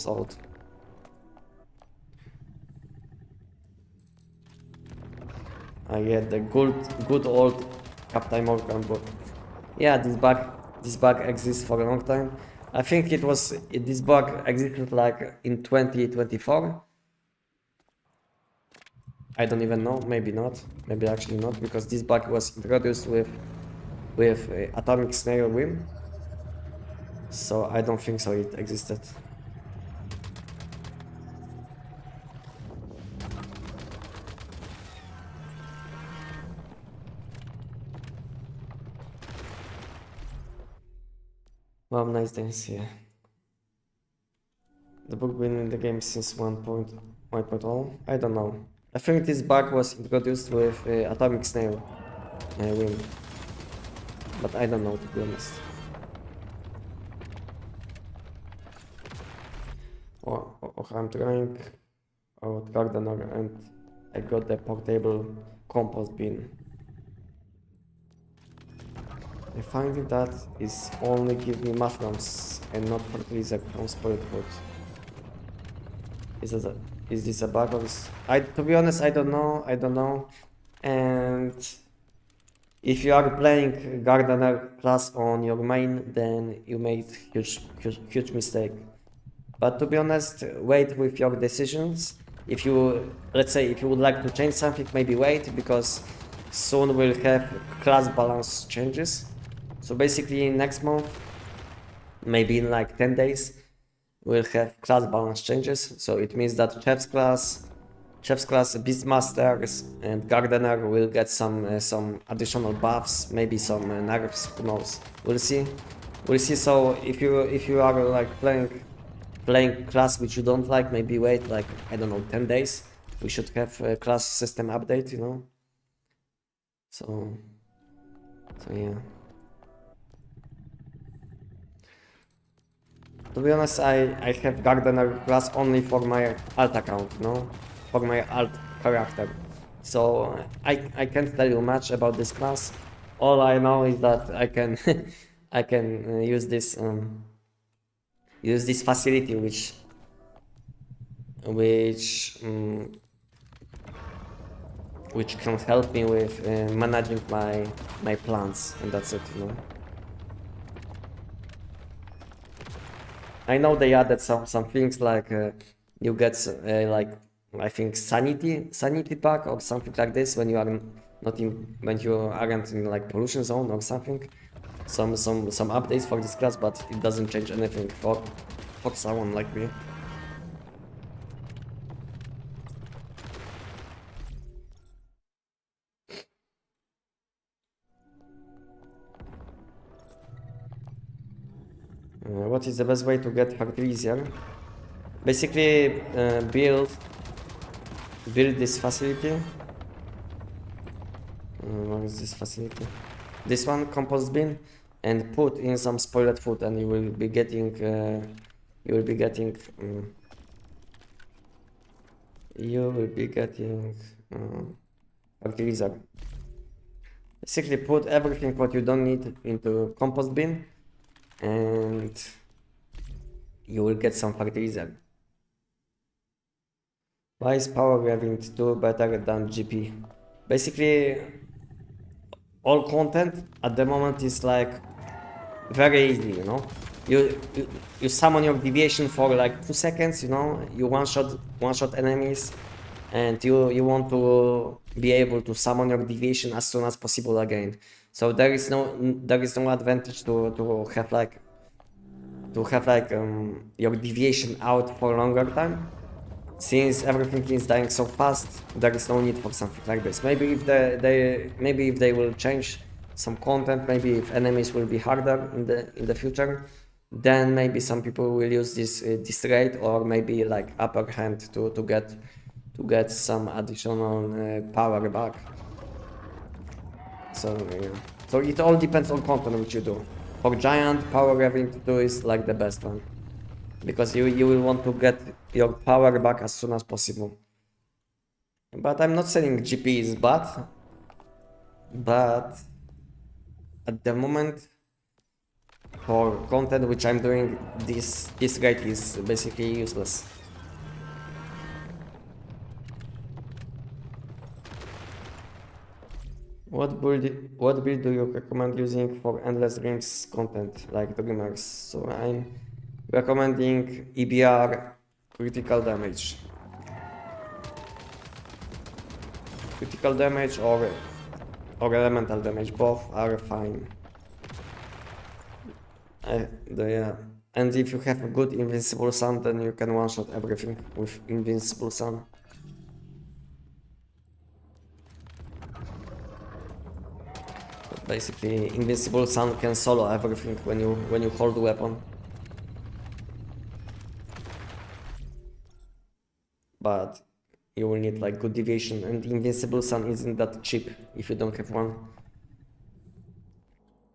old. I get the good old Captain Morgan book. Yeah, this bug exists for a long time. I think this bug existed like in 2024. I don't even know, maybe not, maybe actually not, because this bug was introduced with atomic snail whim. So I don't think so it existed. Oh, nice dance, yeah. The book been in the game since 1.0? I don't know. I think this bug was introduced with Atomic Snail win. But I don't know, to be honest. Or I'm trying out gardener and I got the portable compost bin. I find that is only give me mushrooms and not fertilizer from spoiled food. Is this a bug or is... to be honest, I don't know. And if you are playing gardener class on your main, then you made huge mistake. But to be honest, wait with your decisions. If you, let's say, if you would like to change something, maybe wait, because soon we'll have class balance changes. So basically next month, maybe in like 10 days, we'll have class balance changes. So it means that chef's class, beastmasters and gardener will get some additional buffs, maybe some nerfs, who knows. We'll see. So if you are like playing class which you don't like, maybe wait like, I don't know, 10 days. We should have a class system update, you know. So yeah. To be honest, I have gardener class only for my alt account, you know, for my alt character. So I can't tell you much about this class. All I know is that I can I can use this facility which can help me with managing my plants, and that's it, you know. I know they added some things like you get like, I think sanity pack or something like this when you are not in, when you aren't in like pollution zone or something. Some updates for this class, but it doesn't change anything for someone like me. What is the best way to get fertilizer? Basically, build this facility. What is this facility? This one, compost bin, and put in some spoiled food, and you will be getting fertilizer. Basically, put everything what you don't need into compost bin, and you will get some fertilizer. Why is Power Graving 2 better than GP? Basically, all content at the moment is like very easy, you know. You summon your deviation for like 2 seconds, you know. You one shot enemies, and you want to be able to summon your deviation as soon as possible again. So there is no advantage to have like your deviation out for a longer time. Since everything is dying so fast, there is no need for something like this. Maybe if they will change some content, maybe if enemies will be harder in the future, then maybe some people will use this raid, or maybe like upper hand to get some additional power back. So yeah. So it all depends on content which you do. For Giant, Power Graving 2 is like the best one, because you will want to get your power back as soon as possible. But I'm not saying GP is bad, but at the moment, for content which I'm doing, this rate is basically useless. What build do you recommend using for endless dreams content like Dreamers? So I'm recommending EBR, critical damage. Critical damage or elemental damage, both are fine. And if you have a good invincible sun, then you can one-shot everything with invincible sun. Basically, Invincible Sun can solo everything when you hold the weapon. But you will need like good deviation, and Invincible Sun isn't that cheap if you don't have one.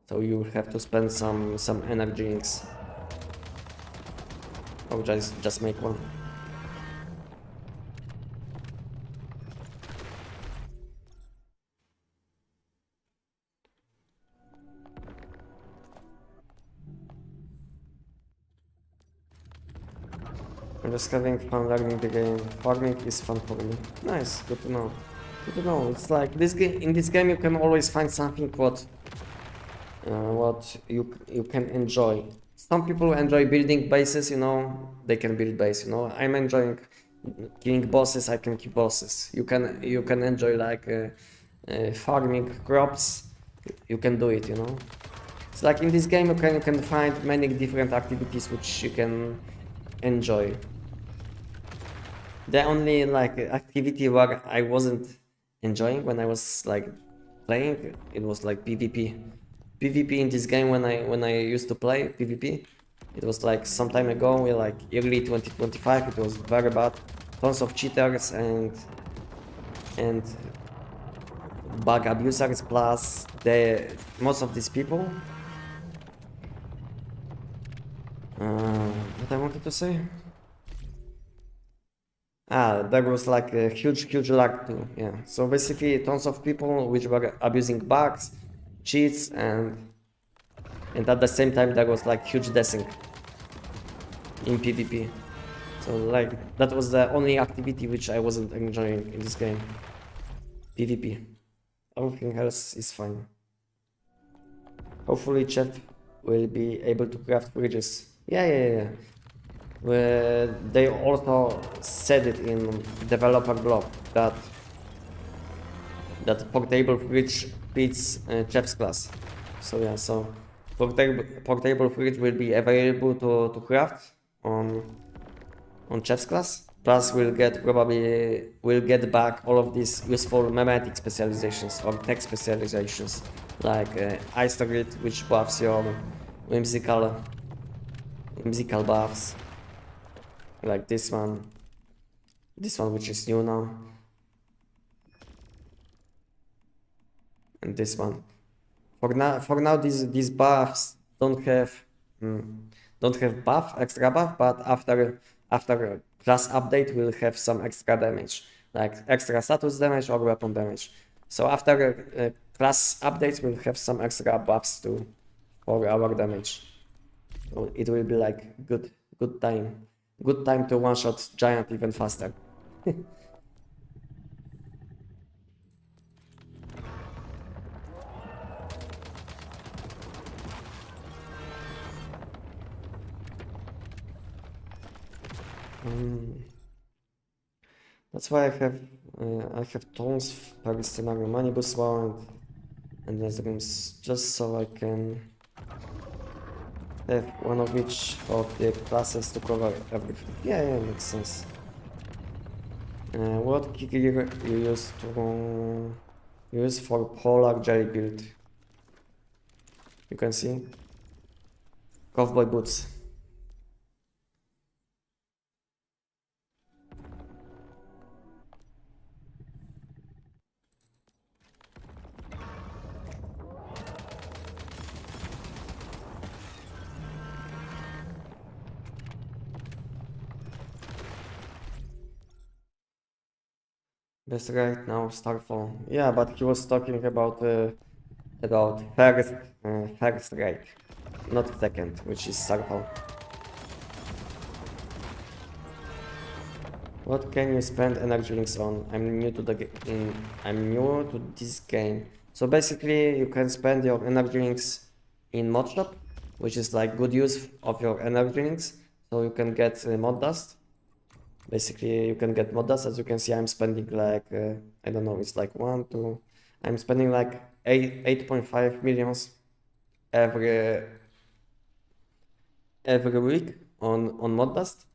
So you will have to spend some energy drinks. Or just make one. I'm just having fun learning the game. Farming is fun for me. Nice, good to know. Good to know. It's like this game. In this game, you can always find something what you can enjoy. Some people enjoy building bases. You know, they can build base. You know, I'm enjoying killing bosses. I can kill bosses. You can enjoy like farming crops. You can do it. You know, it's like in this game you can find many different activities which you can enjoy. The only like activity where I wasn't enjoying when I was like playing, it was like PvP. PvP in this game when I used to play PvP, it was like some time ago, like early 2025. It was very bad, tons of cheaters and bug abusers. Plus most of these people. What I wanted to say? There was like a huge lag too. Yeah. So basically, tons of people which were abusing bugs, cheats, and at the same time there was like huge desync in PvP. So like that was the only activity which I wasn't enjoying in this game. PvP. Everything else is fine. Hopefully, Chef will be able to craft bridges. Yeah. They also said it in developer blog that portable fridge beats Chef's class. So yeah, so portable fridge will be available to craft on Chef's class. Plus we'll get back all of these useful memetic specializations or tech specializations like Ice Target, which buffs your whimsical buffs. Like this one which is new now, and this one. For now these buffs don't have extra buff, but after class update we'll have some extra damage, like extra status damage or weapon damage. So after class updates we'll have some extra buffs too for our damage. So it will be like good time to one-shot giant even faster. That's why I have tons per scenario money boost and these rooms just so I can have one of each of the classes to cover everything. Yeah, makes sense. What key gear you use for polar jelly build? You can see cowboy boots. Best right now, Starfall. Yeah, but he was talking about first right, not second, which is Starfall. What can you spend energy links on? I'm new to this game. So basically, you can spend your energy links in mod shop, which is like good use of your energy links. So you can get mod dust. Basically, you can get mod dust. As you can see, I'm spending like I don't know. It's like I'm spending like 8.5 millions every week on mod dust.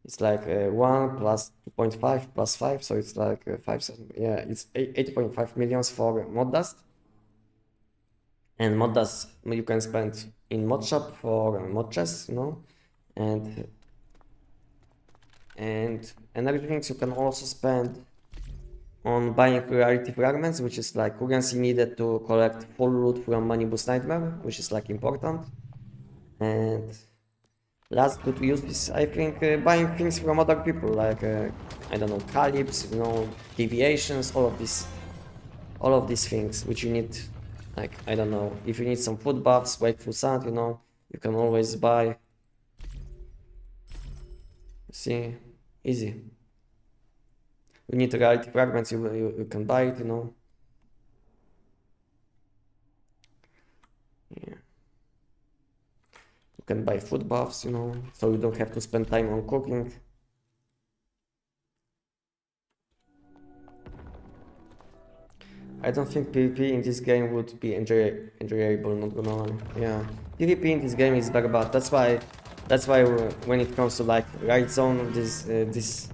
It's like 1 plus 2.5 plus 5, so it's like 5. Yeah, it's 8.5 millions for mod dust. And modas you can spend in mod shop for mod chests, you know, and energy drinks you can also spend on buying rarity fragments, which is like currency needed to collect full loot from Money Boost Nightmare, which is like important. And last good use is, I think, buying things from other people, like I don't know, calyps, you know, deviations, all of these things which you need. Like, I don't know, if you need some food buffs, wakeful sand, you know, you can always buy. See, easy. You need rarity fragments, you can buy it, you know. Yeah. You can buy food buffs, you know, so you don't have to spend time on cooking. I don't think PvP in this game would be enjoyable, not gonna lie. Yeah, PvP in this game is very bad. That's why when it comes to like right zone, this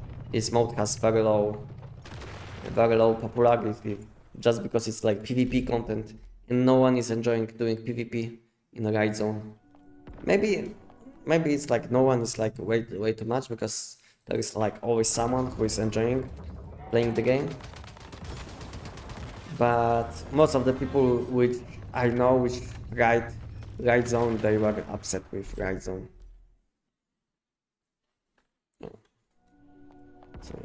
mode has very low popularity, just because it's like PvP content, and no one is enjoying doing PvP in a right zone. Maybe it's like no one is like way too much, because there is like always someone who is enjoying playing the game. But most of the people which I know which right zone, they were upset with right zone. So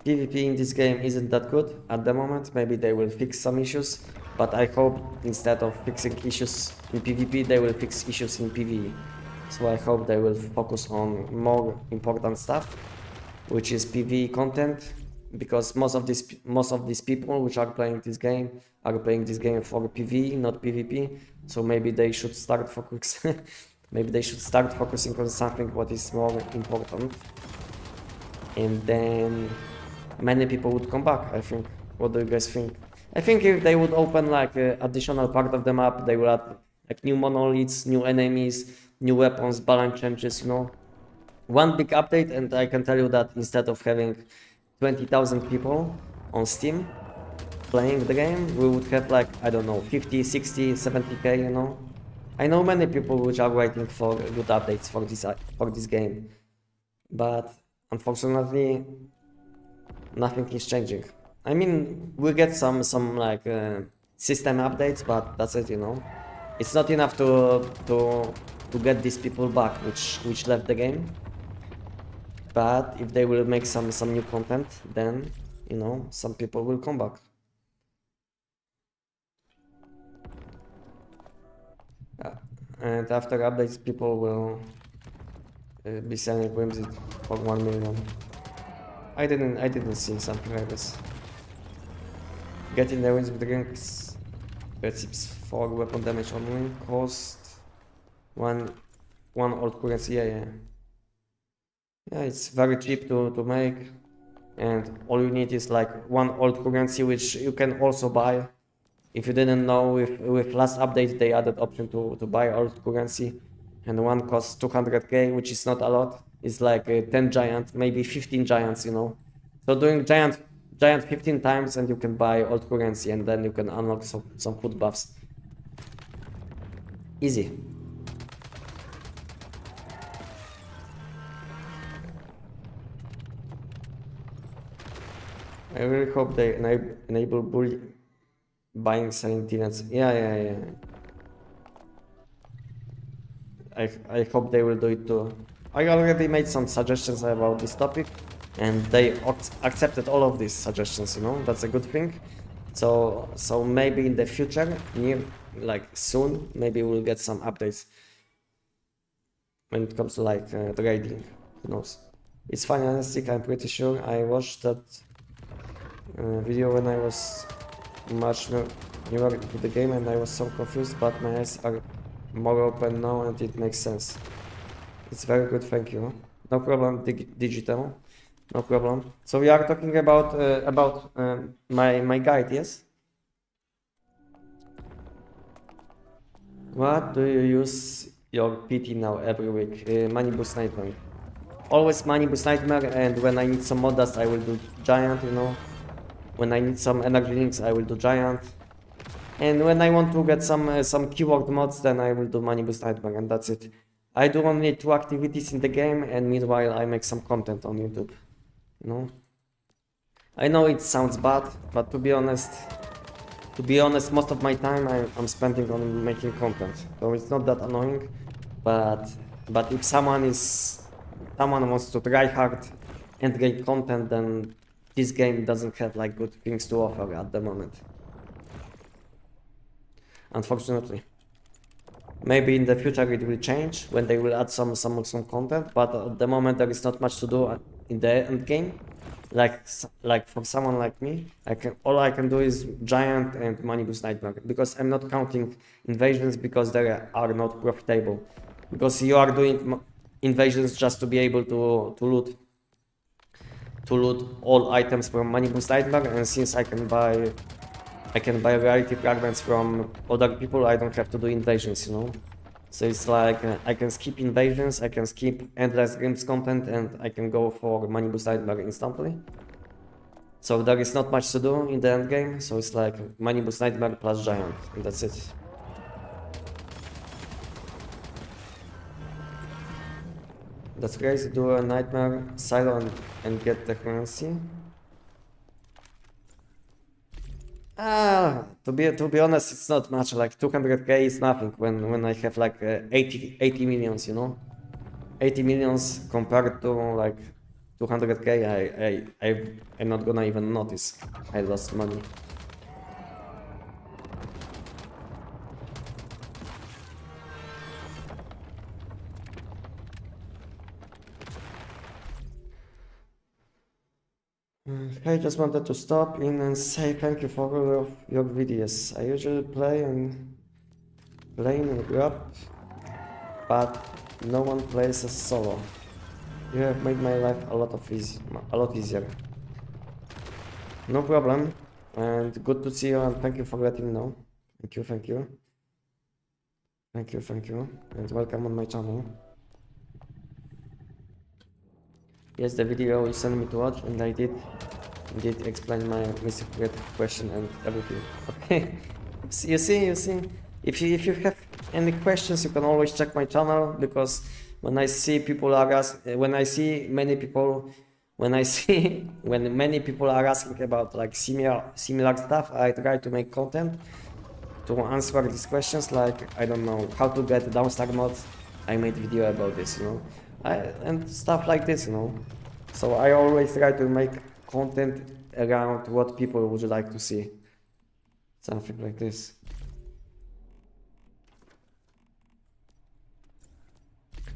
PvP in this game isn't that good at the moment. Maybe they will fix some issues, but I hope instead of fixing issues in PvP, they will fix issues in PvE. So I hope they will focus on more important stuff, which is PvE content, because most of these people which are playing this game are playing this game for PvE, not PvP. So maybe they should start focusing on something what is more important, and then many people would come back, I think. What do you guys think? I think if they would open like additional part of the map, they will add like new monoliths, new enemies, new weapons, balance changes, you know. One big update, and I can tell you that instead of having 20,000 people on Steam playing the game, we would have like, I don't know, 50, 60, 70k, you know. I know many people which are waiting for good updates for this game, but unfortunately nothing is changing. I mean, we get some like system updates, but that's it, you know. It's not enough to get these people back which left the game. But if they will make some new content, then, you know, some people will come back. And after updates, people will be selling whimsy for 1 million. I didn't see something like this. Getting the wins with drinks recipes for weapon damage only cost one old currency. Yeah. Yeah, it's very cheap to make, and all you need is like one old currency, which you can also buy. If you didn't know, with last update they added option to buy old currency, and one costs 200k, which is not a lot. It's like 10 giant, maybe 15 giants, you know. So doing giant 15 times, and you can buy old currency, and then you can unlock some food buffs. Easy. I really hope they enable buying, selling tenants. Yeah. I hope they will do it too. I already made some suggestions about this topic, and they accepted all of these suggestions, you know. That's a good thing. So maybe in the future, like soon, maybe we'll get some updates when it comes to like the raiding. Who knows? It's fine, Anestic. I'm pretty sure I watched that video when I was much newer to the game, and I was so confused, but my eyes are more open now and it makes sense. It's very good, thank you. No problem, digital. No problem. So we are talking about my guide, yes? What do you use your PT now every week? Money Boost Nightmare. Always Money Boost Nightmare, and when I need some mod dust, I will do Giant, you know. When I need some energy links, I will do Giant. And when I want to get some keyword mods, then I will do money boost nightmare, and that's it. I do only 2 activities in the game, and meanwhile I make some content on YouTube. You know, I know it sounds bad, but to be honest, most of my time I'm spending on making content, so it's not that annoying. But if someone wants to try hard and get content, then this game doesn't have like good things to offer at the moment, unfortunately. Maybe in the future it will change when they will add some content, but at the moment there is not much to do in the end game. Like for someone like me, all I can do is giant and money boost nightmare, because I'm not counting invasions because they are not profitable. Because you are doing invasions just to be able to loot all items from money boost nightmare, and since I can buy rarity fragments from other people, I don't have to do invasions, you know. So it's like I can skip invasions, I can skip endless games content, and I can go for money boost nightmare instantly. So there is not much to do in the end game, so it's like money boost nightmare plus giant, and that's it. That's crazy. Do a nightmare silo and get the currency. To be honest, it's not much. Like 200k is nothing when I have like 80 millions, you know. 80 millions compared to like 200k, I'm not gonna even notice I lost money. I just wanted to stop in and say thank you for all of your videos. I usually play in a group, but no one plays as solo. You have made my life a lot easier. No problem, and good to see you, and thank you for letting me know. Thank you. And welcome on my channel. Yes, the video you sent me to watch, and I did explain my secret question and everything. Okay, you see. If you have any questions, you can always check my channel, because when I see many people are asking about like similar stuff, I try to make content to answer these questions. Like, I don't know how to get downstar mods, I made video about this, you know, and stuff like this, you know. So I always try to make content around what people would like to see, something like this.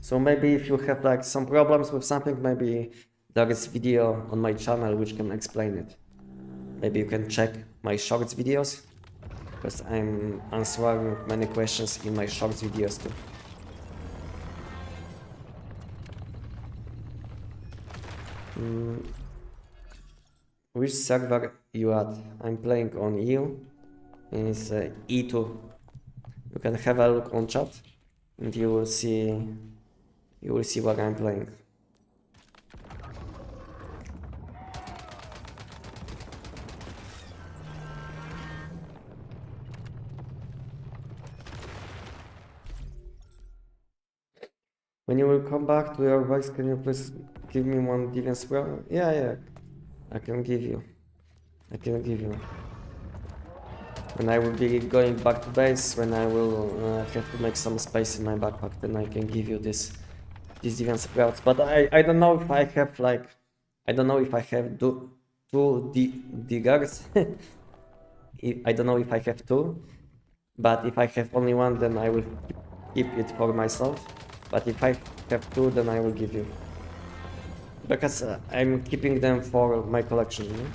So maybe if you have like some problems with something, maybe there is video on my channel which can explain it. Maybe you can check my shorts videos, because I'm answering many questions in my shorts videos too. Which server you at? I'm playing on EU. It's E2. You can have a look on chat, and you will see what I'm playing. When you will come back to your voice, can you please give me one defense pro? Yeah, I can give you. When I will be going back to base, when I will have to make some space in my backpack, then I can give you this defense sprouts. But I don't know if I have like, I don't know if I have two diggers. I don't know if I have two, but if I have only one, then I will keep it for myself. But if I have two, then I will give you, because I'm keeping them for my collection, you know?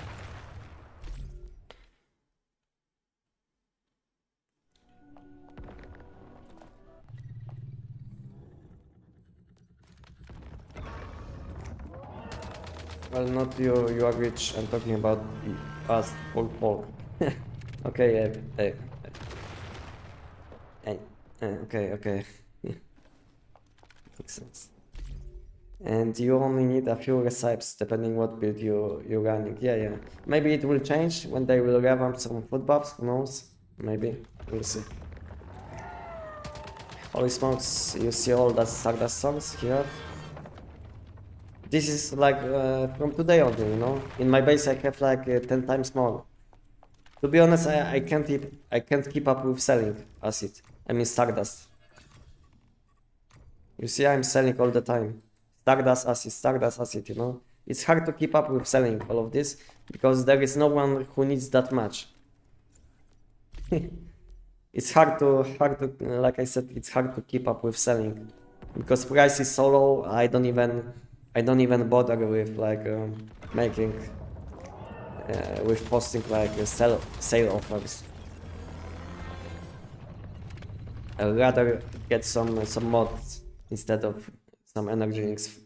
Well, not you are rich. I'm talking about us folk. Okay, okay. Makes sense. And you only need a few recipes depending what build you're running. Yeah. Maybe it will change when they will revamp some food buffs, who knows? Maybe. We'll see. Holy smokes, you see all that Stardust songs here? This is like from today only, you know? In my base I have like 10 times more. To be honest, I can't keep up with selling acid. I mean Stardust. You see, I'm selling all the time. Stardust acid, you know? It's hard to keep up with selling all of this because there is no one who needs that much. It's hard to, like I said, it's hard to keep up with selling because price is so low. I don't even bother with like making, with posting like sale offers. I'd rather get some mods instead of some energy drinks.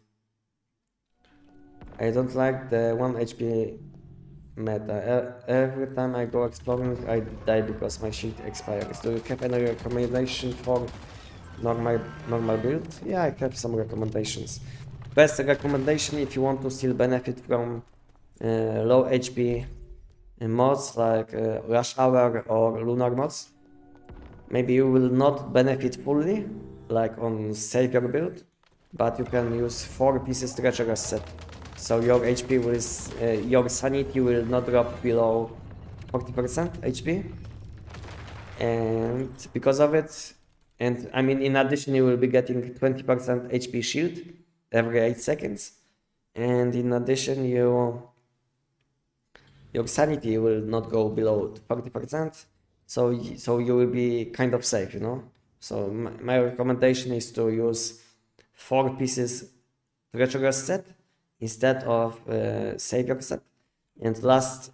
I don't like the 1 HP meta. Every time I go exploring, I die because my shield expires. Do you have any recommendation for normal build? Yeah, I have some recommendations. Best recommendation if you want to still benefit from low HP mods like Rush Hour or Lunar mods. Maybe you will not benefit fully, like on Savior build, but you can use 4 pieces treacherous set. So your HP will, your sanity will not drop below 40% HP. And because of it, and I mean, in addition, you will be getting 20% HP shield every 8 seconds. And in addition, your sanity will not go below 40%. So you will be kind of safe, you know. So my recommendation is to use 4 pieces treacherous set instead of savior set. And last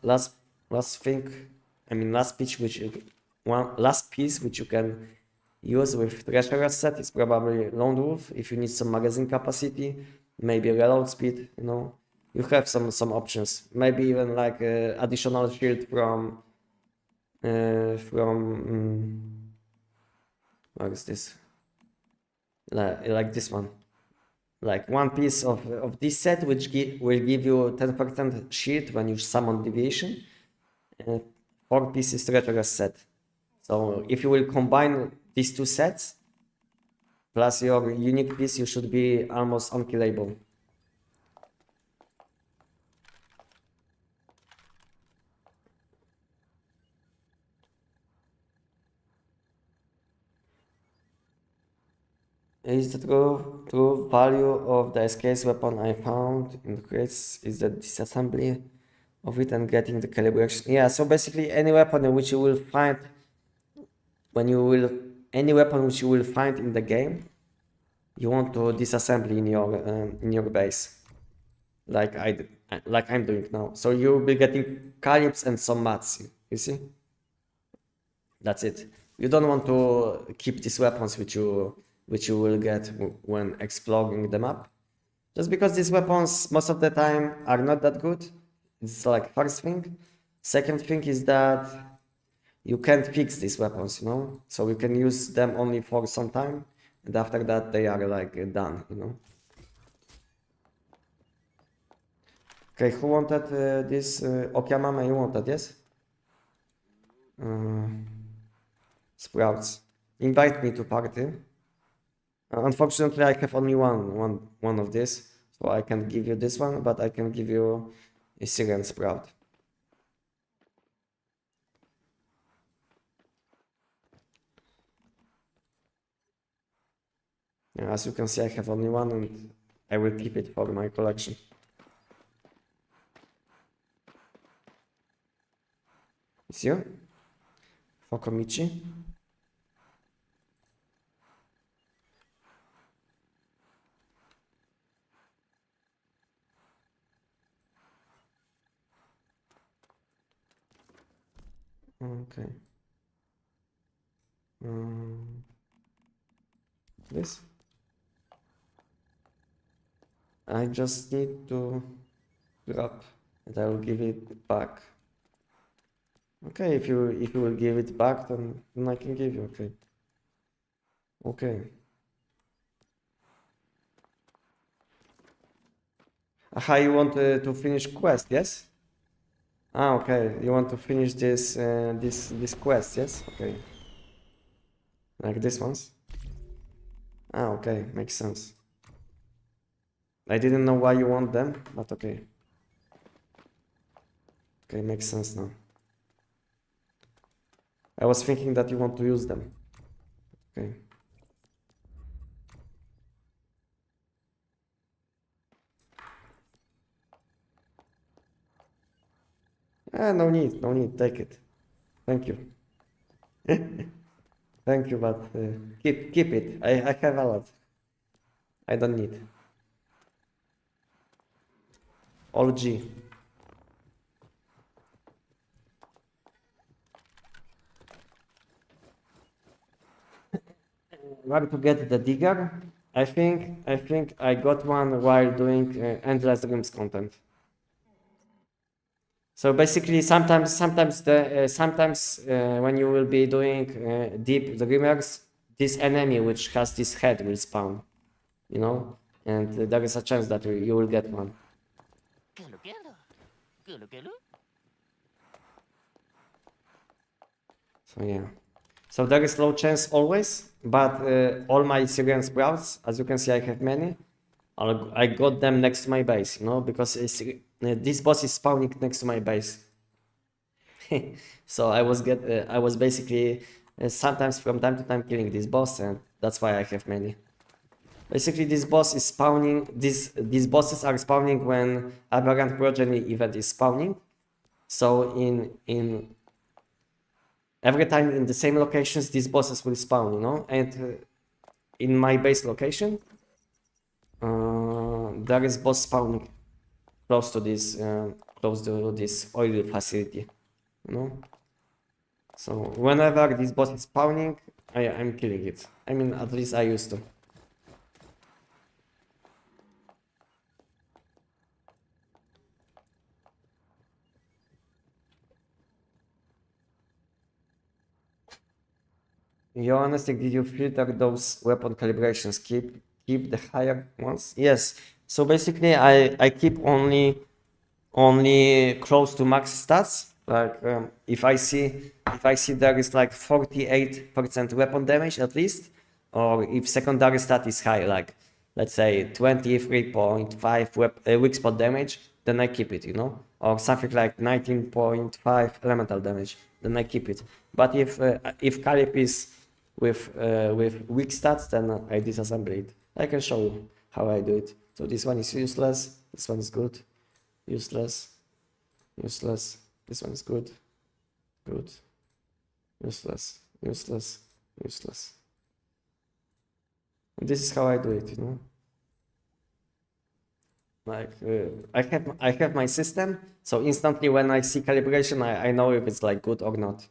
thing, I mean last piece which you can use with treacherous set is probably Lone Wolf. If you need some magazine capacity, maybe reload speed, you know, you have some options. Maybe even like additional shield from what is this? Like this one. Like 1 piece of this set which will give you 10% shield when you summon deviation, and 4 pieces treacherous set. So if you will combine these 2 sets plus your unique piece, you should be almost unkillable. Is the true value of the SKS weapon I found in the crates is the disassembly of it and getting the calibration. Yeah, so basically any weapon which you will find any weapon which you will find in the game, you want to disassemble in your base, like I'm doing now. So you will be getting calibs and some mats. You see, that's it. You don't want to keep these weapons which you will get when exploring the map, just because these weapons most of the time are not that good. It's like first thing. Second thing is that you can't fix these weapons, you know, so you can use them only for some time, and after that they are like done, you know. Okay, who wanted this? Okiamama, you wanted, yes? Sprouts, invite me to party. Unfortunately, I have only one of this, so I can't give you this one, but I can give you a Syrian sprout. Yeah, as you can see, I have only one, and I will keep it for my collection. It's you? Fokomichi? Okay. This? I just need to drop and I will give it back. Okay, if you will give it back, then I can give you. Okay. Okay. Aha, you want to finish quest, yes? Ah, okay. You want to finish this quest, yes? Okay. Like this ones? Ah, okay. Makes sense. I didn't know why you want them, but okay. Okay, makes sense now. I was thinking that you want to use them. Okay. Ah, no need, no need. Take it. Thank you. Thank you, but keep it. I have a lot. I don't need. All G. Where to get the digger? I think I got one while doing endless dreams content. So basically, sometimes when you will be doing deep dreamers, this enemy which has this head will spawn, you know, and there is a chance that you will get one. So yeah. So there is low chance always, but all my Syrian sprouts, as you can see, I have many. I got them next to my base, you know, because this boss is spawning next to my base. So I was basically sometimes from time to time killing this boss, and that's why I have many. Basically, this boss is spawning. These bosses are spawning when aberrant progeny event is spawning. So in every time in the same locations, these bosses will spawn, you know. And in my base location, there is boss spawning close to this oil facility, you know. So whenever this boss is spawning, I'm killing it. I mean, at least I used to. Yo, Anestic, did you filter those weapon calibrations? Keep the higher ones? Yes. So basically, I keep only close to max stats. Like if I see there is like 48% weapon damage at least, or if secondary stat is high, like let's say 23.5 weak spot damage, then I keep it, you know, or something like 19.5 elemental damage, then I keep it. But if Calip is with weak stats, then I disassemble it. I can show you how I do it. So this one is useless. This one is good. Useless. Useless. This one is good. Good. Useless. Useless. Useless. And this is how I do it, you know. Like I have my system, so instantly when I see calibration, I know if it's like good or not.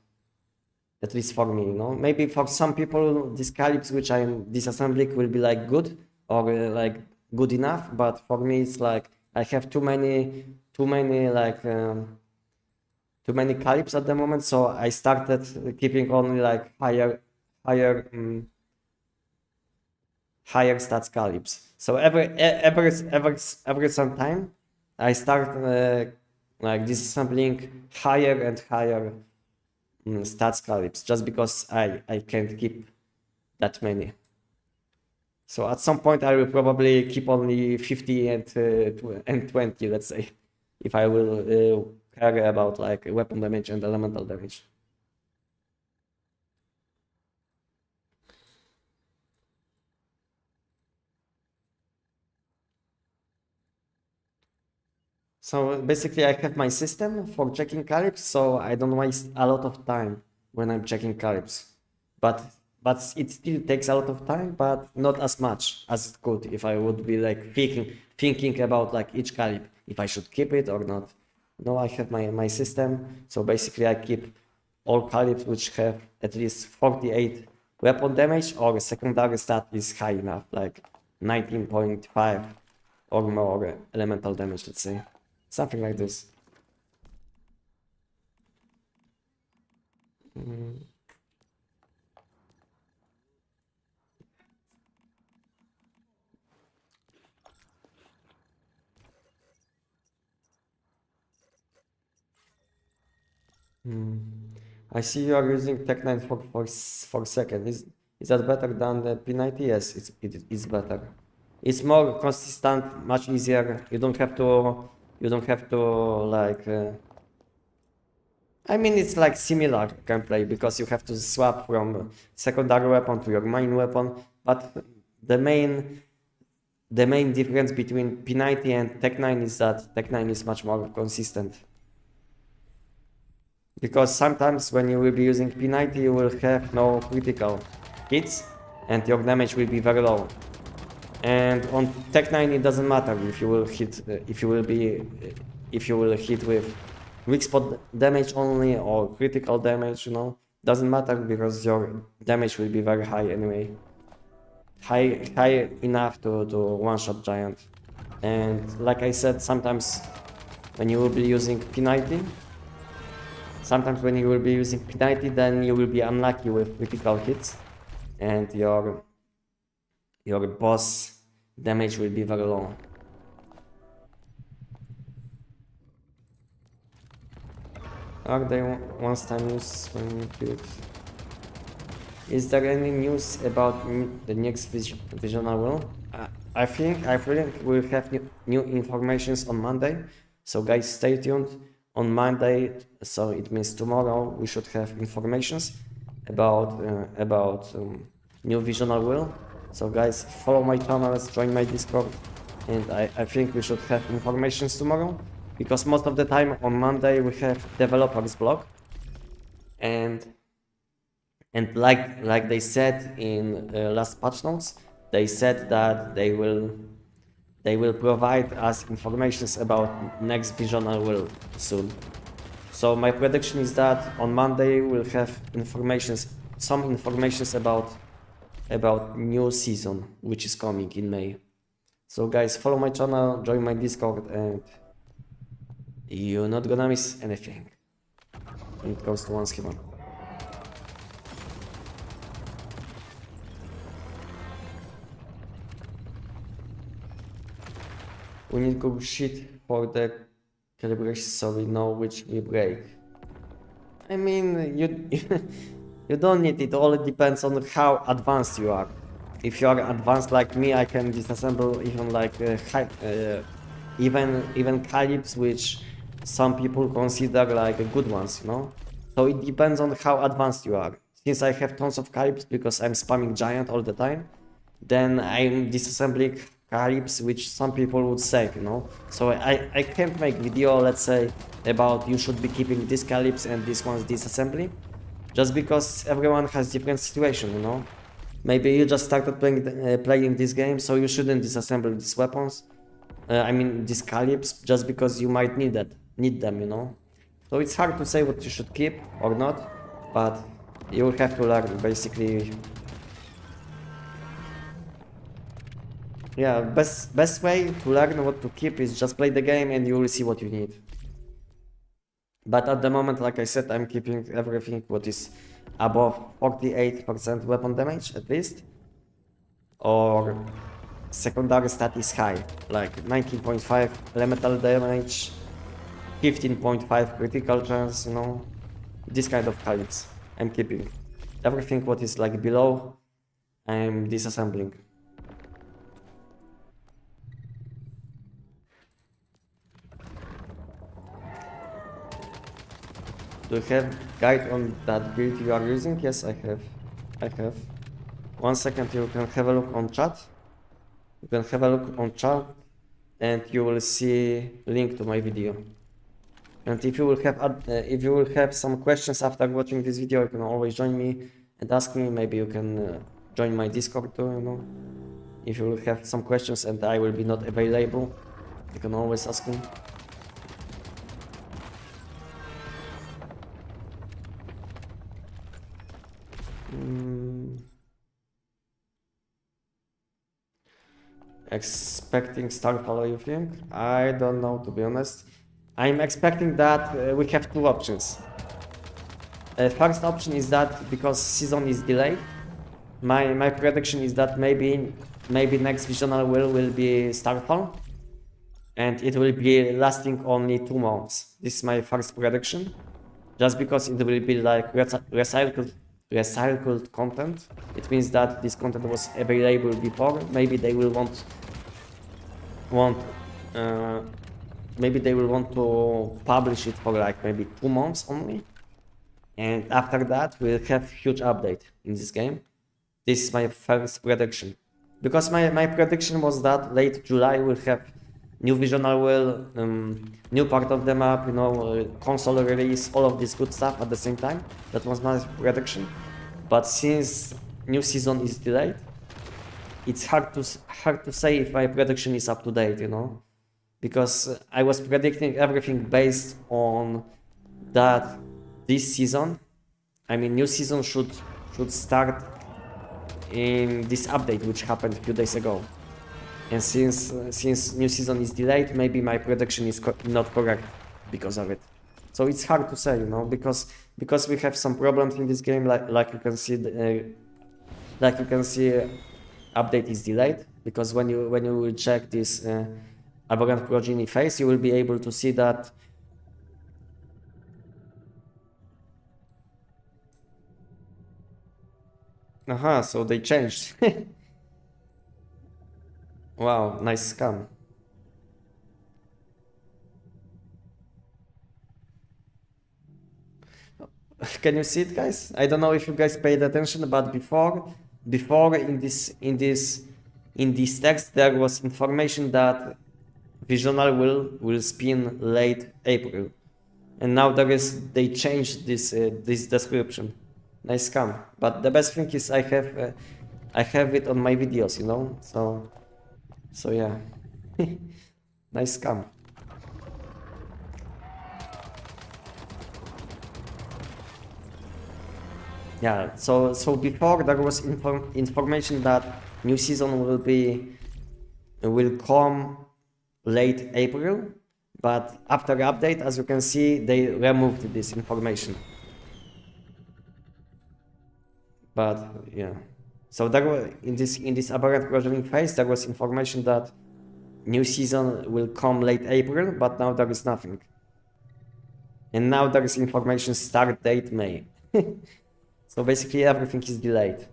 At least for me, you know. Maybe for some people, these calibs which I'm disassembling will be like good or like good enough, but for me, it's like I have too many like too many calibs at the moment, so I started keeping only like higher higher stats calibs. So every some time, I start like disassembling higher and higher stats calibs just because I can't keep that many. So at some point I will probably keep only 50 and 20, let's say, if I will care about like weapon damage and elemental damage. So basically I have my system for checking calibs, so I don't waste a lot of time when I'm checking calibs. But it still takes a lot of time, but not as much as it could if I would be like thinking about like each calib, if I should keep it or not. No, I have my system, so basically I keep all calibs which have at least 48 weapon damage or secondary stat is high enough, like 19.5 or more elemental damage, let's say. Something like this. Mm. I see you are using Tech9 for second. Is that better than the P90? Yes, it's better. It's more consistent, much easier. You don't have to like. I mean, it's like similar gameplay because you have to swap from secondary weapon to your main weapon, but the main difference between P90 and Tech9 is that Tech9 is much more consistent. Because sometimes when you will be using P90, you will have no critical hits and your damage will be very low. And on Tech9 it doesn't matter if you will hit with weak spot damage only or critical damage, you know. Doesn't matter because your damage will be very high anyway. High enough to one-shot giant. And like I said, sometimes when you will be using P90, then you will be unlucky with critical hits and your boss damage will be very low. Are they once-time use when you build? Is there any news about the next visional will? I think we'll have new informations on Monday. So guys, stay tuned. On Monday, so it means tomorrow, we should have informations about new visional will. So guys, follow my channels, join my Discord, and I think we should have informations tomorrow, because most of the time on Monday we have developers blog, and like they said in last patch notes, they said that they will provide us informations about next visional will soon. So my prediction is that on Monday we'll have some informations about new season, which is coming in May. So guys, follow my channel, join my Discord, and you're not gonna miss anything when it comes to one schema. We need Google Sheet for the calibration so we know which we break. I mean, you don't need it. All depends on how advanced you are. If you are advanced like me, I can disassemble even like even calibs which some people consider like good ones, you know. So it depends on how advanced you are. Since I have tons of calibs because I'm spamming giant all the time, then I'm disassembling calibs which some people would save, you know. So I can't make video, let's say, about you should be keeping these calibs and this one's disassembly, just because everyone has different situation, you know. Maybe you just started playing this game, so you shouldn't disassemble these weapons. I mean these calibs, just because you might need them, you know. So it's hard to say what you should keep or not, but you will have to learn basically. Yeah, best way to learn what to keep is just play the game and you will see what you need. But at the moment, like I said, I'm keeping everything what is above 48% weapon damage at least, or secondary stat is high, like 19.5 elemental damage, 15.5 critical chance, you know, this kind of calibs I'm keeping. Everything what is like below, I'm disassembling. Do you have guide on that build you are using? Yes, I have. 1 second, you can have a look on chat. And you will see link to my video. And if you will have some questions after watching this video, you can always join me and ask me. Maybe you can join my Discord too, you know. If you will have some questions and I will be not available, you can always ask me. Expecting Starfall, you think? I don't know, to be honest. I'm expecting that we have two options. First option is that because season is delayed, my prediction is that maybe next visional will be Starfall, and it will be lasting only 2 months. This is my first prediction. just because it will be like recycled content. It means that this content was available before. Maybe they will want maybe they will want to publish it for like maybe 2 months only, and after that we'll have huge update in this game. This is my first prediction, because my prediction was that late July we'll have new visual world, new part of the map, you know, console release, all of this good stuff at the same time. That was my prediction. But since new season is delayed, it's hard to say if my prediction is up to date, you know, because I was predicting everything based on that this season, I mean, new season should start in this update which happened a few days ago. And since new season is delayed, maybe my prediction is not correct because of it. So it's hard to say, you know, because we have some problems in this game, like you can see, update is delayed, because when you will check this aberrant progeny phase, you will be able to see that so they changed. Wow, nice scam. Can you see it, guys? I don't know if you guys paid attention, but before in this text there was information that Visional will spin late April, and now they changed this description. Nice scam. But the best thing is I have it on my videos, you know. So yeah, nice scam. Yeah. So before there was information that new season will come late April, but after the update, as you can see, they removed this information. But yeah, so there were in this aberrant progeny phase, there was information that new season will come late April, but now there is nothing. And now there is information start date May. So basically everything is delayed,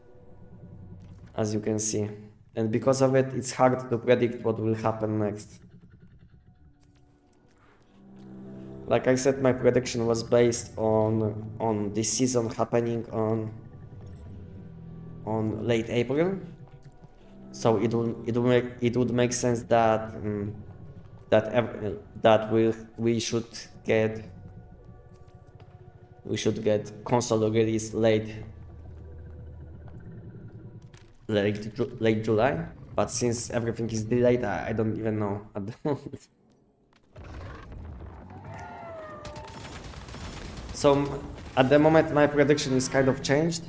as you can see. And because of it, it's hard to predict what will happen next. Like I said, my prediction was based on this season happening on late April. So it would make sense that we should get console release late July. But since everything is delayed, I don't even know at the moment. So at the moment my prediction is kind of changed,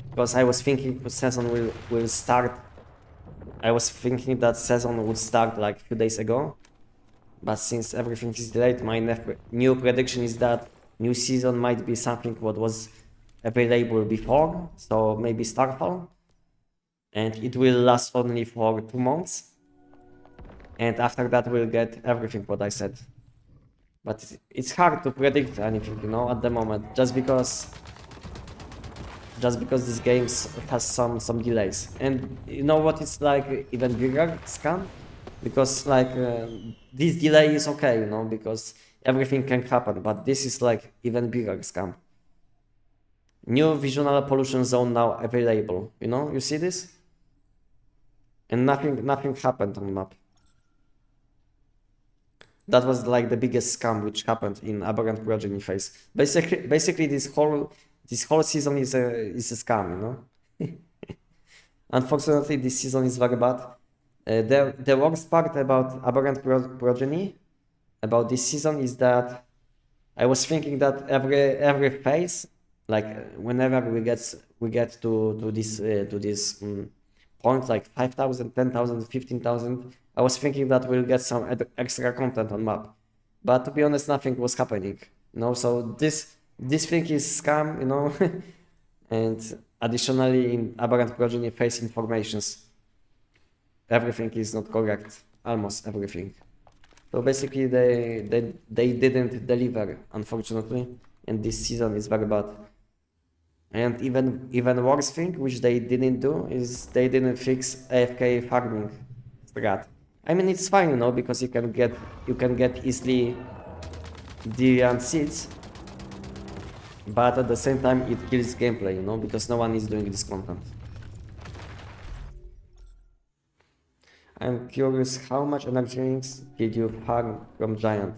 because I was thinking the season will start. I was thinking that season would start like a few days ago, but since everything is delayed, my new prediction is that new season might be something what was available before, so maybe Starfall, and it will last only for 2 months, and after that we'll get everything what I said. But it's hard to predict anything, you know, at the moment, just because this game has some delays. And you know what is like even bigger scam? Because like this delay is okay, you know, because everything can happen, but this is like even bigger scam. New visual pollution zone now available, you know, you see this? And nothing happened on the map. That was like the biggest scam which happened in aberrant progeny phase. Basically this whole season is a scam, you know. Unfortunately, this season is very bad. The worst part about aberrant progeny about this season is that I was thinking that every phase, like whenever we get to this point, like 5,000, 10,000, 15,000, I was thinking that we'll get some extra content on map. But to be honest, nothing was happening, you know. So this thing is scam, you know. And additionally, in aberrant progeny phase informations, everything is not correct, almost everything. So basically they didn't deliver, unfortunately. and this season is very bad. And even worse thing, which they didn't do, is they didn't fix AFK farming strat. I mean, it's fine, you know, because you can get easily deviant seeds, but at the same time it kills gameplay, you know, because no one is doing this content. I'm curious, how much energy drinks did you farm from Giant?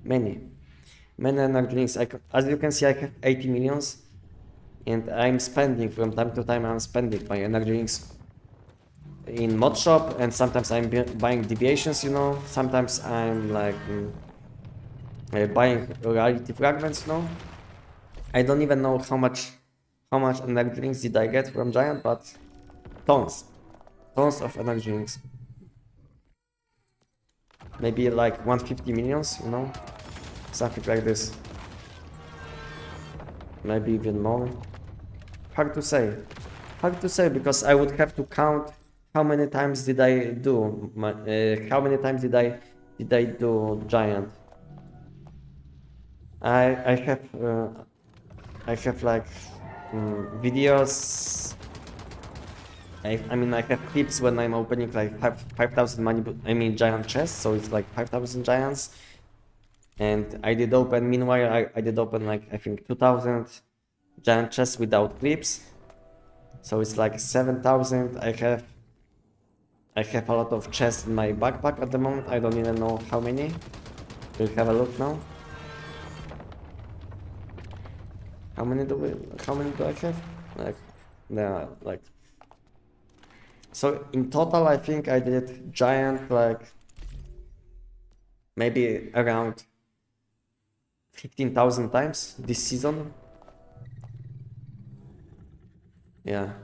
Many energy drinks. As you can see, I have 80 millions, and I'm spending from time to time. I'm spending my energy drinks in mod shop, and sometimes I'm buying deviations, you know. Sometimes I'm like buying reality fragments, you know. I don't even know how much energy drinks did I get from Giant, but tons of energy drinks. Maybe like 150 millions, you know, something like this. Maybe even more. Hard to say because I would have to count how many times did I do how many times did I do Giant. I have like videos. I mean, I have clips when I'm opening like 5,000 money, Giant chests, so it's like 5,000 giants. And I did open, meanwhile, I did open like, I think 2,000 giant chests without clips. So it's like 7,000. I have a lot of chests in my backpack at the moment. I don't even know how many. We'll have a look now. How many do I have? Like, there are like. So in total, I think I did Giant like maybe around 15,000 times this season. Yeah,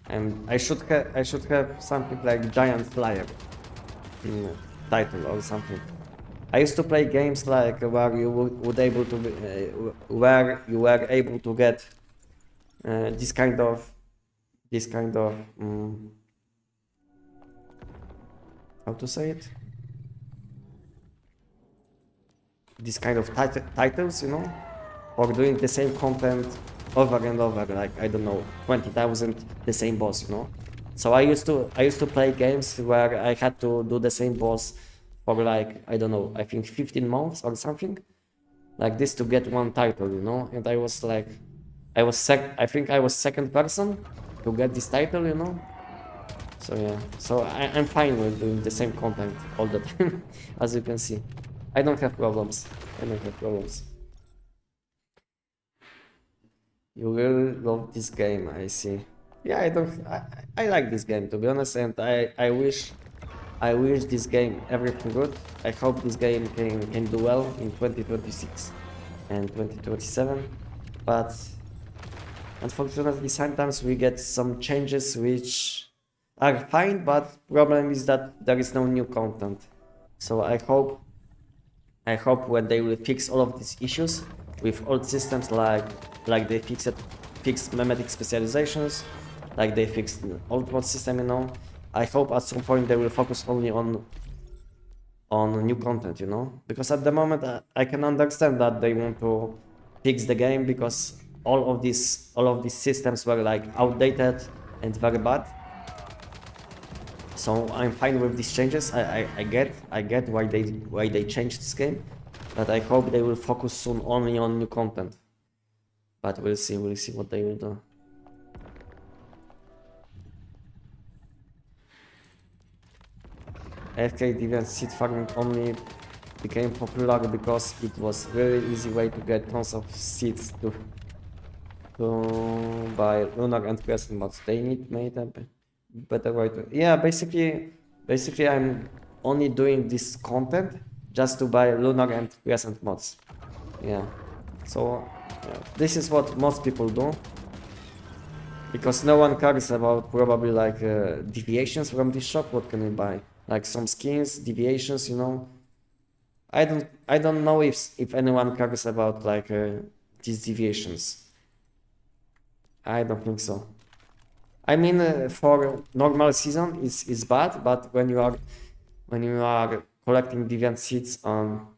and I should have something like Giant Flyer title or something. I used to play games like where you were able to get this kind of how to say it? This kind of titles, you know, or doing the same content over and over, like I don't know, 20,000 the same boss, you know. So I used to play games where I had to do the same boss for like, I don't know, I think 15 months or something like this to get one title, you know. And I was like, I think I was second person to get this title, you know. So yeah, so I'm fine with doing the same content all the time. As you can see, I don't have problems. You will love this game, I see. Yeah, I like this game, to be honest, and I wish this game everything good. I hope this game can do well in 2026 and 2027, but unfortunately sometimes we get some changes which are fine, but problem is that there is no new content. So I hope when they will fix all of these issues with old systems, like they fixed memetic specializations, like they fixed old mod system, you know. I hope at some point they will focus only on new content, you know, because at the moment I can understand that they want to fix the game because all of these systems were like outdated and very bad. So I'm fine with these changes. I get why they changed this game, but I hope they will focus soon only on new content. But we'll see what they will do. AFK deviant seed farming only became popular because it was very easy way to get tons of seeds to buy lunar and crescent mods. They made a better way to, yeah, basically I'm only doing this content just to buy lunar and crescent mods. Yeah, so yeah, this is what most people do because no one cares about probably like deviations from this shop. What can you buy? Like some skins, deviations, you know. I don't know if anyone cares about like these deviations. I don't think so. I mean, for normal season it's bad, but when you are collecting deviant seeds on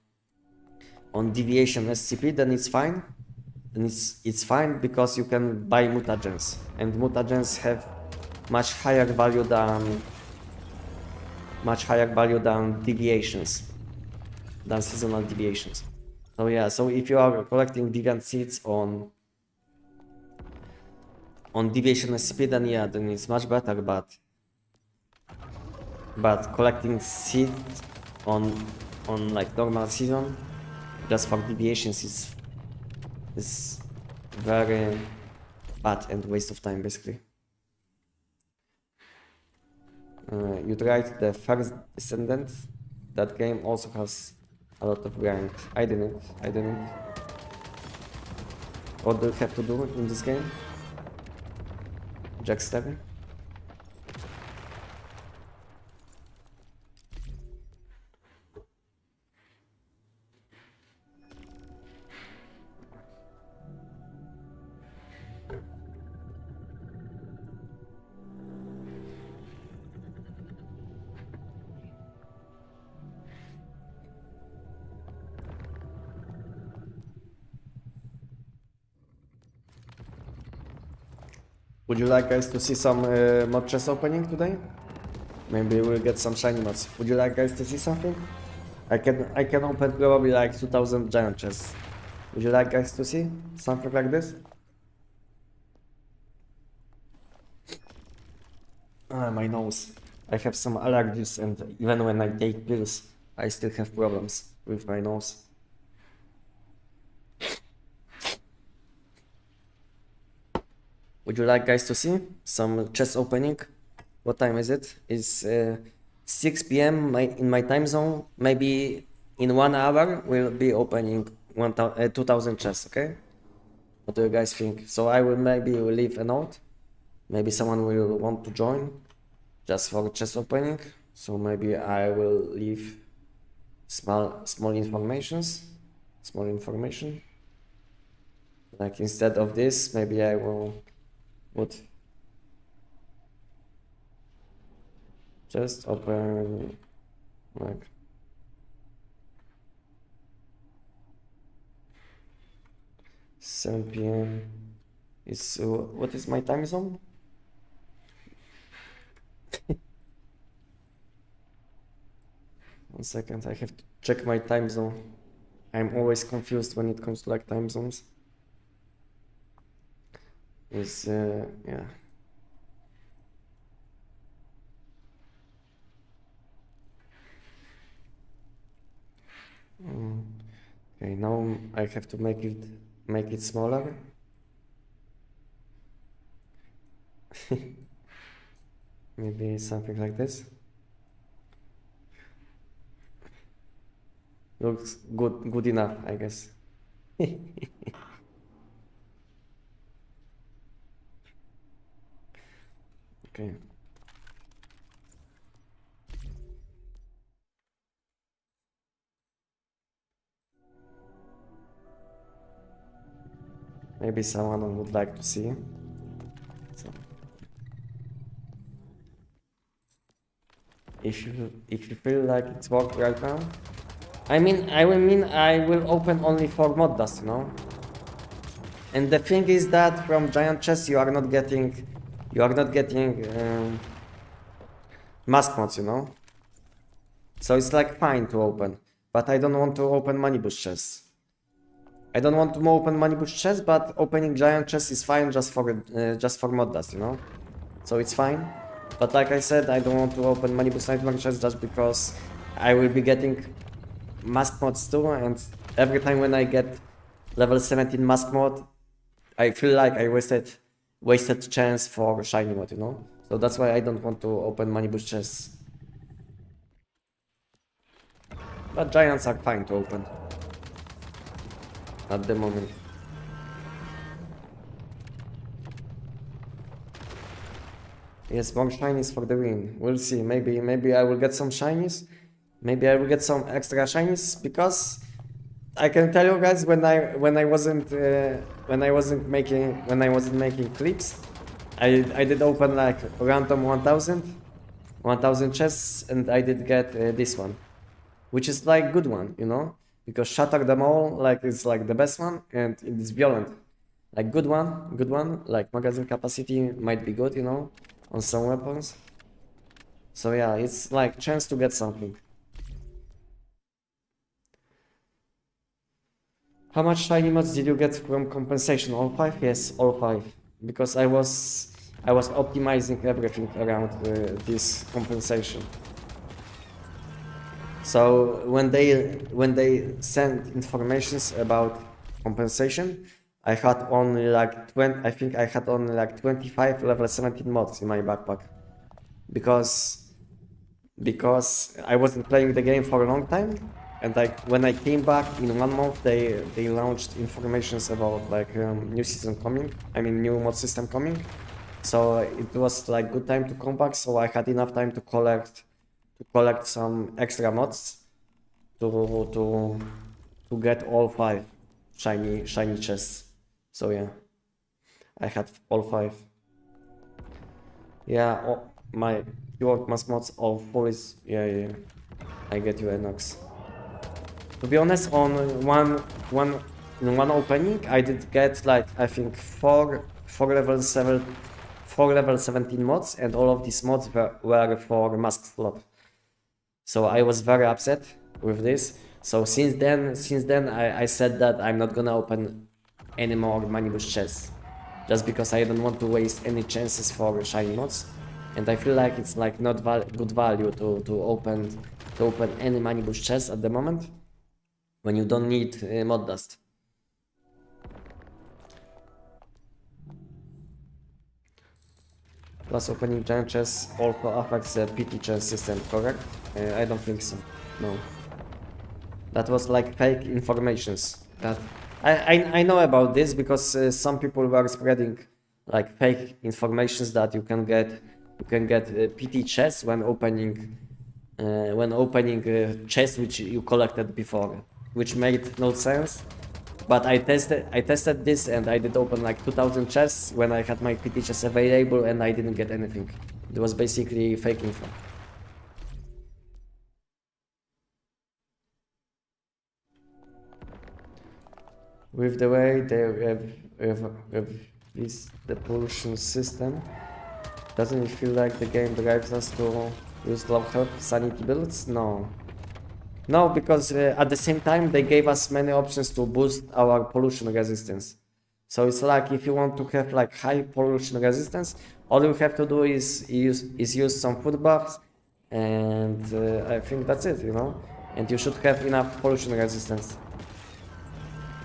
deviation SCP, then it's fine. and it's fine because you can buy mutagens, and mutagens have much higher value than deviations, than seasonal deviations. So yeah, so if you are collecting deviant seeds on deviation SCP, then yeah, then it's much better, but collecting seeds on like normal season just for deviations is very bad and waste of time, basically. You tried the first Descendant. That game also has a lot of grind. I didn't. What do you have to do in this game, Jackster? Would you like guys to see some mod chest opening today? Maybe we'll get some shiny mods. Would you like guys to see something? I can open probably like 2000 giant chests. Would you like guys to see something like this? My nose. I have some allergies, and even when I take pills, I still have problems with my nose. Would you like guys to see some chest opening? What time is it? It's 6 PM in my time zone. Maybe in 1 hour we'll be opening 2000 chests, okay? What do you guys think? So I will maybe leave a note. Maybe someone will want to join just for chest opening. So maybe I will leave small information. Like instead of this, maybe I will just open like $7 PM. It's what is my time zone? One second, I have to check my time zone. I'm always confused when it comes to like time zones. Is yeah. Okay, now I have to make it smaller. Maybe something like this. Looks good enough, I guess. Okay. Maybe someone would like to see. So, if you feel like it's worked right now, I will open only for mod dust, you know. And the thing is that from giant chests you are not getting mask mods, you know. So it's like fine to open, but I don't want to open money boost chests. I don't want to open money boost chests, but opening giant chests is fine just for mod dust, you know. So it's fine. But like I said, I don't want to open money boost nightmare chests just because I will be getting mask mods too, and every time when I get level 17 mask mod, I feel like I wasted chance for shiny mod, you know. So that's why I don't want to open money boost chests. But giants are fine to open at the moment. Yes, more shinies for the win. We'll see. Maybe I will get some shinies. Maybe I will get some extra shinies, because I can tell you guys, when I wasn't making clips, I did open like random 1000 chests, and I did get this one, which is like good one, you know, because Shatter Them All like is like the best one, and it is violent. Like good one, like magazine capacity might be good, you know, on some weapons. So yeah, it's like chance to get something. How much shiny mods did you get from compensation? All 5? Yes, all 5. Because I was optimizing everything around this compensation. So when they sent informations about compensation, I had only like 20. I think I had only like 25 level 17 mods in my backpack, because I wasn't playing the game for a long time, and like when I came back in 1 month, they launched informations about like new season coming. I mean new mod system coming. So it was like good time to come back. So I had enough time to collect some extra mods to get all 5 shiny chests. So yeah, I had all 5. Yeah, my keyword mass mods all 4 is yeah. I get you, Enox. To be honest, on one opening, I did get like I think four level 17 mods, and all of these mods were for mask slot. So I was very upset with this. So since then I said that I'm not gonna open any more money bush chests, just because I don't want to waste any chances for shiny mods, and I feel like it's like not good value to open any money bush chests at the moment when you don't need mod dust. Plus opening giant chests also affects the PT chest system, correct? I don't think so. No. That was like fake informations. That I know about this because some people were spreading like fake informations that you can get PT chests when opening chests which you collected before, which made no sense. But I tested this, and I did open like 2000 chests when I had my PT chests available, and I didn't get anything. It was basically fake info. With the way they have this the pollution system, doesn't it feel like the game drives us to use low health sanity builds? No. No, because at the same time they gave us many options to boost our pollution resistance. So it's like if you want to have like high pollution resistance, all you have to do is use some food buffs, and I think that's it, you know. And you should have enough pollution resistance.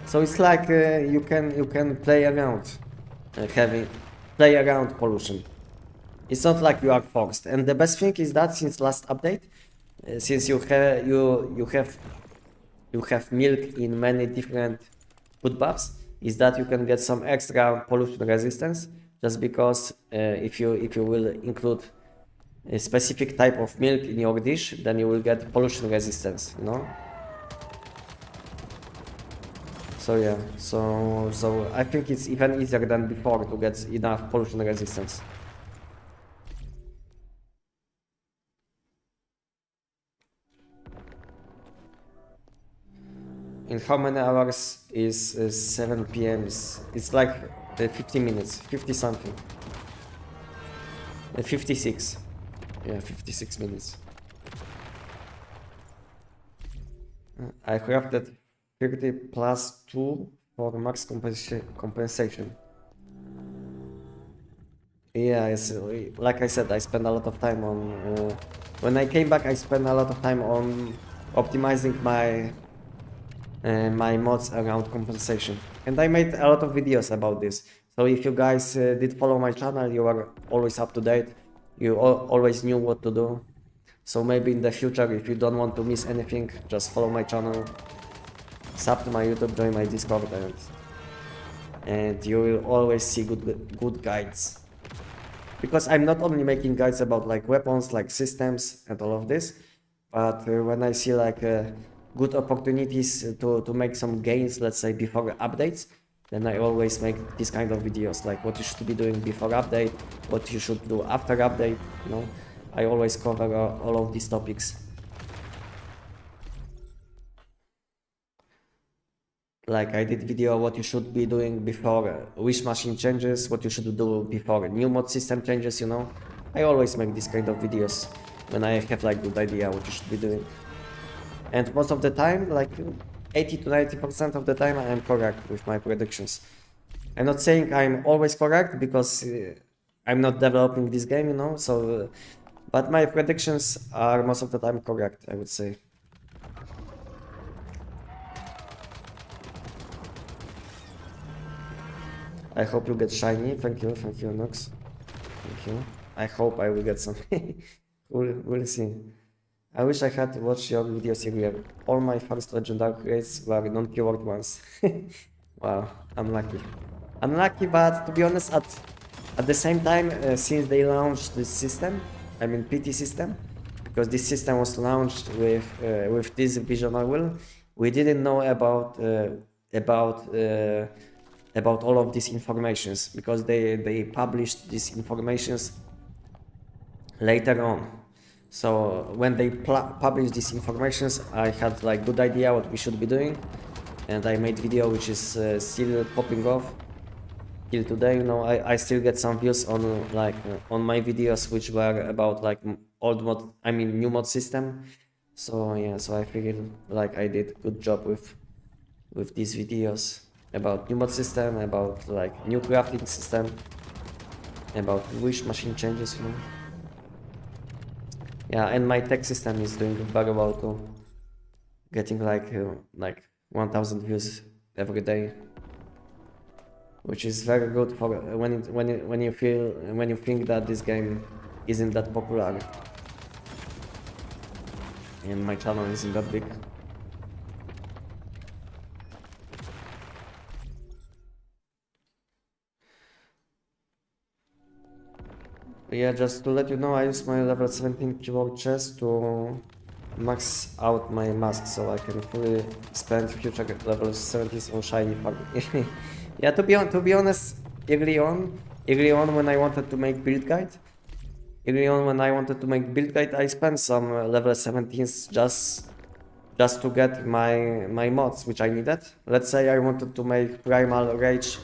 So it's like you can play around play around pollution. It's not like you are forced. And the best thing is that since last update, since you have milk in many different food buffs, is that you can get some extra pollution resistance, just because if you will include a specific type of milk in your dish, then you will get pollution resistance, you know. So yeah, so I think it's even easier than before to get enough pollution resistance. In how many hours is 7 p.m.? It's like 50 minutes, 50 something. 56. Yeah, 56 minutes. I crafted 30 plus 2 for max compensation. Yeah, it's, like I said, I spent a lot of time on... when I came back, I spent a lot of time on optimizing my mods around compensation. And I made a lot of videos about this. So if you guys did follow my channel, you are always up to date. You always knew what to do. So maybe in the future, if you don't want to miss anything, just follow my channel, sub to my YouTube, join my Discord, and you will always see good guides. Because I'm not only making guides about like weapons, like systems and all of this, but when I see like good opportunities to make some gains, let's say before updates, then I always make this kind of videos, like what you should be doing before update, what you should do after update, you know. I always cover all of these topics. like I did video what you should be doing before wish machine changes, what you should do before new mod system changes, you know. I always make this kind of videos when I have like good idea what you should be doing. And most of the time, like 80 to 90% of the time, I am correct with my predictions. I'm not saying I'm always correct because I'm not developing this game, you know, so but my predictions are most of the time correct, I would say. I hope you get shiny. Thank you, Nox. Thank you. I hope I will get some. We'll see. I wish I had watched your videos earlier. All my first legendary raids were non-keyword ones. Wow, I'm lucky. I'm lucky, but to be honest, at the same time, since they launched this system, I mean PT system, because this system was launched with this visionary will, we didn't know about all of these informations because they published these informations later on. So when they published these informations, I had like good idea what we should be doing, and I made video which is still popping off till today. You know, I still get some views on like on my videos which were about like old mod, I mean new mod system. So yeah, so I figured like I did good job with these videos about new mod system, about like new crafting system, about wish machine changes, you know. Yeah, and my tech system is doing very well too, getting like 1000 views every day, which is very good for when you think that this game isn't that popular and my channel isn't that big. Yeah, just to let you know, I use my level 17 keyboard chest to max out my mask so I can fully spend future level 70s on shiny farming. Yeah, to be honest, early on when I wanted to make build guide, I spent some level 17s just to get my mods which I needed. Let's say I wanted to make primal rage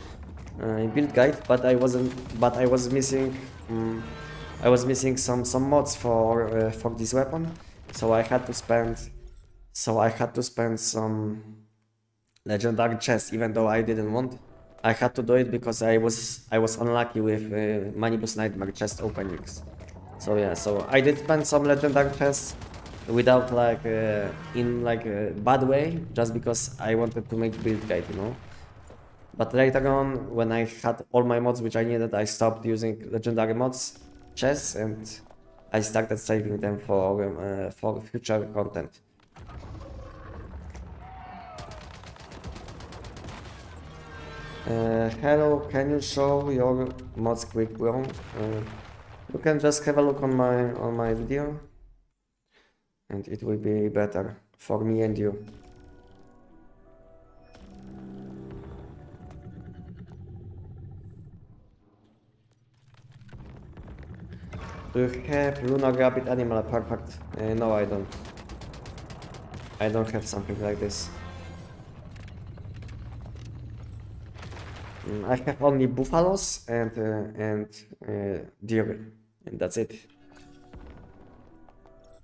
build guide, but I was missing some mods for this weapon, so I had to spend some legendary chests, even though I didn't want. I had to do it because I was unlucky with Manibus Nightmare chest openings. So yeah, so I did spend some legendary chests without like in like a bad way, just because I wanted to make build guide, you know. But later on, when I had all my mods which I needed, I stopped using legendary mods chests and I started saving them for future content. Hello, can you show your mods quick, bro? You can just have a look on my video, and it will be better for me and you. Do you have Lunar Rabbit Animal? Perfect. No, I don't. I don't have something like this. I have only buffaloes and deer, and that's it.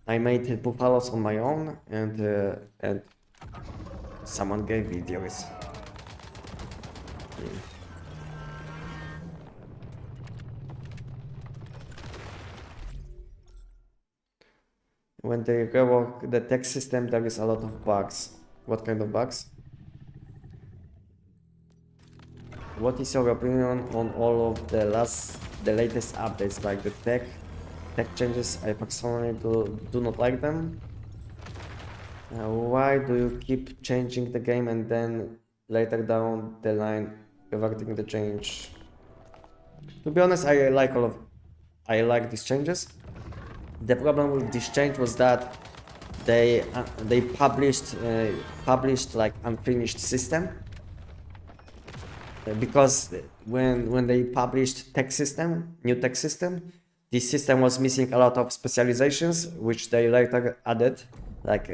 I made buffaloes on my own, and someone gave me deers. When they rework the text system, there is a lot of bugs. What kind of bugs? What is your opinion on all of the latest updates, like the tech changes? I personally do not like them. Why do you keep changing the game and then later down the line reverting the change? To be honest, I like these changes. The problem with this change was that they published like unfinished system. Because when they published new tech system, this system was missing a lot of specializations, which they later added. Like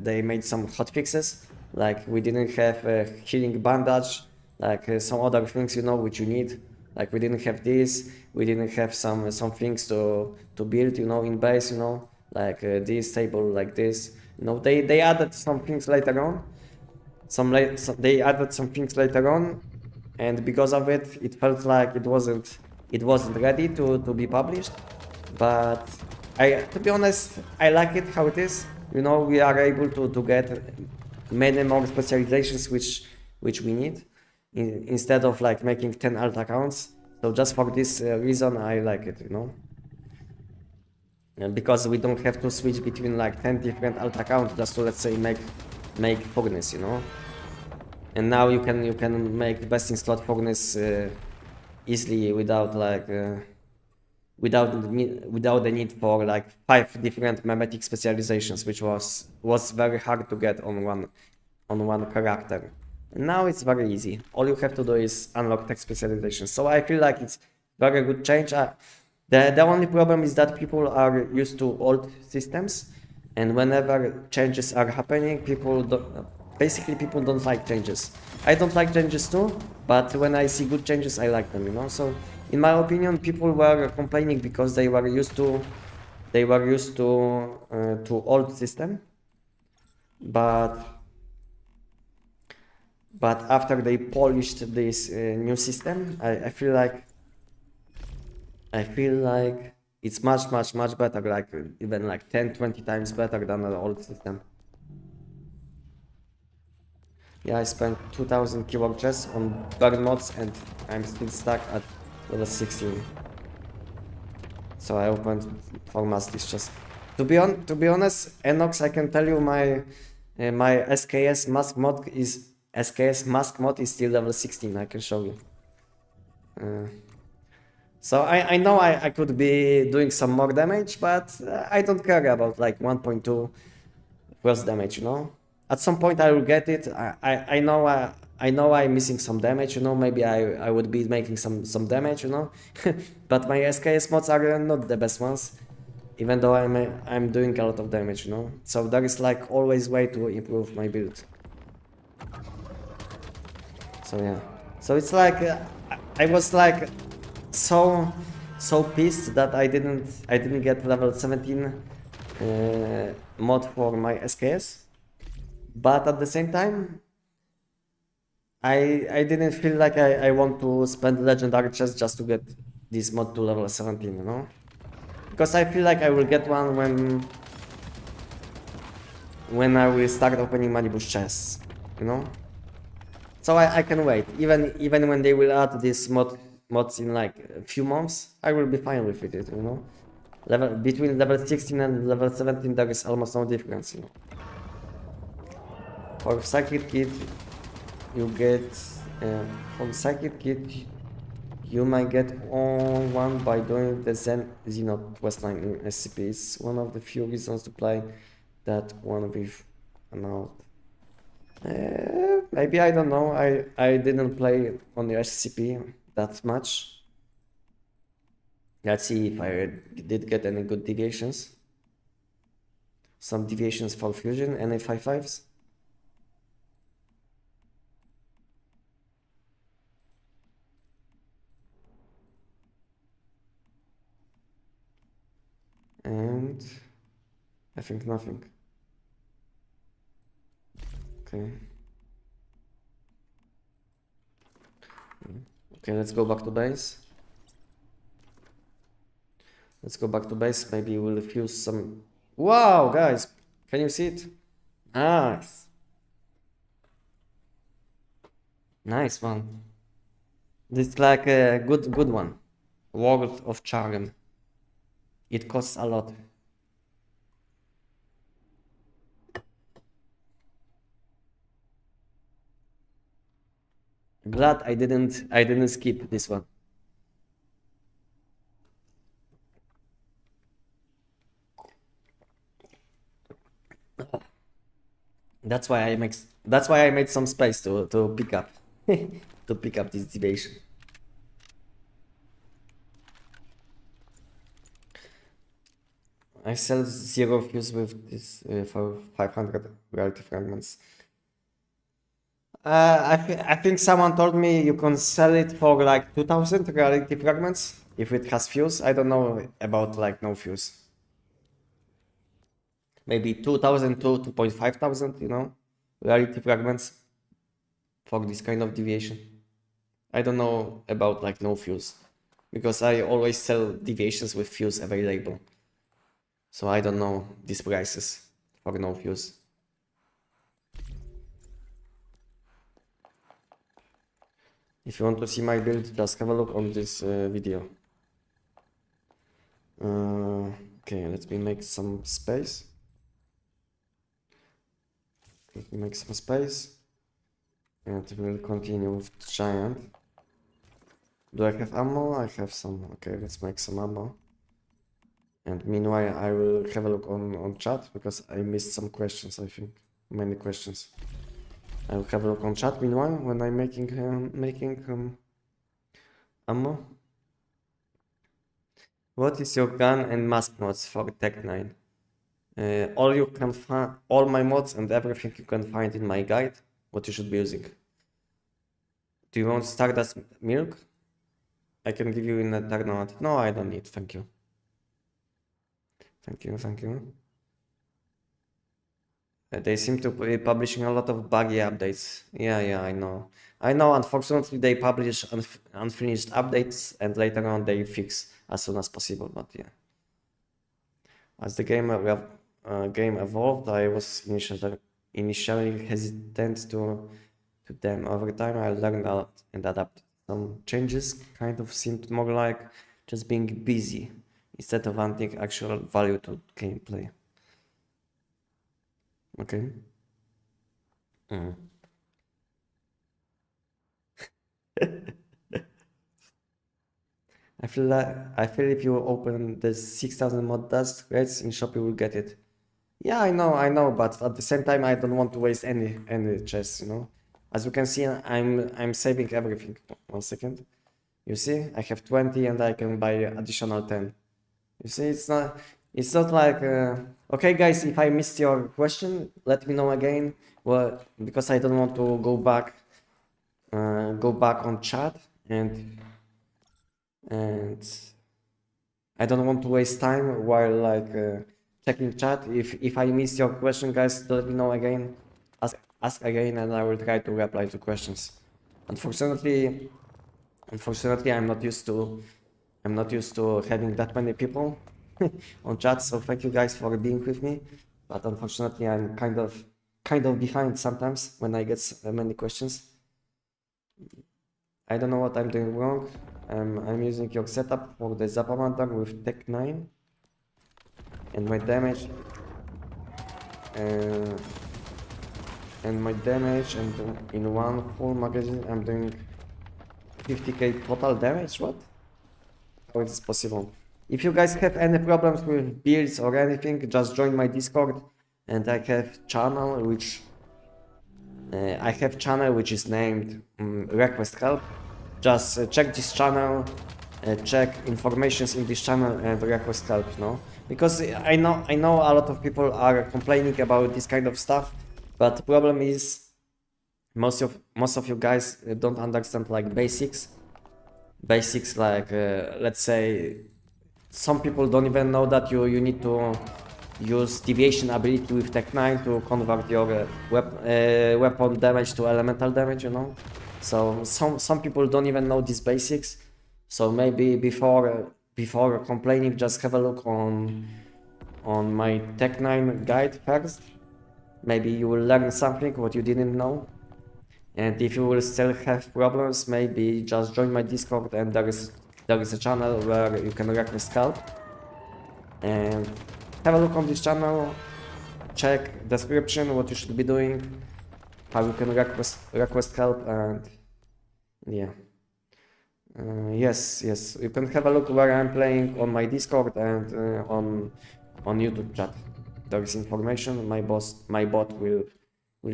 they made some hotfixes Like we didn't have a healing bandage, like some other things, you know, which you need. Like we didn't have this, we didn't have some things to build, you know, in base, you know, like this table, like this. You know, they added some things later on. They added some things later on, and because of it, it felt like it wasn't ready to be published. But to be honest, I like it how it is. You know, we are able to get many more specializations which we need instead of like making 10 alt accounts. So just for this reason, I like it. You know, and because we don't have to switch between like 10 different alt accounts just to, let's say, make furnace. You know. And now you can make best in slot furnace easily without like without the need for like 5 different memetic specializations, which was very hard to get on one character. And now it's very easy. All you have to do is unlock tech specializations. So I feel like it's very good change. The only problem is that people are used to old systems, and whenever changes are happening, basically people don't like changes. I don't like changes too, but when I see good changes, I like them, you know. So in my opinion, people were complaining because they were used to old system, but after they polished this new system, I feel like it's much better, like even like 10-20 times better than the old system. Yeah, I spent 2000 keyword chests on burn mods and I'm still stuck at level 16. So I opened 4 this chest. To be honest, Enox, I can tell you my SKS mask mod is still level 16. I can show you. So I know I could be doing some more damage, but I don't care about like 1.2 plus damage, you know. At some point I will get it. I know I'm missing some damage, you know. Maybe I would be making some damage, you know. But my SKS mods are not the best ones, even though I'm doing a lot of damage, you know. So there is like always way to improve my build. So yeah. So it's like I was like so pissed that I didn't get level 17 mod for my SKS, but at the same time I didn't feel like I want to spend legendary chest just to get this mod to level 17, you know, because I feel like I will get one when I will start opening money boost chests, you know. So I can wait, even when they will add this mods in like a few months, I will be fine with it, you know. Between level 16 and level 17 there is almost no difference, you know. For Psychic Kit you get for Psychic Kit you might get on one by doing the Xenot questline in SCP. It's one of the few reasons to play that one with an out. Maybe, I don't know. I didn't play on the SCP that much. Let's see if I did get any good deviations. Some deviations for fusion, any 5/5s. And I think nothing. Okay. Okay, let's go back to base. Let's go back to base. Maybe we'll fuse some. Wow, guys, can you see it? Nice. Nice one. This is like a good one. World of Charm. It costs a lot. Glad I didn't skip this one. That's why I made some space to pick up to pick up this deviation. I sell 0 fuse with this for 500 reality fragments. I think someone told me you can sell it for like 2000 reality fragments if it has fuse. I don't know about like no fuse. Maybe 2000 to 2,500, you know, reality fragments for this kind of deviation. I don't know about like no fuse because I always sell deviations with fuse available. So I don't know these prices for no fuse. If you want to see my build, just have a look on this video. Okay, let me make some space. Let me make some space. And we'll continue with the giant. Do I have ammo? I have some. Okay, let's make some ammo. And meanwhile, I will have a look on chat because I missed some questions, I think. Many questions. I will have a look on chat meanwhile when I'm making ammo. What is your gun and mask mods for Tech 9? All you can find, all my mods and everything you can find in my guide, what you should be using. Do you want Stardust milk? I can give you in a Darnot. No, I don't need, thank you. Thank you, thank you. They seem to be publishing a lot of buggy updates. Yeah, I know. I know, unfortunately, they publish unfinished updates and later on they fix as soon as possible, but yeah. As the game evolved, I was initially hesitant to them. Over time, I learned a lot and adapted. Some changes kind of seemed more like just being busy instead of adding actual value to gameplay. Okay. I feel if you open the 6,000 mod dust rates in shop, you will get it. Yeah, I know, but at the same time, I don't want to waste any chests, you know. As you can see, I'm saving everything. 1 second. You see, I have 20 and I can buy additional 10. You see, it's not like okay, guys. If I missed your question, let me know again. Well, because I don't want to go back on chat and I don't want to waste time while like checking chat. If I miss your question, guys, let me know again. Ask again, and I will try to reply to questions. Unfortunately, I'm not used to having that many people on chat. So thank you guys for being with me. But unfortunately, I'm kind of behind sometimes when I get many questions. I don't know what I'm doing wrong. I'm using your setup for the Zapamander with Tech 9 and my damage and in one full magazine I'm doing 50k total damage. What? How is this possible? If you guys have any problems with builds or anything, just join my Discord, and I have channel which is named Request Help. Just check this channel, check informations in this channel and request help, no? Because I know a lot of people are complaining about this kind of stuff, but the problem is most of you guys don't understand like basics like let's say some people don't even know that you need to use deviation ability with Tech 9 to convert your weapon damage to elemental damage, you know. So some people don't even know these basics. So maybe before complaining, just have a look on my Tech 9 guide first. Maybe you will learn something what you didn't know. And if you will still have problems, maybe just join my Discord, and there is a channel where you can request help. And have a look on this channel, check description what you should be doing, how you can request help, and yeah. Yes, you can have a look where I'm playing on my Discord and on YouTube chat. There is information. My bot will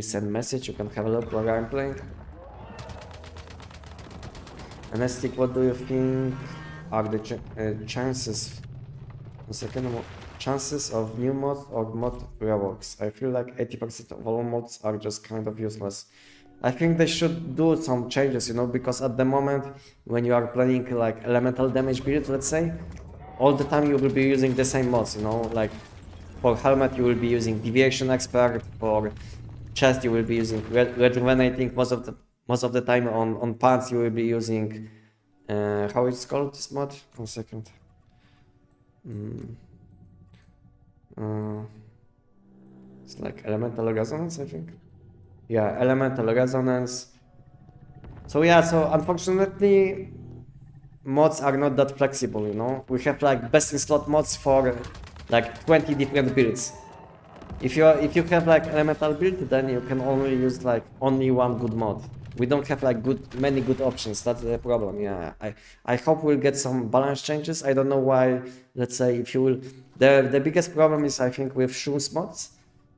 send message. You can have a look where I'm playing. Anestic, what do you think are the chances? Chances of new mods or mod reworks? I feel like 80% of all mods are just kind of useless. I think they should do some changes, you know, because at the moment when you are playing like elemental damage build, let's say, all the time you will be using the same mods, you know, like for helmet you will be using deviation expert, for chest you will be using rejuvenating most of the time. On pants you will be using how it's called, this mod? 1 second. It's like elemental resonance, I think. Yeah, elemental resonance. So yeah, so unfortunately mods are not that flexible, you know. We have like best in slot mods for like 20 different builds. If you have like elemental build, then you can only use like only one good mod. We don't have like many good options. That's the problem. Yeah, I hope we'll get some balance changes. I don't know why. Let's say if you will, the biggest problem is I think with shoes mods.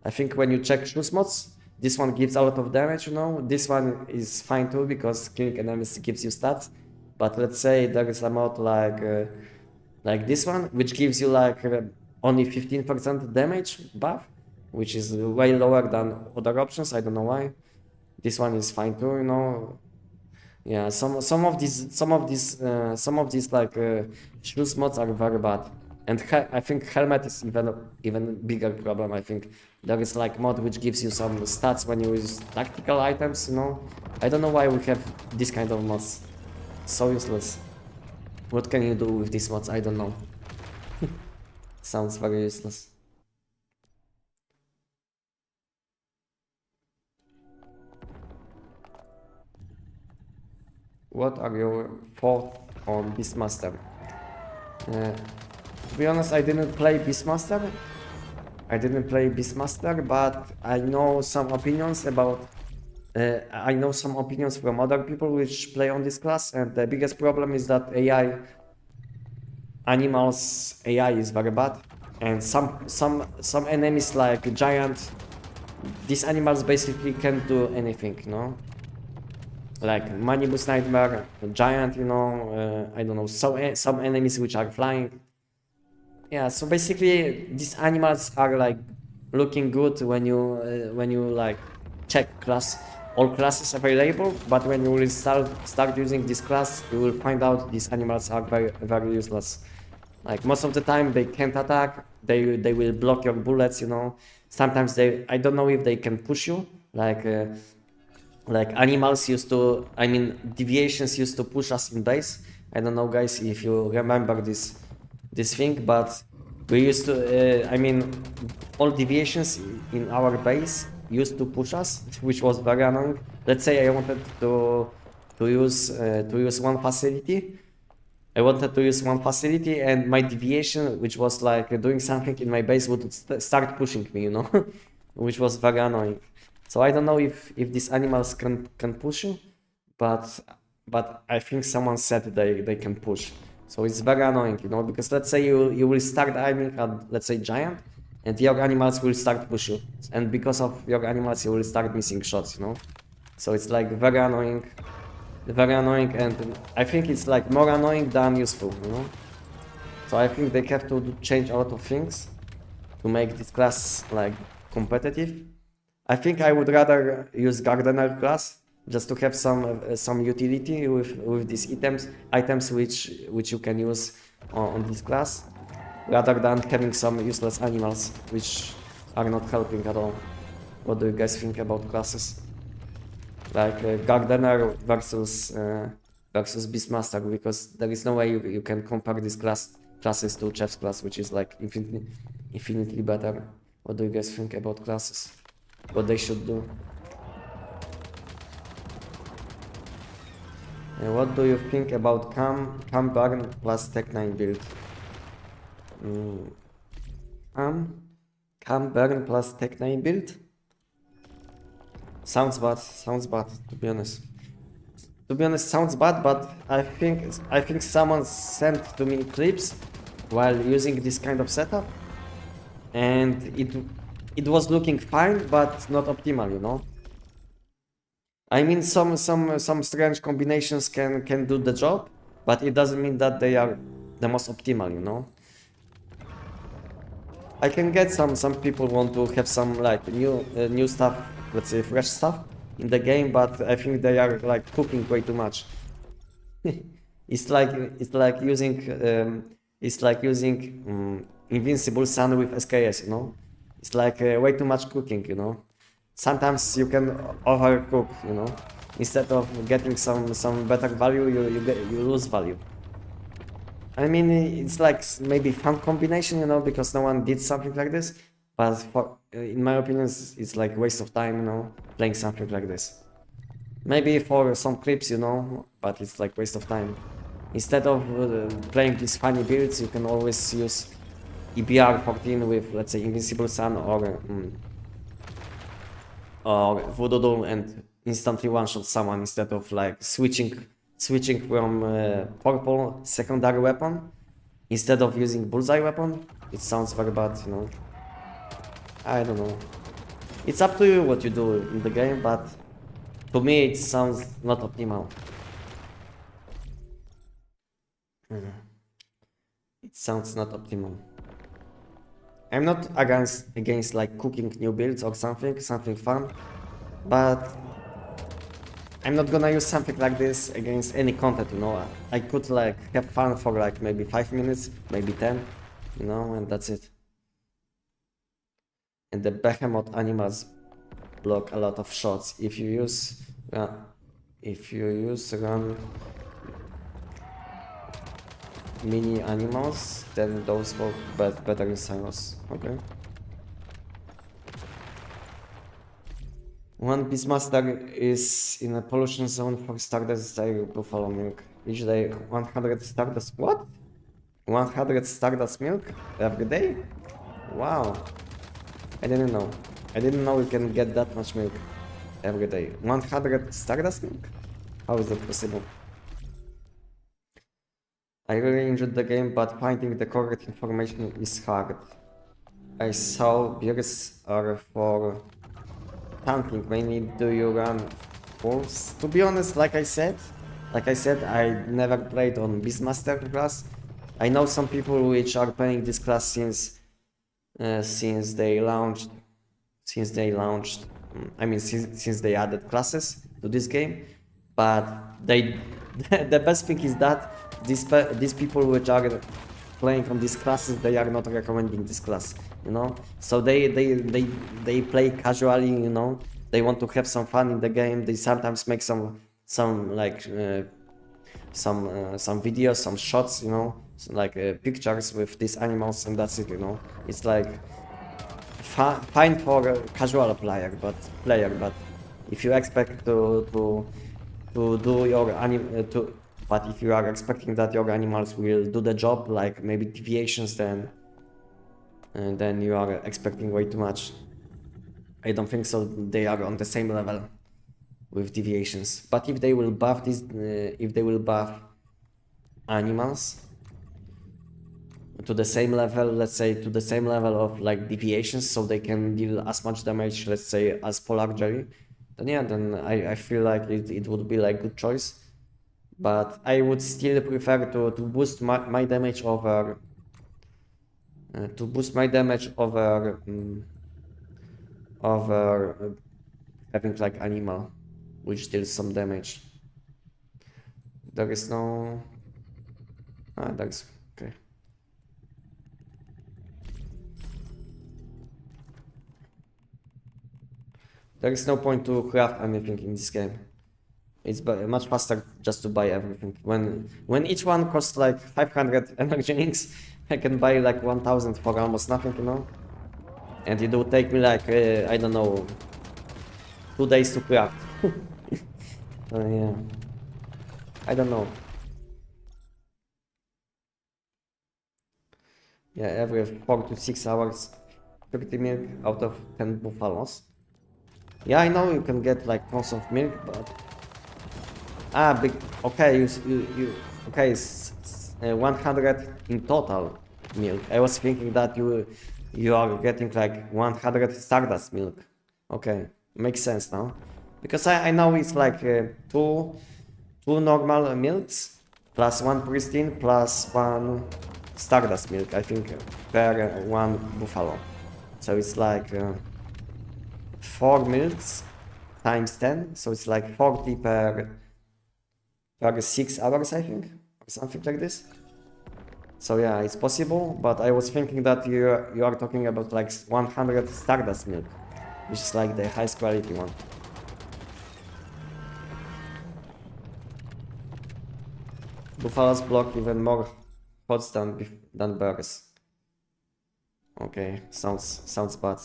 I think when you check shoes mods, this one gives a lot of damage. You know, this one is fine too because killing enemies gives you stats. But let's say there is a mod like this one, which gives you like only 15% damage buff, which is way lower than other options. I don't know why. This one is fine too, you know. Yeah, some of these like shoes mods are very bad, and I think helmet is even bigger problem. I think there is like mod which gives you some stats when you use tactical items, you know. I don't know why we have this kind of mods. So useless. What can you do with these mods? I don't know. Sounds very useless. What are your thoughts on Beastmaster? To be honest, I didn't play Beastmaster. But I know some opinions about. I know some opinions from other people which play on this class, and the biggest problem is that animals AI is very bad, and some enemies like giant. These animals basically can't do anything, you know. Like Manibus Nightmare, giant, you know, I don't know, some enemies which are flying. Yeah, so basically these animals are like looking good when you like check all classes available, but when you will start using this class, you will find out these animals are very useless. Like most of the time they can't attack, they will block your bullets, you know. Sometimes I don't know if they can push you, like animals used to, I mean, deviations used to push us in base. I don't know, guys, if you remember this thing, but we used to, I mean, all deviations in our base used to push us, which was very annoying. Let's say I wanted to use one facility. And my deviation, which was like doing something in my base, would start pushing me, you know, which was very annoying. So I don't know if these animals can push you, but I think someone said they can push. So it's very annoying, you know, because let's say you will start aiming at, let's say, giant, and your animals will start push you, and because of your animals you will start missing shots, you know. So it's like very annoying, and I think it's like more annoying than useful, you know. So I think they have to change a lot of things to make this class like competitive. I think I would rather use Gardener class just to have some utility with these items which you can use on this class, rather than having some useless animals which are not helping at all. What do you guys think about classes? Like Gardener versus Beastmaster, because there is no way you can compare these classes to Chef's class, which is like infinitely better. What do you guys think about classes? What they should do? And what do you think about Cam Burn plus Tech 9 build? Cam Burn plus Tech 9 build? Sounds bad, to be honest. Sounds bad, but I think someone sent to me clips while using this kind of setup, and it was looking fine, but not optimal, you know. I mean, some strange combinations can do the job, but it doesn't mean that they are the most optimal, you know. I can get some people want to have some like new stuff, let's say fresh stuff, in the game, but I think they are like cooking way too much. It's like using invincible sun with SKS, you know. It's like way too much cooking, you know. Sometimes you can overcook, you know. Instead of getting some better value, you lose value. I mean, it's like maybe fun combination, you know, because no one did something like this. But for, in my opinion, it's like waste of time, you know, playing something like this. Maybe for some clips, you know, but it's like waste of time. Instead of playing these funny builds, you can always use EBR 14 with, let's say, Invincible Sun or Voodoo Doom and instantly one-shot someone instead of like switching from purple secondary weapon instead of using bullseye weapon. It sounds very bad, you know. I don't know. It's up to you what you do in the game, but to me it sounds not optimal. It sounds not optimal. I'm not against like cooking new builds or something fun, but I'm not gonna use something like this against any content, you know. I could like have fun for like maybe 5 minutes, maybe 10, you know, and that's it. And the behemoth animals block a lot of shots. If you use run mini animals, then those work better in silos. Okay. One Beastmaster is in a pollution zone for Stardust Buffalo milk. Each day 100 Stardust. What? 100 Stardust milk every day? Wow. I didn't know. I didn't know you can get that much milk every day. 100 Stardust milk? How is that possible? I really enjoyed the game, but finding the correct information is hard. I saw beers are for tanking. Mainly do you run wolves? To be honest, like I said, I never played on Beastmaster class. I know some people which are playing this class since they launched. Since they added classes to this game, but the best thing is that these people which are playing on these classes, they are not recommending this class, you know. So they play casually, you know. They want to have some fun in the game. They sometimes make some videos, some shots, you know, like pictures with these animals, and that's it, you know. It's like fine for a casual player, but if you expect to do your but if you are expecting that your animals will do the job, like maybe deviations, then you are expecting way too much. I don't think so. They are on the same level with deviations. But if they will buff animals to the same level, let's say to the same level of like deviations, so they can deal as much damage, let's say, as Polar Jelly, then yeah, then I feel like it would be like good choice. But I would still prefer to boost my damage over having like animal which deals some damage. There is no there's okay. There is no point to craft anything in this game. It's much faster just to buy everything. When each one costs like 500 energy links, I can buy like 1000 for almost nothing, you know? And it will take me like, I don't know, 2 days to craft. Yeah. I don't know. Yeah, every 4 to 6 hours, 30 milk out of 10 buffaloes. Yeah, I know you can get like tons of milk, but okay, okay, it's 100 in total milk. I was thinking that you are getting like 100 Stardust milk. Okay, makes sense now, because I know it's like two normal milks plus 1 pristine plus 1 Stardust milk, I think, per 1 buffalo. So it's like 4 milks times 10, so it's like 40 per 6 hours, I think, or something like this. So yeah, it's possible, but I was thinking that you are talking about like 100 Stardust milk, which is like the highest quality one. Buffaloes block even more pots than bears. Okay, sounds bad.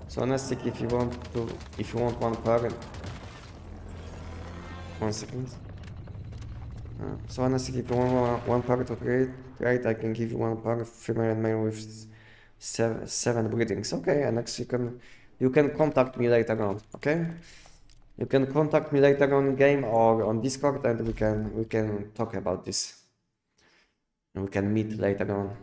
So Anestic, if you want one per, 1 second. So Anestic, if you want one per to trade, I can give you one per female and male with seven breedings. Okay, and next you can contact me later on. Okay, you can contact me later on in game or on Discord, and we can talk about this. And we can meet later on.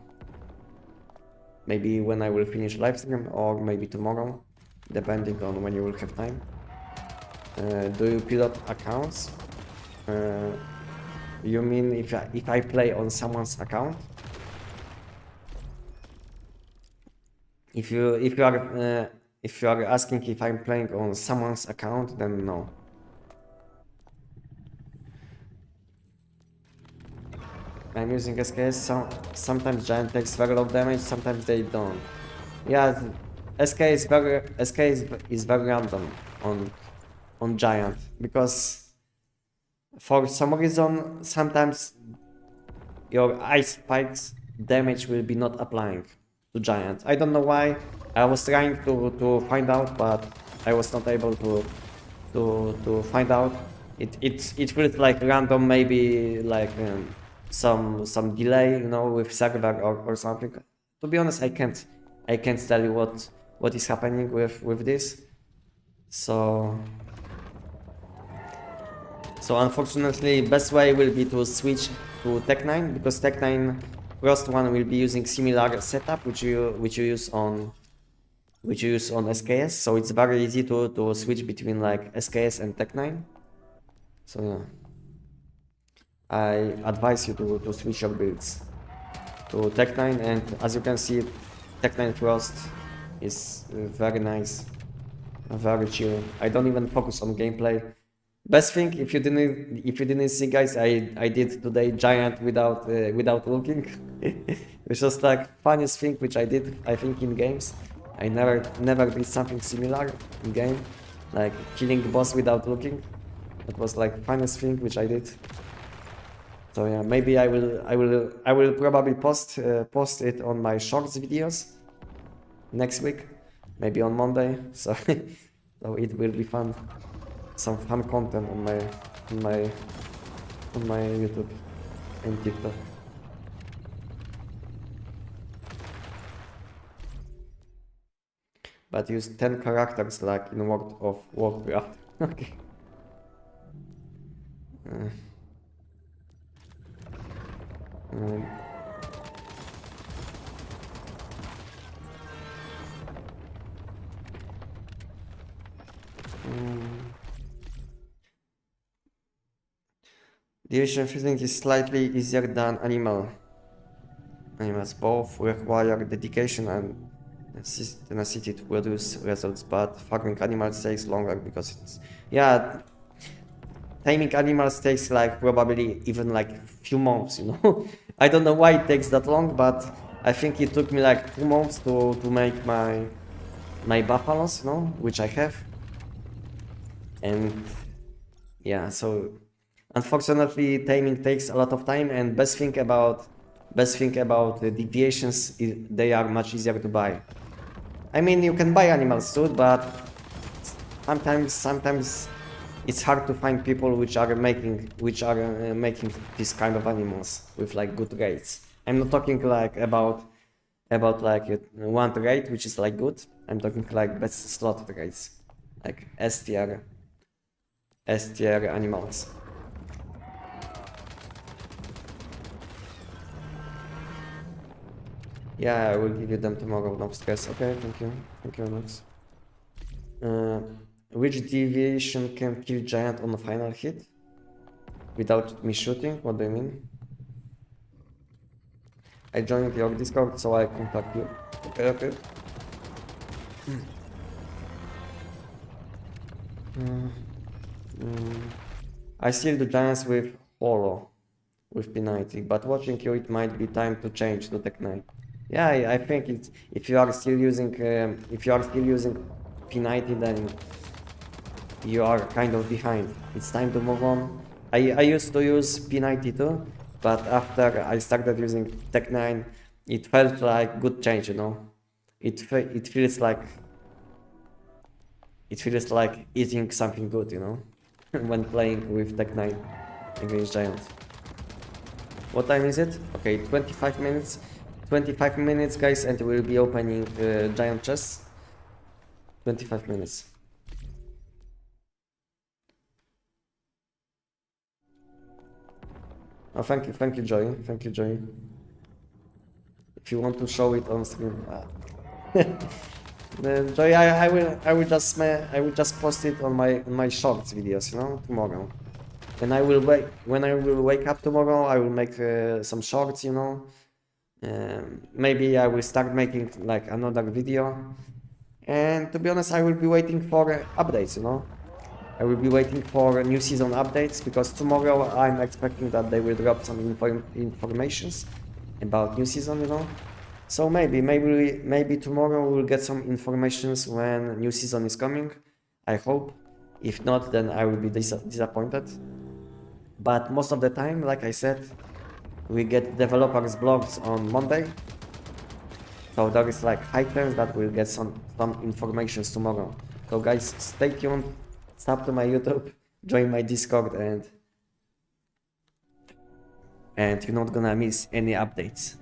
Maybe when I will finish live stream, or maybe tomorrow, depending on when you will have time. Do you pilot accounts? You mean if I play on someone's account? If you are asking if I'm playing on someone's account, then no. I'm using SKS. Sometimes giant takes very low damage, sometimes they don't. Yeah, SK is very random on giant, because for some reason sometimes your ice spikes damage will be not applying to giant. I don't know why. I was trying to find out, but I was not able to find out. It feels like random, maybe like some delay, you know, with server or something. To be honest, I can't tell you what is happening with this. So unfortunately, best way will be to switch to Tech 9, because Tech 9 Frost 1 will be using similar setup which you use on SKS. So it's very easy to switch between like SKS and Tech 9. So yeah, I advise you to switch your builds to Tech 9, and as you can see, Tech 9 Frost is very nice, very chill. I don't even focus on gameplay. Best thing, if you didn't see, guys, I did today giant without looking, which was like funniest thing which I did, I think, in games. I never did something similar in game, like killing the boss without looking. That was like funniest thing which I did. So yeah, maybe I will probably post it on my shorts videos next week, maybe on Monday. So so it will be fun. Some fun content on my YouTube and TikTok. But use 10 characters like in World of Warcraft. Okay. Division fishing is slightly easier than animals. Both require dedication and tenacity to produce results, but farming animals takes longer because it's... Yeah, taming animals takes like probably even like few months, you know. I don't know why it takes that long, but I think it took me like 2 months to make my buffaloes, you know, which I have. And yeah, so unfortunately taming takes a lot of time, and best thing about the deviations is they are much easier to buy. I mean, you can buy animals too, but sometimes it's hard to find people which are making this kind of animals with like good rates. I'm not talking like about like one rate which is like good. I'm talking like best slot rates, like S tier animals. Yeah, I will give you them tomorrow, no stress. Okay, thank you very much. Which deviation can kill giant on the final hit without me shooting? What do you mean? I joined your Discord, so I contact you. Okay. I still do giants with Holo, with P90, but watching you, it might be time to change to Tech 9. Yeah, I think it's, if you are still using P90, then you are kind of behind. It's time to move on. I used to use P90 too, but after I started using Tech 9, it felt like good change, you know. It feels like eating something good, you know, when playing with Tech 9 against Giant. What time is it? Okay, 25 minutes. 25 minutes, guys, and we'll be opening Giant chests. 25 minutes. Oh, thank you, Joy. Thank you, Joy. If you want to show it on stream, Joy, I will just post it on my shorts videos, you know, tomorrow. When I will wake up tomorrow, I will make some shorts, you know. Maybe I will start making like another video. And to be honest, I will be waiting for updates, you know. I will be waiting for new season updates because tomorrow I'm expecting that they will drop some informations about new season, you know. So maybe tomorrow we'll get some informations when new season is coming. I hope. If not, then I will be disappointed. But most of the time, like I said, we get developers blogs on Monday. So there is like high chance that we'll get some informations tomorrow. So guys, stay tuned, sub to my YouTube, join my Discord, and you're not gonna miss any updates.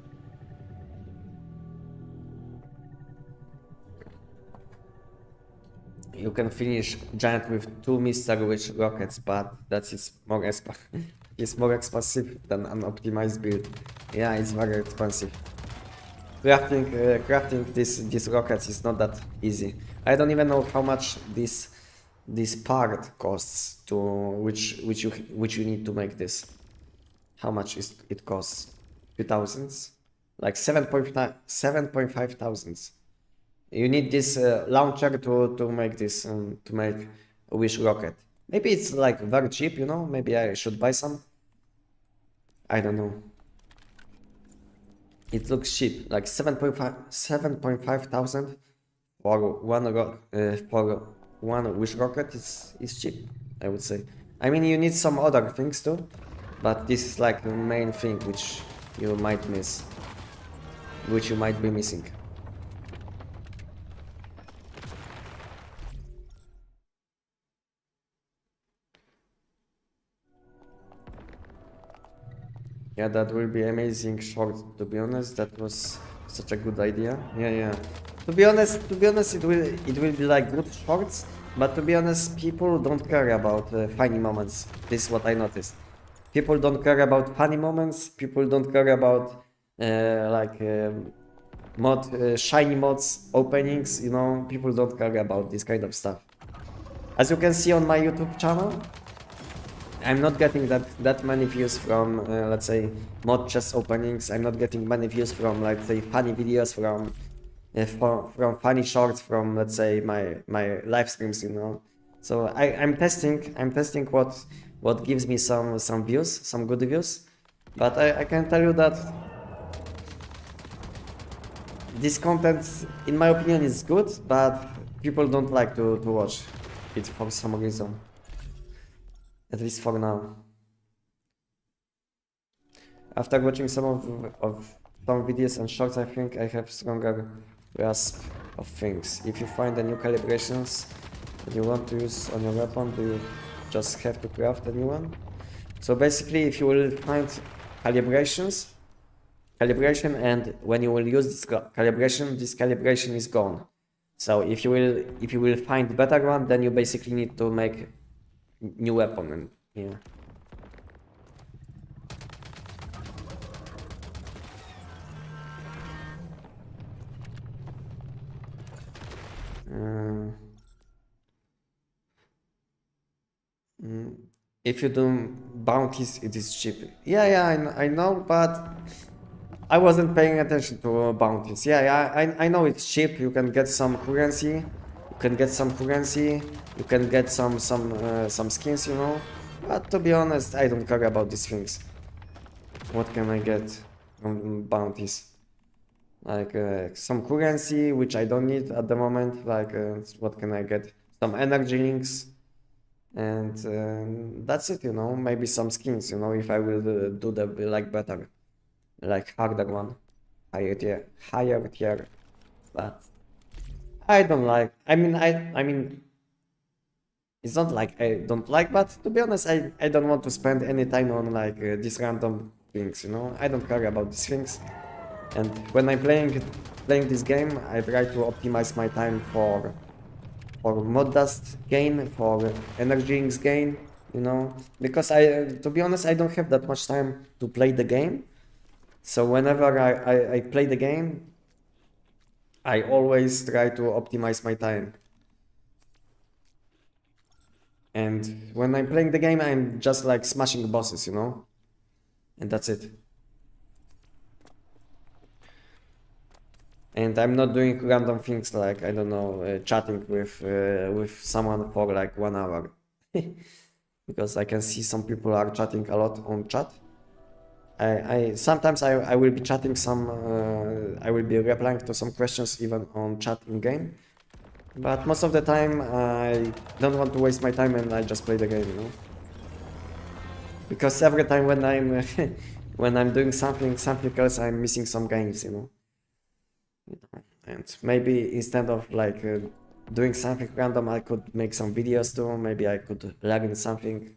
You can finish Giant with 2 Mr. Witch rockets, but that is more it's more expensive than an optimized build. Yeah, it's very expensive. Crafting these rockets is not that easy. I don't even know how much this part costs to which you need to make this. How much it costs? 2,000s? Like 7.5 thousands. You need this launcher to make this to make a wish rocket. Maybe it's like very cheap, you know. Maybe I should buy some. I don't know. It looks cheap, like 7.5 thousand for one wish rocket is cheap, I would say. I mean, you need some other things too, but this is like the main thing which you might miss, which you might be missing. Yeah, that will be amazing short, to be honest. That was such a good idea. Yeah. To be honest, it will be like good shorts, but to be honest, people don't care about funny moments. This is what I noticed. People don't care about funny moments. People don't care about shiny mods openings. You know, people don't care about this kind of stuff. As you can see on my YouTube channel, I'm not getting that many views from let's say mod chest openings. I'm not getting many views from, let's say, funny videos, from funny shorts, from, let's say, my live streams, you know. So I'm testing what gives me some views, some good views. But I can tell you that this content, in my opinion, is good, but people don't like to watch it for some reason. At least for now. After watching some of some videos and shorts, I think I have stronger grasp of things. If you find the new calibrations that you want to use on your weapon, do you just have to craft a new one? So basically, if you will find calibration, and when you will use this calibration is gone. So if you will find better one, then you basically need to make new weapon, and yeah. If you do bounties, it is cheap. Yeah, I know, but I wasn't paying attention to bounties. Yeah, I know it's cheap. You can get some currency. You can get some currency. You can get some skins, you know. But to be honest, I don't care about these things. What can I get from bounties? Like some currency, which I don't need at the moment. Like what can I get? Some energy links. And that's it, you know. Maybe some skins, you know, if I will do the like better, like harder one, higher tier. But I don't like. I mean, it's not like I don't like, but to be honest, I don't want to spend any time on like these random things, you know. I don't care about these things. And when I'm playing this game, I try to optimize my time for mod dust gain, for energy inks gain, you know, because to be honest, I don't have that much time to play the game. So whenever I play the game, I always try to optimize my time. And when I'm playing the game, I'm just like smashing bosses, you know, and that's it. And I'm not doing random things like, I don't know, chatting with someone for like 1 hour. Because I can see some people are chatting a lot on chat. Sometimes I will be chatting I will be replying to some questions even on chat in game. But most of the time I don't want to waste my time and I just play the game, you know. Because every time when I'm when I'm doing something else, I'm missing some games, you know. And maybe instead of like doing something random, I could make some videos too. Maybe I could learn something.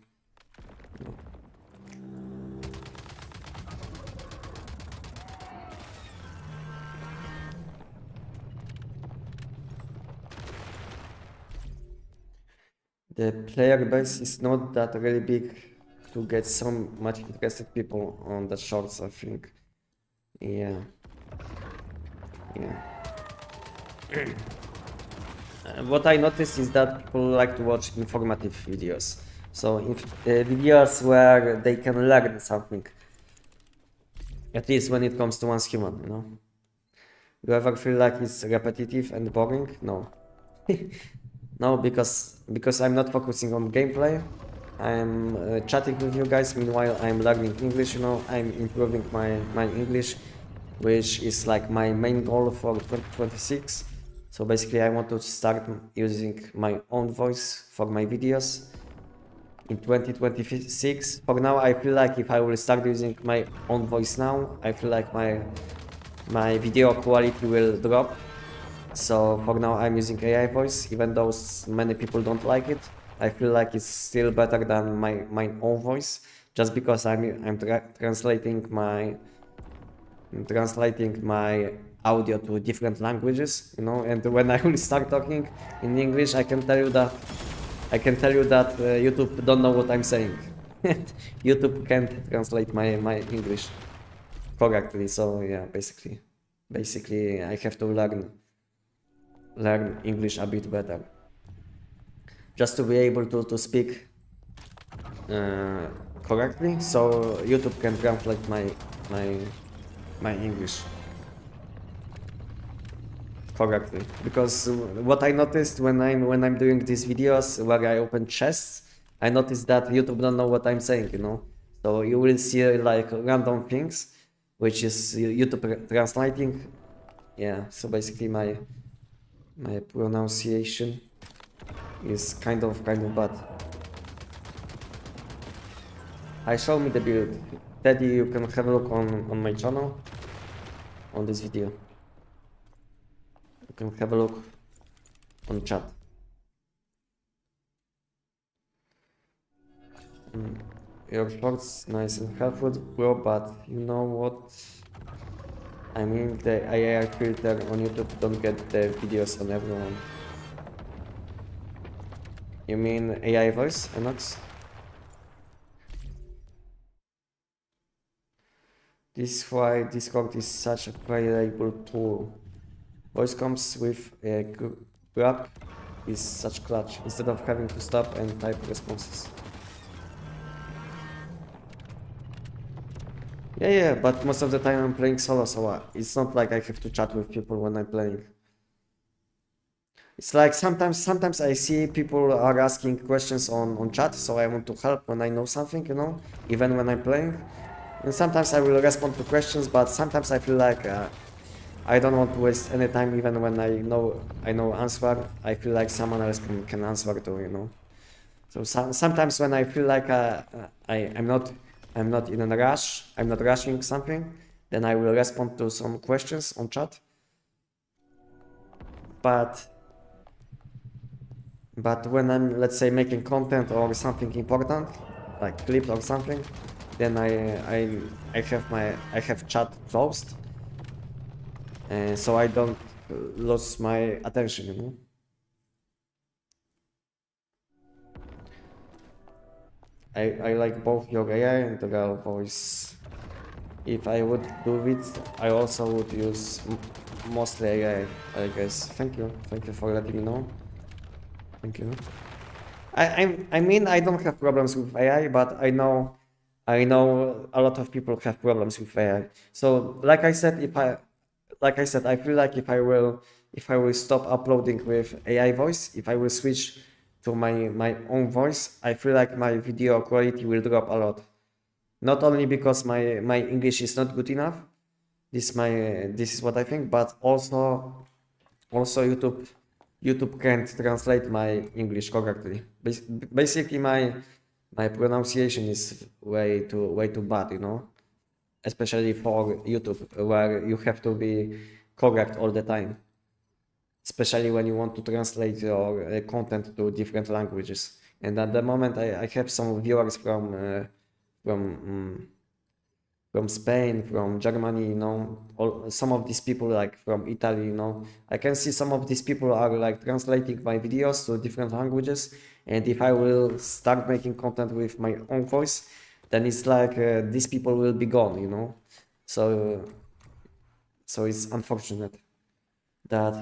The player base is not that really big to get so much interested people on the shorts, I think. Yeah. What I noticed is that people like to watch informative videos. So videos where they can learn something. At least when it comes to one's human, you know. You ever feel like it's repetitive and boring? No. No, because I'm not focusing on gameplay. I'm chatting with you guys. Meanwhile, I'm learning English, you know. I'm improving my English, which is like my main goal for 2026. So basically, I want to start using my own voice for my videos in 2026. For now, I feel like if I will start using my own voice now, I feel like my video quality will drop. So for now I'm using AI voice, even though many people don't like it. I feel like it's still better than my own voice, just because I'm translating my audio to different languages, you know. And when I will start talking in English, I can tell you that YouTube don't know what I'm saying. YouTube can't translate my English correctly. So yeah, basically I have to learn English a bit better, just to be able to speak correctly, so YouTube can translate my English correctly. Because what I noticed when I'm doing these videos where I open chests, I noticed that YouTube don't know what I'm saying, you know. So you will see like random things, which is YouTube translating. Yeah, so basically my pronunciation is kind of bad. Show me the build. Teddy, you can have a look on my channel, on this video. You can have a look on chat. Your shorts nice and helpful, bro, but you know what? I mean, the AI filter on YouTube don't get the videos on everyone. You mean AI voice, Enox? This is why Discord is such a valuable tool. Voice comes with a grab is such clutch, instead of having to stop and type responses. Yeah, but most of the time I'm playing solo, so it's not like I have to chat with people when I'm playing. It's like sometimes I see people are asking questions on chat, so I want to help when I know something, you know, even when I'm playing. And sometimes I will respond to questions, but sometimes I feel like I don't want to waste any time, even when I know answer. I feel like someone else can answer too, you know. So sometimes when I feel like I'm not in a rush, I'm not rushing something, then I will respond to some questions on chat. But when I'm, let's say, making content or something important, like clips or something, then I have chat closed, so I don't lose my attention, you know. I like both your AI and the real voice. If I would do it, I also would use mostly AI, I guess. Thank you for letting me know. Thank you. I mean, I don't have problems with AI, but I know a lot of people have problems with AI. So like I said, I feel like if I will stop uploading with AI voice, if I will switch to my own voice, I feel like my video quality will drop a lot. Not only because my English is not good enough, this is what I think, but also YouTube can't translate my English correctly. Basically, my pronunciation is way too bad, you know, especially for YouTube, where you have to be correct all the time, especially when you want to translate your content to different languages. And at the moment, I have some viewers from from Spain, from Germany, you know, some of these people like from Italy, you know, I can see some of these people are like translating my videos to different languages. And if I will start making content with my own voice, then it's like these people will be gone, you know. So, so it's unfortunate that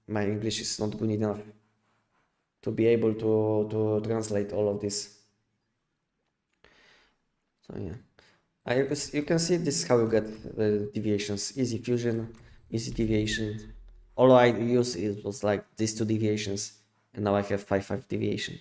my English is not good enough to be able to translate all of this. So yeah. You can see this is how you get deviations. Easy fusion, easy deviation. All I used it was like these two deviations, and now I have 5 deviation.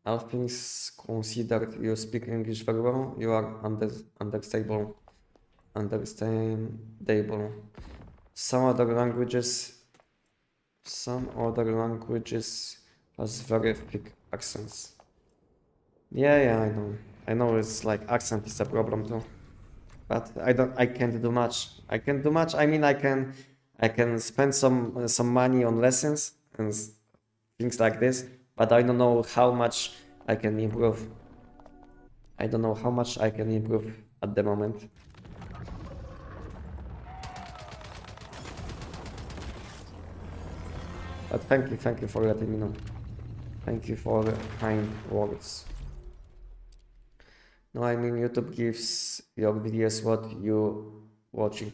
All things considered, you speak English very well. You are understandable. Understandable. Some other languages has very thick accents. Yeah, I know. I know it's like accent is a problem too. But I can't do much. I can't do much. I mean, I can spend some money on lessons and things like this, but I don't know how much I can improve. I don't know how much I can improve at the moment. But thank you for letting me know. Thank you for the kind words. No, I mean YouTube gives your videos what you watching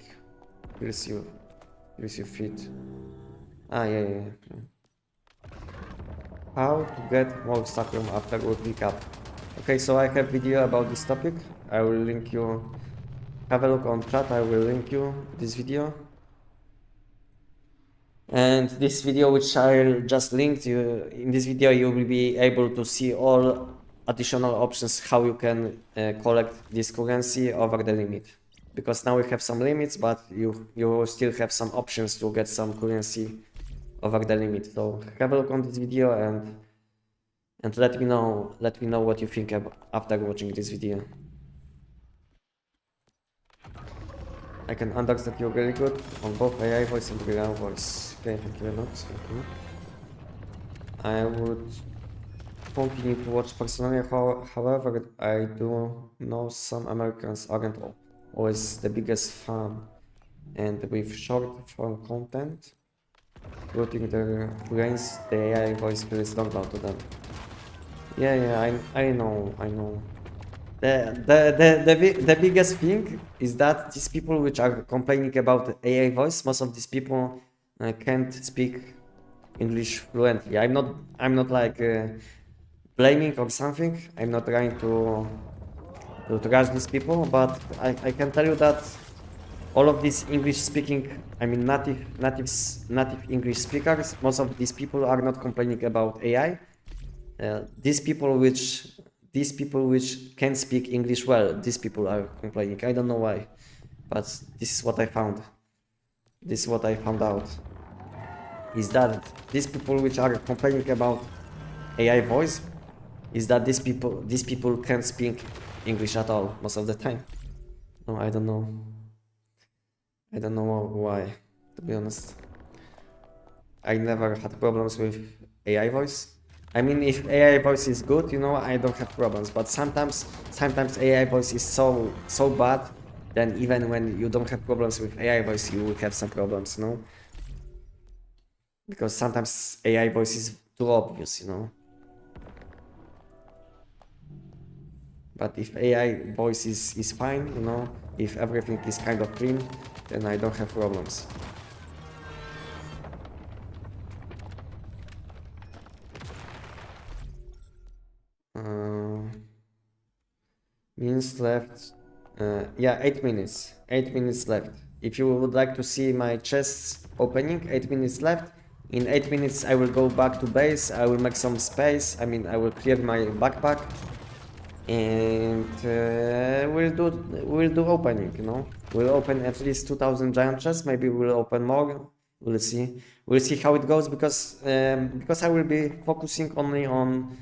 feels you fit. Ah, yeah. How to get more Stockholm after World Cup. Okay, so I have video about this topic. I will link you. Have a look on chat. I will link you this video. And this video, which I'll just linked you in this video, you will be able to see all additional options how you can collect this currency over the limit. Because now we have some limits, but you still have some options to get some currency over the limit. So have a look on this video and let me know what you think after watching this video. I can understand you really good on both AI voice and real voice. Okay, thank you very much. Thank you. I would continue to watch personally, however, I do know some Americans aren't always the biggest fan. and with short form content, routing their brains, the AI voice feels normal to them. Yeah, I know. The biggest thing is that these people which are complaining about AI voice, most of these people can't speak English fluently. I'm not like blaming or something. I'm not trying to trash these people, but I can tell you that all of these English speaking, I mean native English speakers, most of these people are not complaining about AI. These people which can speak English well, these people are complaining. I don't know why, but this is what I found. This is what I found out. Is that these people which are complaining about AI voice, is that these people can't speak English at all most of the time. No, I don't know. I don't know why, to be honest. I never had problems with AI voice. I mean, if AI voice is good, you know, I don't have problems. But sometimes AI voice is so bad, then even when you don't have problems with AI voice, you will have some problems, you know. Because sometimes AI voice is too obvious, you know. But if AI voice is fine, you know, if everything is kind of clean, then I don't have problems. Minutes left. Yeah, 8 minutes. 8 minutes left. If you would like to see my chests opening, 8 minutes left. In 8 minutes I will go back to base, I will make some space, I mean I will clear my backpack. And we'll do opening, you know. We'll open at least 2000 giant chests, maybe we'll open more. We'll see. We'll see how it goes because I will be focusing only on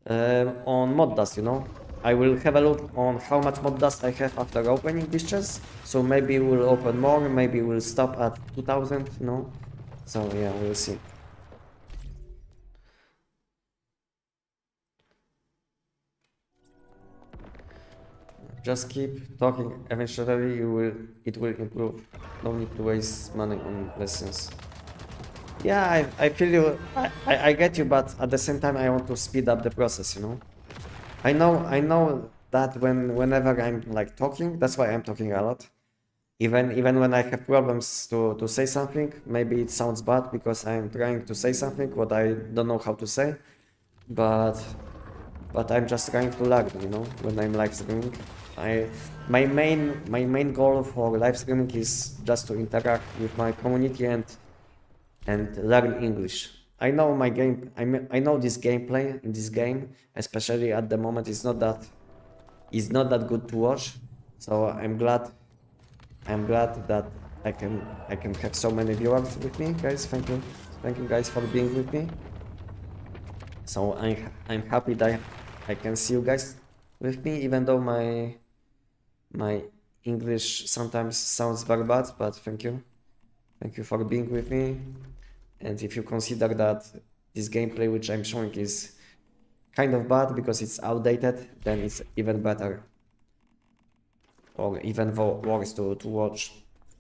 mod dust, you know. I will have a look on how much mod dust I have after opening this chest. So maybe we'll open more, maybe we'll stop at 2000, you know. So yeah, we'll see. Just keep talking, eventually it will improve. No need to waste money on lessons. Yeah, I feel you, I get you, but at the same time I want to speed up the process, you know. I know that whenever I'm like talking, that's why I'm talking a lot. Even when I have problems to say something, maybe it sounds bad because I'm trying to say something what I don't know how to say, but I'm just trying to learn, you know, when I'm live streaming. My main goal for live streaming is just to interact with my community and learn English. I know my game. I know this gameplay in this game, especially at the moment, is not that good to watch. So I'm glad that I can have so many viewers with me, guys. Thank you guys for being with me. So I'm happy that I can see you guys with me, even though my English sometimes sounds very bad, but thank you for being with me. And if you consider that this gameplay which I'm showing is kind of bad because it's outdated, then it's even better or even worse to watch.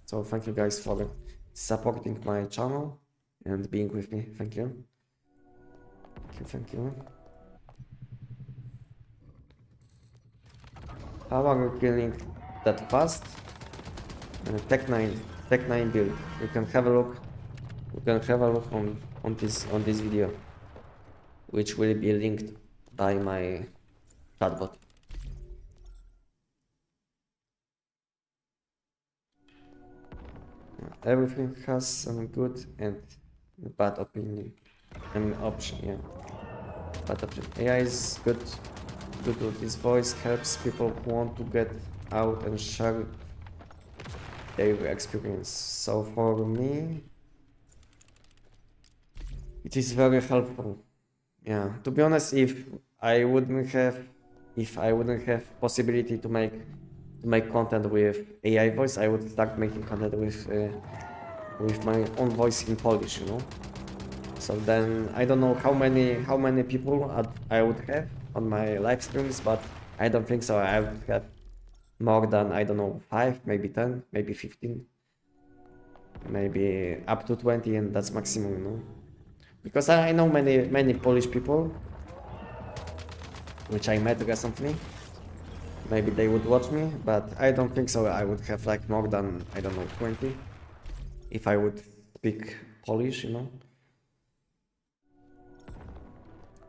So thank you guys for supporting my channel and being with me. Thank you. Thank you. How are you killing that fast? Tech 9 build. You can have a look. You can have a look on this video, which will be linked by my chatbot. Everything has some good and bad opinion. I mean option, yeah. Bad option. AI is good with this voice, helps people who want to get out and share their experience. So for me, it is very helpful. Yeah, to be honest, if I wouldn't have possibility to make content with AI voice, I would start making content with my own voice in Polish, you know. So then I don't know how many people I would have on my live streams, but I don't think so. I would have more than, I don't know, 5, maybe 10, maybe 15. maybe up to 20, and that's maximum, you know. Because I know many Polish people which I met recently. Maybe they would watch me, but I don't think so. I would have like more than, I don't know, 20 if I would speak Polish, you know.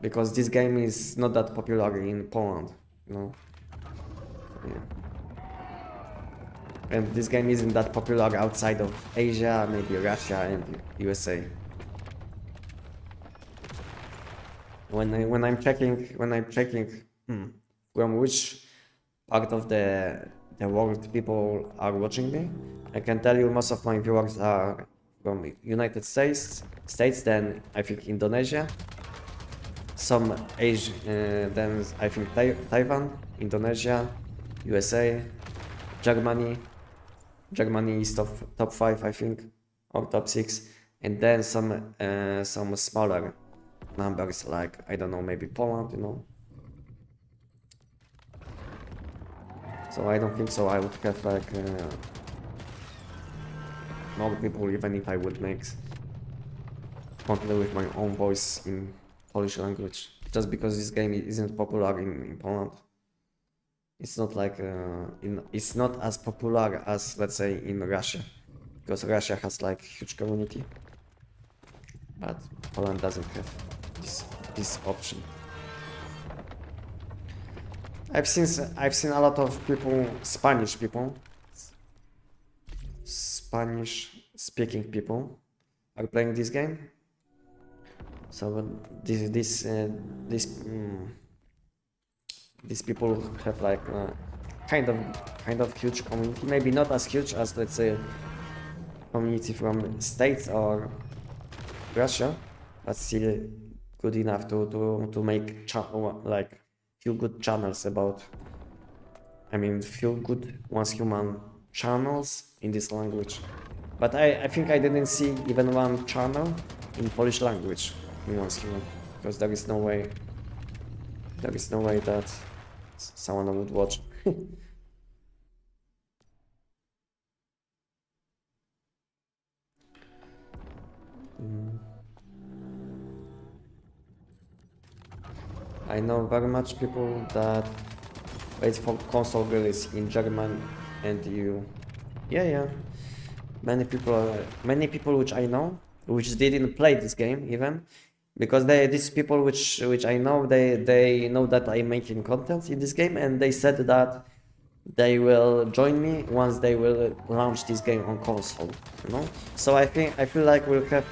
Because this game is not that popular in Poland, you know. Yeah. And this game isn't that popular outside of Asia, maybe Russia and USA. When I'm checking from which part of the world people are watching me, I can tell you most of my viewers are from United States, then I think Indonesia, some Asia, then I think Taiwan, Indonesia, USA, Germany. Germany is top 5, I think, or top 6, and then some smaller numbers, like, I don't know, maybe Poland, you know. So I don't think so I would have like more people, even if I would make content with my own voice in Polish language, just because this game isn't popular in Poland. It's not like it's not as popular as, let's say, in Russia, because Russia has like huge community, but Poland doesn't have this option. I've seen a lot of people, Spanish speaking people are playing this game. So these people have like kind of huge community, maybe not as huge as, let's say, community from States or Russia, but still good enough to make like few good channels about, I mean, few good once human channels in this language. But I think I didn't see even one channel in Polish language in once human, because there is no way that someone would watch. I know very much people that wait for console release in Germany and EU. Yeah. Many people which I know, which didn't play this game even, because these people which I know, they know that I'm making content in this game, and they said that they will join me once they will launch this game on console, you know. So I feel like we'll have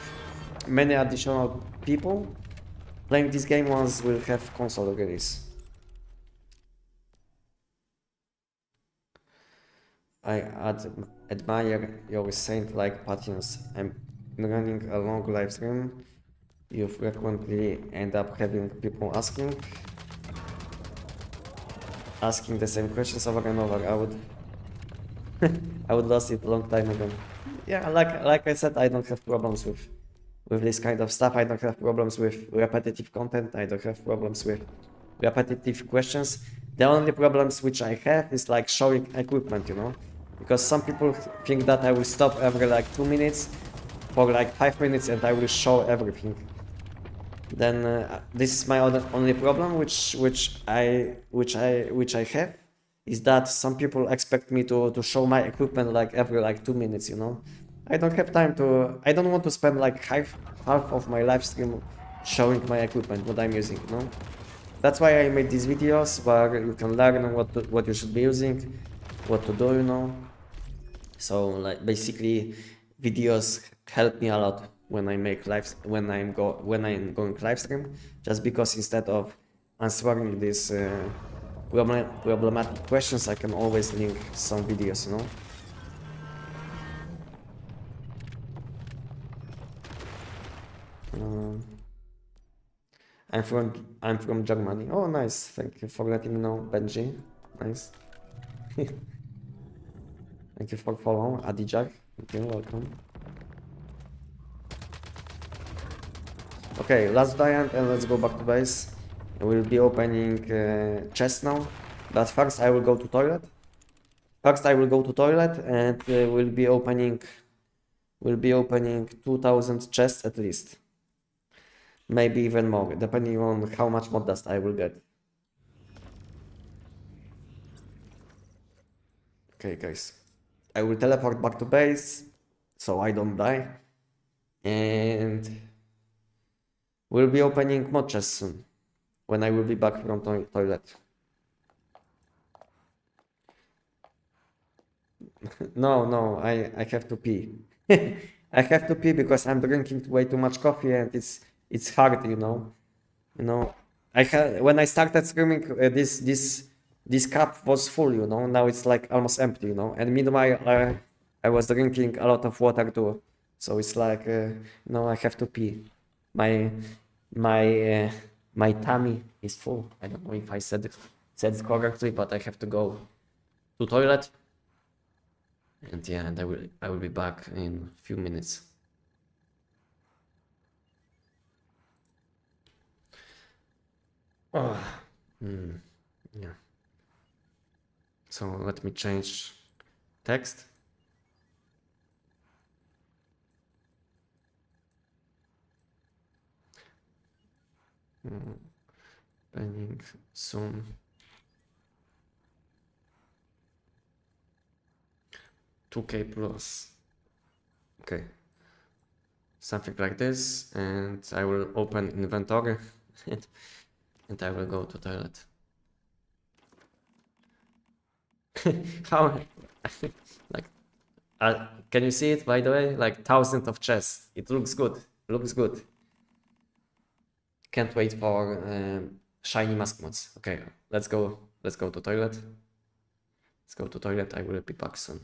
many additional people playing this game once we'll have console release. I admire your saint-like patience. I'm running a long live stream. You frequently end up having people asking the same questions over and over. I would lost it a long time ago. Yeah, like I said, I don't have problems with this kind of stuff. I don't have problems with repetitive content. I don't have problems with repetitive questions. The only problems which I have is like showing equipment, you know, because some people think that I will stop every like 2 minutes for like 5 minutes and I will show everything. Then this is my only problem, which I have, is that some people expect me to show my equipment like every like 2 minutes, you know. I don't have time to. I don't want to spend like half of my live stream showing my equipment, what I'm using, you know. That's why I made these videos where you can learn what you should be using, what to do, you know. So like basically, videos help me a lot when I make when I'm going live stream, just because instead of answering these problematic questions, I can always link some videos, you know. I'm from Germany. Oh, nice. Thank you for letting me know, Benji. Nice. Thank you for following, Adijak. Thank you, welcome. Okay, last giant, and let's go back to base. We'll be opening chest now, but first I will go to toilet. And we'll be opening will be opening 2000 chests at least. Maybe even more, depending on how much mod dust I will get. Okay, guys. I will teleport back to base so I don't die. And we'll be opening mod chests soon when I will be back from toilet. No, I have to pee. I have to pee because I'm drinking way too much coffee and it's hard, you know. You know, I had when I started streaming, this cup was full, you know. Now it's like almost empty, you know. And meanwhile, I was drinking a lot of water too, so it's like, I have to pee. My my my tummy is full. I don't know if I said it correctly, but I have to go to toilet. And yeah, and I will be back in a few minutes. Oh, yeah. So let me change text. Planning soon. $2K plus. Okay. Something like this, and I will open inventory and I will go to toilet. How? Like, can you see it, by the way? Like thousands of chests. It looks good. Looks good. Can't wait for shiny mask mods. Okay, let's go. Let's go to toilet. Let's go to toilet. I will be back soon.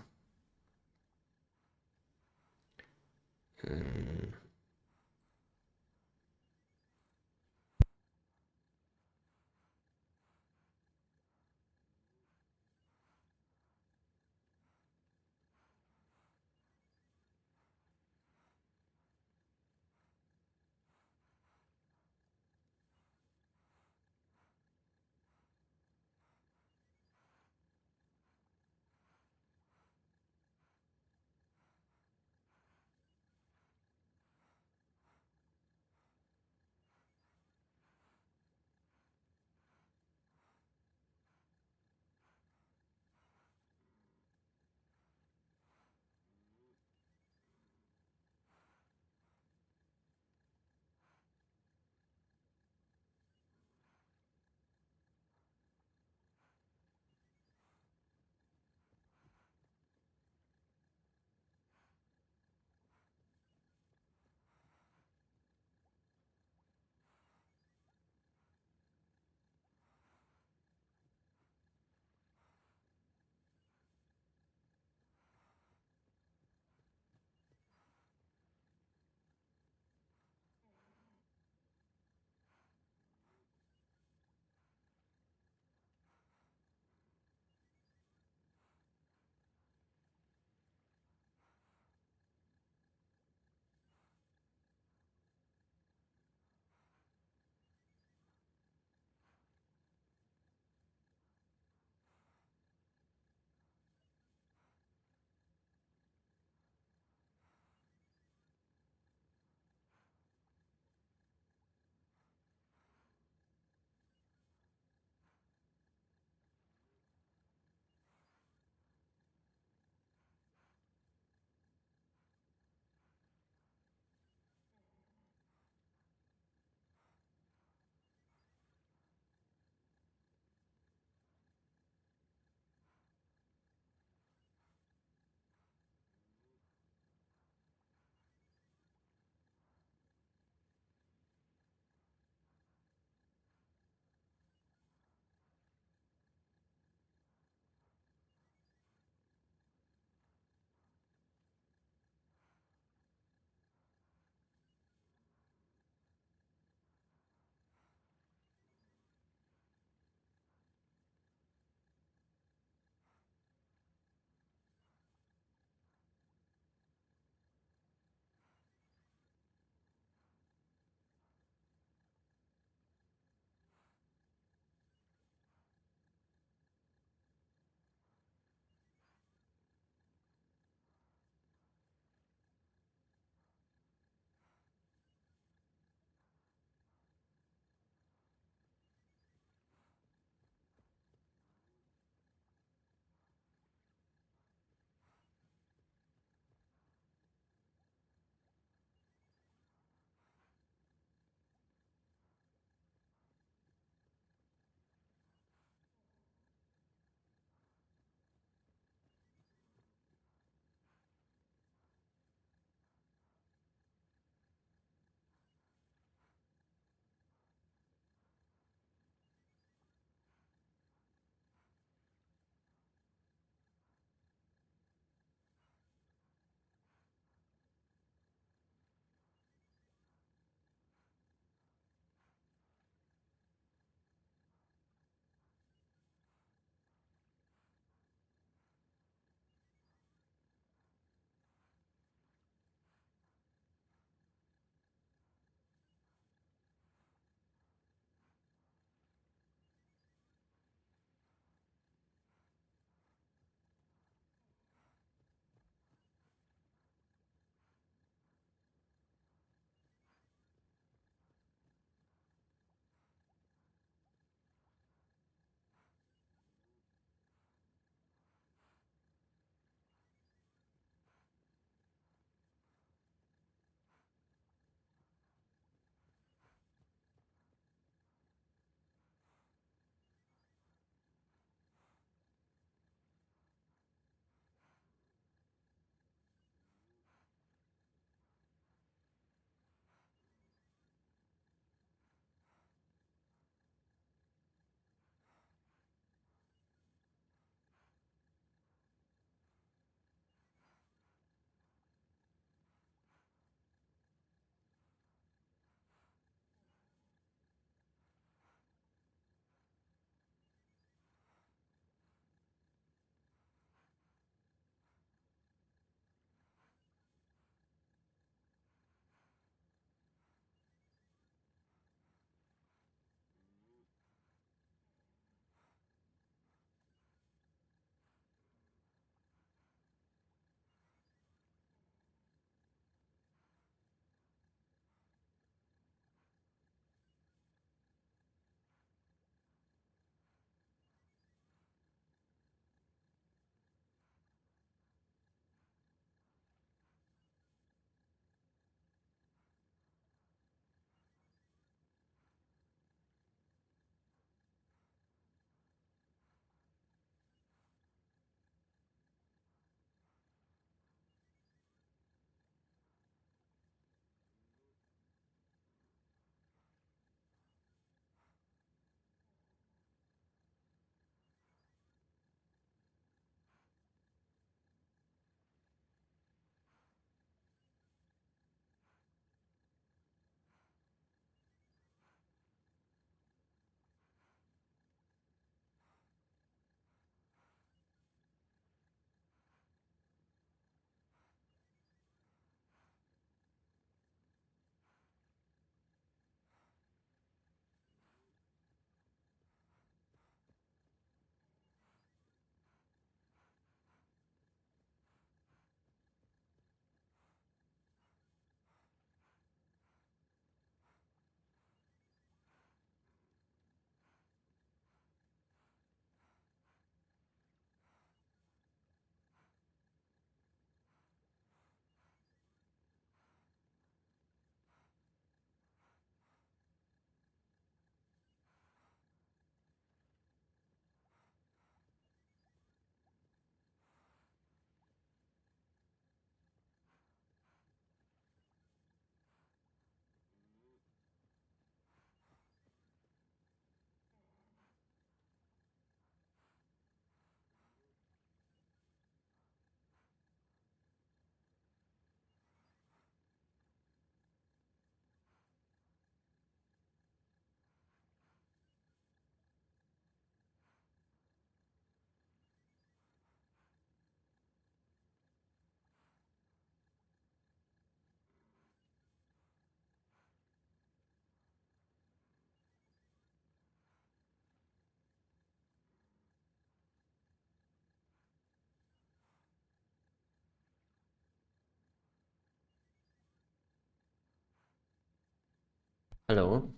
Hello.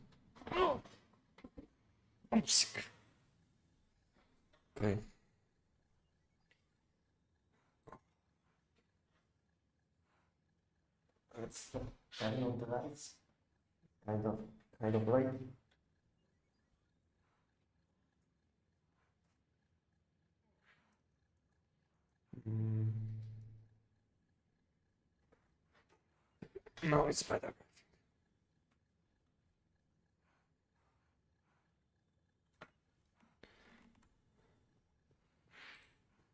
I'm sick. Okay. Let's turn on the lights. Kind of light. Mm. No, it's better.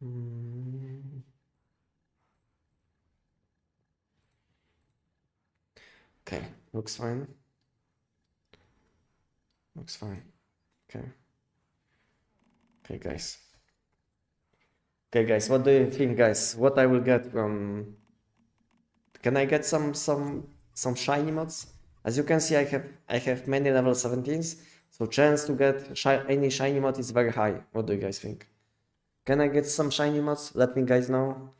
Mm. Okay, looks fine. Looks fine. Okay. Okay, guys. Okay, guys, what do you think, guys? What I will get from? Can I get some shiny mods? As you can see, I have many level 17s, so chance to get any shiny mod is very high. What do you guys think? Can I get some shiny mods? Let me guys know.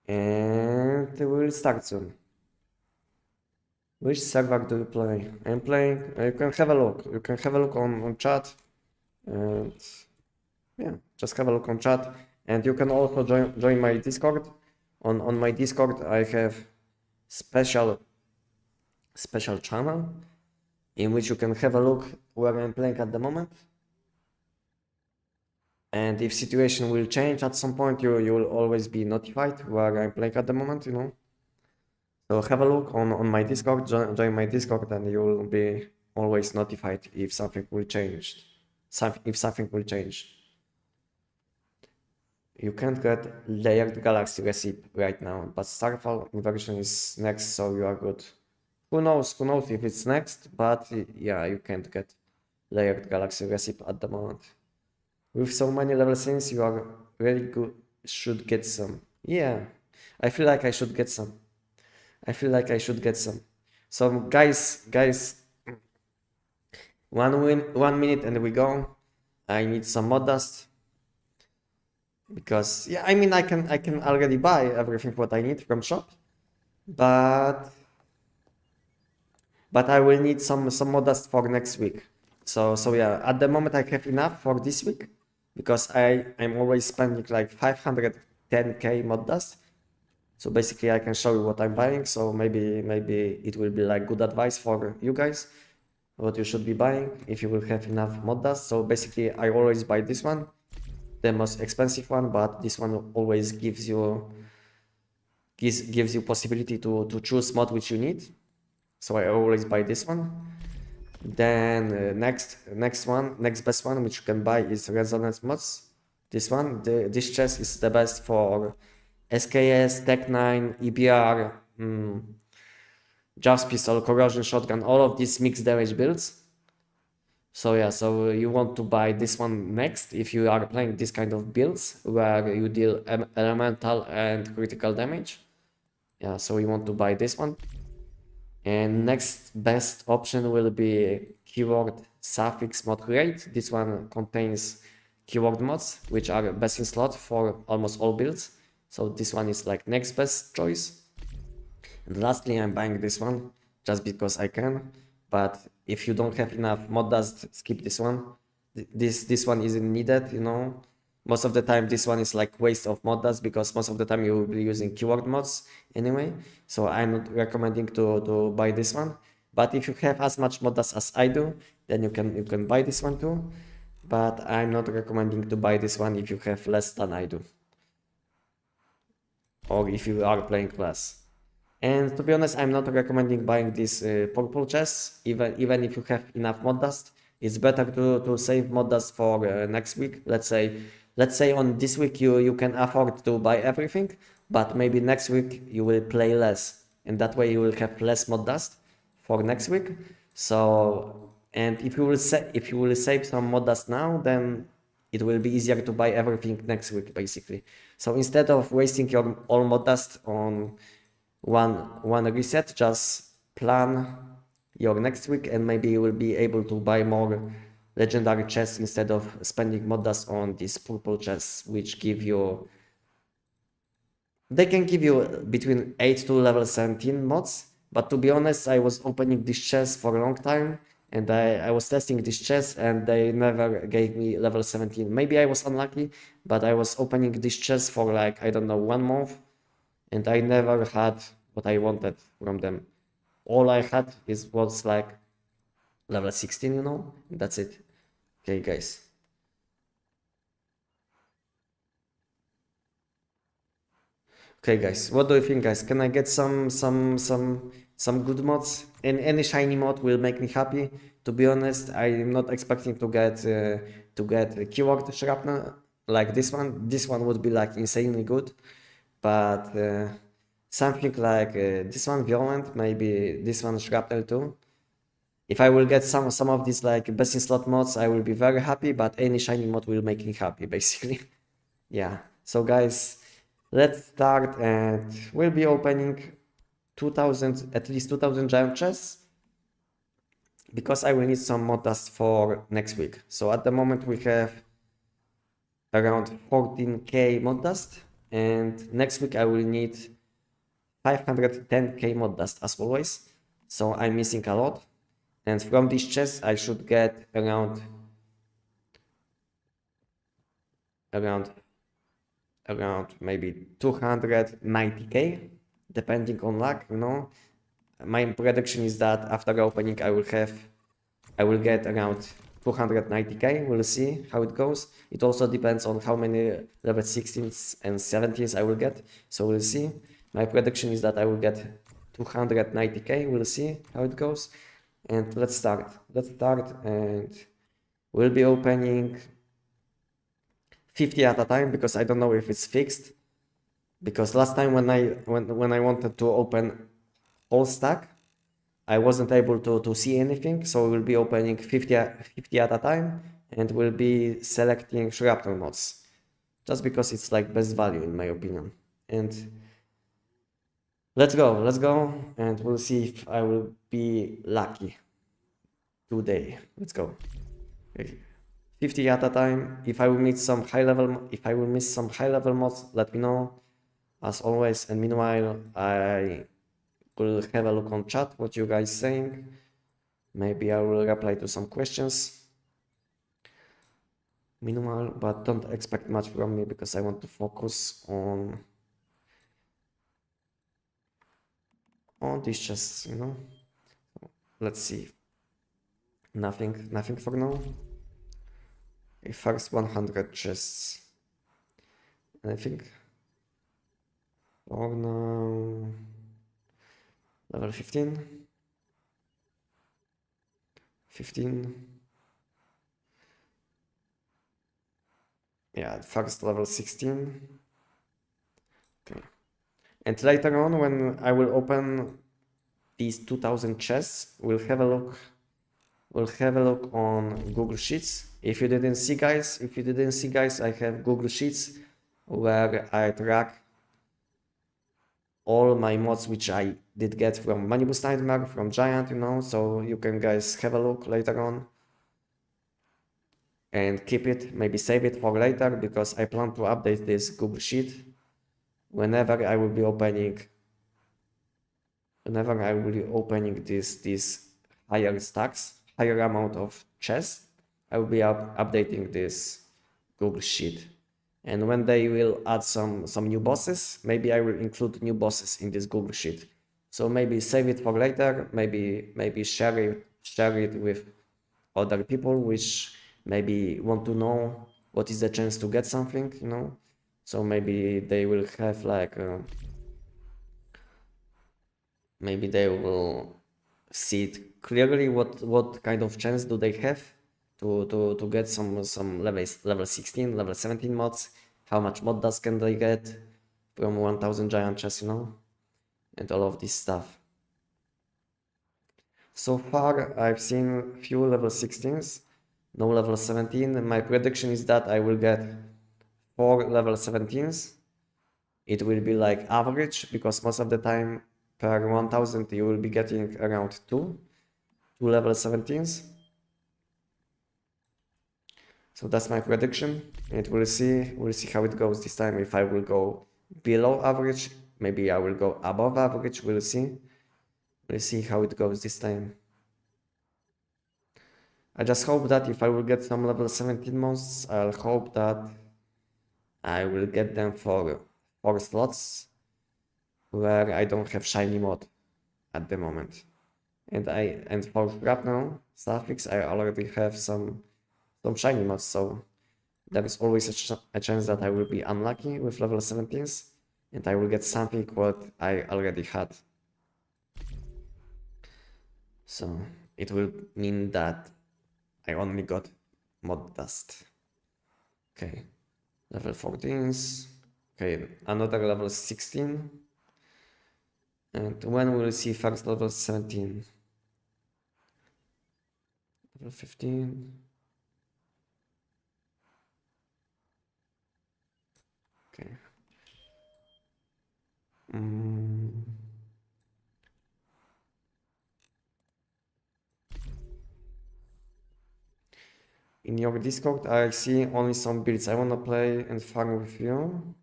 And we'll start soon. Which server do you play? I'm playing. You can have a look. You can have a look on chat. And yeah, just have a look on chat. And you can also join my Discord. On my Discord, I have special channel in which you can have a look where I'm playing at the moment. And if situation will change at some point, you will always be notified where I'm playing at the moment, you know. So have a look on my Discord, join my Discord, and you will be always notified if something will change. If something will change. You can't get layered galaxy recipe right now, but Starfall inversion is next, so you are good. Who knows if it's next, but yeah, you can't get layered galaxy recipe at the moment. With so many level things, you are really good, should get some. Yeah, I feel like I should get some. So guys, 1 minute and we go. I need some mod dust. Because yeah, I mean I can already buy everything what I need from shop, but I will need some mod dust for next week. So yeah, at the moment I have enough for this week because I'm always spending like 510k mod dust. So basically I can show you what I'm buying. So maybe it will be like good advice for you guys what you should be buying if you will have enough mod dust. So basically I always buy this one, the most expensive one, but this one always gives you possibility to choose mod which you need. So I always buy this one. Then next best one which you can buy is resonance mods. This one, this chest is the best for SKS, Tech 9, EBR, Just Pistol, Corrosion Shotgun, all of these mixed damage builds. So yeah, so you want to buy this one next if you are playing this kind of builds where you deal elemental and critical damage. Yeah, so you want to buy this one. And next best option will be keyword suffix mod create. This one contains keyword mods, which are best in slot for almost all builds. So this one is like next best choice. And lastly, I'm buying this one just because I can. But if you don't have enough mod dust, skip this one. This one isn't needed, you know. Most of the time this one is like waste of mod dust because most of the time you will be using keyword mods anyway. So I'm not recommending to buy this one. But if you have as much mod dust as I do, then you can buy this one too. But I'm not recommending to buy this one if you have less than I do. Or if you are playing class. And to be honest, I'm not recommending buying this purple chest, even if you have enough mod dust. It's better to save mod dust for next week. Let's say on this week you can afford to buy everything, but maybe next week you will play less, and that way you will have less mod dust for next week. So, and if you will save some mod dust now, then it will be easier to buy everything next week, basically. So instead of wasting your all mod dust on one reset, just plan your next week and maybe you will be able to buy more legendary chests instead of spending mod dust on these purple chests, which they can give you between 8 to level 17 mods, But to be honest, I was opening this chest for a long time, and I was testing this chest, and they never gave me level 17. Maybe I was unlucky, but I was opening this chest for like, I don't know, 1 month, and I never had what I wanted from them. All I had was like level 16, you know? That's it. Okay, guys. Okay, guys, what do you think, guys? Can I get some good mods? And any shiny mod will make me happy. To be honest, I'm not expecting to get a keyword shrapnel like this one. This one would be like insanely good, but something like this one violent, maybe this one shrapnel too. If I will get some of these like best in slot mods, I will be very happy. But any shiny mod will make me happy, basically. Yeah. So, guys, let's start, and we'll be opening 2000, at least 2000 giant chests, because I will need some mod dust for next week. So at the moment we have around 14k mod dust, and next week I will need 510k mod dust as always. So I'm missing a lot, and from this chest I should get around maybe 290k, depending on luck, you know. My prediction is that after opening I will get around 290k. We'll see how it goes. It also depends on how many level 16s and 17s I will get, so we'll see. My prediction is that I will get 290k. We'll see how it goes. And let's start, and we'll be opening 50 at a time, because I don't know if it's fixed, because last time when I wanted to open whole stack, I wasn't able to see anything. So we'll be opening 50 at a time, and we'll be selecting shrapnel mods, just because it's like best value in my opinion. And let's go, and we'll see if I will be lucky today. Let's go. Okay. 50 at a time. If I will miss some high level mods, let me know, as always. And meanwhile, I will have a look on chat, what you guys saying. Maybe I will reply to some questions meanwhile, but don't expect much from me, because I want to focus on these chests, you know. Let's see. Nothing for now. First 100 chests. And I think for now level 15. Yeah, first level 16. Okay. And later on, when I will open these 2000 chests, we'll have a look on Google Sheets. If you didn't see, guys, I have Google Sheets where I track all my mods which I did get from Manibus Nightmare, from Giant, you know, so you can guys have a look later on and keep it, maybe save it for later, because I plan to update this Google Sheet whenever I will be opening these higher stacks, higher amount of chests. I will be updating this Google Sheet. And when they will add some new bosses, maybe I will include new bosses in this Google Sheet. So maybe save it for later, maybe share it with other people which maybe want to know what is the chance to get something, you know. So maybe they will have like maybe they will see it clearly what kind of chance do they have to get some level 16, level 17 mods, how much mod dust can they get from 1000 giant chests, you know, and all of this stuff. So far I've seen few level 16s, no level 17, and my prediction is that I will get 4 level 17s. It will be like average, because most of the time per 1000 you will be getting around 2 level 17s. So that's my prediction, and we'll see how it goes this time. If I will go below average, maybe I will go above average, we'll see. We'll see how it goes this time. I just hope that if I will get some level 17 monsters, I'll hope that I will get them for 4 slots where I don't have shiny mod at the moment. And for grapnel suffix I already have some shiny mods, so there is always a chance that I will be unlucky with level 17s and I will get something what I already had. So it will mean that I only got mod dust. Okay, level 14s. Okay, another level 16. And when will we see first level 17? Level 15. Okay. In your Discord, I see only some builds. I wanna play and farm with you.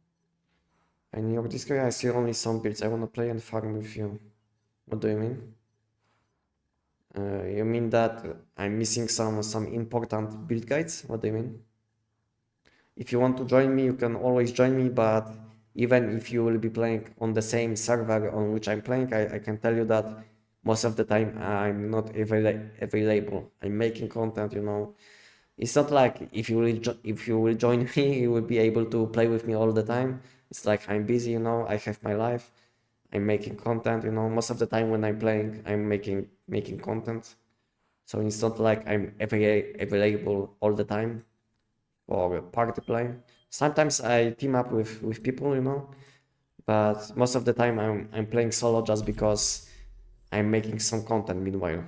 In your Discord, I see only some builds. I wanna play and farm with you. What do you mean? You mean that I'm missing some important build guides? What do you mean? If you want to join me, you can always join me, but even if you will be playing on the same server on which I'm playing, I can tell you that most of the time I'm not available. I'm making content, you know. It's not like if you will join me, you will be able to play with me all the time. It's like I'm busy, you know. I have my life. I'm making content, you know. Most of the time when I'm playing, I'm making content. So it's not like I'm available all the time for party play. Sometimes I team up with people, you know, but most of the time I'm playing solo just because I'm making some content meanwhile.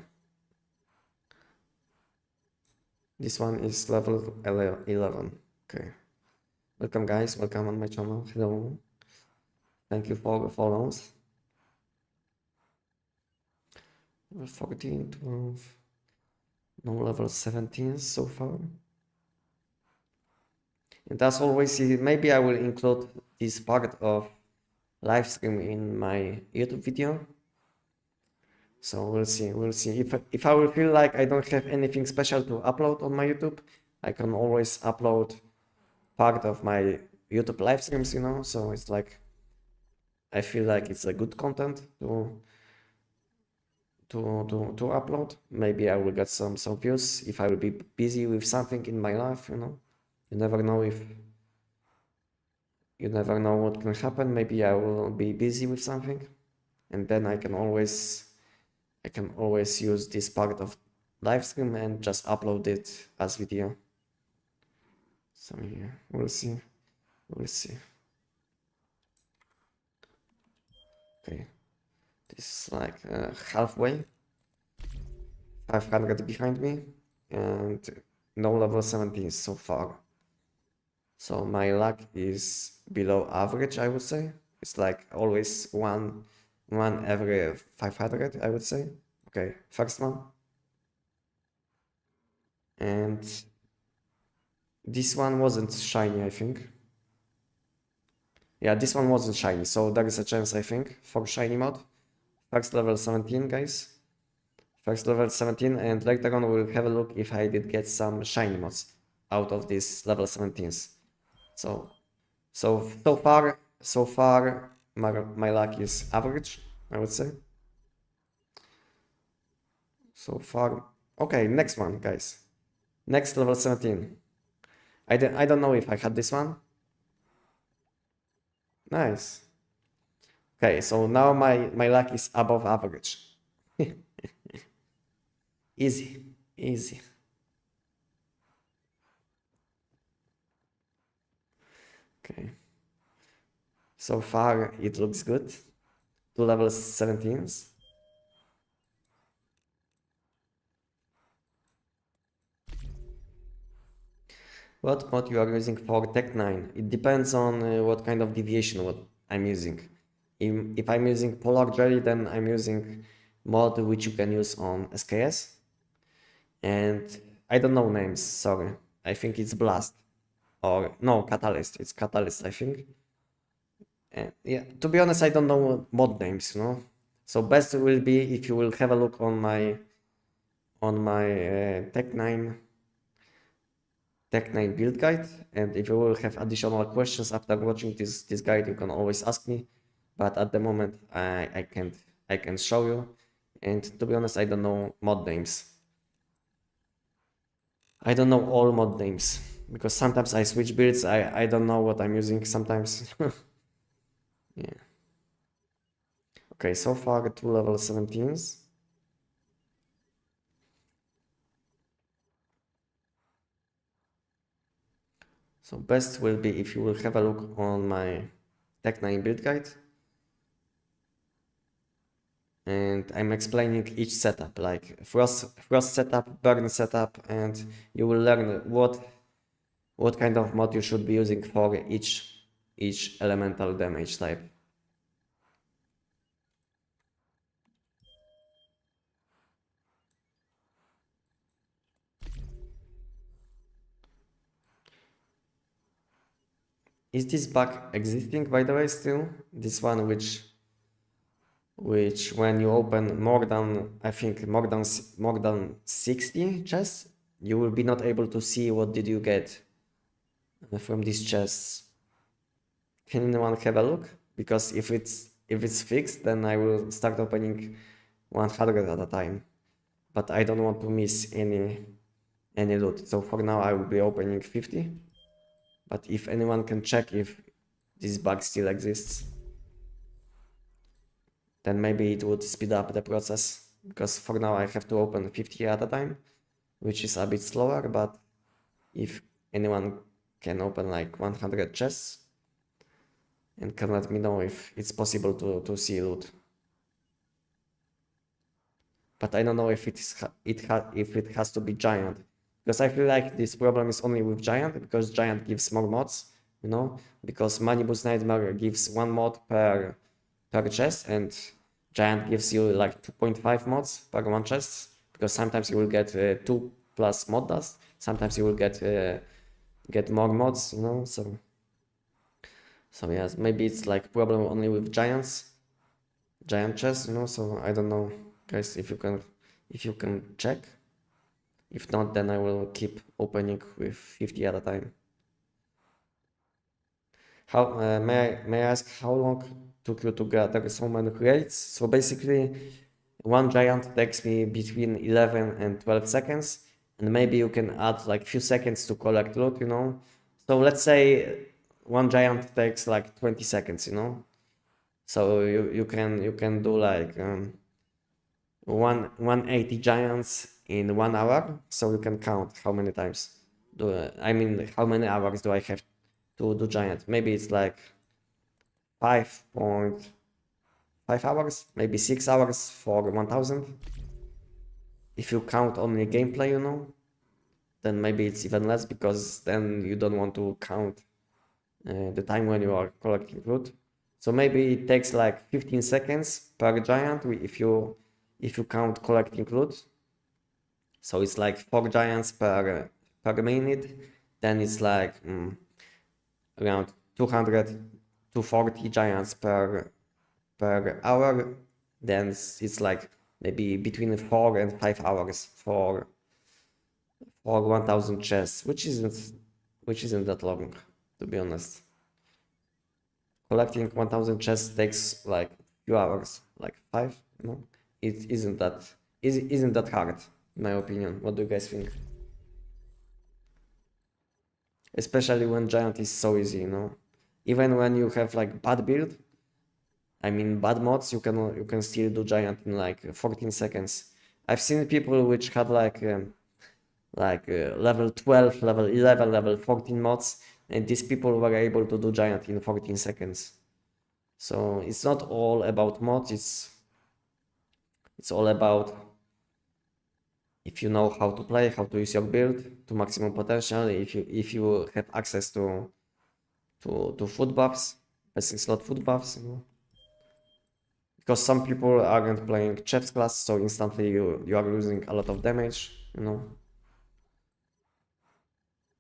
This one is level 11. Okay. Welcome guys, welcome on my channel. Hello. Thank you for the follows. Level 14, 12. No level 17 so far. And as always, maybe I will include this part of live stream in my YouTube video. So we'll see. If I will feel like I don't have anything special to upload on my YouTube, I can always upload part of my YouTube live streams, you know. So it's like I feel like it's a good content to upload. Maybe I will get some views if I will be busy with something in my life, you know. You never know what can happen. Maybe I will be busy with something, and then I can always use this part of live stream and just upload it as video. So yeah, we'll see. Okay, this is like halfway. 500 behind me and no level 17 so far. So my luck is below average, I would say. It's like always one every 500, I would say. Okay, first one. And this one wasn't shiny, I think. Yeah, this one wasn't shiny, so there is a chance, I think, for shiny mod. First level 17, guys. First level 17, and later on we'll have a look if I did get some shiny mods out of these level 17s. So far my luck is average, I would say. So far, okay. Next one, guys. Next level 17. I don't know if I had this one. Nice. Okay, so now my luck is above average. Easy. Okay. So far it looks good. 2 level 17s. What mod you are using for Tech 9? It depends on what kind of deviation what I'm using. If I'm using Polar Jelly, then I'm using mod which you can use on SKS. And I don't know names, sorry. I think it's Blast. Or no, Catalyst. It's Catalyst, I think. And yeah, to be honest, I don't know mod names, you know. So best will be if you will have a look on my Tech9 build guide, and if you will have additional questions after watching this guide, you can always ask me. But at the moment, I can show you, and to be honest, I don't know mod names. I don't know all mod names because sometimes I switch builds. I don't know what I'm using sometimes. Yeah. Okay, so far 2 level 17s. So best will be if you will have a look on my Tech9 build guide. And I'm explaining each setup, like frost setup, burn setup, and you will learn what kind of mod you should be using for each elemental damage type. Is this bug existing, by the way, still? This one which when you open more than, I think, more than 60 chests, you will be not able to see what did you get from these chests. Can anyone have a look? Because if it's fixed, then I will start opening 100 at a time. But I don't want to miss any loot. So for now I will be opening 50. But if anyone can check if this bug still exists, then maybe it would speed up the process. Because for now I have to open 50 at a time, which is a bit slower, but if anyone can open like 100 chests and can let me know if it's possible to see loot. But I don't know if if it has to be giant, because I feel like this problem is only with giant, because giant gives more mods, you know, because Manibus Nightmare gives 1 mod per chest, and giant gives you like 2.5 mods per 1 chest, because sometimes you will get 2 plus mod dust, sometimes you will get more mods, you know. So yes, maybe it's like problem only with giant chests, you know. So I don't know, guys, if you can check. If not, then I will keep opening with 50 at a time. How may I ask how long took you to gather so many crates? So basically, one giant takes me between 11 and 12 seconds, and maybe you can add like few seconds to collect loot, you know. So let's say one giant takes like 20 seconds, you know. So you can do like 180 giants in 1 hour, so you can count how many times I mean how many hours do I have to do giant. Maybe it's like 5.5 hours, maybe 6 hours for 1000. If you count only gameplay, you know, then maybe it's even less, because then you don't want to count the time when you are collecting loot. So maybe it takes like 15 seconds per giant if you count collecting loot. So it's like 4 giants per minute. Then it's like around 200 to 40 giants per hour. Then it's like maybe between 4 and 5 hours for 1000 chests, which isn't that long, to be honest. Collecting 1000 chests takes like few hours, like 5. No, it isn't that hard, in my opinion. What do you guys think? Especially when giant is so easy, you know. Even when you have like bad build, I mean bad mods, you can still do giant in like 14 seconds. I've seen people which had like level 12, level 11, level 14 mods, and these people were able to do giant in 14 seconds. So it's not all about mods, it's all about if you know how to play, how to use your build to maximum potential, if you have access to food buffs, basic slot food buffs, you know? Because some people aren't playing chef's class, so instantly you are losing a lot of damage, you know.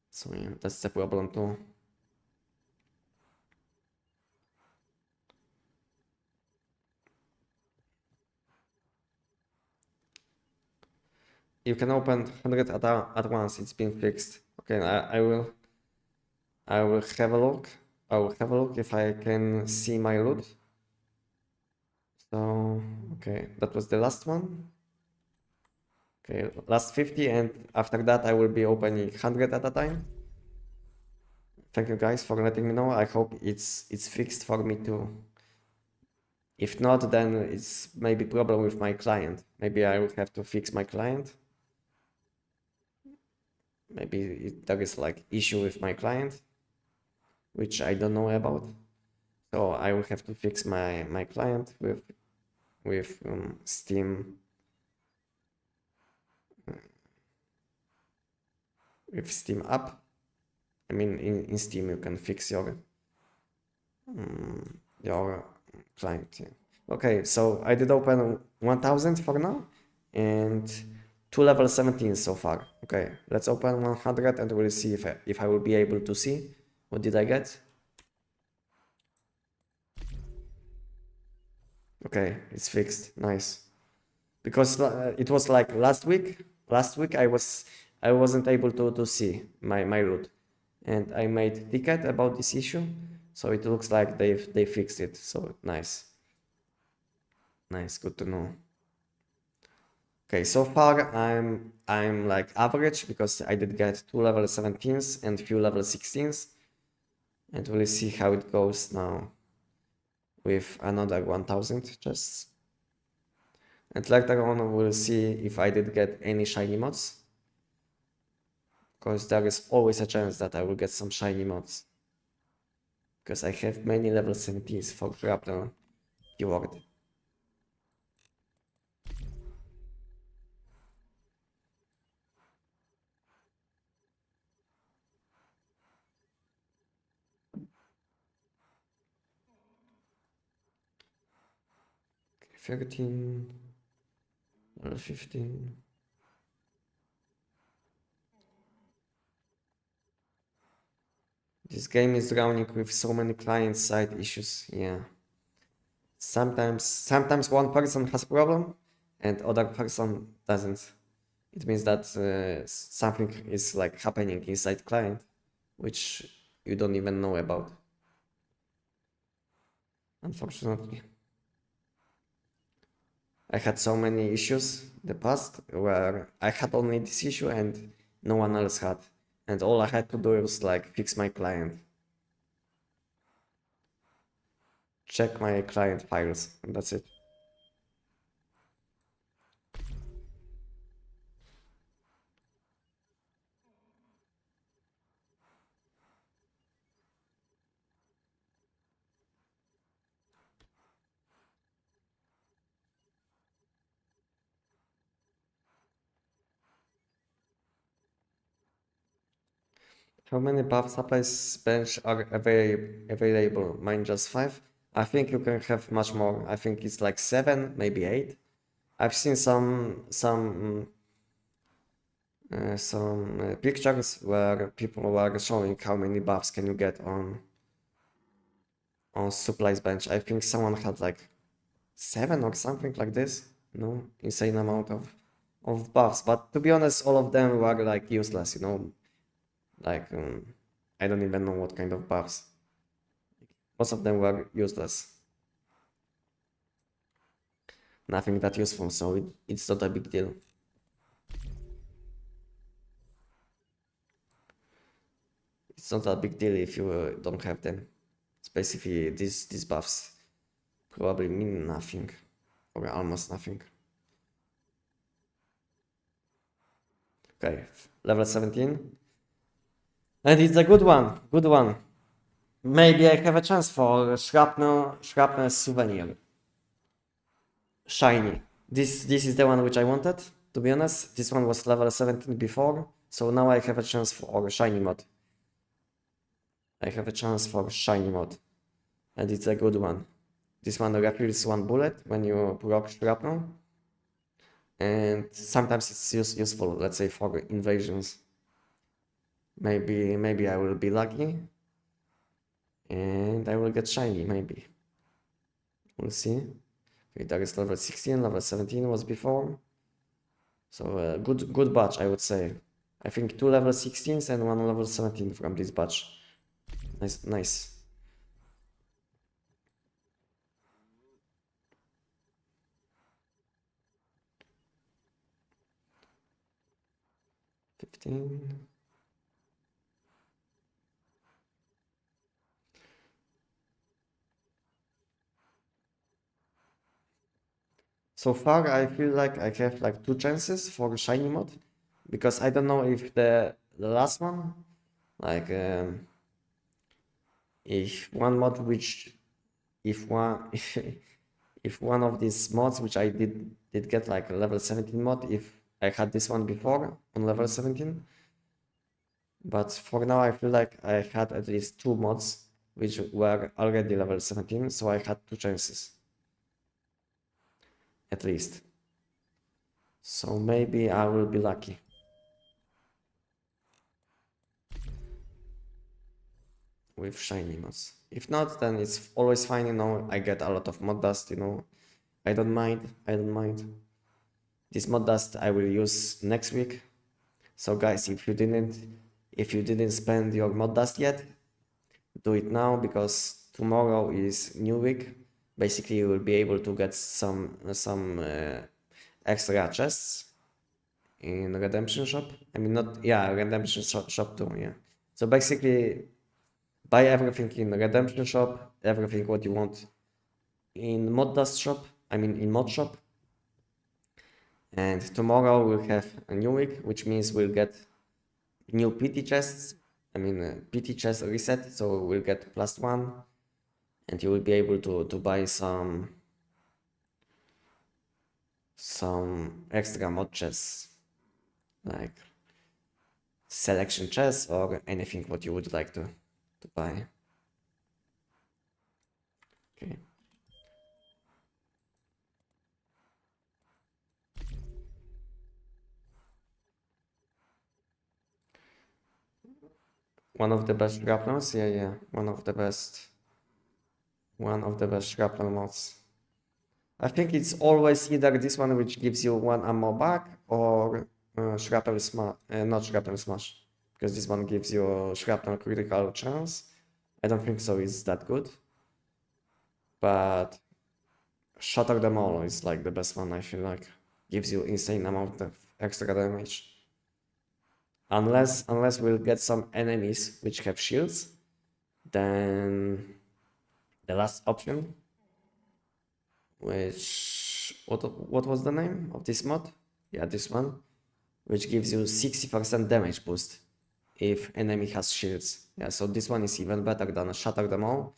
So yeah, that's the problem too. you can open 100 at once. It's been fixed. Okay, I will have a look. I will have a look if I can see my loot. So, okay, that was the last one. Okay, last 50, and after that I will be opening 100 at a time. Thank you guys for letting me know. I hope it's fixed for me too. If not, then it's maybe problem with my client. Maybe I will have to fix my client. Maybe there is like issue with my client, which I don't know about. So I will have to fix my client with Steam. With Steam app. I mean, in Steam you can fix your client. Yeah. Okay, so I did open 1000 for now and 2 level 17 so far. Okay, let's open 100 and we'll see if I will be able to see what did I get. Okay, it's fixed. Nice. Because it was like last week I wasn't able to see my loot, and I made ticket about this issue, so it looks like they fixed it. So nice, good to know. Okay, so far I'm like average because I did get 2 level 17s and few level 16s, and we'll see how it goes now with another 1000 chests. And later on we'll see if I did get any shiny mods, because there is always a chance that I will get some shiny mods, because I have many level 70s for Grapnel keyword. Okay, 13, level 15. This game is drowning with so many client-side issues. Yeah. Sometimes one person has problem and other person doesn't. It means that something is like happening inside client, which you don't even know about, unfortunately. I had so many issues in the past where I had only this issue and no one else had. And all I had to do was like fix my client. Check my client files, and that's it. How many buff supplies bench are available? Mine just 5. I think you can have much more. I think it's like 7, maybe 8. I've seen some pictures where people were showing how many buffs can you get on supplies bench. I think someone had like 7 or something like this. No, insane amount of buffs. But to be honest, all of them were like useless. You know, like I don't even know what kind of buffs. Most of them were useless. Nothing that useful, so it's not a big deal. It's not a big deal if you don't have them. It's basically these buffs probably mean nothing, or almost nothing. Okay, level 17. And it's a good one, good one. Maybe I have a chance for shrapnel souvenir. Shiny. This is the one which I wanted, to be honest. This one was level 17 before, so now I have a chance for shiny mod. I have a chance for shiny mod, and it's a good one. This one refills 1 bullet when you block shrapnel, and sometimes it's useful, let's say, for invasions. Maybe I will be lucky, and I will get shiny, maybe. We'll see. Okay, that is level 16, level 17 was before. So good batch, I would say. I think 2 level 16s and 1 level 17 from this batch. Nice. $15. So far, I feel like I have like 2 chances for shiny mod, because I don't know if the last one, like if one mod which if one if one of these mods which I did get like a level 17 mod, if I had this one before on level 17. But for now, I feel like I had at least 2 mods which were already level 17, so I had 2 chances at least. So maybe I will be lucky with shiny mods. If not, then it's always fine, you know, I get a lot of mod dust, you know. I don't mind. This mod dust I will use next week. So guys, if you didn't spend your mod dust yet, do it now, because tomorrow is new week. Basically, you will be able to get some extra chests in redemption shop. I mean, not, yeah, redemption shop too, yeah. So basically, buy everything in redemption shop, everything what you want in mod dust shop, I mean in mod shop. And tomorrow we'll have a new week, which means we'll get new PT chests. I mean PT chest reset, so we'll get +1, and you will be able to buy some extra mod chests, like selection chests or anything what you would like to buy. Okay. One of the best grapplers, yeah. One of the best shrapnel mods. I think it's always either this one which gives you 1 ammo back, or shrapnel smash, not shrapnel smash, because this one gives you shrapnel critical chance. I don't think so it's that good, but shatter them all is like the best one, I feel like. Gives you insane amount of extra damage. Unless we'll get some enemies which have shields, then the last option, which what was the name of this mod? Yeah, this one, which gives you 60% damage boost if enemy has shields. Yeah, so this one is even better than shatter them all.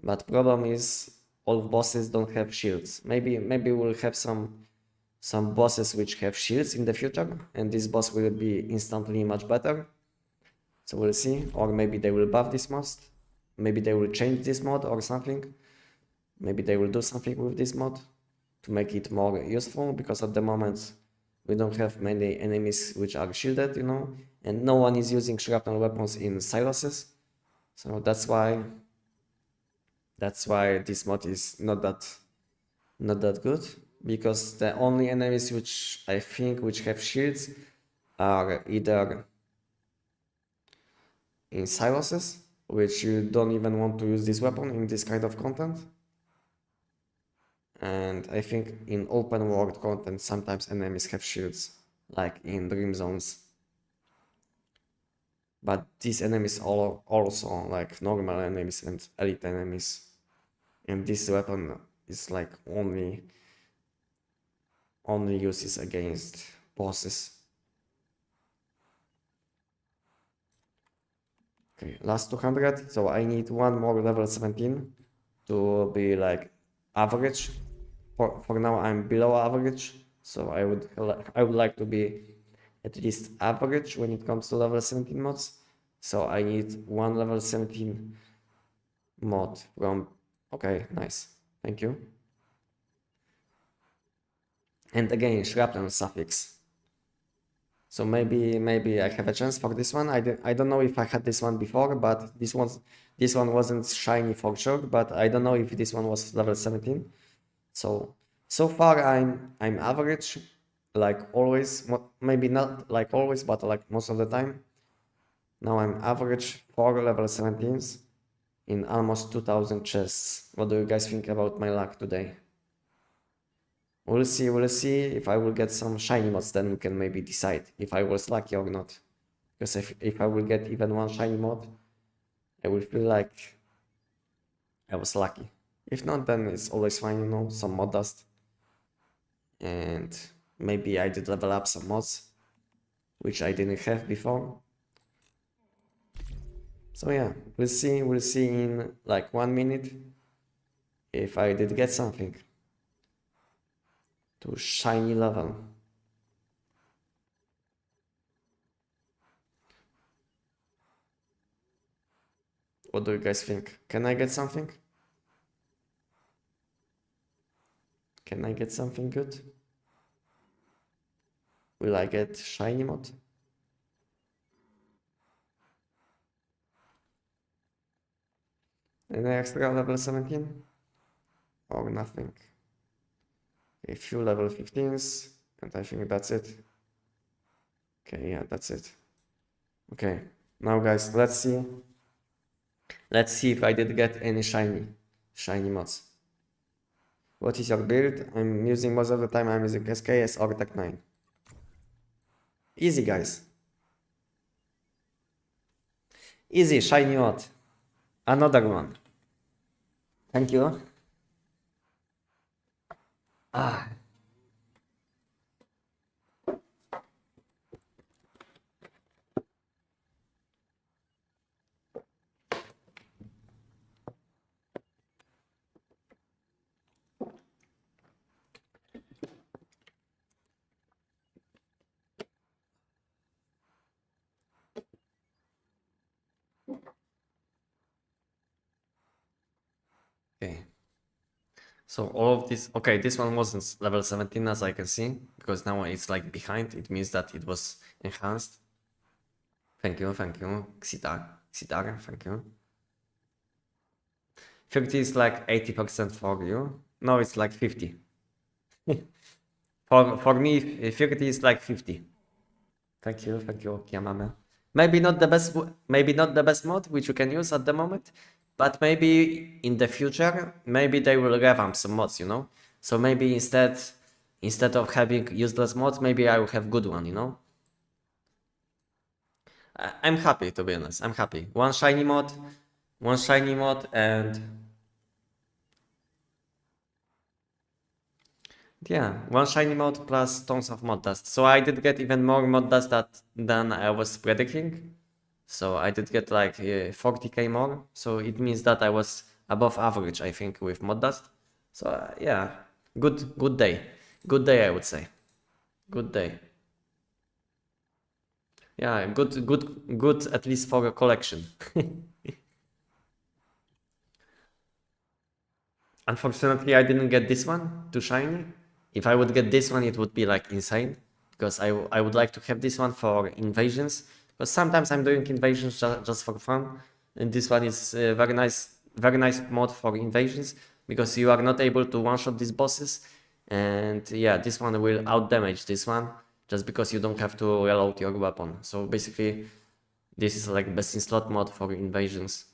But problem is all bosses don't have shields. Maybe we'll have some bosses which have shields in the future, and this boss will be instantly much better. So we'll see. Or maybe they will buff this mod. Maybe they will change this mod or something. Maybe they will do something with this mod to make it more useful, because at the moment we don't have many enemies which are shielded, you know, and no one is using shrapnel weapons in silos. So that's why this mod is not that good, because the only enemies which I think which have shields are either in silos, which you don't even want to use this weapon in this kind of content. And I think in open world content, sometimes enemies have shields, like in Dream Zones. But these enemies are also like normal enemies and elite enemies. And this weapon is like only uses against bosses. Okay, last 200. So I need 1 more level 17 to be like average. For now I'm below average, so I would like to be at least average when it comes to level 17 mods. So I need 1 level 17 mod from, okay, nice, thank you. And again, shrapnel suffix. So maybe I have a chance for this one. I don't know if I had this one before, but this one wasn't shiny for sure, but I don't know if this one was level 17. So far I'm average. like always, maybe not like always, but like most of the time. Now I'm average 4 level 17s in almost 2000 chests. What do you guys think about my luck today? We'll see if I will get some shiny mods, then we can maybe decide if I was lucky or not. Because if I will get even one shiny mod, I will feel like I was lucky. If not, then it's always fine, you know, some mod dust. And maybe I did level up some mods, which I didn't have before. So yeah, we'll see in like 1 minute if I did get something to shiny level. What do you guys think? Can I get something? Can I get something good? Will I get shiny mod? An extra level 17? Or nothing? A few level 15s, and I think that's it. Okay, yeah, that's it. Okay, now guys, let's see. Let's see if I did get any shiny mods. What is your build? I'm using most of the time I'm using SKS or Tech 9. Easy guys. Easy, shiny mod. Another one. Thank you. Ah. Okay. So all of this, okay, this one wasn't level 17 as I can see, because now it's like behind, it means that it was enhanced. Thank you, Xitar, thank you. 50 is like 80% for you. No, it's like 50. For me, 50 is like 50. Thank you, Kiamame. Maybe not the best mod which you can use at the moment, but maybe in the future, maybe they will revamp some mods, you know? So maybe instead of having useless mods, maybe I will have good one, you know? I'm happy, to be honest. I'm happy. One shiny mod, and yeah, one shiny mod plus tons of mod dust. So I did get even more mod dust than I was predicting. So I did get like 40k more. So it means that I was above average, I think, with mod dust. So yeah, good day. Good day, I would say. Good day. Yeah, good at least for a collection. Unfortunately, I didn't get this one too shiny. If I would get this one, it would be like insane, because I would like to have this one for invasions, because sometimes I'm doing invasions just for fun, and this one is very nice mod for invasions, because you are not able to one-shot these bosses, and yeah, this one will out-damage this one, just because you don't have to reload your weapon. So basically, this is like best in slot mod for invasions.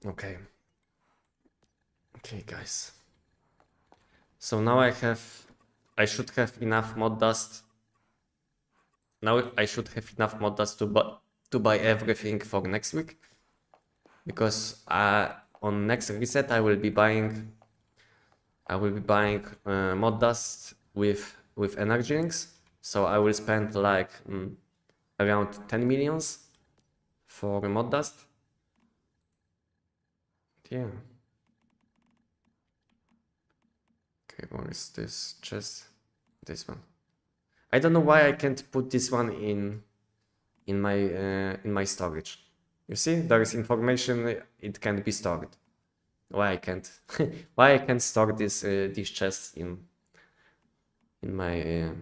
Okay. Okay, guys. So now I should have enough mod dust. Now I should have enough mod dust to buy everything for next week, because on next reset I will be buying mod dust with energy links. So I will spend like around 10 millions for mod dust. Yeah. Okay, where is this chest? This one. I don't know why I can't put this one in my storage. You see, there is information, it can be stored. Why I can't? Why I can't store these chests in my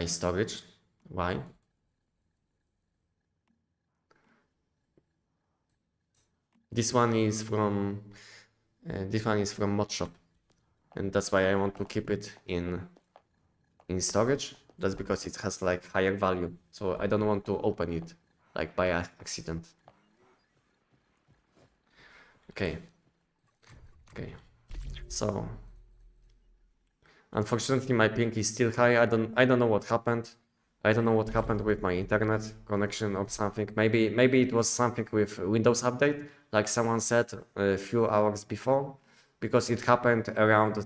storage? Why? This one is from mod shop, and that's why I want to keep it in storage. That's because it has like higher value, so I don't want to open it like by accident. Okay. So unfortunately my ping is still high. I don't know what happened. I don't know what happened with my internet connection or something. Maybe it was something with Windows update, like someone said a few hours before, because it happened around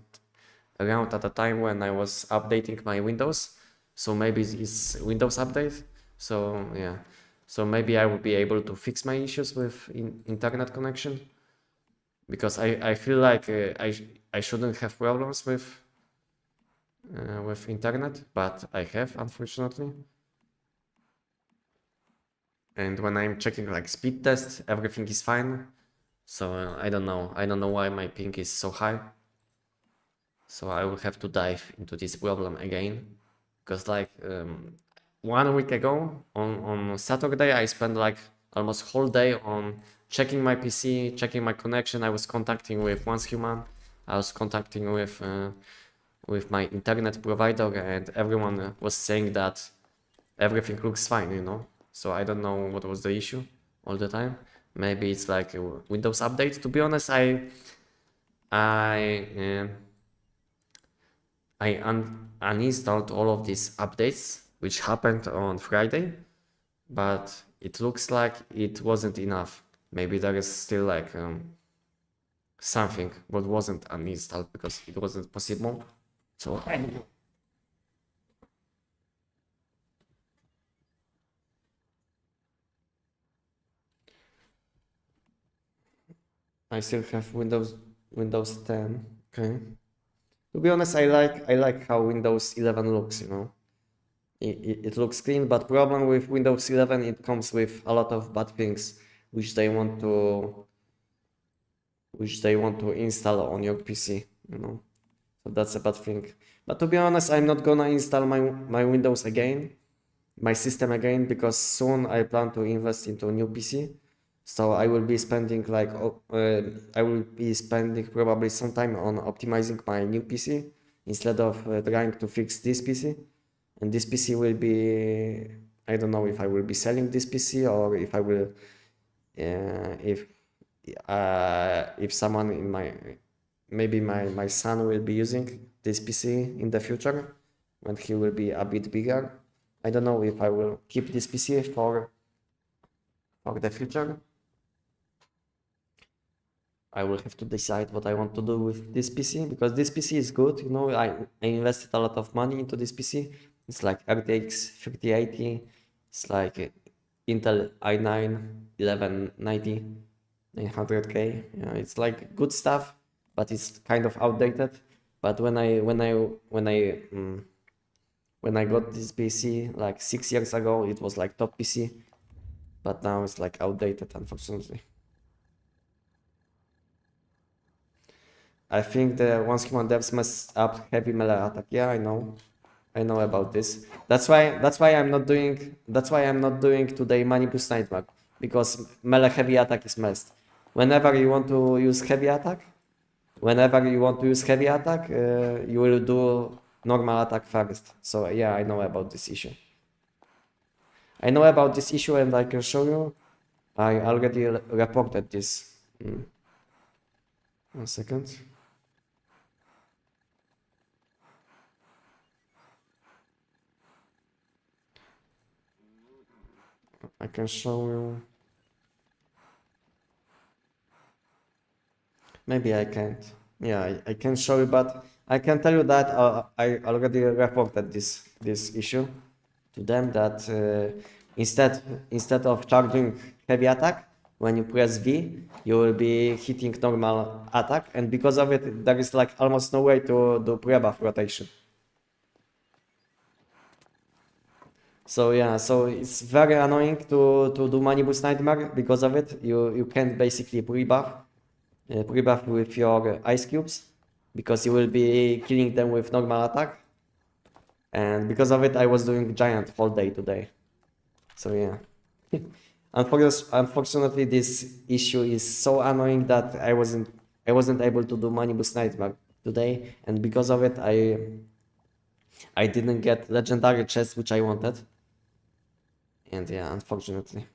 at the time when I was updating my Windows. So maybe it's Windows update. So yeah. So maybe I will be able to fix my issues with internet connection, because I feel like I shouldn't have problems with internet, but I have, unfortunately. And when I'm checking like speed test, everything is fine. So I don't know why my ping is so high. So I will have to dive into this problem again, because like 1 week ago on Saturday I spent like almost whole day on checking my PC, checking my connection. I was contacting with Once Human. I was contacting with my internet provider, and everyone was saying that everything looks fine, you know. So I don't know what was the issue all the time. Maybe it's like a Windows update. To be honest, I uninstalled all of these updates, which happened on Friday, but it looks like it wasn't enough. Maybe there is still like something what wasn't uninstalled because it wasn't possible. So I still have Windows 10. Okay. To be honest, I like how Windows 11 looks, you know. It looks clean, but problem with Windows 11, it comes with a lot of bad things which they want to install on your PC, you know. So that's a bad thing. But to be honest, I'm not gonna install my Windows again, my system again, because soon I plan to invest into a new PC. So I will be spending like probably some time on optimizing my new PC instead of trying to fix this PC. And this PC will be, I don't know if I will be selling this PC or if I will if someone in maybe my son will be using this PC in the future when he will be a bit bigger. I don't know if I will keep this PC for the future. I will have to decide what I want to do with this PC, because this PC is good, you know. I invested a lot of money into this PC. It's like RTX 3080, it's like Intel i9 1190 900K. Yeah, it's like good stuff, but it's kind of outdated. But when I got this PC like 6 years ago, it was like top PC, but now it's like outdated, unfortunately. I think the Once Human devs messed up heavy melee attack. Yeah, I know about this. That's why I'm not doing today Money Boost Nightmare, because melee heavy attack is messed. Whenever you want to use heavy attack, you will do normal attack first. So yeah, I know about this issue. And I can show you. I already reported this. 1 second. I can show you. Maybe I can't. Yeah, I can show you, but I can tell you that I already reported this issue to them, that instead of charging heavy attack, when you press V, you will be hitting normal attack, and because of it, there is like almost no way to do pre-buff rotation. So yeah, so it's very annoying to do Money Boost Nightmare because of it. You can't basically pre-buff with your ice cubes, because you will be killing them with normal attack. And because of it, I was doing giant whole day today. So yeah. Unfortunately, this issue is so annoying that I wasn't able to do Money Boost Nightmare today, and because of it, I didn't get legendary chest which I wanted. And yeah, unfortunately,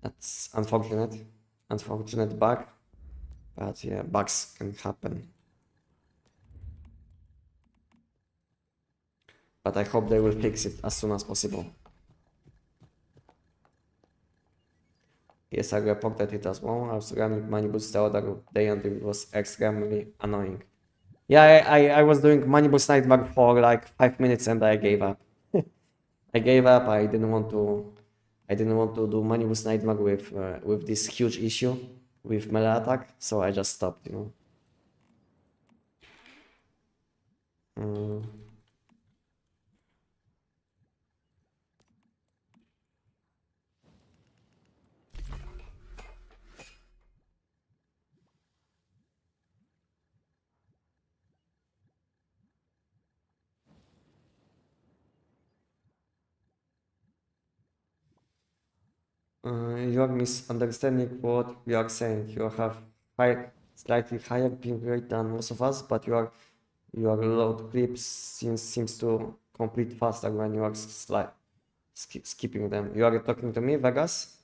that's unfortunate bug. But yeah, bugs can happen. But I hope they will fix it as soon as possible. Yes, I reported it as well. I was running Money Boost the other day and it was extremely annoying. Yeah, I was doing Money Boost Nightmare for like 5 minutes and I gave up. I gave up. I didn't want to do Money Boost Nightmare with this huge issue with melee attack, so I just stopped, you know. Mm. You are misunderstanding what we are saying. You have slightly higher ping rate than most of us, but your load clips seems to complete faster when you are skipping them. You are talking to me, Vegas?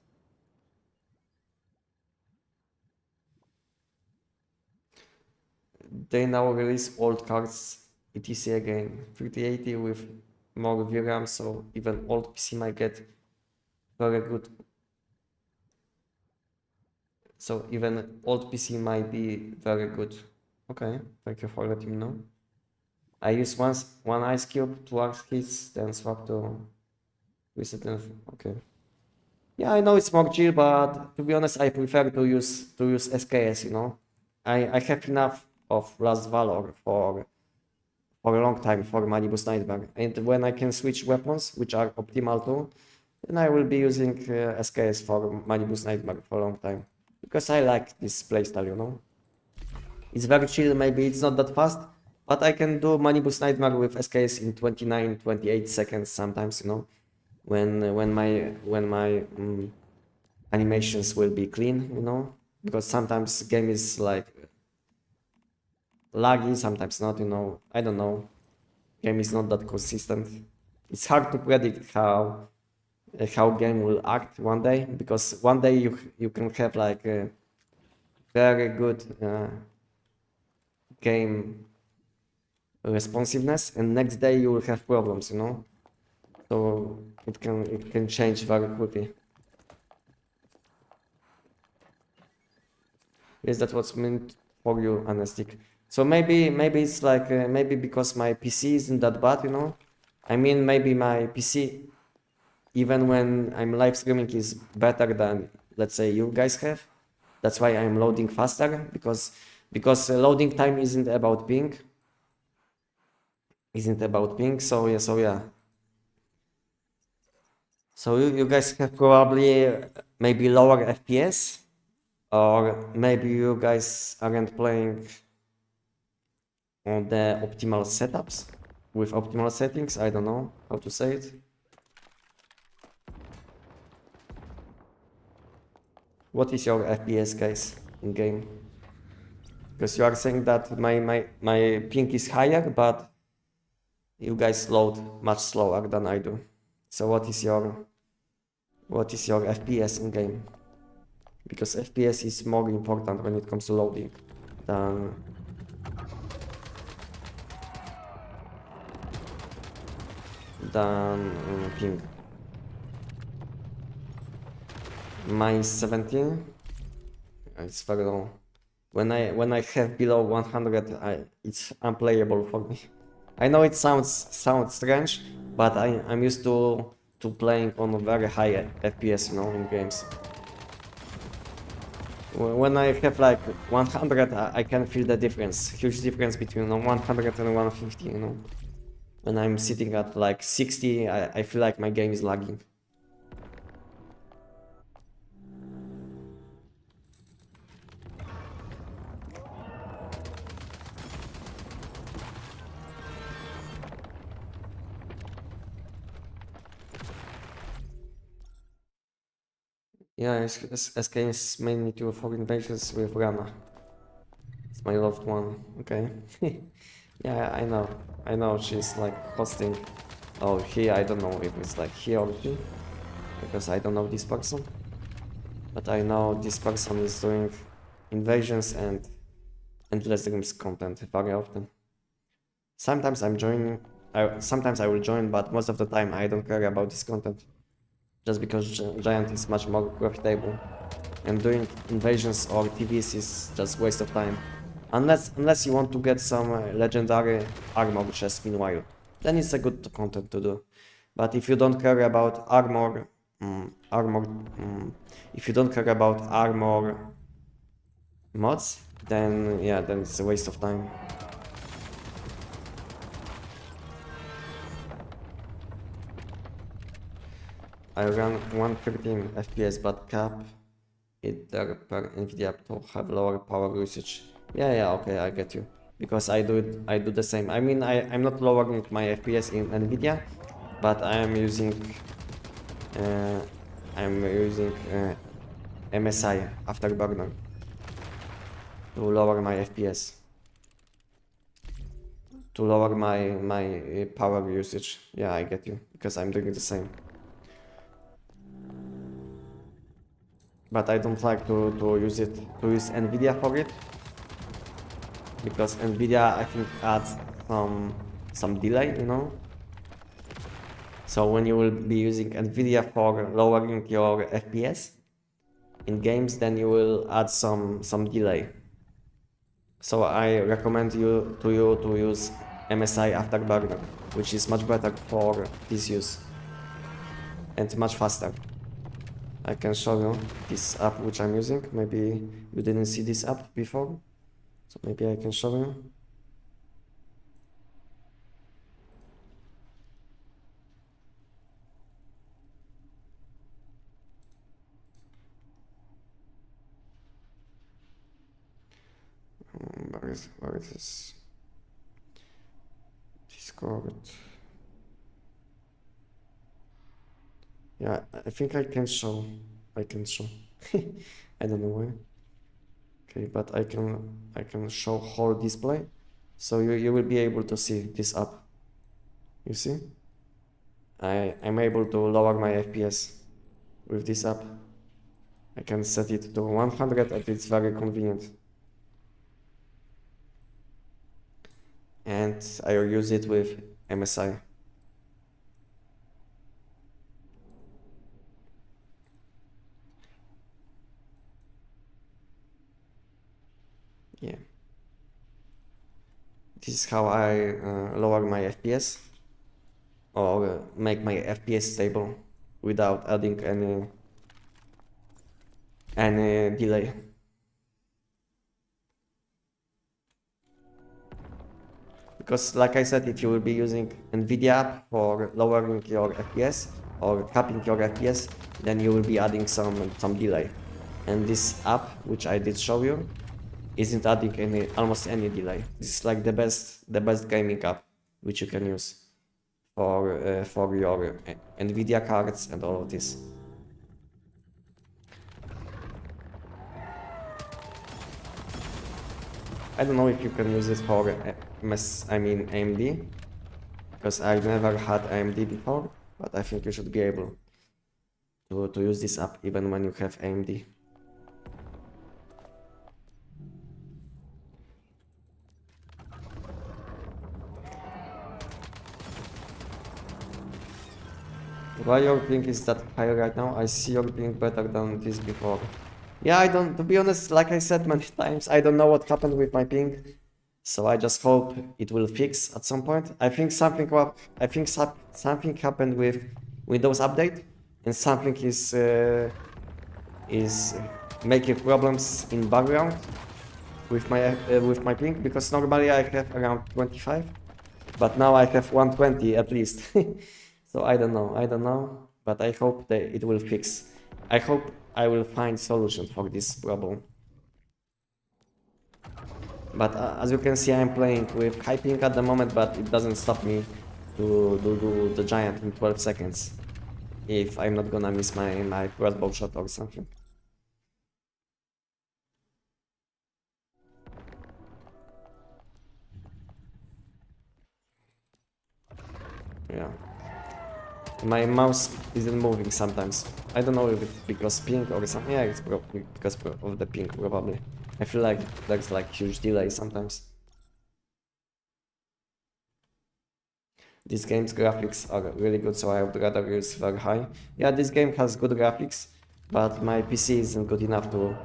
They now release old cards etc again. 3080 with more VRAM, so even old PC might get very good. So even old PC might be very good. Okay, thank you for letting me know. I use one ice cube, 2 hits, then swap to reset and okay. Yeah, I know it's more chill, but to be honest, I prefer to use SKS, you know. I have enough of Last Valor for a long time for Money Boost Nightmare. And when I can switch weapons, which are optimal too, then I will be using SKS for Money Boost Nightmare for a long time. Because I like this playstyle, you know. It's very chill, maybe it's not that fast, but I can do Money Boost Nightmare with SKS in 29, 28 seconds sometimes, you know. When my animations will be clean, you know. Because sometimes the game is like laggy, sometimes not, you know. I don't know. Game is not that consistent. It's hard to predict how game will act one day, because one day you can have like a very good game responsiveness, and next day you will have problems, you know. So it can change very quickly. Yes, that's what's meant for you, Anestic. So maybe it's like maybe because my PC isn't that bad, you know. I mean, maybe my PC, even when I'm live streaming, is better than, let's say, you guys have. That's why I'm loading faster, because loading time isn't about ping. So yeah. So you guys have probably maybe lower FPS, or maybe you guys aren't playing on the optimal setups with optimal settings. I don't know how to say it. What is your FPS, guys, in game? Because you are saying that my ping is higher, but you guys load much slower than I do. So what is your FPS in game? Because FPS is more important when it comes to loading than ping. Mine is 17. It's very low. When I have below 100, it's unplayable for me. I know it sounds strange, but I'm used to playing on a very high FPS, you know, in games. When I have like 100, I can feel the difference, huge difference between 100 and 150, you know. When I'm sitting at like 60, I feel like my game is lagging. Yeah, SKS mainly to for invasions with Rana. It's my loved one. Okay. Yeah, I know. I know she's like hosting. Oh, he. I don't know if it's like he or she, because I don't know this person. But I know this person is doing invasions and endless dreams content very often. Sometimes I'm joining. Sometimes I will join, but most of the time I don't care about this content, just because Giant is much more profitable, and doing invasions or TVs is just waste of time. Unless you want to get some legendary armor chest meanwhile, then it's a good content to do. But if you don't care about if you don't care about armor mods, then yeah, then it's a waste of time. I run 113 FPS but cap it there per NVIDIA to have lower power usage. Yeah, okay, I get you. Because I do the same. I mean, I'm not lowering my FPS in NVIDIA, but uh, I'm using MSI Afterburner to lower my FPS, to lower my power usage. Yeah, I get you, because I'm doing the same. But I don't like to use NVIDIA for it, because NVIDIA I think adds some delay, you know. So when you will be using NVIDIA for lowering your FPS in games, then you will add some delay. So I recommend you to use MSI Afterburner, which is much better for this use and much faster. I can show you this app which I'm using. Maybe you didn't see this app before, so maybe I can show you. Where is this? Discord. Yeah, I think I can show. I don't know why. Okay, but I can show whole display, so you will be able to see this app. You see? I'm able to lower my FPS with this app. I can set it to 100 and it's very convenient. And I use it with MSI. Yeah. This is how I lower my FPS or make my FPS stable without adding any delay. Because like I said, if you will be using NVIDIA app for lowering your FPS or capping your FPS, then you will be adding some delay. And this app, which I did show you, isn't adding almost any delay. This is like the best gaming app which you can use for your NVIDIA cards and all of this. I don't know if you can use it for AMD, because I've never had AMD before, but I think you should be able to use this app even when you have AMD. Why your ping is that high right now? I see your ping better than this before. Yeah, to be honest, like I said many times, I don't know what happened with my ping, so I just hope it will fix at some point. I think something happened with Windows Update, and something is making problems in background with my ping, because normally I have around 25, but now I have 120 at least. So I don't know, but I hope that it will fix. I hope I will find solution for this problem. But as you can see, I'm playing with high ping at the moment, but it doesn't stop me to do the giant in 12 seconds. if I'm not gonna miss my crossbow shot or something. Yeah. My mouse isn't moving sometimes. I don't know if it's because ping or something. Yeah, it's probably because of the ping, probably. I feel like there's like huge delay sometimes. This game's graphics are really good, so I would rather use very high. Yeah, this game has good graphics, but my PC isn't good enough to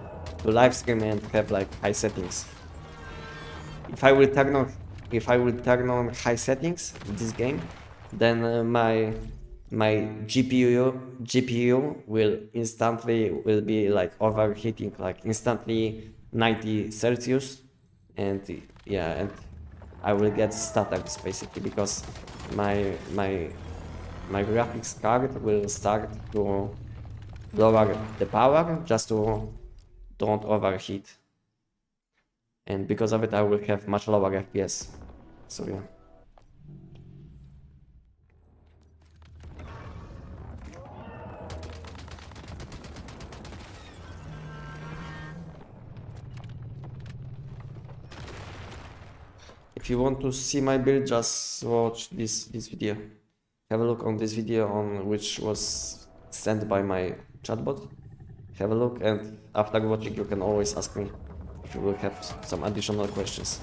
live stream and have like high settings. If I will turn on high settings in this game, then my GPU will be like overheating, like instantly 90 Celsius, and yeah, and I will get stutters basically because my graphics card will start to lower the power just to don't overheat, and because of it I will have much lower FPS. So yeah. If you want to see my build, just watch this video. Have a look on this video on which was sent by my chatbot. Have a look, and after watching you can always ask me if you will have some additional questions.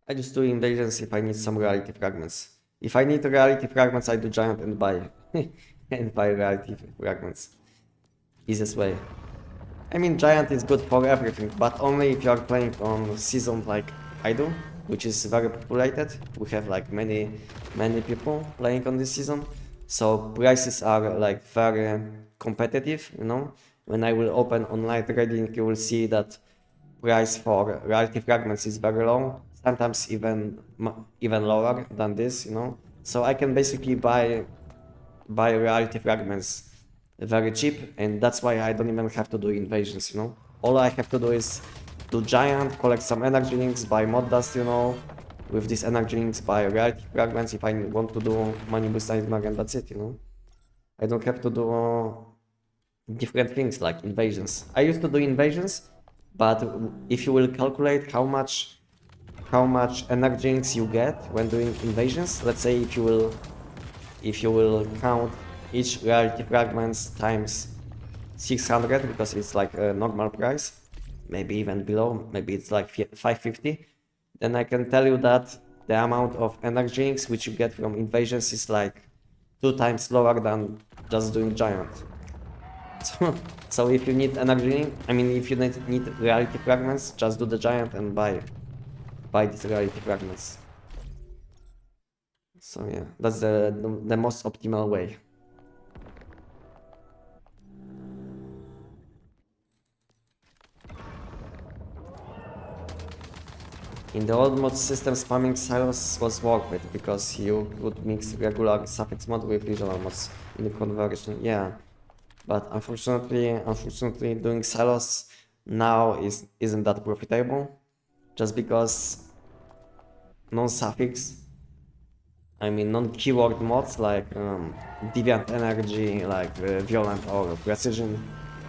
I just do invasions if I need some reality fragments. If I need reality fragments, I do giant and buy and buy reality fragments. Easiest way. I mean, giant is good for everything, but only if you are playing on season like I do, which is very populated. We have like many people playing on this season, so prices are like very competitive, you know. When I will open online trading, you will see that price for reality fragments is very low, sometimes even lower than this, you know. So I can basically buy reality fragments very cheap, and that's why I don't even have to do invasions, you know. All I have to do is do giant, collect some energy links, buy mod dust, you know. With these energy links, buy reality fragments if I want to do money boost nightmare, and that's it, you know. I don't have to do different things like invasions. I used to do invasions, but if you will calculate how much energy links you get when doing invasions, let's say if you will count each reality fragments times 600, because it's like a normal price, maybe even below, maybe it's like 550, then I can tell you that the amount of energy links which you get from invasions is like 2 times lower than just doing giant. So if you need energy link, I mean, if you need reality fragments, just do the giant and buy these reality fragments. So yeah, that's the most optimal way. In the old mod system, spamming silos was worth it because you could mix regular suffix mod with regional mods in the conversion. Yeah, but unfortunately, doing silos now isn't that profitable, just because non-suffix, I mean non-keyword mods like deviant energy, like violent or precision,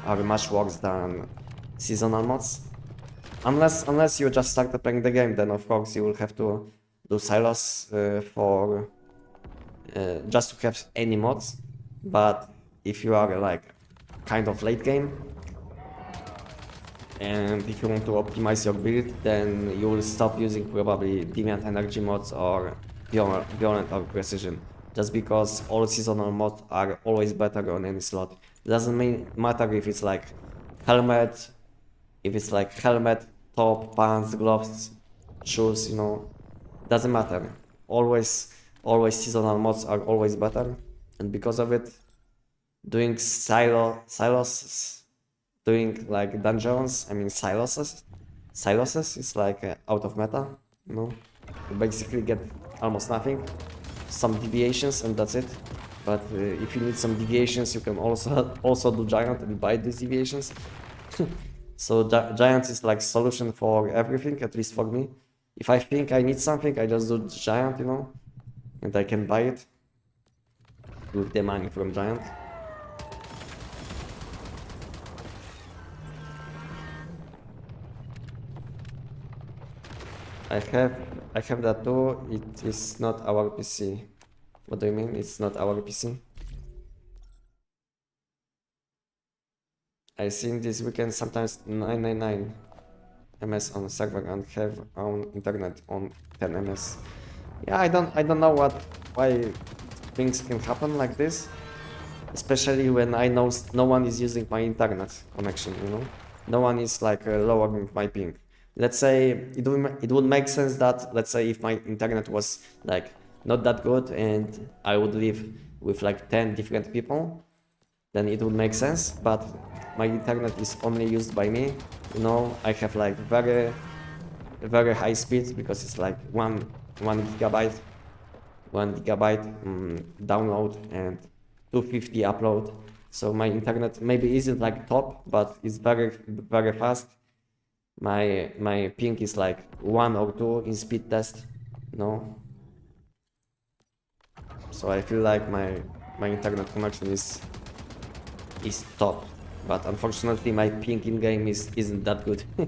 are much worse than seasonal mods. Unless you just started playing the game, then of course you will have to do silos for just to have any mods. But if you are like kind of late game, and if you want to optimize your build, then you will stop using probably deviant energy mods or violent or precision, just because all seasonal mods are always better on any slot. It doesn't matter if it's like helmet, top, pants, gloves, shoes, you know, doesn't matter. Always seasonal mods are always better, and because of it, doing silos, doing like dungeons, I mean silos is like out of meta, you know. You basically get almost nothing, some deviations, and that's it. But if you need some deviations, you can also do giant and buy these deviations. So giants is like solution for everything, at least for me. If I think I need something, I just do giant, you know, and I can buy it with the money from giant. I have that too. It is not our PC. What do you mean? It's not our PC. I seen this weekend sometimes 999 ms on server and have on internet on 10 ms. Yeah, I don't know why things can happen like this, especially when I know no one is using my internet connection. You know, no one is like lowering my ping. Let's say it would make sense that, let's say, if my internet was like not that good and I would live with like 10 different people, then it would make sense. But my internet is only used by me. You know, I have like very high speed because it's like one gigabyte download and 250 upload. So my internet maybe isn't like top, but it's very fast. My ping is like 1 or 2 in speed test, you know. So I feel like my internet connection is top, but unfortunately my ping in game isn't that good. Yeah.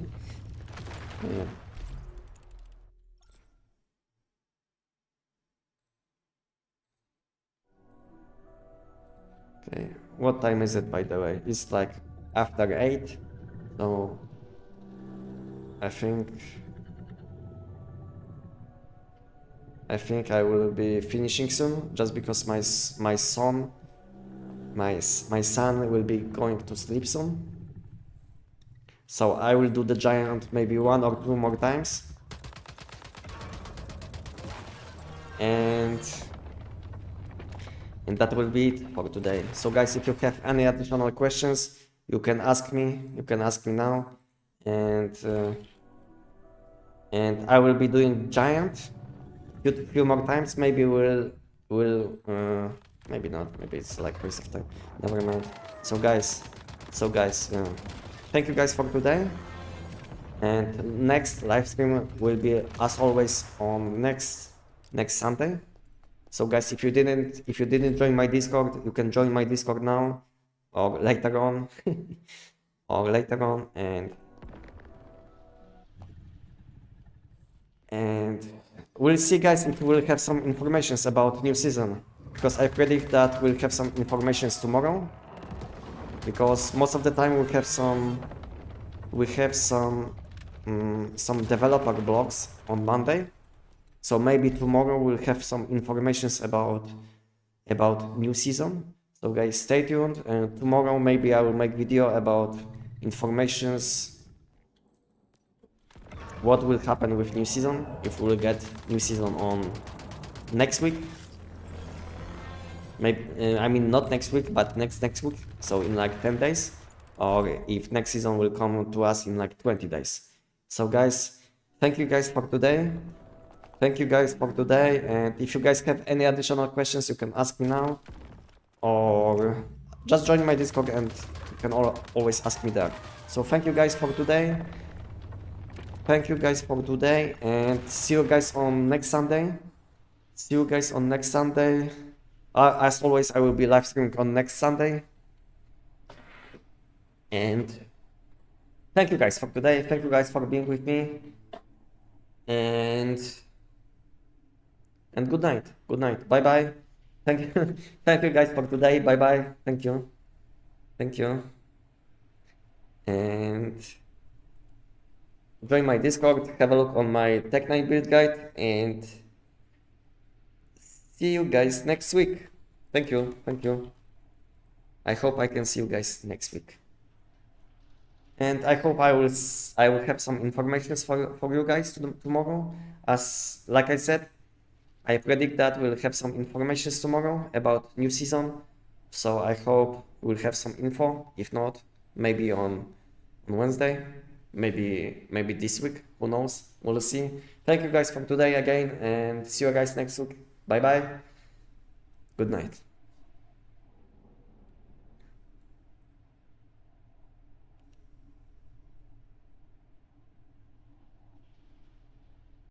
Okay, what time is it, by the way? It's like after 8, so I think I will be finishing soon, just because my son will be going to sleep soon. So I will do the giant maybe 1 or 2 more times. And that will be it for today. So guys, if you have any additional questions, you can ask me now. And I will be doing giant few more times. Maybe we'll maybe not, maybe it's like waste of time, never mind. So guys, thank you guys for today, and next live stream will be, as always, on next Sunday. So guys, if you didn't join my Discord, you can join my Discord now or later on and we'll see, guys, if we'll have some informations about new season, because I predict that we'll have some informations tomorrow, because most of the time we have some developer blogs on Monday. So maybe tomorrow we'll have some informations about new season. So guys, stay tuned, and tomorrow maybe I will make video about informations, what will happen with new season, if we'll get new season on next week. Maybe I mean not next week, but next week, so in like 10 days, or if next season will come to us in like 20 days. So guys, thank you guys for today. And if you guys have any additional questions, you can ask me now, or just join my Discord and you can always ask me there. So thank you guys for today. And see you guys on next Sunday. As always, I will be live streaming on next Sunday. And thank you guys for today. Thank you guys for being with me. And good night. Bye bye. Thank you. Thank you guys for today. Bye bye. Thank you. And join my Discord, have a look on my Tech 9 build guide, and see you guys next week. Thank you. I hope I can see you guys next week. And I hope I will have some information for you guys tomorrow. As like I said, I predict that we'll have some information tomorrow about new season. So I hope we'll have some info. If not, maybe on Wednesday, maybe this week, who knows, we'll see. Thank you guys for today again, and see you guys next week. Bye bye, good night.